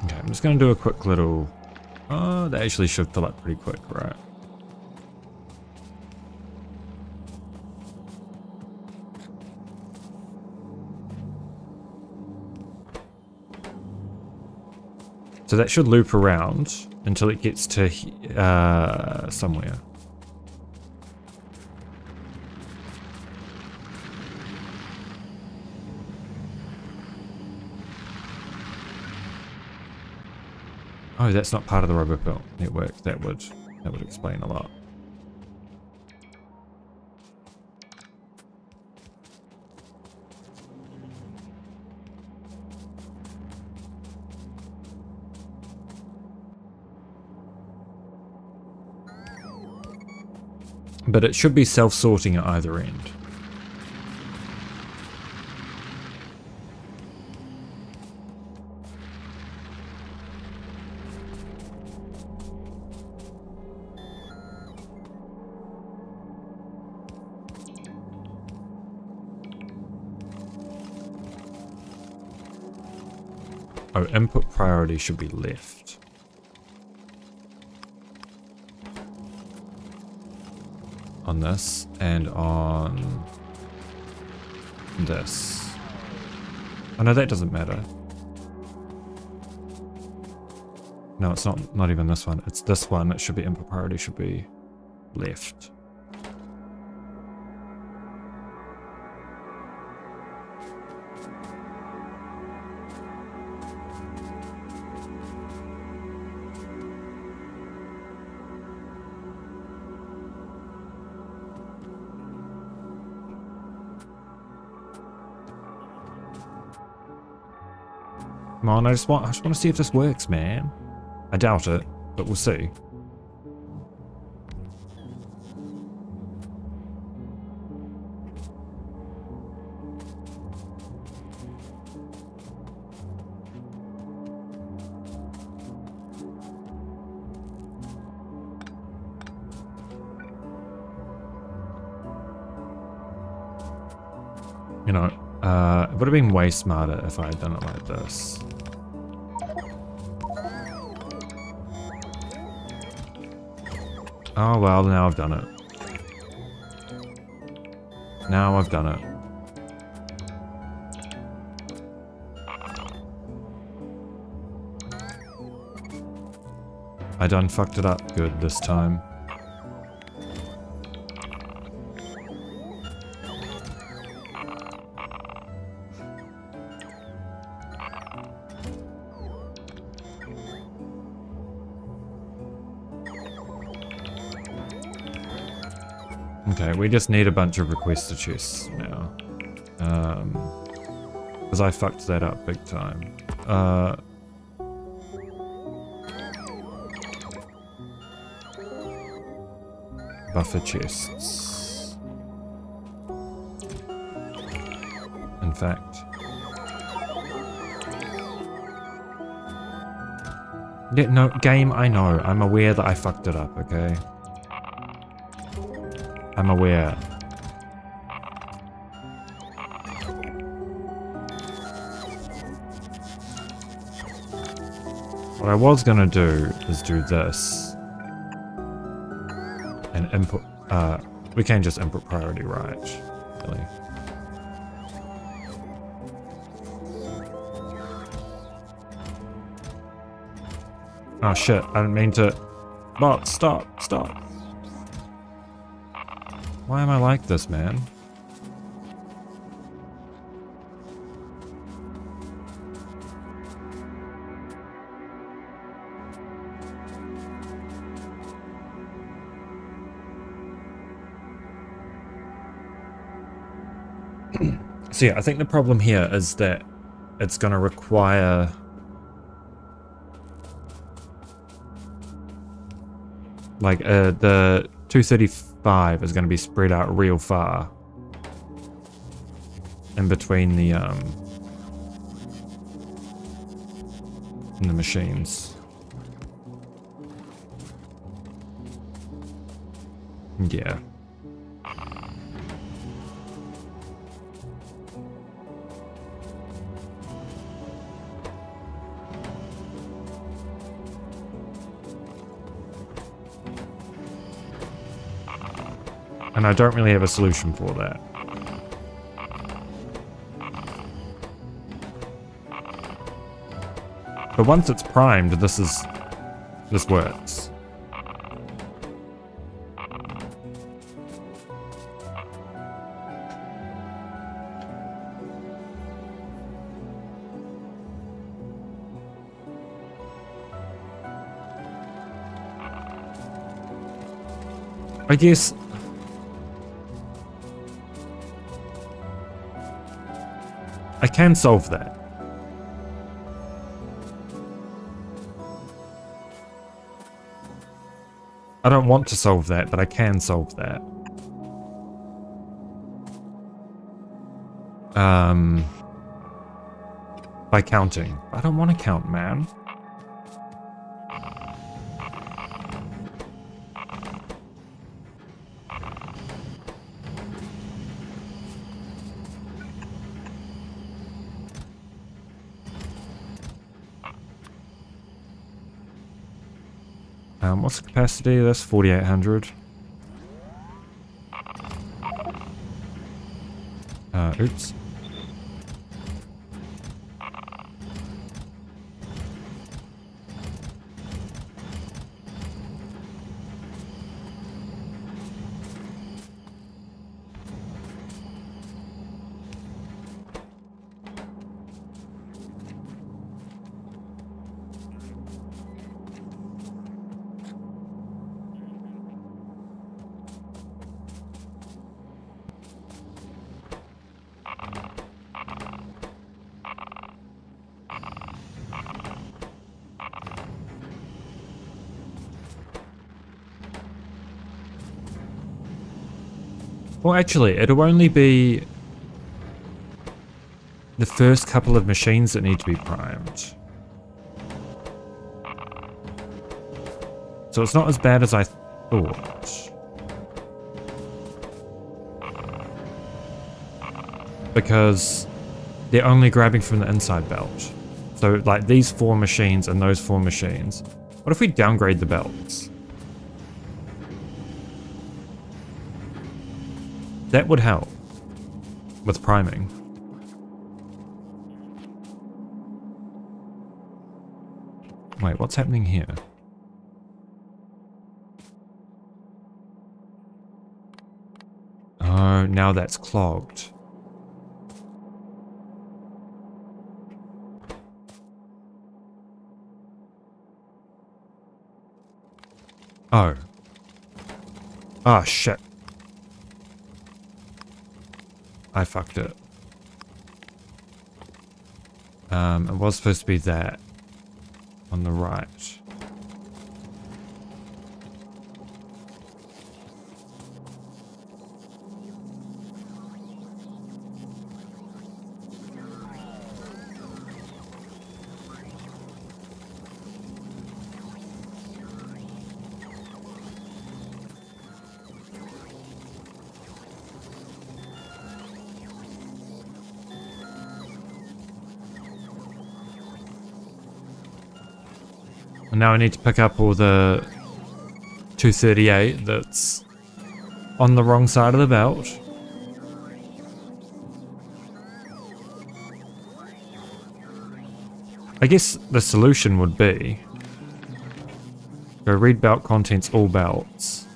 Okay, I'm just going to do a quick little... Oh, that actually should fill up pretty quick, right? So that should loop around until it gets to somewhere. Oh, that's not part of the RoboBuilt network. That would explain a lot. But it should be self-sorting at either end. Oh, input priority should be left. On this and on this. Oh no, that doesn't matter. No, it's not even this one. It's this one. It should be input priority should be left. Come on, I just want to see if this works, man. I doubt it, but we'll see. You know, it would have been way smarter if I had done it like this. Oh well, now I've done it. Now I've done it. I done fucked it up good this time. Okay, we just need a bunch of requester chests now. Because I fucked that up big time. Buffer chests. In fact. Yeah, no, game, I know. I'm aware that I fucked it up, okay? I'm aware. What I was gonna do is do this. And input, we can just input priority right, really. Oh shit, I didn't mean to. Bot, stop, stop. Why am I like this, man? So yeah, I think the problem here is that it's going to require like the 235 is going to be spread out real far in between the machines. Yeah. And I don't really have a solution for that. But once it's primed, this works. I guess I can solve that. I don't want to solve that, but I can solve that. By counting. I don't want to count, man. What's the capacity of this? 4,800. Oops. Well, actually, it'll only be the first couple of machines that need to be primed. So it's not as bad as I thought. Because they're only grabbing from the inside belt. So, like, these 4 machines and those 4 machines. What if we downgrade the belts? That would help with priming. Wait, what's happening here? Oh, now that's clogged. Oh. Ah, shit. I fucked it. It was supposed to be that on the right. And now I need to pick up all the 238 that's on the wrong side of the belt. I guess the solution would be Go read belt contents, all belts.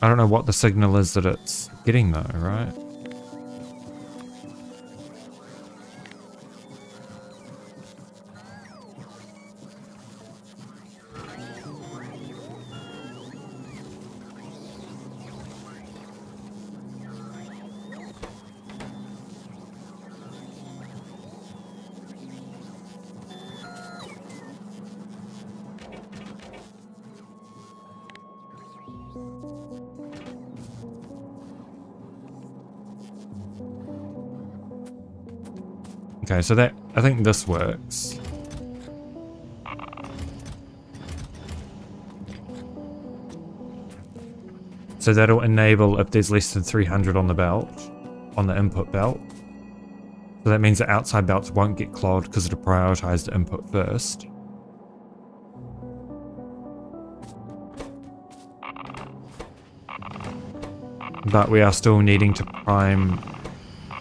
I don't know what the signal is that it's getting though, right? Okay, so that, I think this works. So that'll enable if there's less than 300 on the belt, on the input belt. So that means the outside belts won't get clogged because it'll prioritize the input first. But we are still needing to prime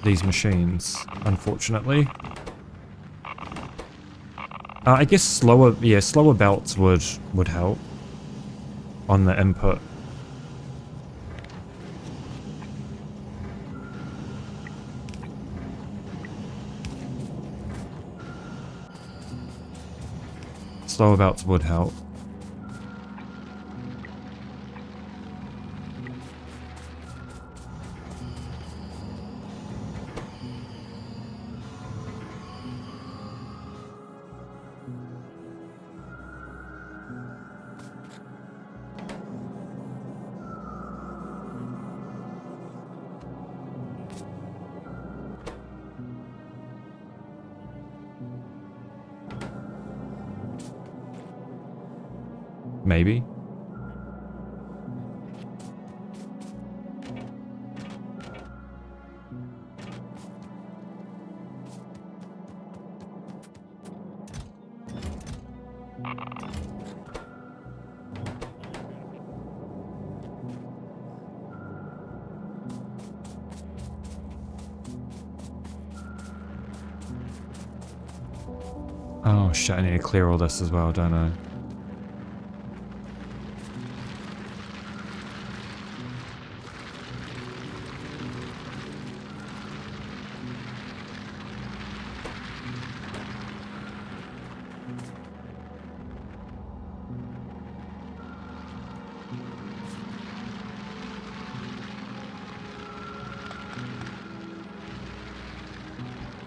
these machines, unfortunately. I guess slower belts would help on the input. Slower belts would help. Maybe. Oh shit, I need to clear all this as well, don't I?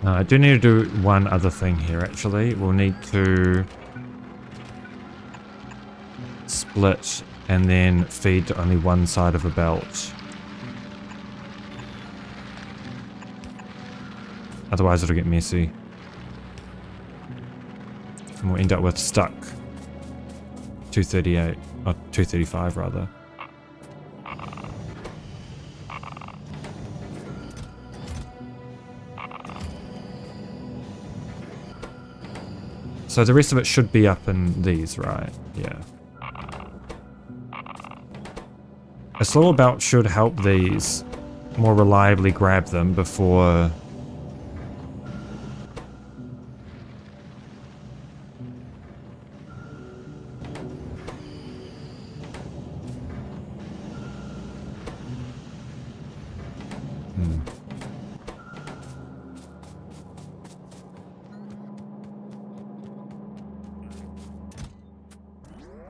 I do need to do one other thing here, actually. We'll need to split and then feed to only one side of a belt. Otherwise it'll get messy. And we'll end up with stuck 238, or 235 rather. So the rest of it should be up in these, right? Yeah. A slower belt should help these more reliably grab them before...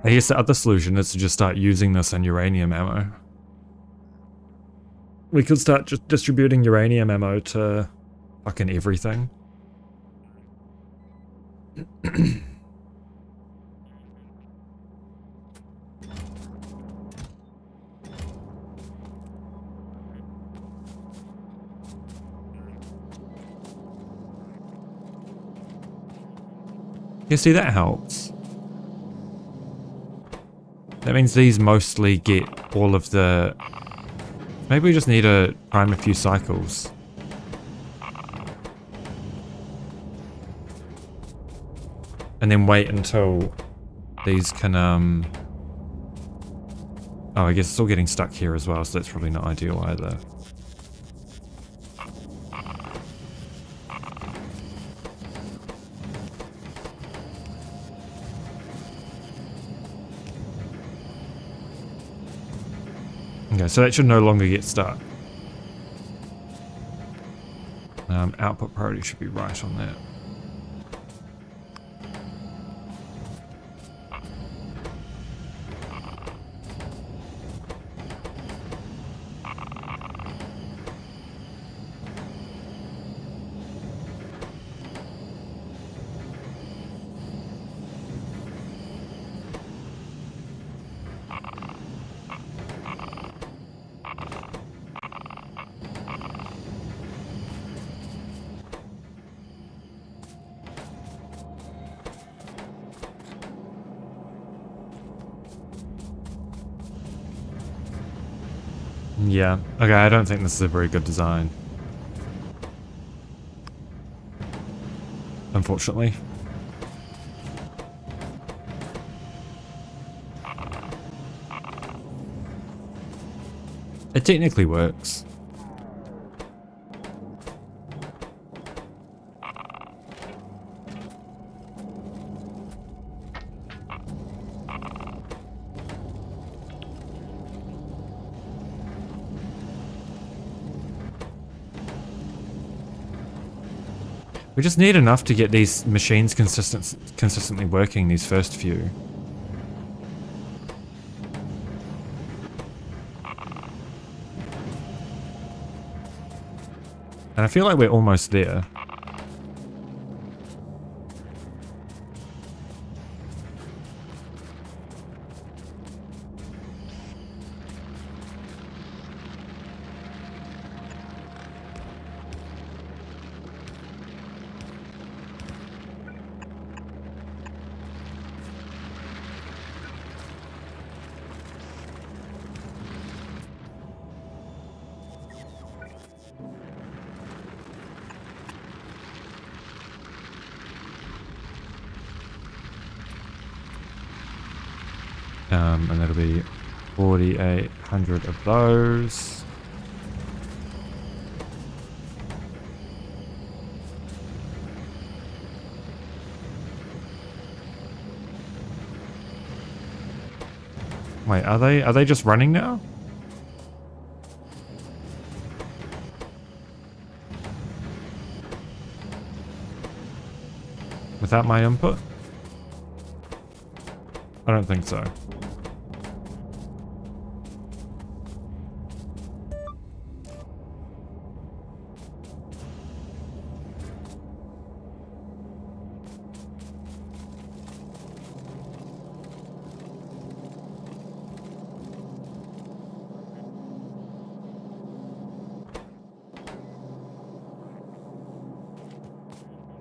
I guess the other solution is to just start using this in uranium ammo. We could start just distributing uranium ammo to fucking everything. You see, that helps. That means these mostly get all of the... Maybe we just need to prime a few cycles. And then wait until these can, oh, I guess it's all getting stuck here as well, so that's probably not ideal either. Okay, so that should no longer get stuck. Output priority should be right on that. Yeah, okay, I don't think this is a very good design. Unfortunately. It technically works. We just need enough to get these machines consistently working, these first few. And I feel like we're almost there. And that'll be 4,800 of those. Wait, are they just running now? Without my input? I don't think so.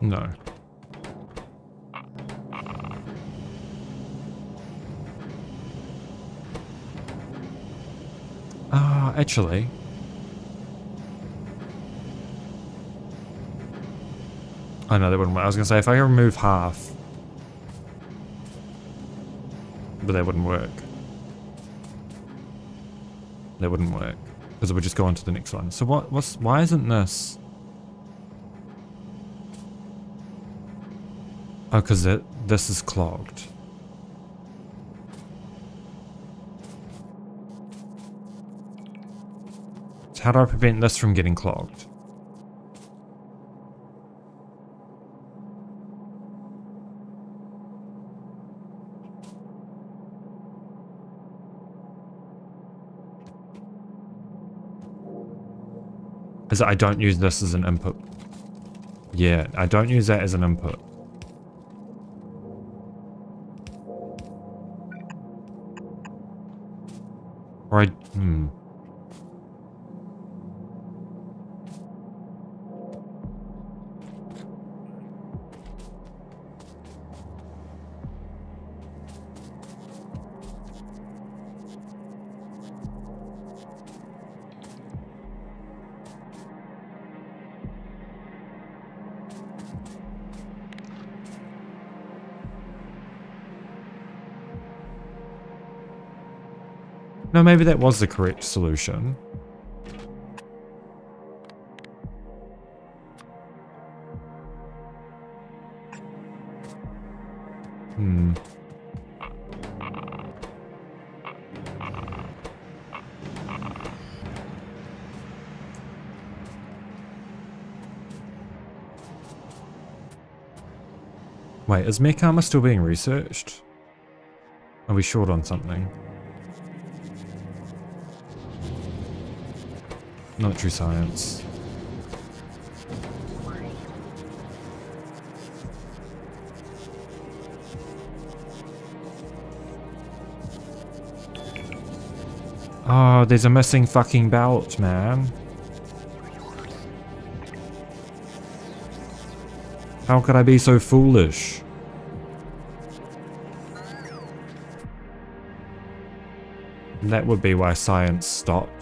No. Actually. Oh no, that wouldn't work. I was gonna say if I remove half. But that wouldn't work. That wouldn't work. Because it would just go on to the next one. So why isn't this? Oh, because this is clogged. So how do I prevent this from getting clogged? Is that I don't use this as an input. Yeah, I don't use that as an input. Or No, maybe that was the correct solution. Wait, is mech armor still being researched? Are we short on something? Military science. Oh, there's a missing fucking belt, man. How could I be so foolish? And that would be why science stopped.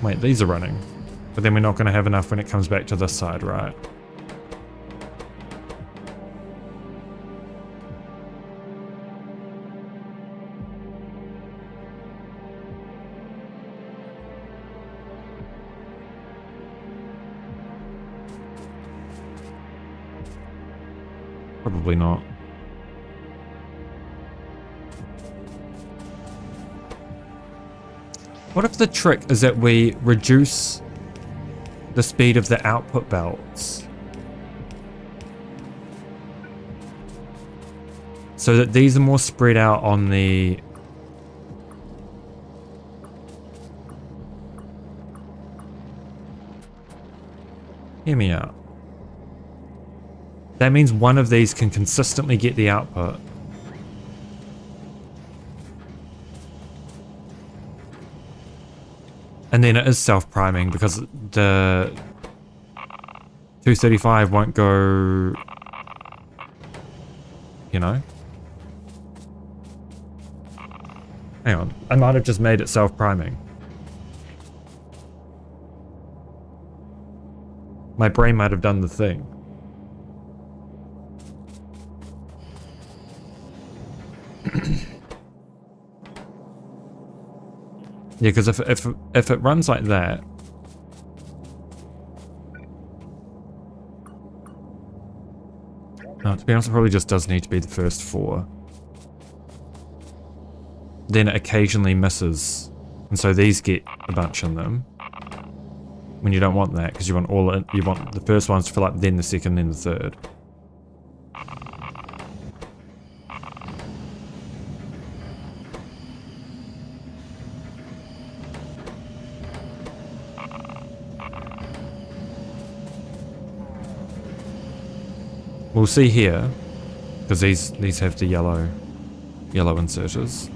Wait, these are running. But then we're not going to have enough when it comes back to this side, right? Probably not. What if the trick is that we reduce the speed of the output belts? So that these are more spread out on the... Hear me out. That means one of these can consistently get the output. And then it is self-priming because the 235 won't go, you know? Hang on, I might have just made it self-priming. My brain might have done the thing. Yeah, because if it runs like that, no, to be honest, it probably just does need to be the first 4. Then it occasionally misses, and so these get a bunch in them. When you don't want that, because you want you want the first ones to fill up, then the second, then the third. We'll see here, because these have the yellow inserters.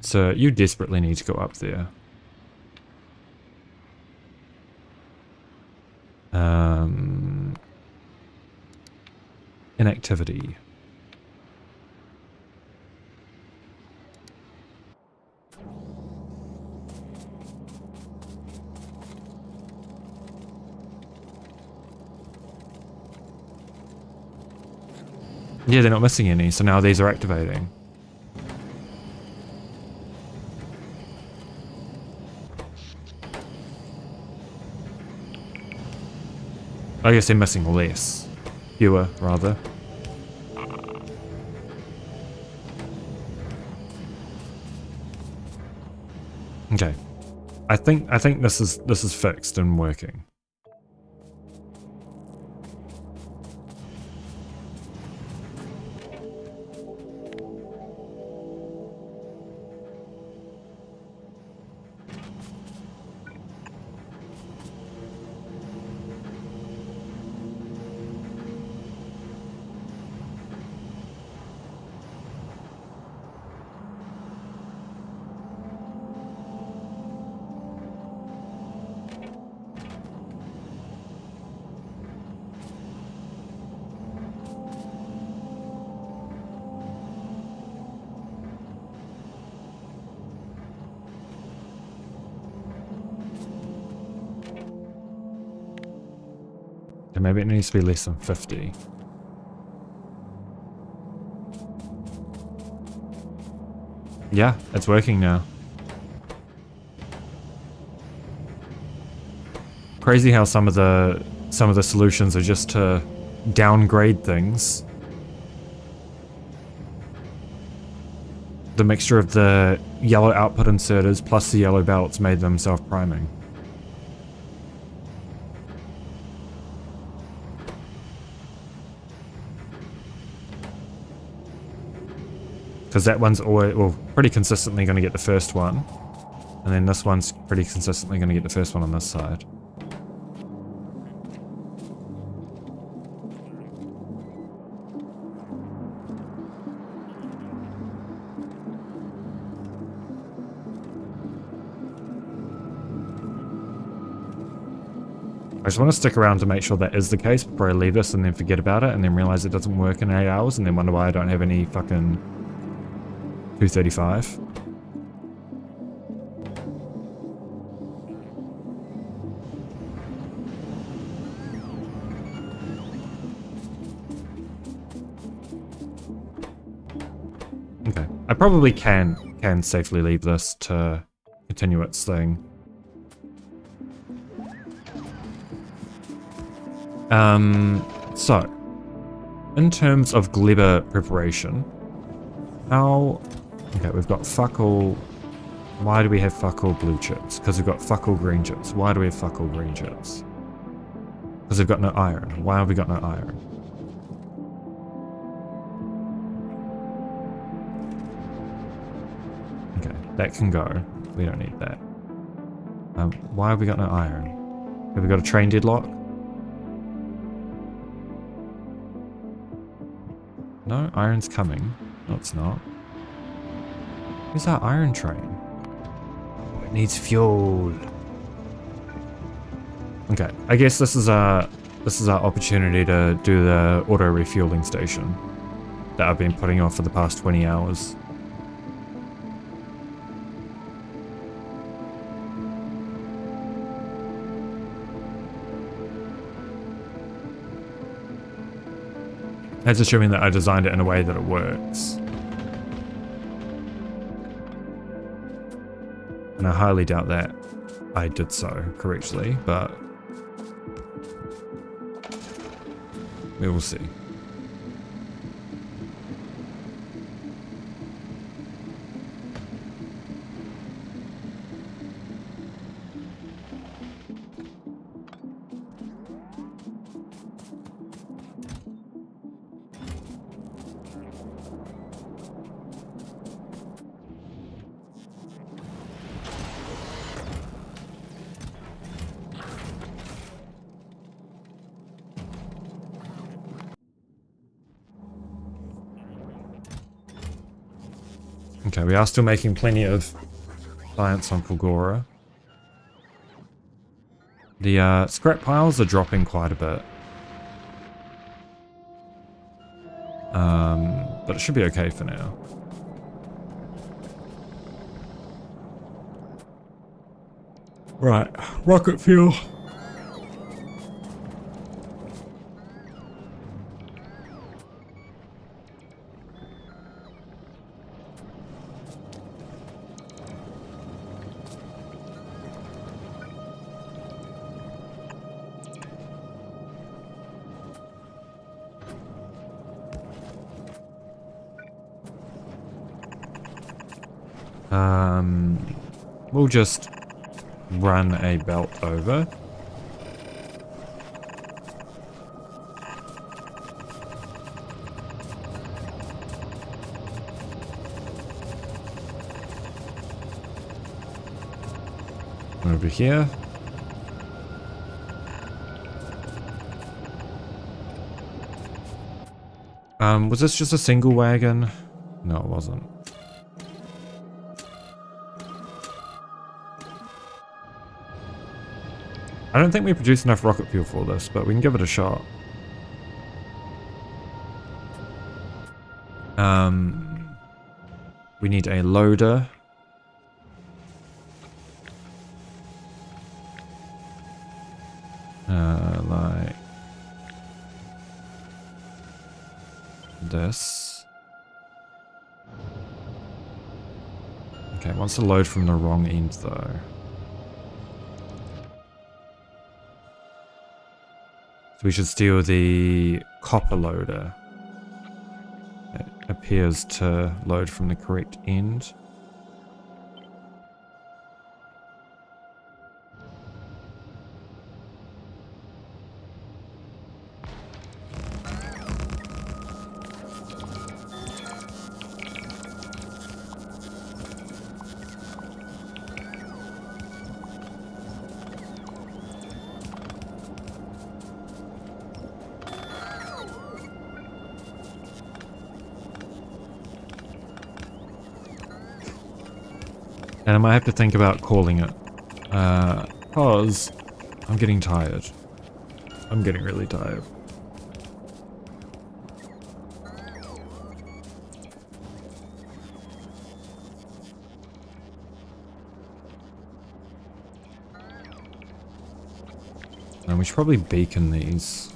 So you desperately need to go up there. Inactivity. Yeah, they're not missing any, so now these are activating. I guess they're missing less. Fewer, rather. Okay. I think this is fixed and working. maybe it needs to be less than 50. Yeah, it's working now. Crazy how some of the solutions are just to downgrade things. The mixture of the yellow output inserters plus the yellow belts made them self-priming. Because that one's always, well, pretty consistently going to get the first one. And then this one's pretty consistently going to get the first one on this side. I just want to stick around to make sure that is the case before I leave this and then forget about it and then realize it doesn't work in 8 hours and then wonder why I don't have any fucking 235. Okay, I probably can safely leave this to continue its thing. So, in terms of Gleba preparation, okay, we've got fuck all, why do we have fuck all blue chips? Because we've got fuck all green chips. Why do we have fuck all green chips? Because we've got no iron. Why have we got no iron? Okay, that can go. We don't need that. Why have we got no iron? Have we got a train deadlock? No, iron's coming. No, it's not. Where's our iron train? Oh, it needs fuel. Okay, I guess this is our opportunity to do the auto refueling station that I've been putting off for the past 20 hours. That's assuming that I designed it in a way that it works. And I highly doubt that I did so correctly, but we will see. Okay, we are still making plenty of science on Fulgora. The scrap piles are dropping quite a bit. But it should be okay for now. Right, rocket fuel. We'll just run a belt over. Over here. Was this just a single wagon? No, it wasn't. I don't think we produced enough rocket fuel for this, but we can give it a shot. We need a loader. Like this. Okay, it wants to load from the wrong end though. So we should steal the copper loader. It appears to load from the correct end. And I might have to think about calling it, because I'm getting tired. I'm getting really tired. And we should probably beacon these.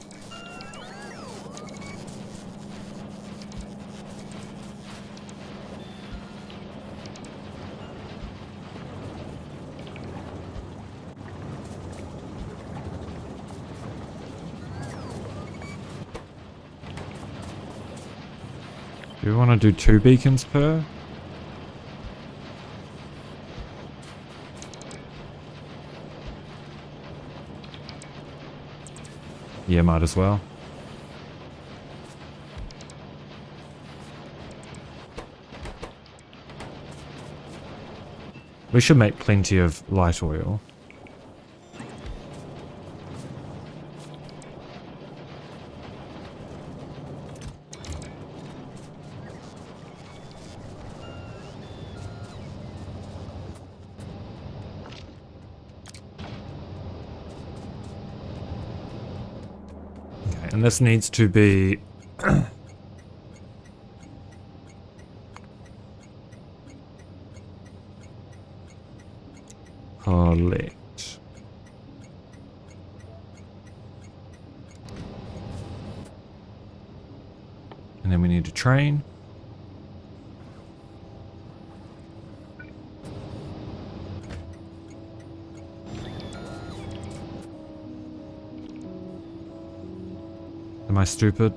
Do we want to do 2 beacons per? Yeah, might as well. We should make plenty of light oil. And this needs to be collect. And then we need to train. Am I stupid?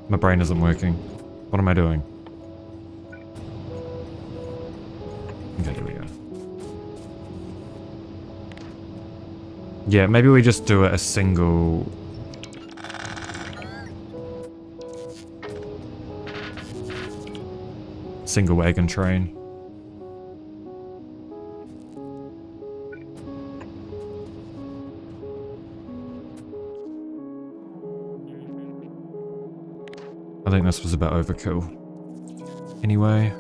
My brain isn't working. What am I doing? Okay, there we go. Yeah, maybe we just do it a single... single wagon train. I think this was about overkill. Anyway.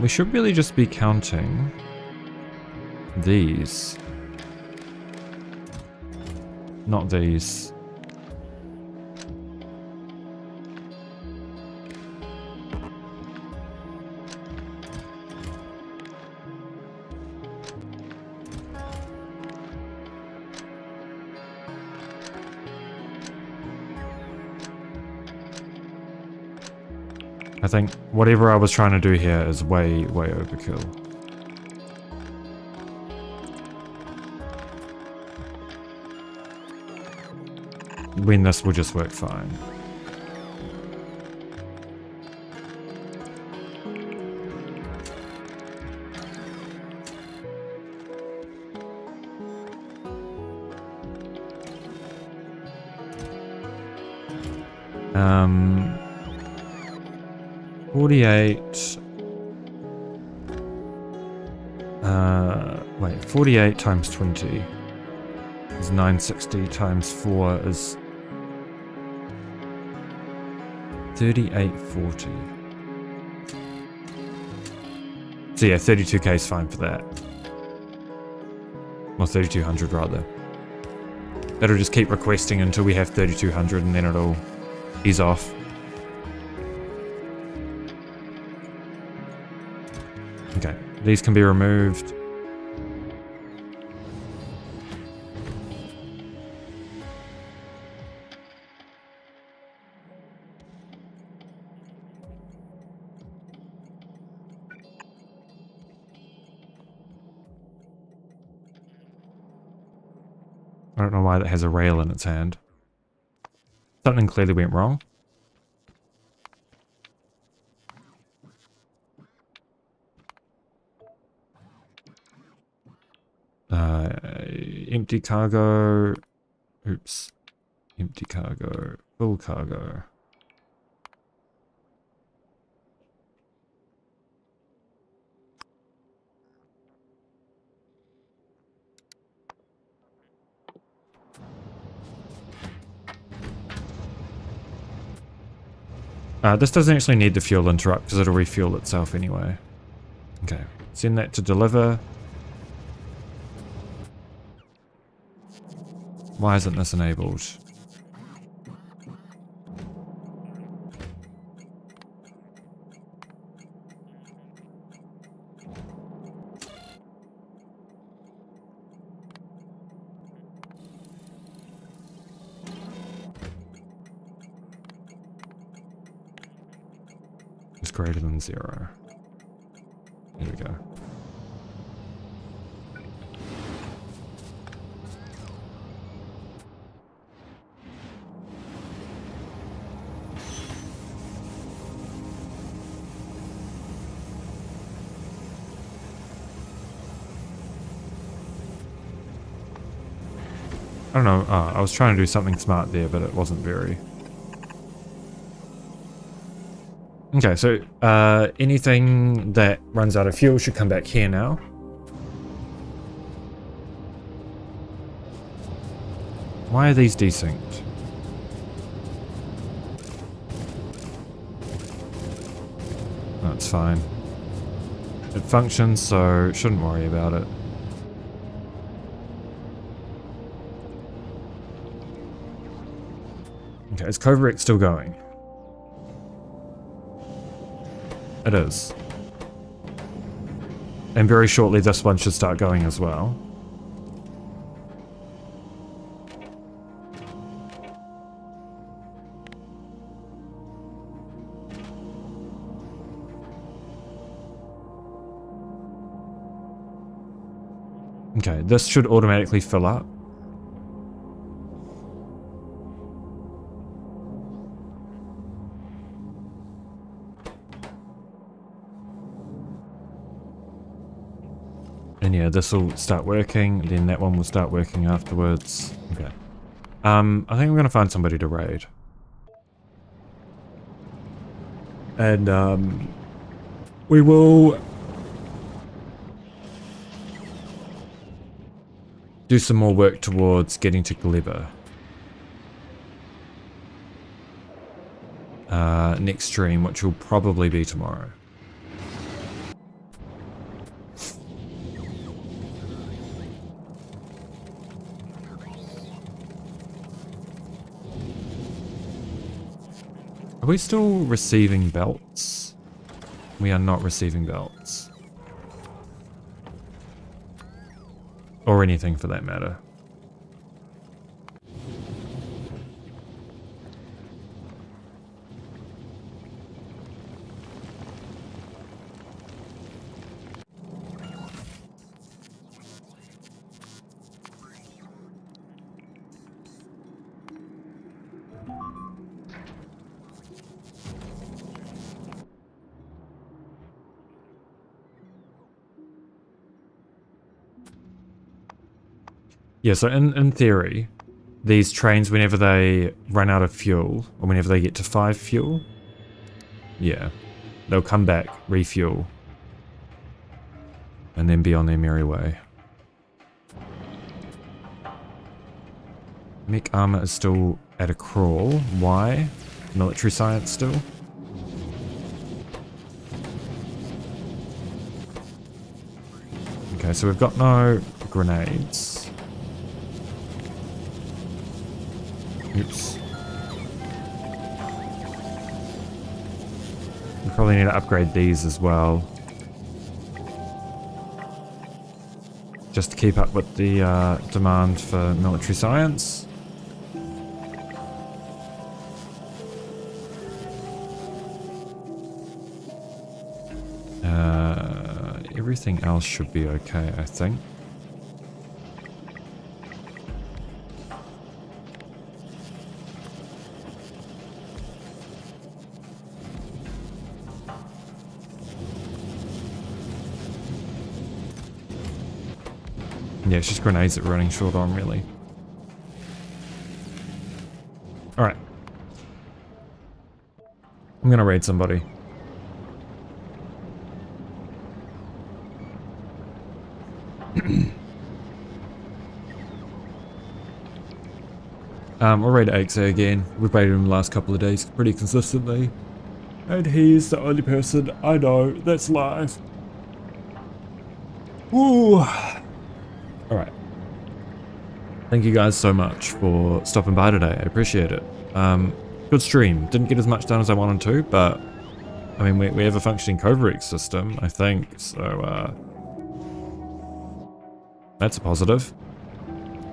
We should really just be counting these. Not these. I think whatever I was trying to do here is way, way overkill. When this will just work fine. Um, 48. Wait, 48 times 20 is 960 times 4 is 3840. So yeah, 32k is fine for that. Or 3200 rather. That'll just keep requesting until we have 3200 and then it'll ease off. Okay, these can be removed. I don't know why that has a rail in its hand. Something clearly went wrong. Empty cargo. Oops. Empty cargo. Full cargo. This doesn't actually need the fuel interrupt because it'll refuel itself anyway. Okay, send that to deliver. Why isn't this enabled? It's greater than 0. Here we go. I don't know, I was trying to do something smart there, but it wasn't very. Okay, so anything that runs out of fuel should come back here now. Why are these desynced? That's fine. It functions, so shouldn't worry about it. Okay, is Covert still going? It is. And very shortly this one should start going as well. Okay, this should automatically fill up. And yeah, this will start working, then that one will start working afterwards. Okay. I think I'm gonna find somebody to raid. And we will do some more work towards getting to Gleba. Next stream, which will probably be tomorrow. Are we still receiving belts? We are not receiving belts. Or anything for that matter. Yeah, so in theory, these trains, whenever they run out of fuel, or whenever they get to 5 fuel, yeah, they'll come back, refuel, and then be on their merry way. Mech armor is still at a crawl. Why? Military science still? Okay, so we've got no grenades. Oops. We probably need to upgrade these as well. Just to keep up with the demand for military science. Everything else should be okay, I think. Yeah, it's just grenades that we're running short on, really. Alright. I'm gonna raid somebody. We'll raid Axa again. We've raided him the last couple of days pretty consistently. And he's the only person I know that's live. Ooh. Alright. Thank you guys so much for stopping by today. I appreciate it. Good stream. Didn't get as much done as I wanted to, but I mean, we have a functioning covert system, I think, so that's a positive.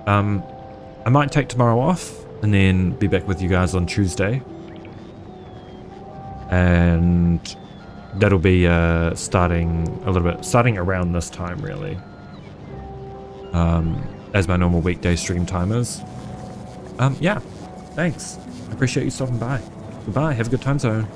I might take tomorrow off and then be back with you guys on Tuesday. And that'll be starting around this time, really. As my normal weekday stream time is. Yeah, thanks. I appreciate you stopping by. Goodbye, have a good time zone.